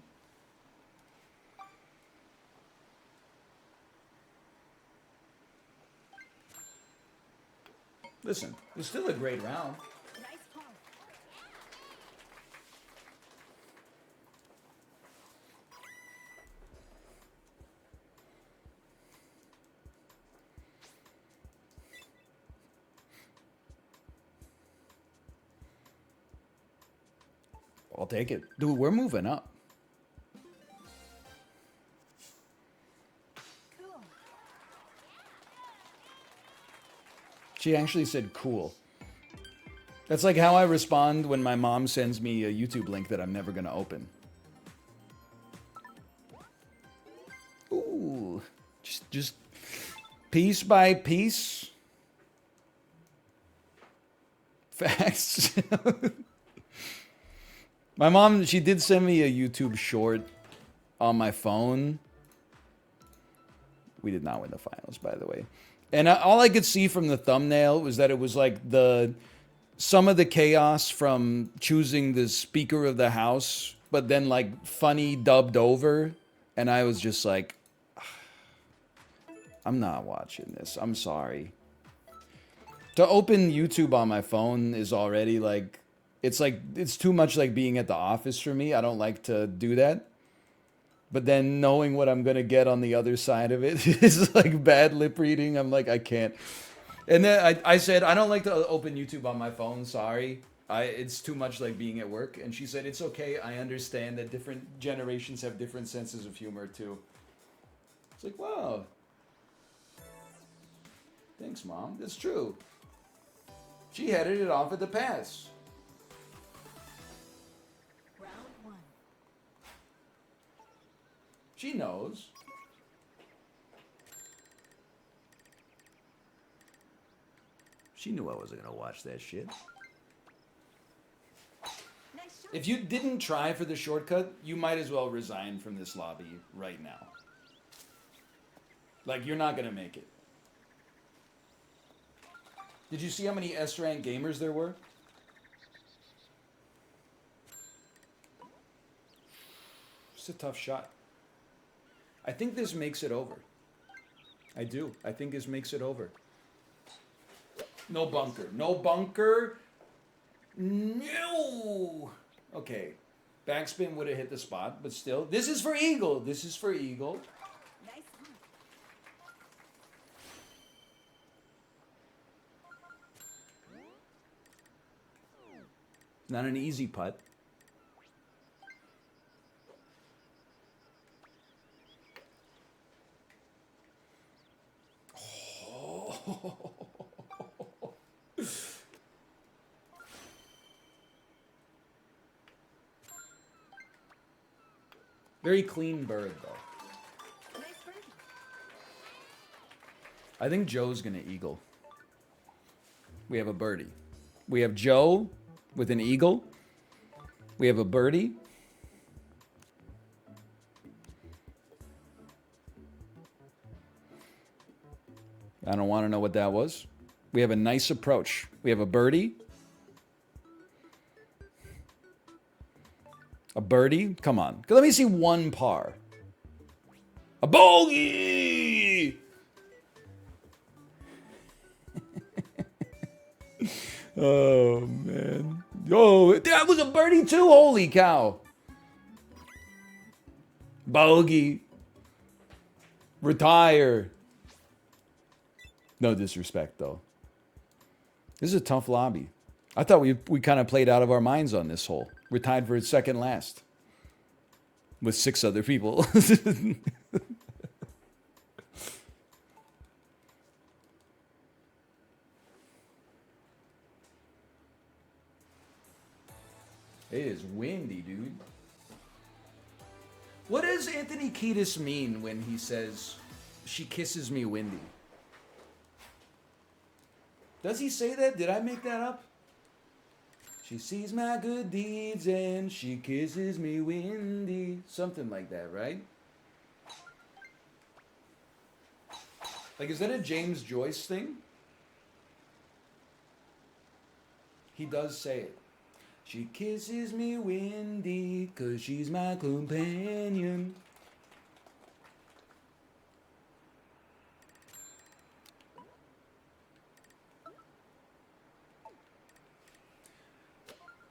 Listen, it's still a great round. Nice par. I'll take it. Dude, we're moving up. Cool. She actually said cool. That's like how I respond when my mom sends me a YouTube link that I'm never going to open. Piece by piece. Facts. My mom, she did send me a YouTube short on my phone. We did not win the finals, by the way. And all I could see from the thumbnail was that it was like some of the chaos from choosing the Speaker of the House, but then like funny dubbed over. And I was just like, I'm not watching this. I'm sorry. To open YouTube on my phone is already like, it's too much like being at the office for me. I don't like to do that. But then knowing what I'm going to get on the other side of it is like bad lip reading. I'm like, I can't. And then I said, I don't like to open YouTube on my phone. Sorry. It's too much like being at work. And she said, it's okay. I understand that different generations have different senses of humor too. It's like, wow. Thanks, Mom. That's true. She headed it off at the pass. Round one. She knows. She knew I wasn't going to watch that shit. Nice shot. If you didn't try for the shortcut, you might as well resign from this lobby right now. Like, you're not going to make it. Did you see how many S-rank gamers there were? It's a tough shot. I think this makes it over. I do. I think this makes it over. No bunker. No bunker. No. Okay. Backspin would have hit the spot, but still. This is for Eagle. This is for Eagle. Nice one. Not an easy putt. Oh. Very clean bird, though. Nice birdie. I think Joe's going to eagle. We have a birdie. We have Joe with an eagle. We have a birdie. I don't want to know what that was. We have a nice approach. We have a birdie. A birdie? Come on. Let me see one par. A bogey! Oh, man. Oh, that was a birdie too? Holy cow. Bogey. Retire. No disrespect, though. This is a tough lobby. I thought we kind of played out of our minds on this hole. We're tied for second last with 6 other people. It is windy, dude. What does Anthony Kiedis mean when he says, she kisses me windy? Does he say that? Did I make that up? She sees my good deeds and she kisses me windy. Something like that, right? Like, is that a James Joyce thing? He does say it. She kisses me windy 'cause she's my companion.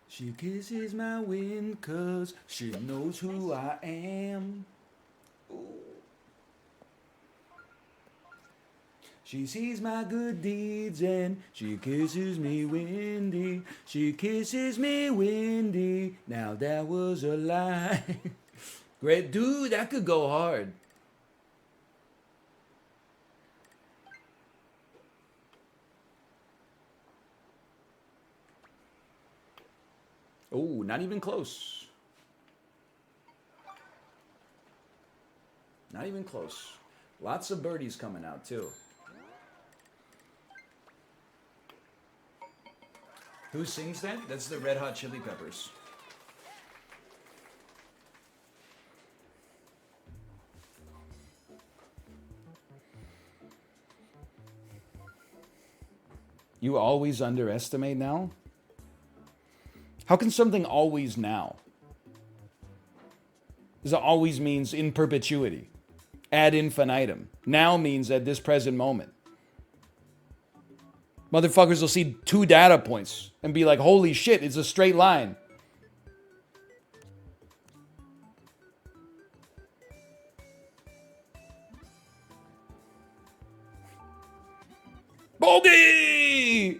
She kisses my wind 'cause she knows who I am. Ooh. She sees my good deeds and she kisses me windy. She kisses me windy. Now that was a lie. Great dude, that could go hard. Oh, not even close. Not even close. Lots of birdies coming out, too. Who sings that? That's the Red Hot Chili Peppers. You always underestimate now? How can something always now? Because it always means in perpetuity. Ad infinitum. Now means at this present moment. Motherfuckers will see 2 data points and be like, holy shit, it's a straight line. Baldy!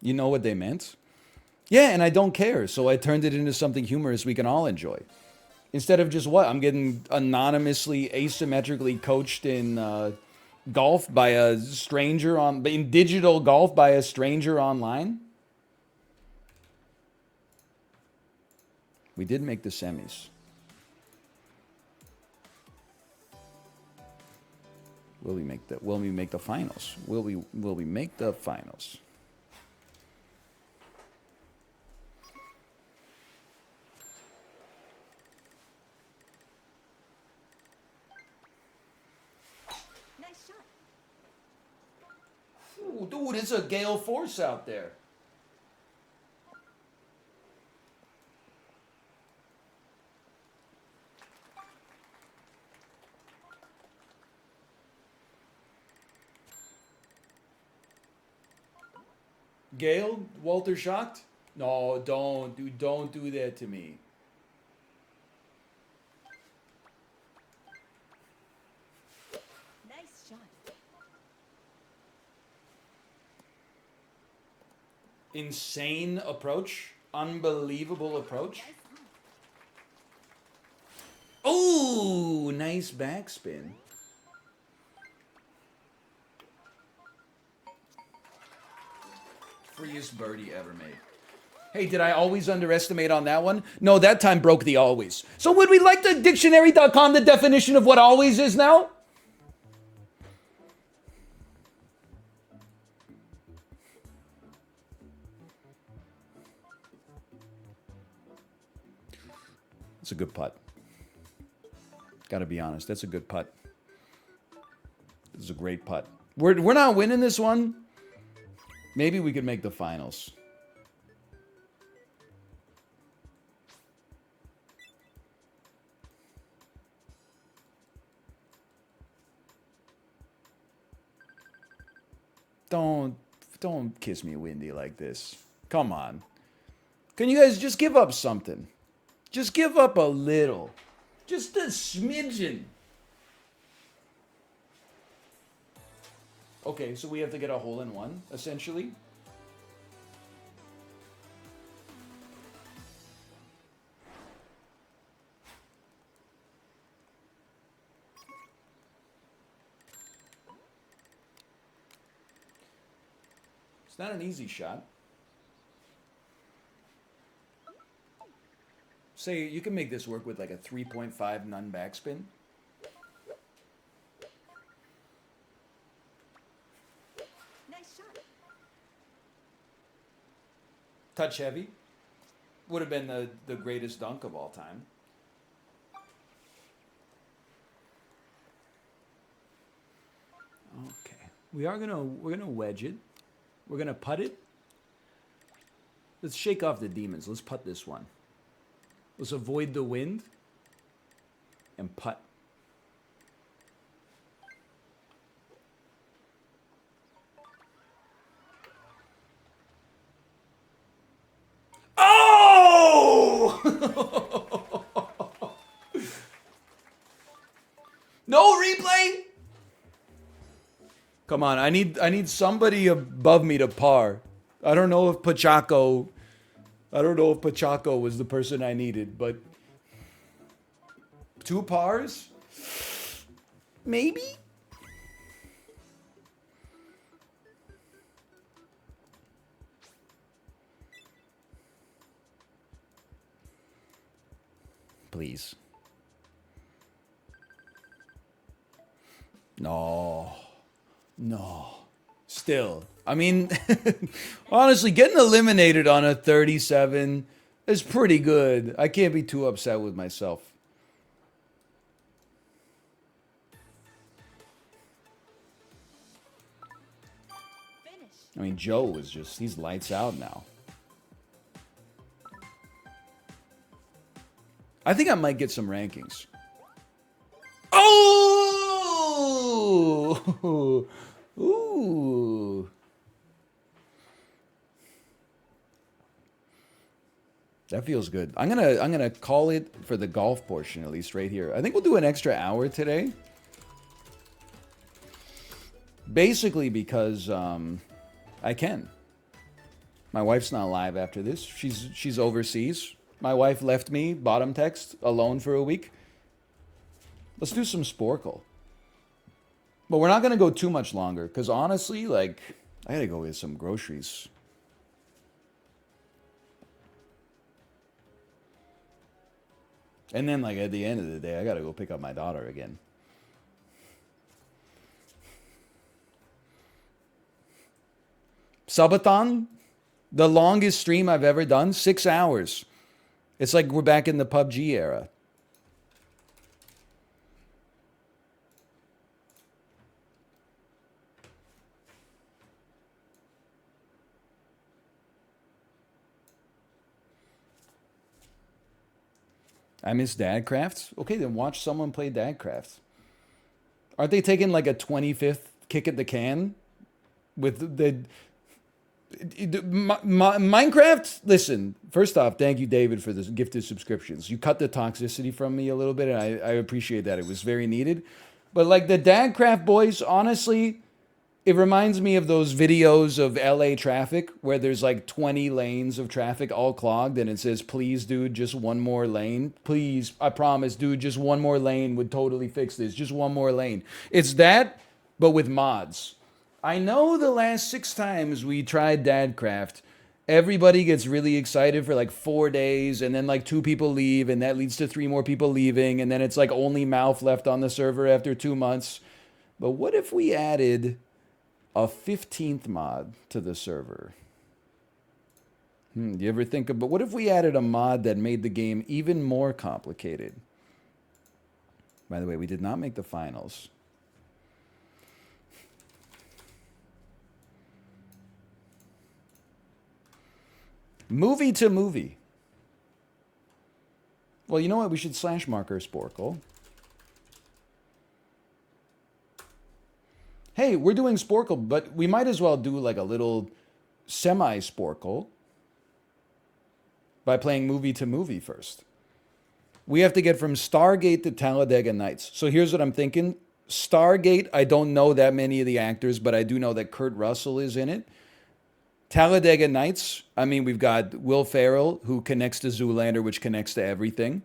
You know what they meant? Yeah, and I don't care, so I turned it into something humorous we can all enjoy. Instead of just what? I'm getting anonymously, asymmetrically coached in golf by a stranger in digital golf by a stranger online? We did make the semis. Will we make the finals? Will we make the finals? Nice shot. Ooh, dude, it's a gale force out there. Gale, Walter shocked? No, don't do that to me. Nice shot. Insane approach, unbelievable approach. Oh, nice backspin. Freest birdie ever made. Hey, did I always underestimate on that one? No, that time broke the always. So would we like the dictionary.com the definition of what always is now? It's a good putt. Gotta be honest, that's a good putt. This is a great putt. We're not winning this one. Maybe we could make the finals. Don't kiss me windy like this. Come on. Can you guys just give up something? Just give up a little. Just a smidgen. Okay, so we have to get a hole in one, essentially. It's not an easy shot. Say you can make this work with like a 3.5 none backspin. Nice shot. Touch heavy. Would have been the greatest dunk of all time. Okay. We're gonna wedge it. We're gonna putt it. Let's shake off the demons. Let's putt this one. Let's avoid the wind and putt. Oh! No replay? Come on, I need somebody above me to par. I don't know if Pachaco was the person I needed, but 2 pars? Maybe? Please. No, no. Still, I mean, honestly, getting eliminated on a 37 is pretty good. I can't be too upset with myself. Finish. I mean, Joe is just, he's lights out now. I think I might get some rankings. Oh! Ooh. That feels good. I'm gonna call it for the golf portion at least right here. I think we'll do an extra hour today. Basically because I can. My wife's not live after this. She's overseas. My wife left me, bottom text, alone for a week. Let's do some Sporkle. But we're not gonna go too much longer, because honestly, like, I gotta go get some groceries. And then, like, at the end of the day, I gotta go pick up my daughter again. Subathon, the longest stream I've ever done, 6 hours. It's like we're back in the PUBG era. I miss Dadcraft. Okay, then watch someone play Dadcraft. Aren't they taking like a 25th kick at the can with the Minecraft? Listen, first off, thank you, David, for the gifted subscriptions. You cut the toxicity from me a little bit, and I appreciate that. It was very needed. But like the Dadcraft boys, honestly, it reminds me of those videos of LA traffic where there's like 20 lanes of traffic all clogged and it says, please, dude, just one more lane. Please, I promise, dude, just one more lane would totally fix this. Just one more lane. It's that, but with mods. I know the last 6 times we tried Dadcraft, everybody gets really excited for like 4 days and then like 2 people leave and that leads to 3 more people leaving and then it's like only Mouth left on the server after 2 months. But what if we added a 15th mod to the server? Do you ever think about what if we added a mod that made the game even more complicated? By the way, we did not make the finals. Movie to movie. Well, you know what? We should slash marker Sporkle. Hey, we're doing Sporkle, but we might as well do like a little semi-Sporkle by playing movie to movie first. We have to get from Stargate to Talladega Nights. So here's what I'm thinking. Stargate, I don't know that many of the actors, but I do know that Kurt Russell is in it. Talladega Nights, I mean, we've got Will Ferrell, who connects to Zoolander, which connects to everything.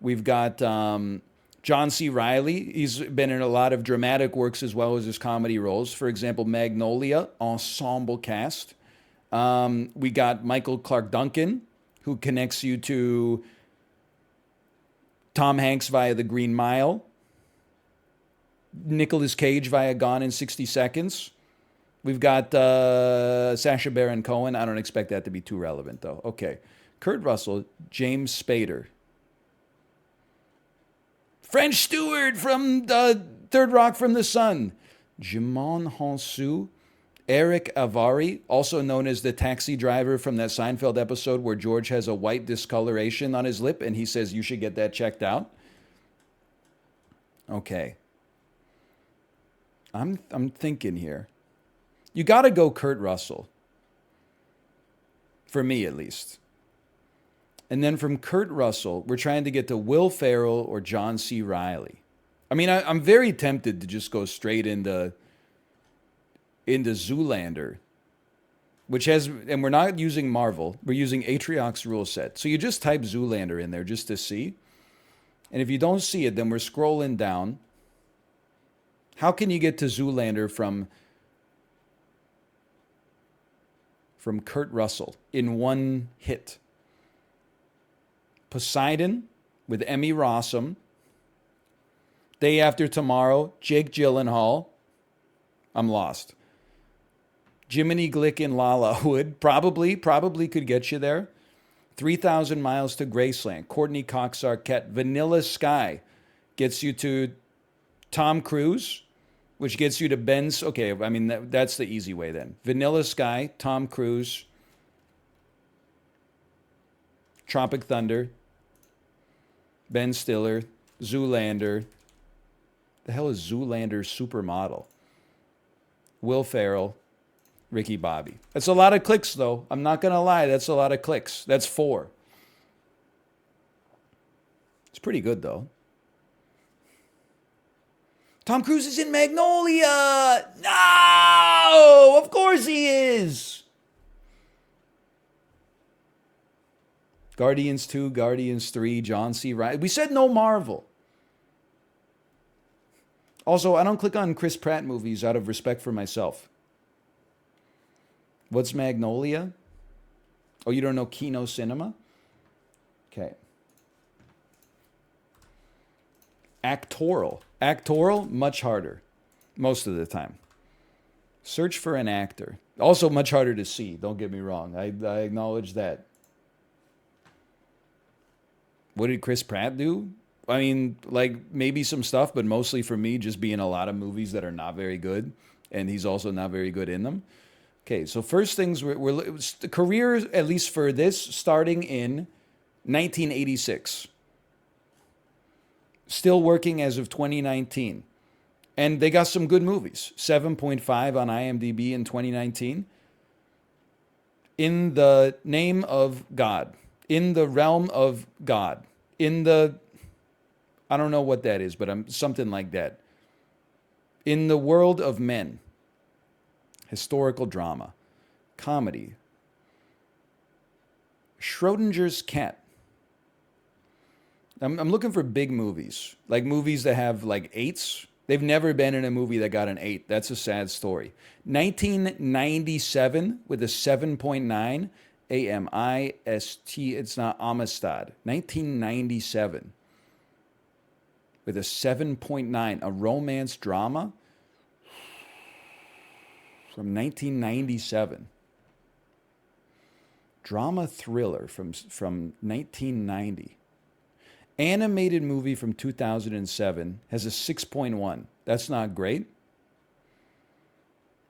We've got John C. Reilly. He's been in a lot of dramatic works as well as his comedy roles. For example, Magnolia, ensemble cast. We got Michael Clark Duncan, who connects you to Tom Hanks via The Green Mile. Nicolas Cage via Gone in 60 Seconds. We've got Sacha Baron Cohen. I don't expect that to be too relevant, though. Okay. Kurt Russell, James Spader. French Stewart from Third Rock from the Sun. Jimon Hansu. Eric Avari, also known as the taxi driver from that Seinfeld episode where George has a white discoloration on his lip and he says you should get that checked out. Okay. I'm thinking here. You got to go Kurt Russell. For me, at least. And then from Kurt Russell, we're trying to get to Will Ferrell or John C. Reilly. I mean, I'm very tempted to just go straight into Zoolander, which has, and we're not using Marvel, we're using Atriox rule set. So you just type Zoolander in there just to see. And if you don't see it, then we're scrolling down. How can you get to Zoolander from Kurt Russell in one hit? Poseidon with Emmy Rossum. Day After Tomorrow, Jake Gyllenhaal. I'm lost. Jiminy Glick and Lala Wood probably could get you there. 3,000 Miles to Graceland, Courtney Cox Arquette. Vanilla Sky gets you to Tom Cruise, which gets you to Ben's. Okay, I mean, that's the easy way then. Vanilla Sky, Tom Cruise, Tropic Thunder, Ben Stiller, Zoolander. The hell is Zoolander's supermodel? Will Ferrell, Ricky Bobby. That's a lot of clicks, though. I'm not going to lie. That's a lot of clicks. That's 4. It's pretty good, though. Tom Cruise is in Magnolia. No, of course he is. Guardians 2, Guardians 3, John C. Reilly. We said no Marvel. Also, I don't click on Chris Pratt movies out of respect for myself. What's Magnolia? Oh, you don't know Kino Cinema? Okay. Actoral. Actoral, much harder. Most of the time. Search for an actor. Also much harder to see, don't get me wrong. I acknowledge that. What did Chris Pratt do? I mean, like maybe some stuff, but mostly for me, just being a lot of movies that are not very good. And he's also not very good in them. Okay, so first things, the career, at least for this, starting in 1986. Still working as of 2019. And they got some good movies. 7.5 on IMDb in 2019. In the Name of God. In the Realm of God. In the, I don't know what that is, but I'm something like that. In the World of Men. Historical drama. Comedy. Schrodinger's Cat. I'm looking for big movies, like movies that have like 8s. They've never been in a movie that got an 8. That's a sad story. 1997 with a 7.9, AMIST. It's not Amistad. 1997 with a 7.9, a romance drama from 1997. Drama thriller from 1990. Animated movie from 2007 has a 6.1. That's not great.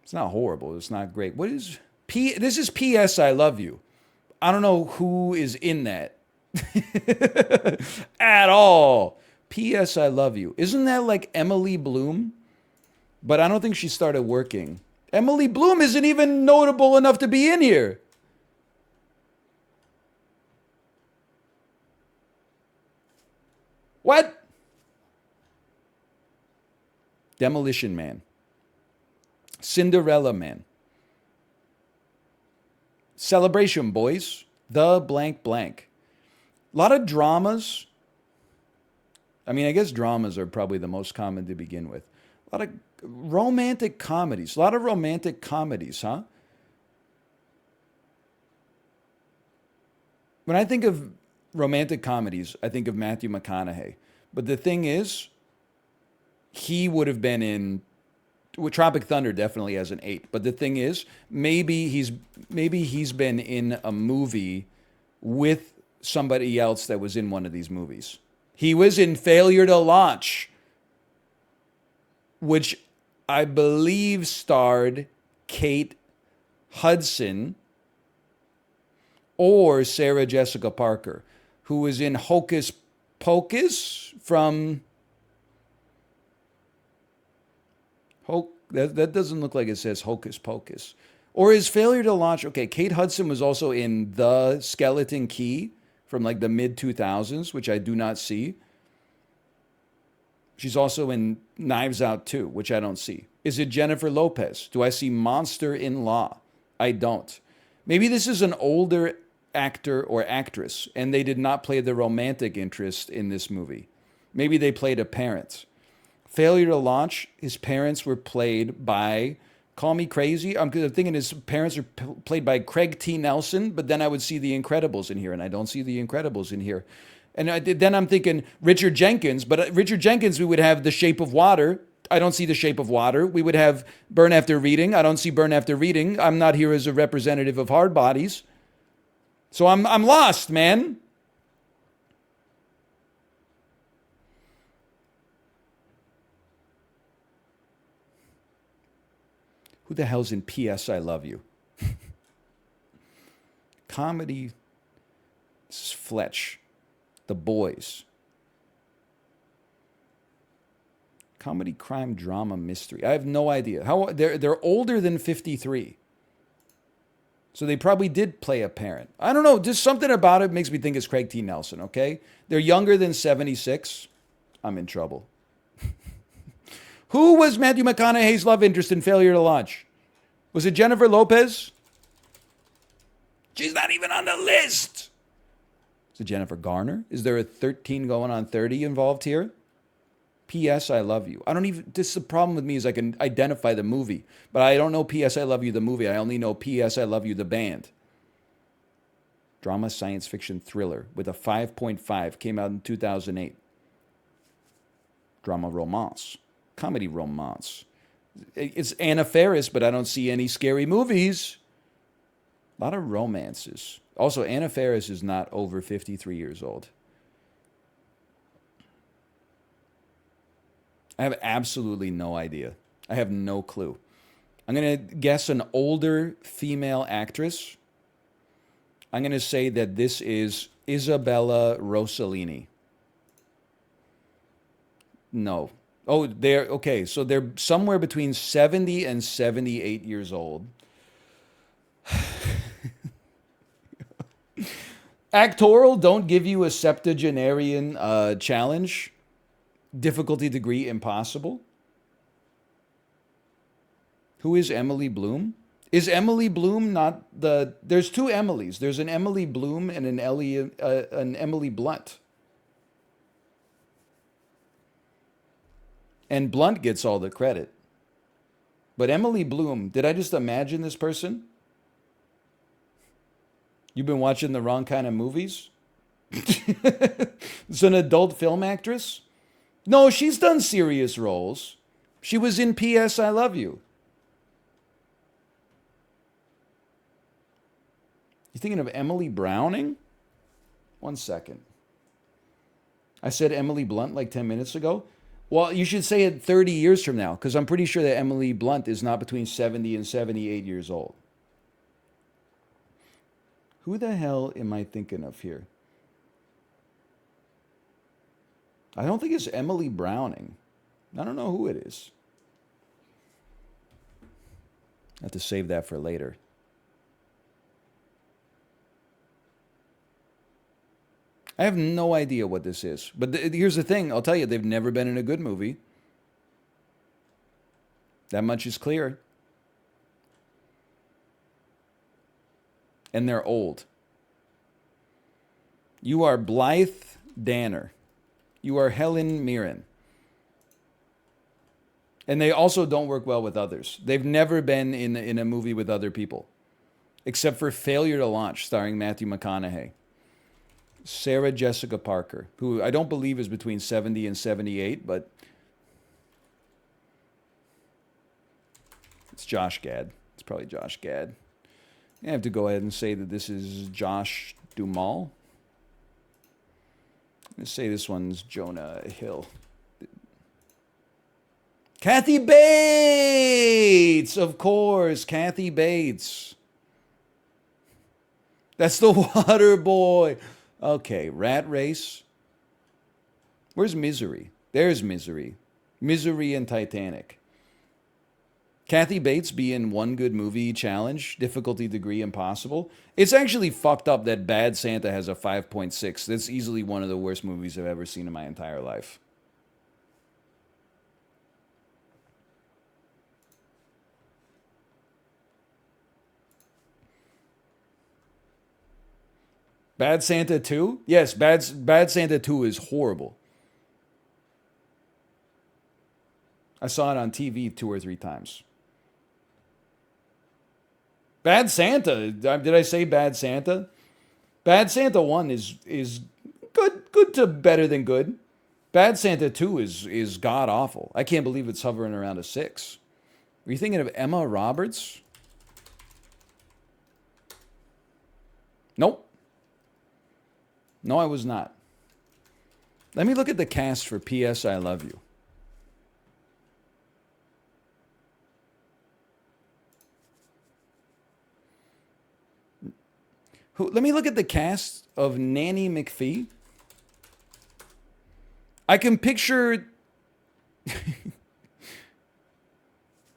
It's not horrible. It's not great. What is This is P.S. I Love You. I don't know who is in that at all. P.S. I Love You. Isn't that like Emily Bloom? But I don't think she started working. Emily Bloom isn't even notable enough to be in here. What? Demolition Man. Cinderella Man. Celebration Boys. The blank blank. A lot of dramas. I mean, I guess dramas are probably the most common to begin with. A lot of romantic comedies. A lot of romantic comedies, huh? When I think of romantic comedies, I think of Matthew McConaughey. But the thing is, he would have been in well, Tropic Thunder definitely has an 8. But the thing is, maybe he's been in a movie with somebody else that was in one of these movies. He was in Failure to Launch, which I believe starred Kate Hudson or Sarah Jessica Parker, who was in Hocus Pocus from... That doesn't look like it says Hocus Pocus. Or is Failure to Launch... Okay, Kate Hudson was also in The Skeleton Key from like the mid-2000s, which I do not see. She's also in Knives Out 2, which I don't see. Is it Jennifer Lopez? Do I see Monster-in-Law? I don't. Maybe this is an older actor or actress, and they did not play the romantic interest in this movie. Maybe they played a parent. Failure to Launch, his parents were played by Call me crazy. I'm thinking his parents are played by Craig T. Nelson, but then I would see The Incredibles in here, and I don't see The Incredibles in here. And then I'm thinking Richard Jenkins, but Richard Jenkins, we would have The Shape of Water. I don't see The Shape of Water. We would have Burn After Reading. I don't see Burn After Reading. I'm not here as a representative of hard bodies. So I'm lost, man. Who the hell's in P.S. I Love You? Comedy. This is Fletch. The Boys. Comedy, crime, drama, mystery. I have no idea. How they're older than 53. So they probably did play a parent. I don't know. Just something about it makes me think it's Craig T. Nelson, okay? They're younger than 76. I'm in trouble. Who was Matthew McConaughey's love interest in Failure to Launch? Was it Jennifer Lopez? She's not even on the list. Is it Jennifer Garner? Is there a 13 going on 30 involved here? P.S. I Love You. I don't even, this is the problem with me is I can identify the movie, but I don't know P.S. I Love You, the movie. I only know P.S. I Love You, the band. Drama, science fiction, thriller with a 5.5. Came out in 2008. Drama, romance. Comedy, romance. It's Anna Faris, but I don't see any scary movies. A lot of romances. Also, Anna Faris is not over 53 years old. I have absolutely no idea. I have no clue. I'm going to guess an older female actress. I'm going to say that this is Isabella Rossellini. No. Oh, they're okay. So they're somewhere between 70 and 78 years old. Actoral don't give you a septuagenarian challenge. Difficulty degree impossible. Who is Emily Bloom? Is Emily Bloom not the? There's two Emilys. There's an Emily Bloom and an Emily Blunt. And Blunt gets all the credit. But Emily Bloom, did I just imagine this person? You've been watching the wrong kind of movies? It's an adult film actress? No, she's done serious roles. She was in P.S. I Love You. You thinking of Emily Browning? 1 second. I said Emily Blunt like 10 minutes ago. Well, you should say it 30 years from now, because I'm pretty sure that Emily Blunt is not between 70 and 78 years old. Who the hell am I thinking of here? I don't think it's Emily Browning. I don't know who it is. I have to save that for later. I have no idea what this is. But here's the thing. I'll tell you, they've never been in a good movie. That much is clear. And they're old. You are Blythe Danner. You are Helen Mirren. And they also don't work well with others. They've never been in a movie with other people. Except for Failure to Launch, starring Matthew McConaughey. Sarah Jessica Parker, who I don't believe is between 70 and 78, but it's Josh Gad. It's probably Josh Gad. I have to go ahead and say that this is Josh Duhamel. I'm going to say this one's Jonah Hill. Kathy Bates! Of course, Kathy Bates. That's the water boy. Okay, Rat Race. Where's Misery? There's Misery. Misery and Titanic. Kathy Bates be in One Good Movie Challenge, difficulty degree impossible. It's actually fucked up that Bad Santa has a 5.6. That's easily one of the worst movies I've ever seen in my entire life. Bad Santa 2? Yes, Bad Santa 2 is horrible. I saw it on TV 2 or 3 times. Bad Santa. Did I say Bad Santa? Bad Santa 1 is good to better than good. Bad Santa 2 is god awful. I can't believe it's hovering around a 6. Are you thinking of Emma Roberts? Nope. No, I was not. Let me look at the cast for P.S. I Love You. Let me look at the cast of Nanny McPhee. I can picture.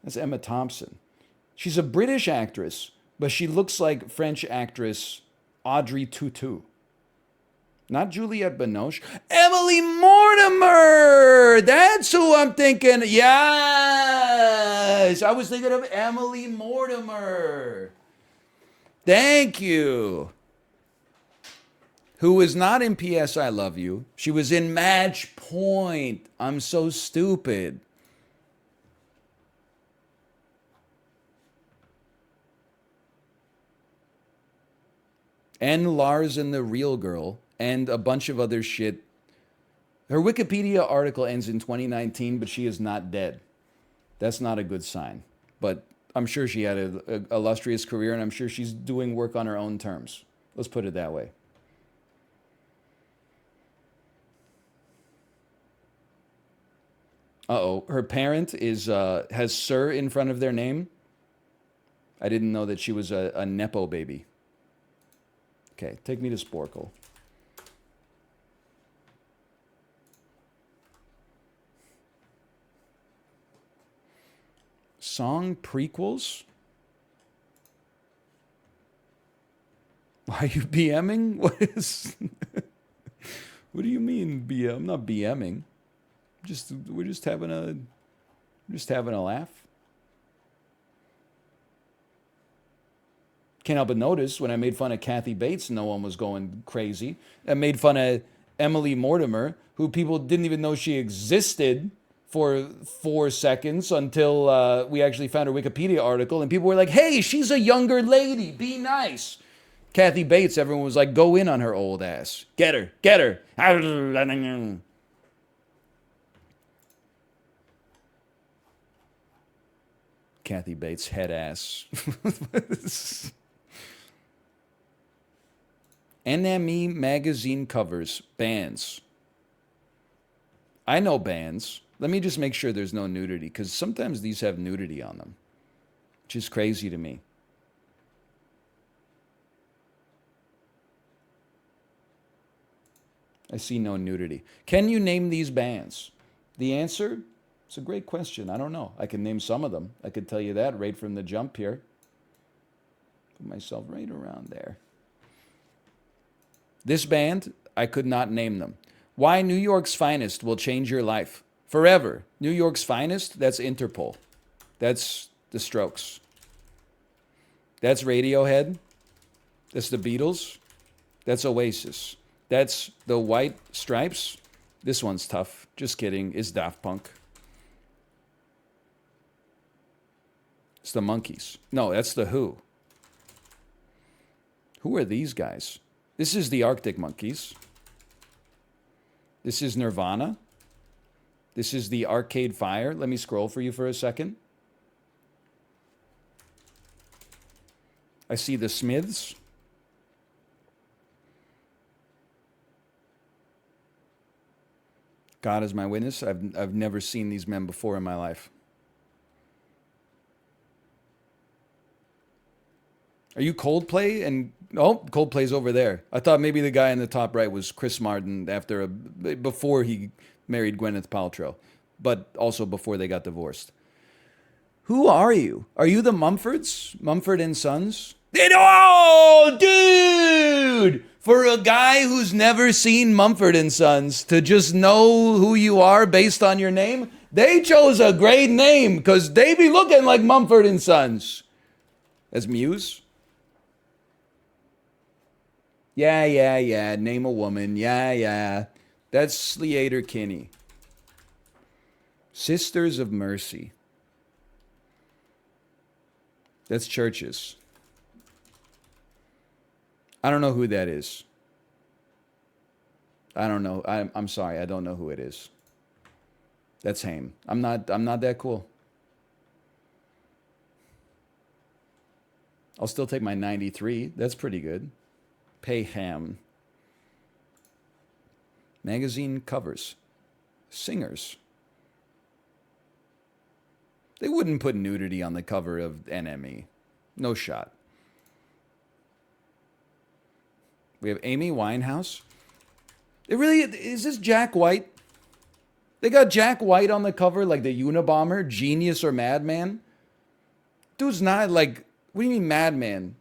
That's Emma Thompson. She's a British actress, but she looks like French actress Audrey Tautou. Not Juliette Binoche. Emily Mortimer! That's who I'm thinking. Yes! I was thinking of Emily Mortimer. Thank you. Who was not in P.S. I Love You. She was in Match Point. I'm so stupid. And Lars and the Real Girl. And a bunch of other shit. Her Wikipedia article ends in 2019, but she is not dead. That's not a good sign. But I'm sure she had an illustrious career, and I'm sure she's doing work on her own terms. Let's put it that way. Uh-oh. Her parent has Sir in front of their name. I didn't know that she was a Nepo baby. Okay, take me to Sporkle. Song prequels? Why are you BMing? What is... What do you mean BM? I'm not BMing. We're just having a laugh. Can't help but notice when I made fun of Kathy Bates, no one was going crazy. I made fun of Emily Mortimer, who people didn't even know she existed for 4 seconds until we actually found her Wikipedia article, and people were like, hey, she's a younger lady, be nice. Kathy Bates, everyone was like, go in on her old ass. Get her, get her. Kathy Bates, head ass. NME magazine covers, bands. I know bands. Let me just make sure there's no nudity, because sometimes these have nudity on them, which is crazy to me. I see no nudity. Can you name these bands? The answer? It's a great question. I don't know. I can name some of them. I could tell you that right from the jump here. Put myself right around there. This band, I could not name them. Why New York's Finest will change your life. Forever. New York's Finest, that's Interpol. That's The Strokes. That's Radiohead. That's the Beatles. That's Oasis. That's the White Stripes. This one's tough. Just kidding. It's Daft Punk. It's the Monkees. No, that's the Who. Who are these guys? This is the Arctic Monkeys. This is Nirvana. This is the Arcade Fire. Let me scroll for you for a second. I see the Smiths. God is my witness. I've never seen these men before in my life. Are you Coldplay? And oh, Coldplay's over there. I thought maybe the guy in the top right was Chris Martin before he married Gwyneth Paltrow, but also before they got divorced. Who are you? Are you the Mumfords? Mumford and Sons? Oh, dude! For a guy who's never seen Mumford and Sons to just know who you are based on your name, they chose a great name because they be looking like Mumford and Sons. As Muse? Yeah. Name a woman. Yeah. That's Sleater Kinney. Sisters of Mercy. That's Churches. I don't know who that is. I don't know. I'm sorry. I don't know who it is. That's Haim. I'm not that cool. I'll still take my 93. That's pretty good. Pay Ham. Magazine covers. Singers. They wouldn't put nudity on the cover of NME. No shot. We have Amy Winehouse. It really is this Jack White? They got Jack White on the cover like the Unabomber, genius or madman. Dude's not like, what do you mean madman?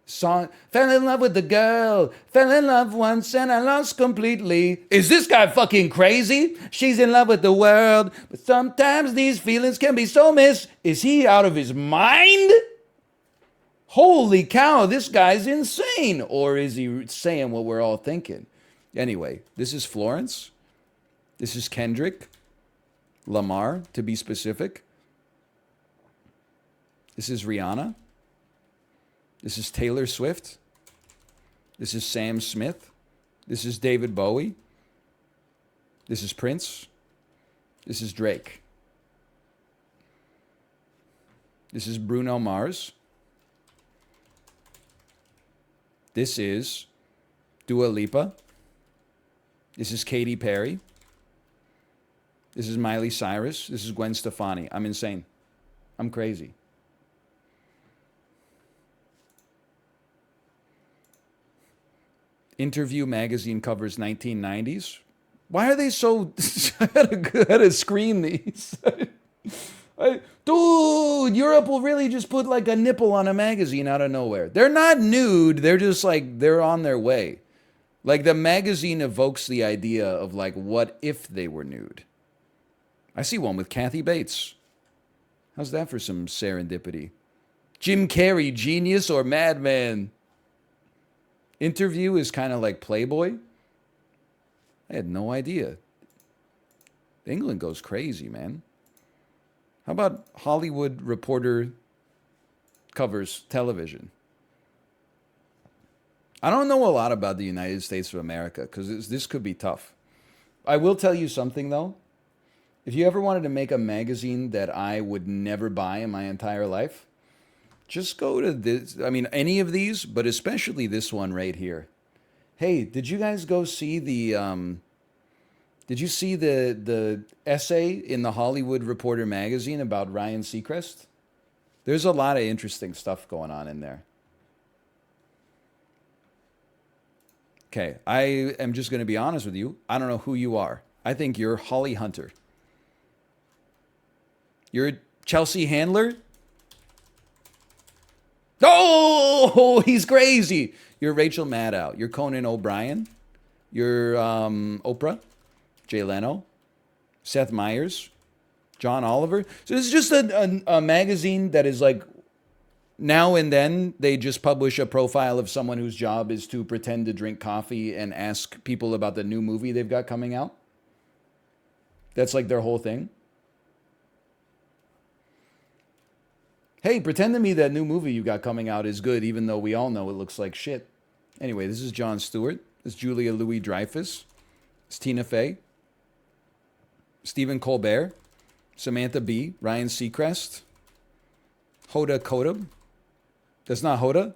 Song, fell in love with the girl, fell in love once and I lost completely. Is this guy fucking crazy? She's in love with the world, but sometimes these feelings can be so Is he out of his mind? Holy cow, this guy's insane. Or is he saying what we're all thinking? Anyway, this is Florence. This is Kendrick Lamar, to be specific. This is Rihanna. This is Taylor Swift. This is Sam Smith. This is David Bowie. This is Prince. This is Drake. This is Bruno Mars. This is Dua Lipa. This is Katy Perry. This is Miley Cyrus. This is Gwen Stefani. I'm insane. I'm crazy. Interview magazine covers 1990s. Why are they so... I had to screen these. Dude, Europe will really just put like a nipple on a magazine out of nowhere. They're not nude. They're just like, they're on their way. Like the magazine evokes the idea of like, what if they were nude? I see one with Kathy Bates. How's that for some serendipity? Jim Carrey, genius or madman? Interview is kind of like Playboy. I had no idea. England goes crazy, man. How about Hollywood Reporter covers television? I don't know a lot about the United States of America because this could be tough. I will tell you something, though. If you ever wanted to make a magazine that I would never buy in my entire life, just go to this. I mean, any of these, but especially this one right here. Hey, did you guys go see the... Did you see the essay in the Hollywood Reporter magazine about Ryan Seacrest? There's a lot of interesting stuff going on in there. Okay, I am just going to be honest with you. I don't know who you are. I think you're Holly Hunter. You're Chelsea Handler? Oh, he's crazy. You're Rachel Maddow. You're Conan O'Brien. You're Oprah. Jay Leno, Seth Meyers, John Oliver. So this is just a magazine that is like, now and then they just publish a profile of someone whose job is to pretend to drink coffee and ask people about the new movie they've got coming out. That's like their whole thing. Hey, pretend to me that new movie you got coming out is good, even though we all know it looks like shit. Anyway, this is Jon Stewart. This is Julia Louis-Dreyfus. It's Tina Fey. Stephen Colbert, Samantha Bee, Ryan Seacrest, Hoda Kotb. That's not Hoda.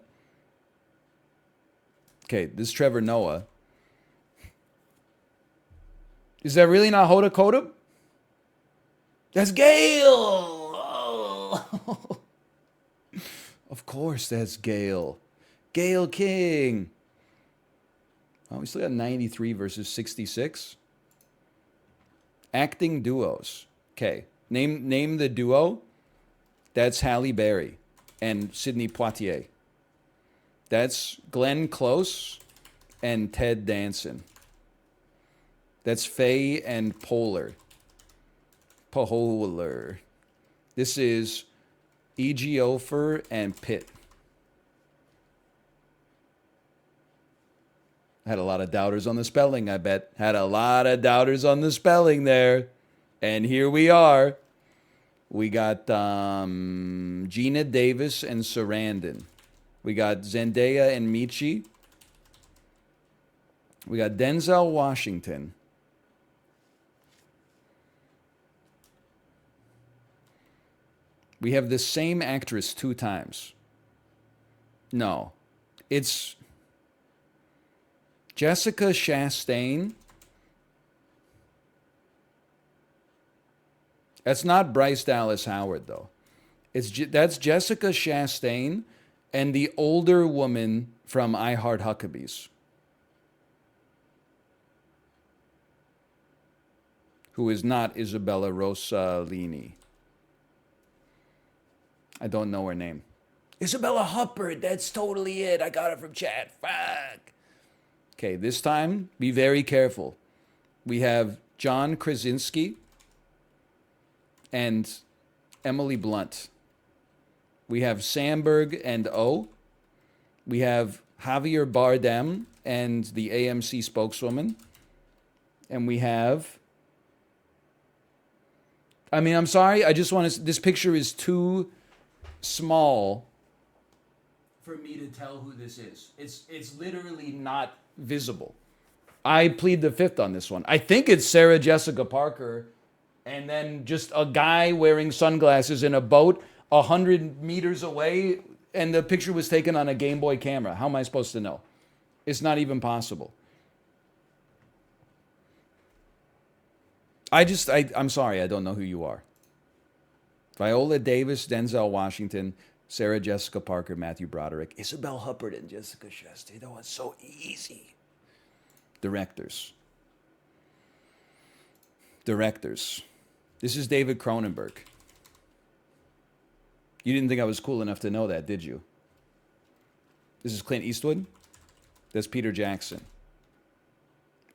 Okay, this is Trevor Noah. Is that really not Hoda Kotb? That's Gail. Oh. Of course, that's Gail. Gail King. Oh, we still got 93 versus 66. Acting duos. Okay. Name the duo. That's Halle Berry and Sidney Poitier. That's Glenn Close and Ted Danson. That's Faye and Poehler. Poehler. This is E.G. Ofer and Pitt. Had a lot of doubters on the spelling, I bet. Had a lot of doubters on the spelling there. And here we are. We got Gina Davis and Sarandon. We got Zendaya and Michi. We got Denzel Washington. We have the same actress 2 times. No. It's Jessica Chastain. That's not Bryce Dallas Howard, though. That's Jessica Chastain and the older woman from I Heart Huckabees, who is not Isabella Rossellini. I don't know her name. Isabella Huppert, that's totally it. I got it from chat. Fuck. Okay, this time, be very careful. We have John Krasinski and Emily Blunt. We have Sandberg and O. We have Javier Bardem and the AMC spokeswoman. And we have... I'm sorry. I just want to... This picture is too small for me to tell who this is. It's literally not visible. I plead the fifth on this one. I think it's Sarah Jessica Parker, and then just a guy wearing sunglasses in a boat 100 meters away, and the picture was taken on a Game Boy camera. How am I supposed to know? It's not even possible. I'm sorry, I don't know who you are. Viola Davis, Denzel Washington, Sarah Jessica Parker, Matthew Broderick, Isabel Huppert, and Jessica Chastain. Oh, it's so easy. Directors. This is David Cronenberg. You didn't think I was cool enough to know that, did you? This is Clint Eastwood. That's Peter Jackson.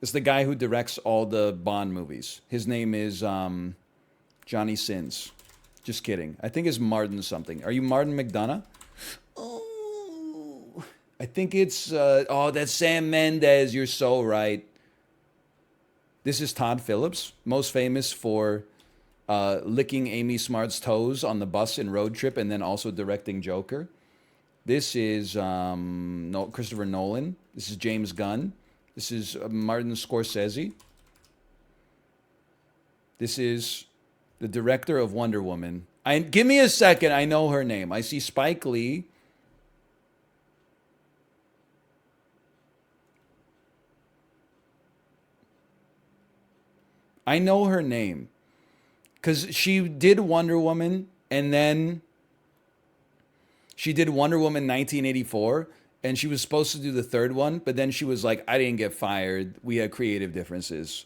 It's the guy who directs all the Bond movies. His name is Johnny Sins. Just kidding. I think it's Martin something. Are you Martin McDonough? Oh, I think it's, that's Sam Mendes. You're so right. This is Todd Phillips, most famous for licking Amy Smart's toes on the bus in Road Trip and then also directing Joker. This is Christopher Nolan. This is James Gunn. This is Martin Scorsese. This is the director of Wonder Woman. Give me a second. I know her name. I see Spike Lee. I know her name because she did Wonder Woman, and then she did Wonder Woman 1984, and she was supposed to do the third one, but then she was like, I didn't get fired. We had creative differences.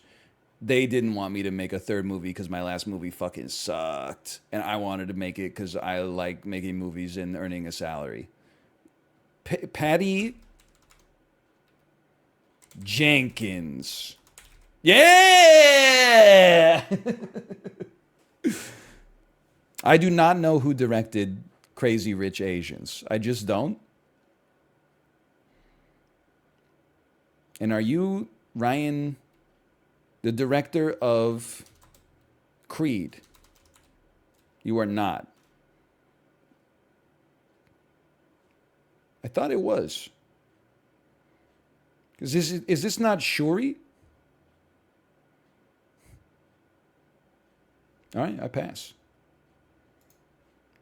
They didn't want me to make a third movie because my last movie fucking sucked. And I wanted to make it because I like making movies and earning a salary. Patty Jenkins. Yeah! I do not know who directed Crazy Rich Asians. I just don't. And are you Ryan, the director of Creed? You are not. I thought it was. Is this not Shuri? All right, I pass.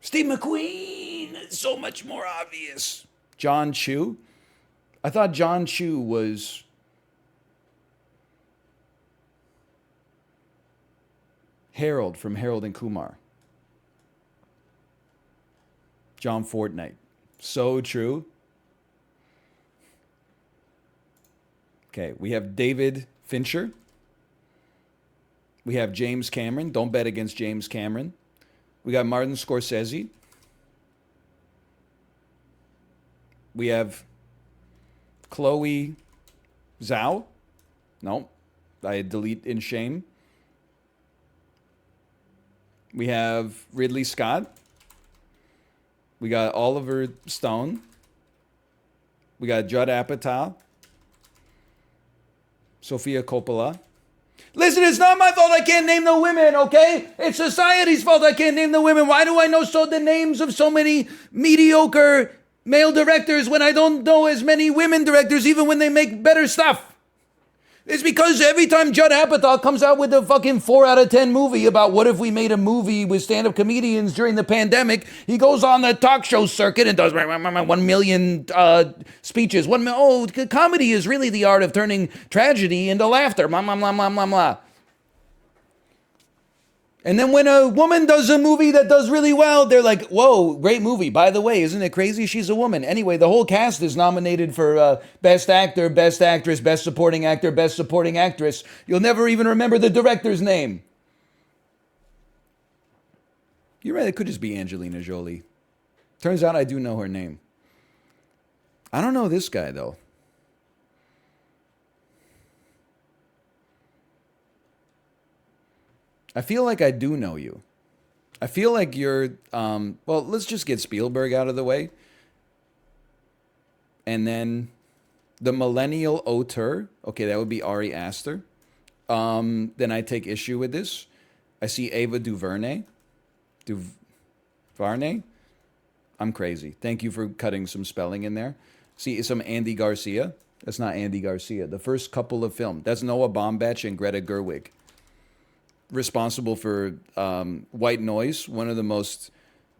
Steve McQueen, so much more obvious. John Chu. I thought John Chu was Harold from Harold and Kumar. John Fortnite. So true. Okay, we have David Fincher. We have James Cameron. Don't bet against James Cameron. We got Martin Scorsese. We have Chloe Zhao. No, I delete in shame. We have Ridley Scott. We got Oliver Stone. We got Judd Apatow. Sofia Coppola. Listen, it's not my fault I can't name the women, okay? It's society's fault I can't name the women. Why do I know the names of so many mediocre male directors when I don't know as many women directors even when they make better stuff? It's because every time Judd Apatow comes out with a fucking 4 out of 10 movie about what if we made a movie with stand up comedians during the pandemic, he goes on the talk show circuit and does 1 million speeches. Comedy is really the art of turning tragedy into laughter. Blah, blah, blah, blah, blah, blah. And then when a woman does a movie that does really well, they're like, whoa, great movie. By the way, isn't it crazy? She's a woman. Anyway, the whole cast is nominated for Best Actor, Best Actress, Best Supporting Actor, Best Supporting Actress. You'll never even remember the director's name. You're right, it could just be Angelina Jolie. Turns out I do know her name. I don't know this guy, though. I feel like I do know you. I feel like you're, well, let's just get Spielberg out of the way. And then the millennial auteur. Okay, that would be Ari Aster. Then I take issue with this. I see Ava DuVernay. DuVernay? I'm crazy. Thank you for cutting some spelling in there. See some Andy Garcia. That's not Andy Garcia. The first couple of film. That's Noah Baumbach and Greta Gerwig. Responsible for White Noise, one of the most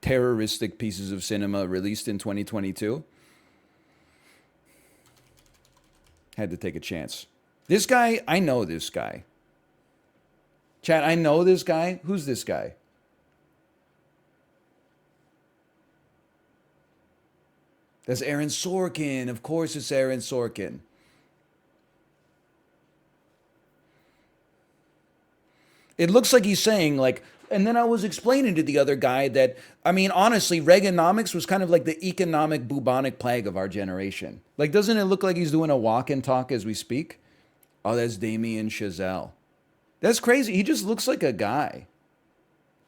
terroristic pieces of cinema released in 2022. Had to take a chance. This guy, I know this guy. Chat, I know this guy. Who's this guy? That's Aaron Sorkin. Of course it's Aaron Sorkin. It looks like he's saying, like, and then I was explaining to the other guy that, I mean, honestly, Reaganomics was kind of like the economic bubonic plague of our generation. Like, doesn't it look like he's doing a walk and talk as we speak? Oh, that's Damien Chazelle. That's crazy. He just looks like a guy.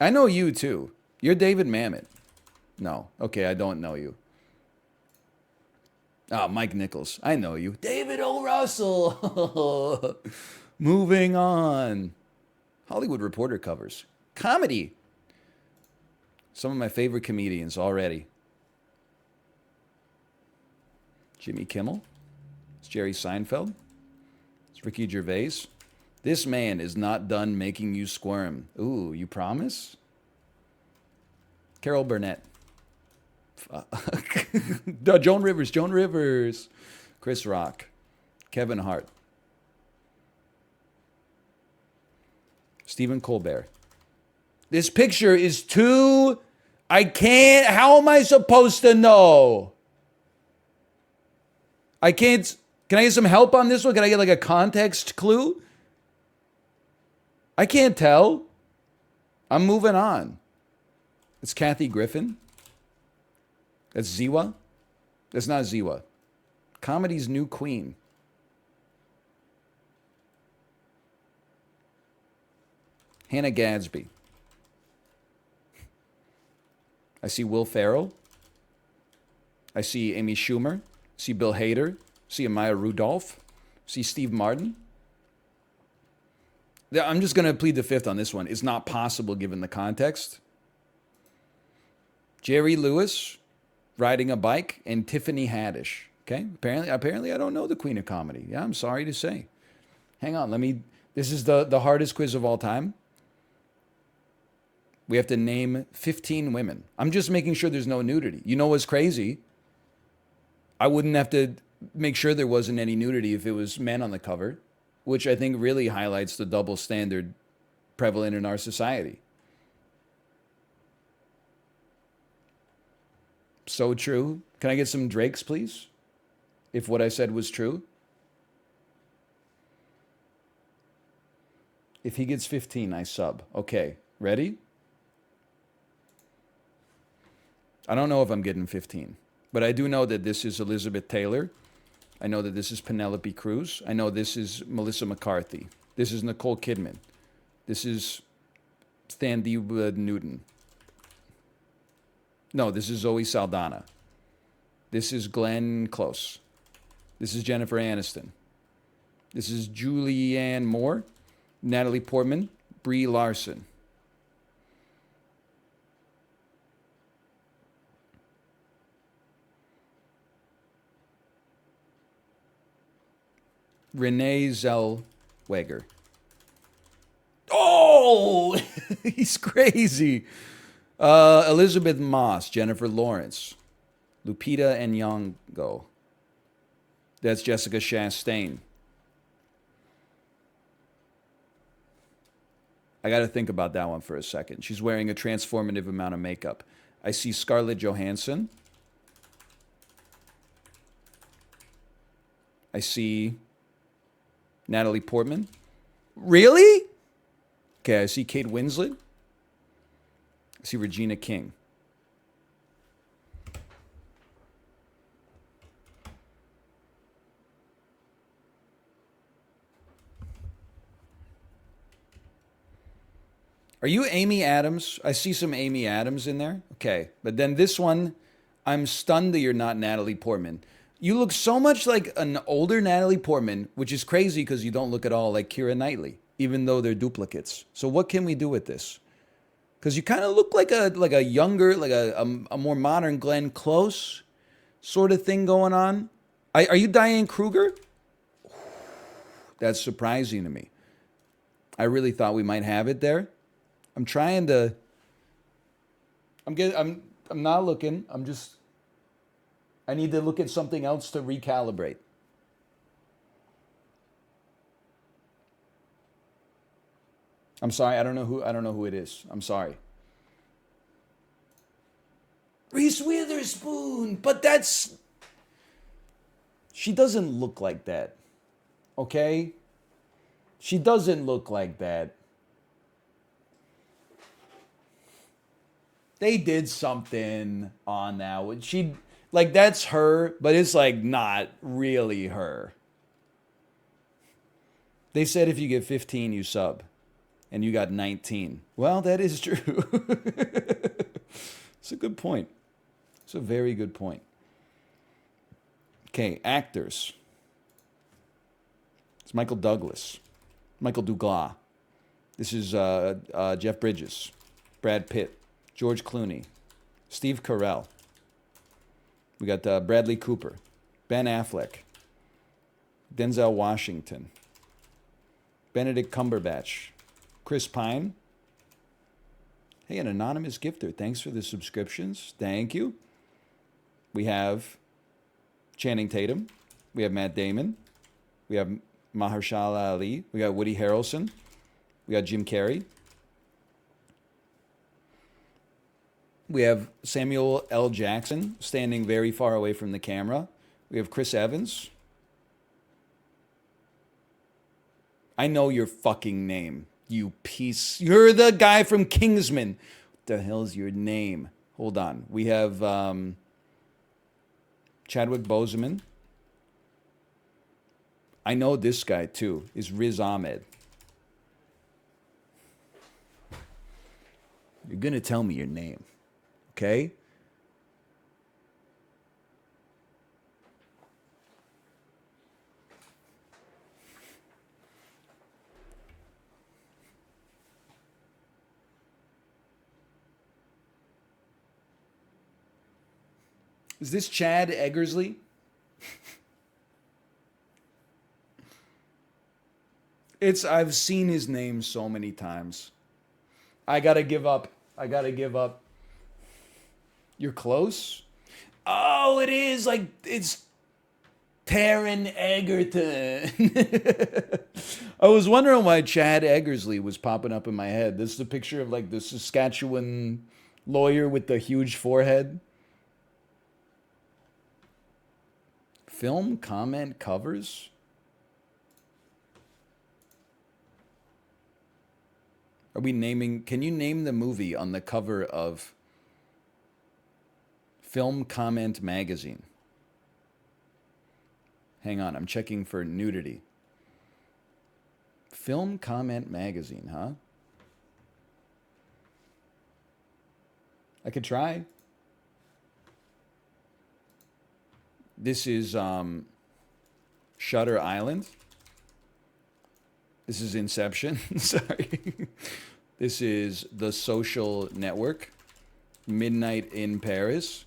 I know you, too. You're David Mamet. No. Okay, I don't know you. Oh, Mike Nichols. I know you. David O. Russell. Moving on. Hollywood Reporter covers. Comedy. Some of my favorite comedians already. Jimmy Kimmel. It's Jerry Seinfeld. It's Ricky Gervais. This man is not done making you squirm. Ooh, you promise? Carol Burnett. Joan Rivers. Chris Rock. Kevin Hart. Stephen Colbert. This picture is too... I can't... How am I supposed to know? I can't... Can I get some help on this one? Can I get like a context clue? I can't tell. I'm moving on. It's Kathy Griffin. That's Ziwa. That's not Ziwa. Comedy's new queen. Hannah Gadsby. I see Will Ferrell. I see Amy Schumer. I see Bill Hader. I see Amaya Rudolph. I see Steve Martin. I'm just going to plead the fifth on this one. It's not possible given the context. Jerry Lewis riding a bike and Tiffany Haddish. Okay? Apparently I don't know the queen of comedy. Yeah, I'm sorry to say. Hang on, this is the hardest quiz of all time. We have to name 15 women. I'm just making sure there's no nudity. You know what's crazy? I wouldn't have to make sure there wasn't any nudity if it was men on the cover, which I think really highlights the double standard prevalent in our society. So true. Can I get some Drakes, please? If what I said was true. If he gets 15, I sub. Okay, ready? I don't know if I'm getting 15, but I do know that this is Elizabeth Taylor. I know that this is Penelope Cruz. I know this is Melissa McCarthy. This is Nicole Kidman. This is Sandy Newton. No, this is Zoe Saldana. This is Glenn Close. This is Jennifer Aniston. This is Julianne Moore, Natalie Portman, Brie Larson. Renee Zellweger. Oh, he's crazy. Elizabeth Moss, Jennifer Lawrence, Lupita Nyong'o. That's Jessica Chastain. I got to think about that one for a second. She's wearing a transformative amount of makeup. I see Scarlett Johansson. I see Natalie Portman. Really? Okay, I see Kate Winslet. I see Regina King. Are you Amy Adams? I see some Amy Adams in there. Okay, but then this one, I'm stunned that you're not Natalie Portman. You look so much like an older Natalie Portman, which is crazy because you don't look at all like Keira Knightley, even though they're duplicates. So what can we do with this? Because you kind of look like a younger, like a more modern Glenn Close sort of thing going on. Are you Diane Kruger? That's surprising to me. I really thought we might have it there. I'm trying to. I'm not looking. I need to look at something else to recalibrate. I'm sorry. I don't know who it is. I'm sorry. Reese Witherspoon, but she doesn't look like that. Okay? She doesn't look like that. They did something on that. That's her, but it's like not really her. They said if you get 15, you sub. And you got 19. Well, that is true. It's a good point. It's a very good point. Okay, actors. It's Michael Douglas. Michael Douglas. This is Jeff Bridges. Brad Pitt. George Clooney. Steve Carell. We got Bradley Cooper. Ben Affleck. Denzel Washington. Benedict Cumberbatch. Chris Pine. Hey, an anonymous gifter. Thanks for the subscriptions. Thank you. We have Channing Tatum. We have Matt Damon. We have Mahershala Ali. We got Woody Harrelson. We got Jim Carrey. We have Samuel L. Jackson standing very far away from the camera. We have Chris Evans. I know your fucking name. You piece. You're the guy from Kingsman. What the hell's your name? Hold on. We have Chadwick Boseman. I know this guy too. Is Riz Ahmed. You're going to tell me your name. Okay? Is this Chad Eggersley? I've seen his name so many times. I gotta give up. You're close? Oh, it is. It's Taron Egerton. I was wondering why Chad Eggersley was popping up in my head. This is a picture of the Saskatchewan lawyer with the huge forehead. Film comment covers? Are we naming? Can you name the movie on the cover of Film Comment Magazine? Hang on, I'm checking for nudity. Film Comment Magazine, huh? I could try. This is Shutter Island. This is Inception. Sorry. This is The Social Network. Midnight in Paris.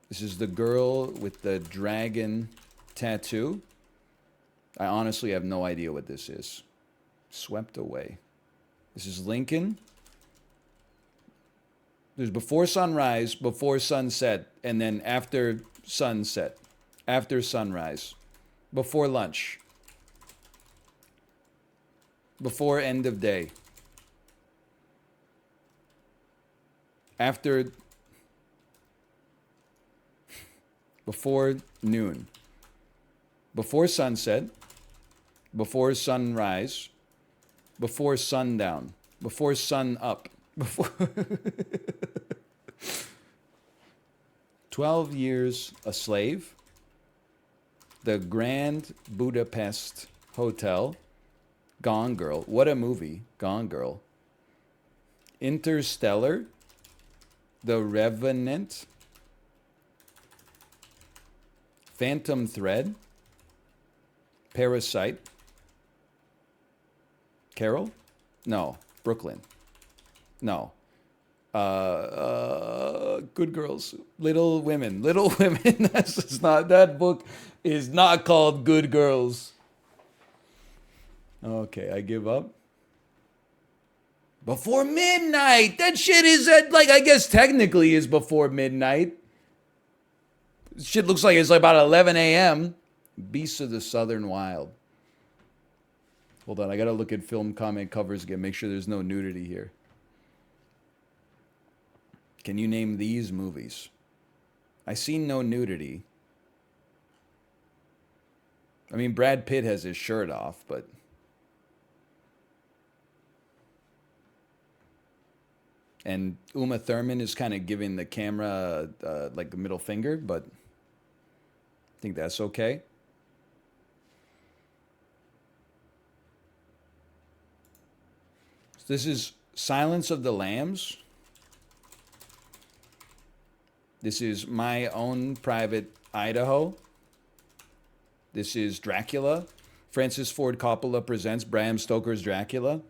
This is The Girl with the Dragon Tattoo. I honestly have no idea what this is. Swept away. This is Lincoln. There's before sunrise, before sunset, and then after sunset, after sunrise, before lunch, before end of day, after, before noon, before sunset, before sunrise, before sundown, before sun up, before 12 years a slave, the Grand Budapest Hotel, Gone Girl. What a movie, Gone Girl. Interstellar, The Revenant, Phantom Thread, Parasite, Carol? No. Brooklyn. No. Good Girls. Little Women. Little Women. That's just not, that book is not called Good Girls. Okay, I give up. Before midnight. That shit is like, I guess technically is before midnight. Shit looks like it's like about 11 a.m. Beasts of the Southern Wild. Hold on, I gotta look at film comment covers again, make sure there's no nudity here. Can you name these movies? I see no nudity. I mean, Brad Pitt has his shirt off, but... And Uma Thurman is kind of giving the camera like a middle finger, but I think that's okay. This is Silence of the Lambs. This is My Own Private Idaho. This is Dracula. Francis Ford Coppola presents Bram Stoker's Dracula.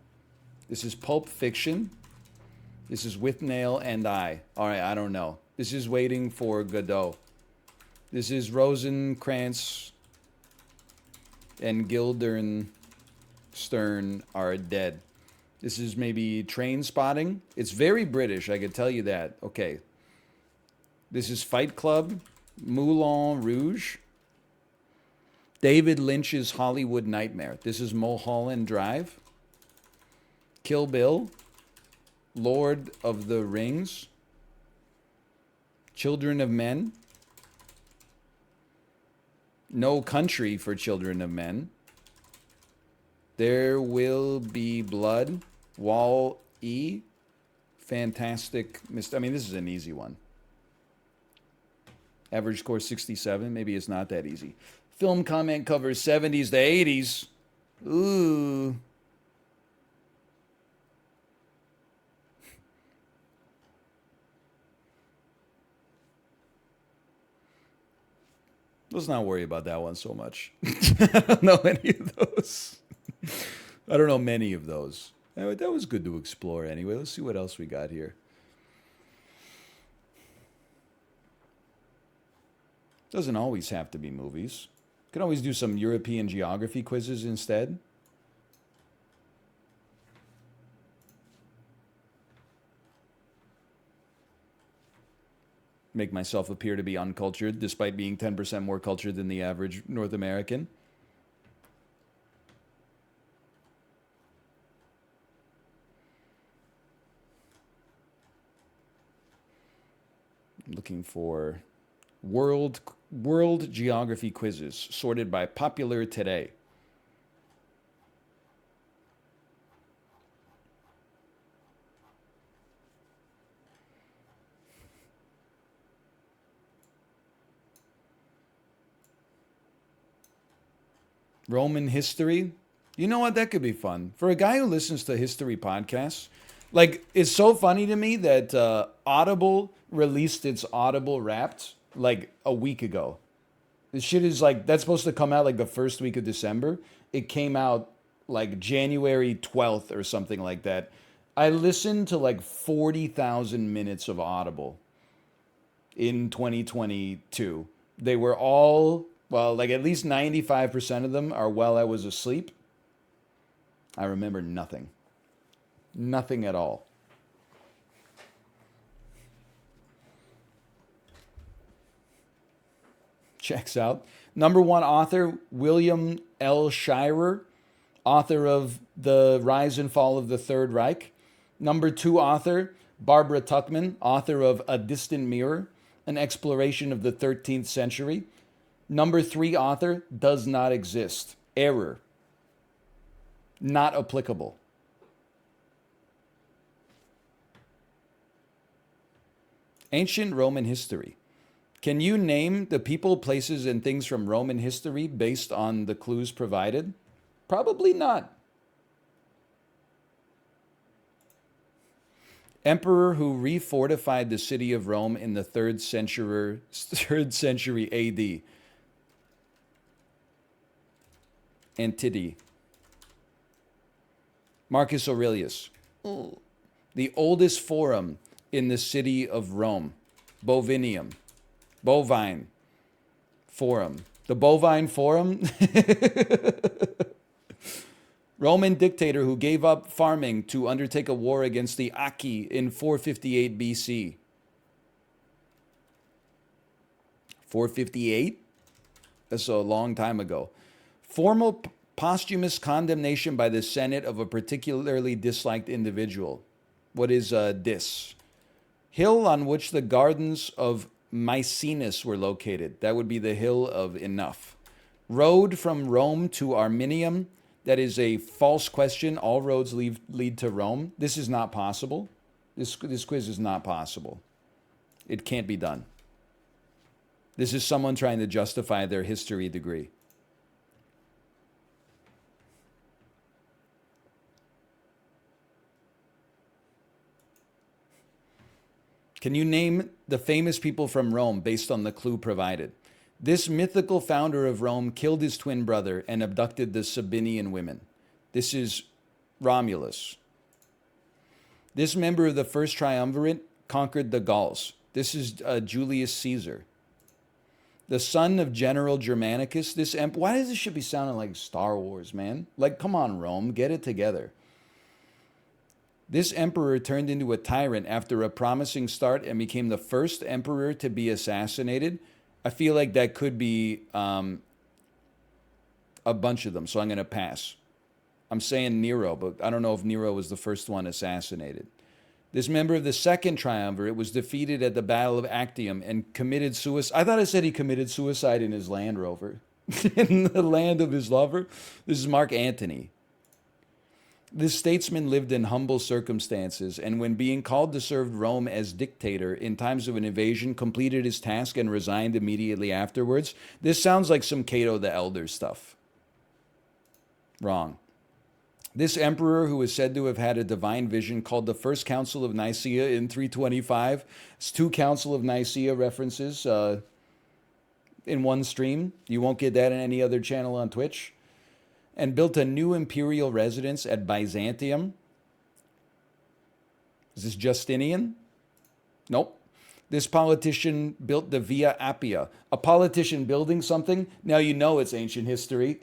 This is Pulp Fiction. This is With Nail and I. All right, I don't know. This is Waiting for Godot. This is Rosencrantz and Guildenstern Are Dead. This is maybe Train Spotting. It's very British, I can tell you that. Okay. This is Fight Club, Moulin Rouge, David Lynch's Hollywood Nightmare. This is Mulholland Drive, Kill Bill, Lord of the Rings, Children of Men, No Country for Children of Men, There Will Be Blood, Wall-E, Fantastic Mr. I mean, this is an easy one. Average score 67. Maybe it's not that easy. Film comment covers 70s to 80s. Ooh. Let's not worry about that one so much. I don't know any of those. I don't know many of those. Anyway, that was good to explore anyway. Let's see what else we got here. Doesn't always have to be movies. Could always do some European geography quizzes instead. Make myself appear to be uncultured despite being 10% more cultured than the average North American. I'm looking for world geography quizzes sorted by popular today. Roman history. You know what? That could be fun. For a guy who listens to history podcasts, like, it's so funny to me that Audible released its Audible Wrapped like a week ago. This shit is like, that's supposed to come out like the first week of December. It came out like January 12th or something like that. I listened to like 40,000 minutes of Audible in 2022. They were all Well, like at least 95% of them are while I was asleep. I remember nothing. Nothing at all. Checks out. Number one author, William L. Shirer, author of The Rise and Fall of the Third Reich. Number two author, Barbara Tuchman, author of A Distant Mirror, an exploration of the 13th century. Number three author, does not exist. Error. Not applicable. Ancient Roman history. Can you name the people, places, and things from Roman history based on the clues provided? Probably not. Emperor who refortified the city of Rome in the third century AD. Antidi. Marcus Aurelius. The oldest forum in the city of Rome. Bovinium. Bovine Forum. The Bovine Forum? Roman dictator who gave up farming to undertake a war against the Achi in 458 BC. 458? That's a long time ago. Formal posthumous condemnation by the Senate of a particularly disliked individual. What is dis? Hill on which the gardens of Maecenas were located. That would be the hill of enough. Road from Rome to Arminium. That is a false question. All roads lead to Rome. This is not possible. This quiz is not possible. It can't be done. This is someone trying to justify their history degree. Can you name the famous people from Rome based on the clue provided? This mythical founder of Rome killed his twin brother and abducted the Sabinian women. This is Romulus. This member of the first triumvirate conquered the Gauls. This is Julius Caesar. The son of General Germanicus. Why does this shit be sounding like Star Wars, man? Like, come on, Rome, get it together. This emperor turned into a tyrant after a promising start and became the first emperor to be assassinated. I feel like that could be a bunch of them, so I'm going to pass. I'm saying Nero, but I don't know if Nero was the first one assassinated. This member of the second triumvirate was defeated at the Battle of Actium and committed suicide. I thought I said he committed suicide in his Land Rover. In the land of his lover. This is Mark Antony. This statesman lived in humble circumstances, and when being called to serve Rome as dictator in times of an invasion, completed his task and resigned immediately afterwards. This sounds like some Cato the Elder stuff. Wrong. This emperor, who is said to have had a divine vision, called the First Council of Nicaea in 325. It's two Council of Nicaea references in one stream. You won't get that in any other channel on Twitch. And built a new imperial residence at Byzantium. Is this Justinian? Nope. This politician built the Via Appia. A politician building something? Now you know it's ancient history.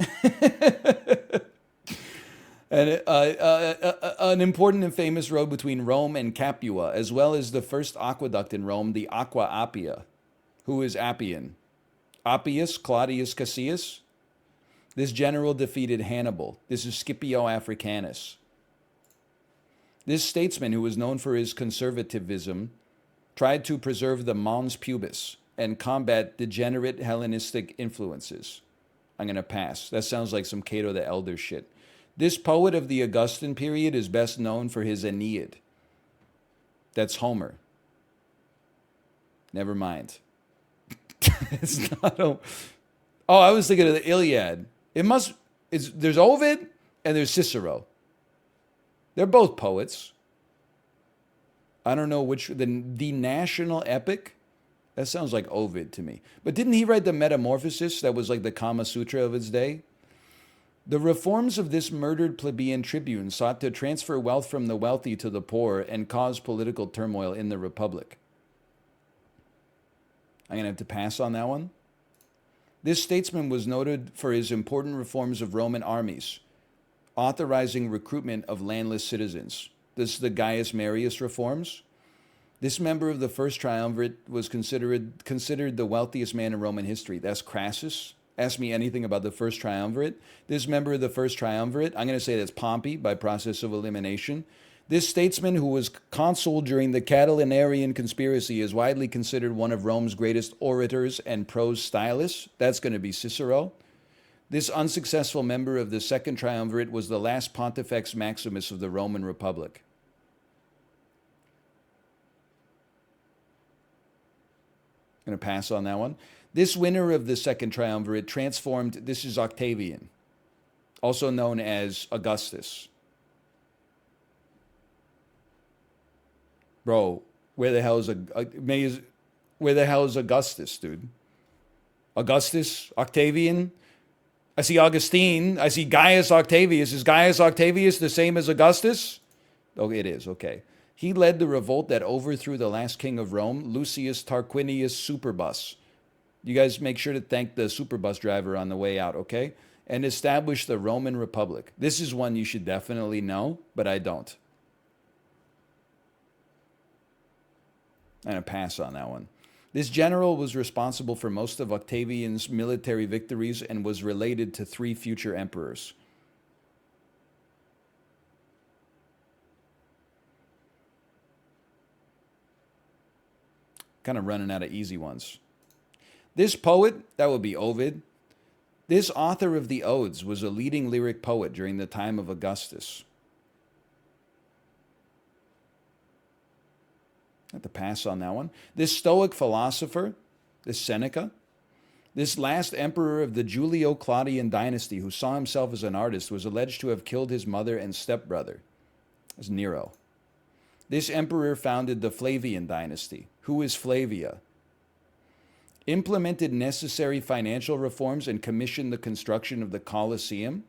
And an important and famous road between Rome and Capua, as well as the first aqueduct in Rome, the Aqua Appia. Who is Appian? Appius Claudius Cassius? This general defeated Hannibal. This is Scipio Africanus. This statesman, who was known for his conservatism, tried to preserve the mons pubis and combat degenerate Hellenistic influences. I'm going to pass. That sounds like some Cato the Elder shit. This poet of the Augustan period is best known for his Aeneid. That's Homer. Never mind. It's not a... Oh, I was thinking of the Iliad. There's Ovid and there's Cicero. They're both poets. I don't know which, the national epic? That sounds like Ovid to me. But didn't he write the Metamorphosis? That was like the Kama Sutra of his day. The reforms of this murdered plebeian tribune sought to transfer wealth from the wealthy to the poor and cause political turmoil in the Republic. I'm going to have to pass on that one. This statesman was noted for his important reforms of Roman armies, authorizing recruitment of landless citizens. This is the Gaius Marius reforms. This member of the first triumvirate was considered the wealthiest man in Roman history. That's Crassus. Ask me anything about the first triumvirate. This member of the first triumvirate, I'm going to say that's Pompey by process of elimination. This statesman, who was consul during the Catilinarian conspiracy, is widely considered one of Rome's greatest orators and prose stylists. That's going to be Cicero. This unsuccessful member of the second triumvirate was the last Pontifex Maximus of the Roman Republic. Going to pass on that one. This winner of the second triumvirate transformed, this is Octavian, also known as Augustus. Bro, where the hell is Augustus, dude? Augustus, Octavian. I see Augustine. I see Gaius Octavius. Is Gaius Octavius the same as Augustus? Oh, it is. Okay. He led the revolt that overthrew the last king of Rome, Lucius Tarquinius Superbus. You guys make sure to thank the Superbus driver on the way out, okay? And established the Roman Republic. This is one you should definitely know, but I don't. I'm going to pass on that one. This general was responsible for most of Octavian's military victories and was related to 3 future emperors. Kind of running out of easy ones. This poet, that would be Ovid. This author of the Odes was a leading lyric poet during the time of Augustus. I have to pass on that one. This Stoic philosopher, this Seneca, this last emperor of the Julio-Claudian dynasty who saw himself as an artist, was alleged to have killed his mother and stepbrother. That's Nero. This emperor founded the Flavian dynasty. Who is Flavia? Implemented necessary financial reforms and commissioned the construction of the Colosseum.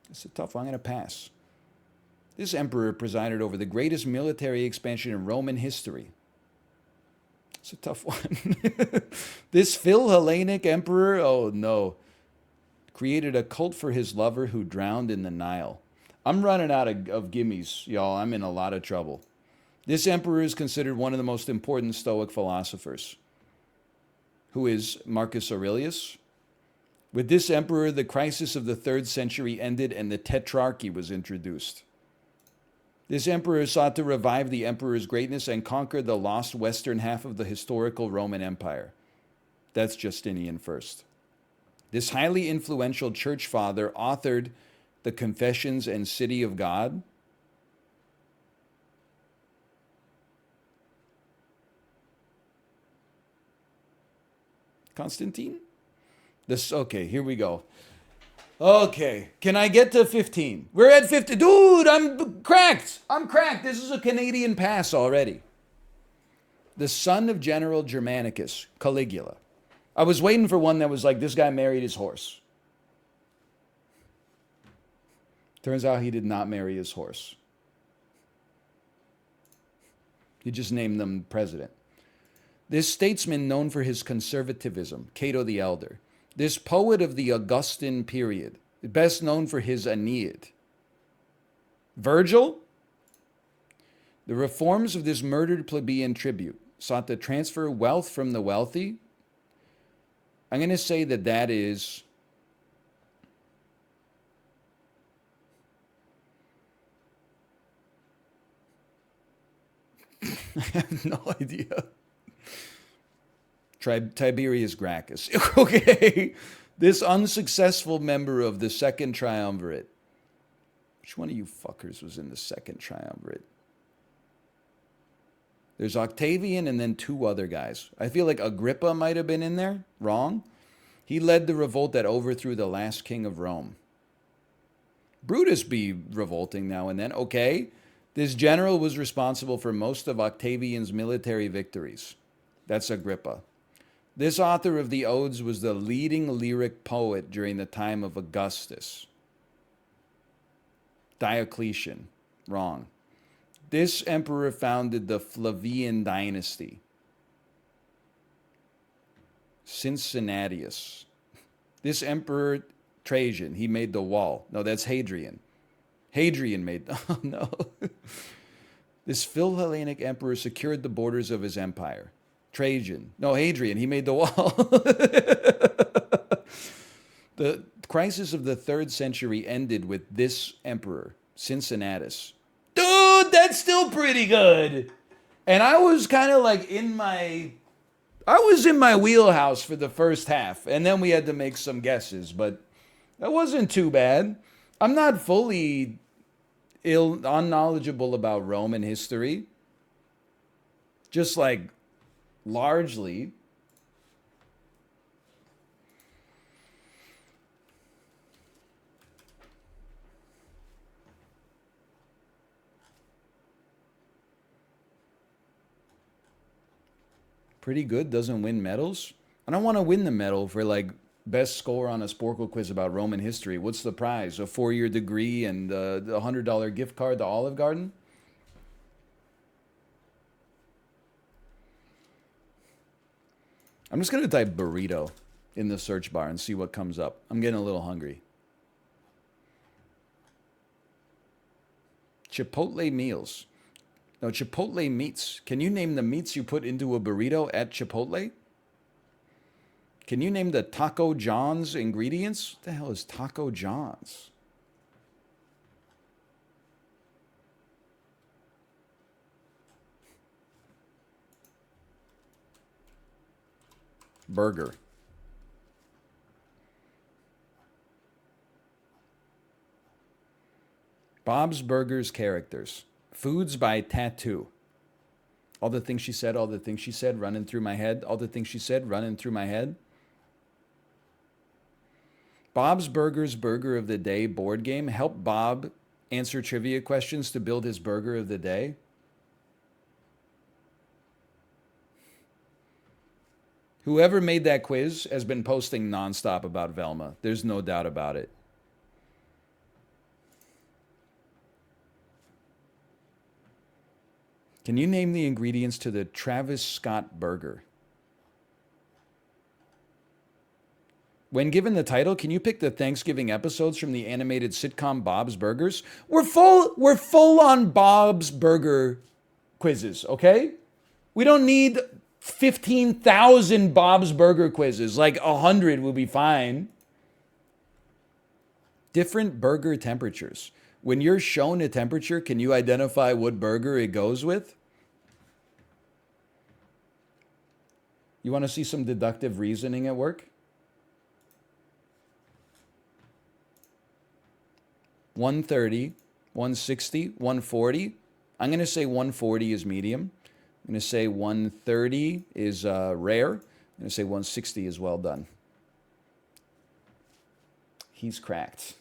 It's a tough one. I'm going to pass. This emperor presided over the greatest military expansion in Roman history. It's a tough one. This Phil-Hellenic emperor, oh no, created a cult for his lover who drowned in the Nile. I'm running out of gimmies, y'all. I'm in a lot of trouble. This emperor is considered one of the most important Stoic philosophers. Who is Marcus Aurelius? With this emperor, the crisis of the 3rd century ended and the Tetrarchy was introduced. This emperor sought to revive the emperor's greatness and conquer the lost western half of the historical Roman Empire. That's Justinian first. This highly influential church father authored the Confessions and City of God. Constantine? Okay, here we go. Okay, can I get to 15? We're at 50. Dude, I'm cracked. This is a Canadian pass already. The son of General Germanicus, Caligula. I was waiting for one that was like, this guy married his horse. Turns out he did not marry his horse. He just named them president. This statesman known for his conservatism, Cato the Elder. This poet of the Augustan period, best known for his Aeneid. Virgil? The reforms of this murdered plebeian tribute sought to transfer wealth from the wealthy. I'm going to say that that is I have no idea. Tiberius Gracchus. Okay. This unsuccessful member of the second triumvirate. Which one of you fuckers was in the second triumvirate? There's Octavian and then 2 other guys. I feel like Agrippa might have been in there. Wrong. He led the revolt that overthrew the last king of Rome. Brutus be revolting now and then. Okay. This general was responsible for most of Octavian's military victories. That's Agrippa. This author of the Odes was the leading lyric poet during the time of Augustus. Diocletian. Wrong. This emperor founded the Flavian dynasty. Cincinnatus. This emperor, Trajan, he made the wall. No, that's Hadrian. Hadrian made. Oh, no. This Philhellenic emperor secured the borders of his empire. Trajan. No, Hadrian. He made the wall. The crisis of the 3rd century ended with this emperor, Cincinnatus. Dude, that's still pretty good. And I was kind of like I was in my wheelhouse for the first half, and then we had to make some guesses, but that wasn't too bad. I'm not fully unknowledgeable about Roman history. Just like largely. Pretty good, doesn't win medals. I don't want to win the medal for like best score on a Sporkle quiz about Roman history. What's the prize? A 4-year degree and a $100 gift card to Olive Garden? I'm just going to type burrito in the search bar and see what comes up. I'm getting a little hungry. Chipotle meals. No, Chipotle meats. Can you name the meats you put into a burrito at Chipotle? Can you name the Taco John's ingredients? What the hell is Taco John's? Burger. Bob's Burgers characters. Foods by Tattoo. All the things she said, all the things she said, running through my head. All the things she said, running through my head. Bob's Burgers Burger of the Day board game. Help Bob answer trivia questions to build his burger of the day. Whoever made that quiz has been posting nonstop about Velma. There's no doubt about it. Can you name the ingredients to the Travis Scott burger? When given the title, can you pick the Thanksgiving episodes from the animated sitcom Bob's Burgers? We're full on Bob's Burger quizzes, okay? We don't need 15,000 Bob's Burger quizzes. Like 100 will be fine. Different burger temperatures. When you're shown a temperature, can you identify what burger it goes with? You want to see some deductive reasoning at work? 130, 160, 140. I'm going to say 140 is medium. I'm going to say 130 is rare. I'm going to say 160 is well done. He's cracked.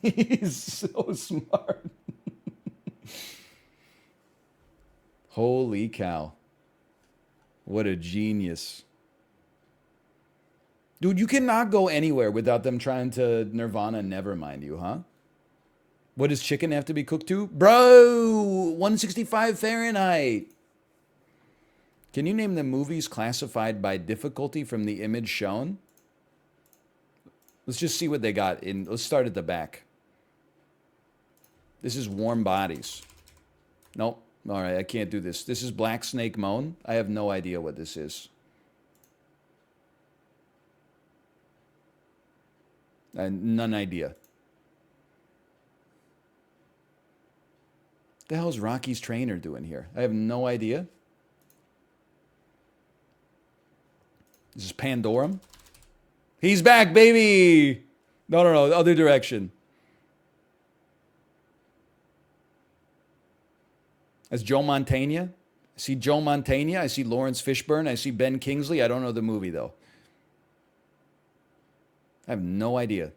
He's so smart. Holy cow. What a genius. Dude, you cannot go anywhere without them trying to Nirvana Nevermind you, huh? What does chicken have to be cooked to? Bro, 165 Fahrenheit. Can you name the movies classified by difficulty from the image shown? Let's just see what they got in. Let's start at the back. This is Warm Bodies. Nope. All right, I can't do this. This is Black Snake Moan. I have no idea what this is. None idea. What the hell is Rocky's trainer doing here? I have no idea. This is Pandorum. He's back, baby! No, the other direction. That's Joe Mantegna. I see Joe Mantegna. I see Lawrence Fishburne. I see Ben Kingsley. I don't know the movie, though. I have no idea.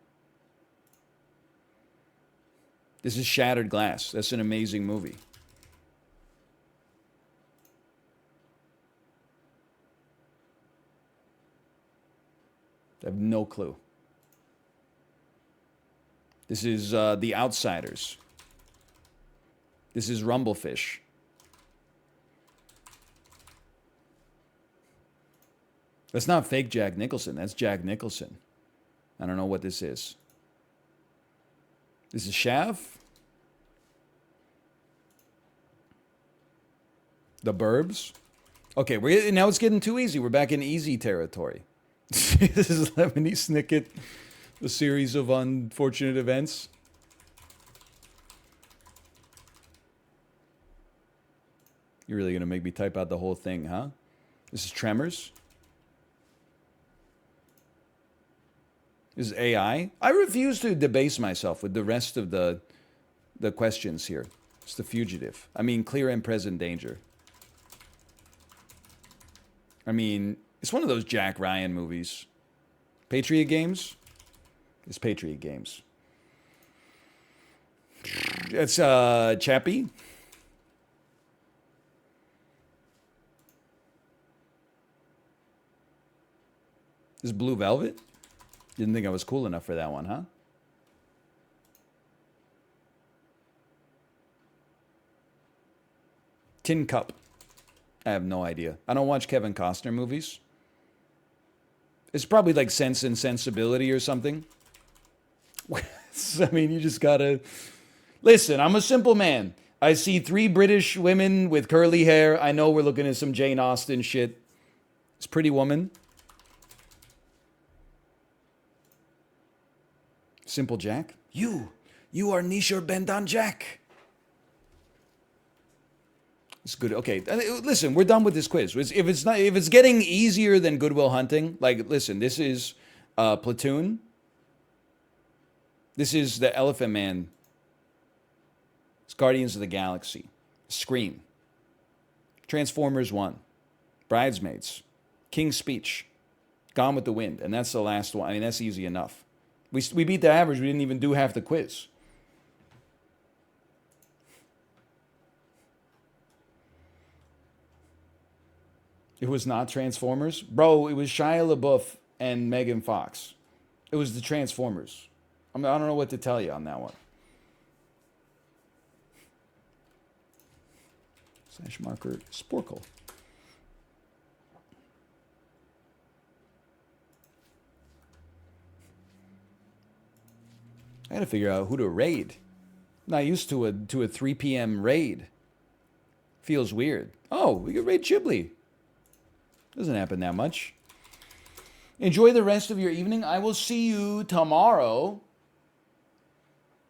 This is Shattered Glass. That's an amazing movie. I have no clue. This is The Outsiders. This is Rumblefish. That's not fake Jack Nicholson. That's Jack Nicholson. I don't know what this is. This is Shav? The Burbs? Okay, now it's getting too easy. We're back in easy territory. This is Lemony Snicket, a series of unfortunate events. You're really going to make me type out the whole thing, huh? This is Tremors. This is AI. I refuse to debase myself with the rest of the questions here. It's The Fugitive. I mean, Clear and Present Danger. I mean, it's one of those Jack Ryan movies. Patriot Games? It's Patriot Games. It's Chappie. This is Blue Velvet. Didn't think I was cool enough for that one, huh? Tin Cup. I have no idea. I don't watch Kevin Costner movies. It's probably like Sense and Sensibility or something. I mean, you just gotta... Listen, I'm a simple man. I see 3 British women with curly hair. I know we're looking at some Jane Austen shit. It's Pretty Woman. Simple Jack. You are Nishar Bendan Jack. It's good. Okay, listen, we're done with this quiz. If it's getting easier than Good Will Hunting, like, listen, this is Platoon. This is the Elephant Man. It's Guardians of the Galaxy. Scream. Transformers 1. Bridesmaids. King's Speech. Gone with the Wind. And that's the last one. I mean, that's easy enough. We beat the average. We didn't even do half the quiz. It was not Transformers? Bro, it was Shia LaBeouf and Megan Fox. It was the Transformers. I mean, I don't know what to tell you on that one. Slash marker Sporkle. I gotta figure out who to raid. I'm not used to a 3 p.m. raid. Feels weird. Oh, we could raid Ghibli. Doesn't happen that much. Enjoy the rest of your evening. I will see you tomorrow.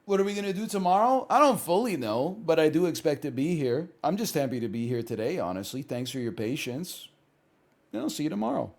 What are we gonna do tomorrow? I don't fully know, but I do expect to be here. I'm just happy to be here today, honestly. Thanks for your patience. And I'll see you tomorrow.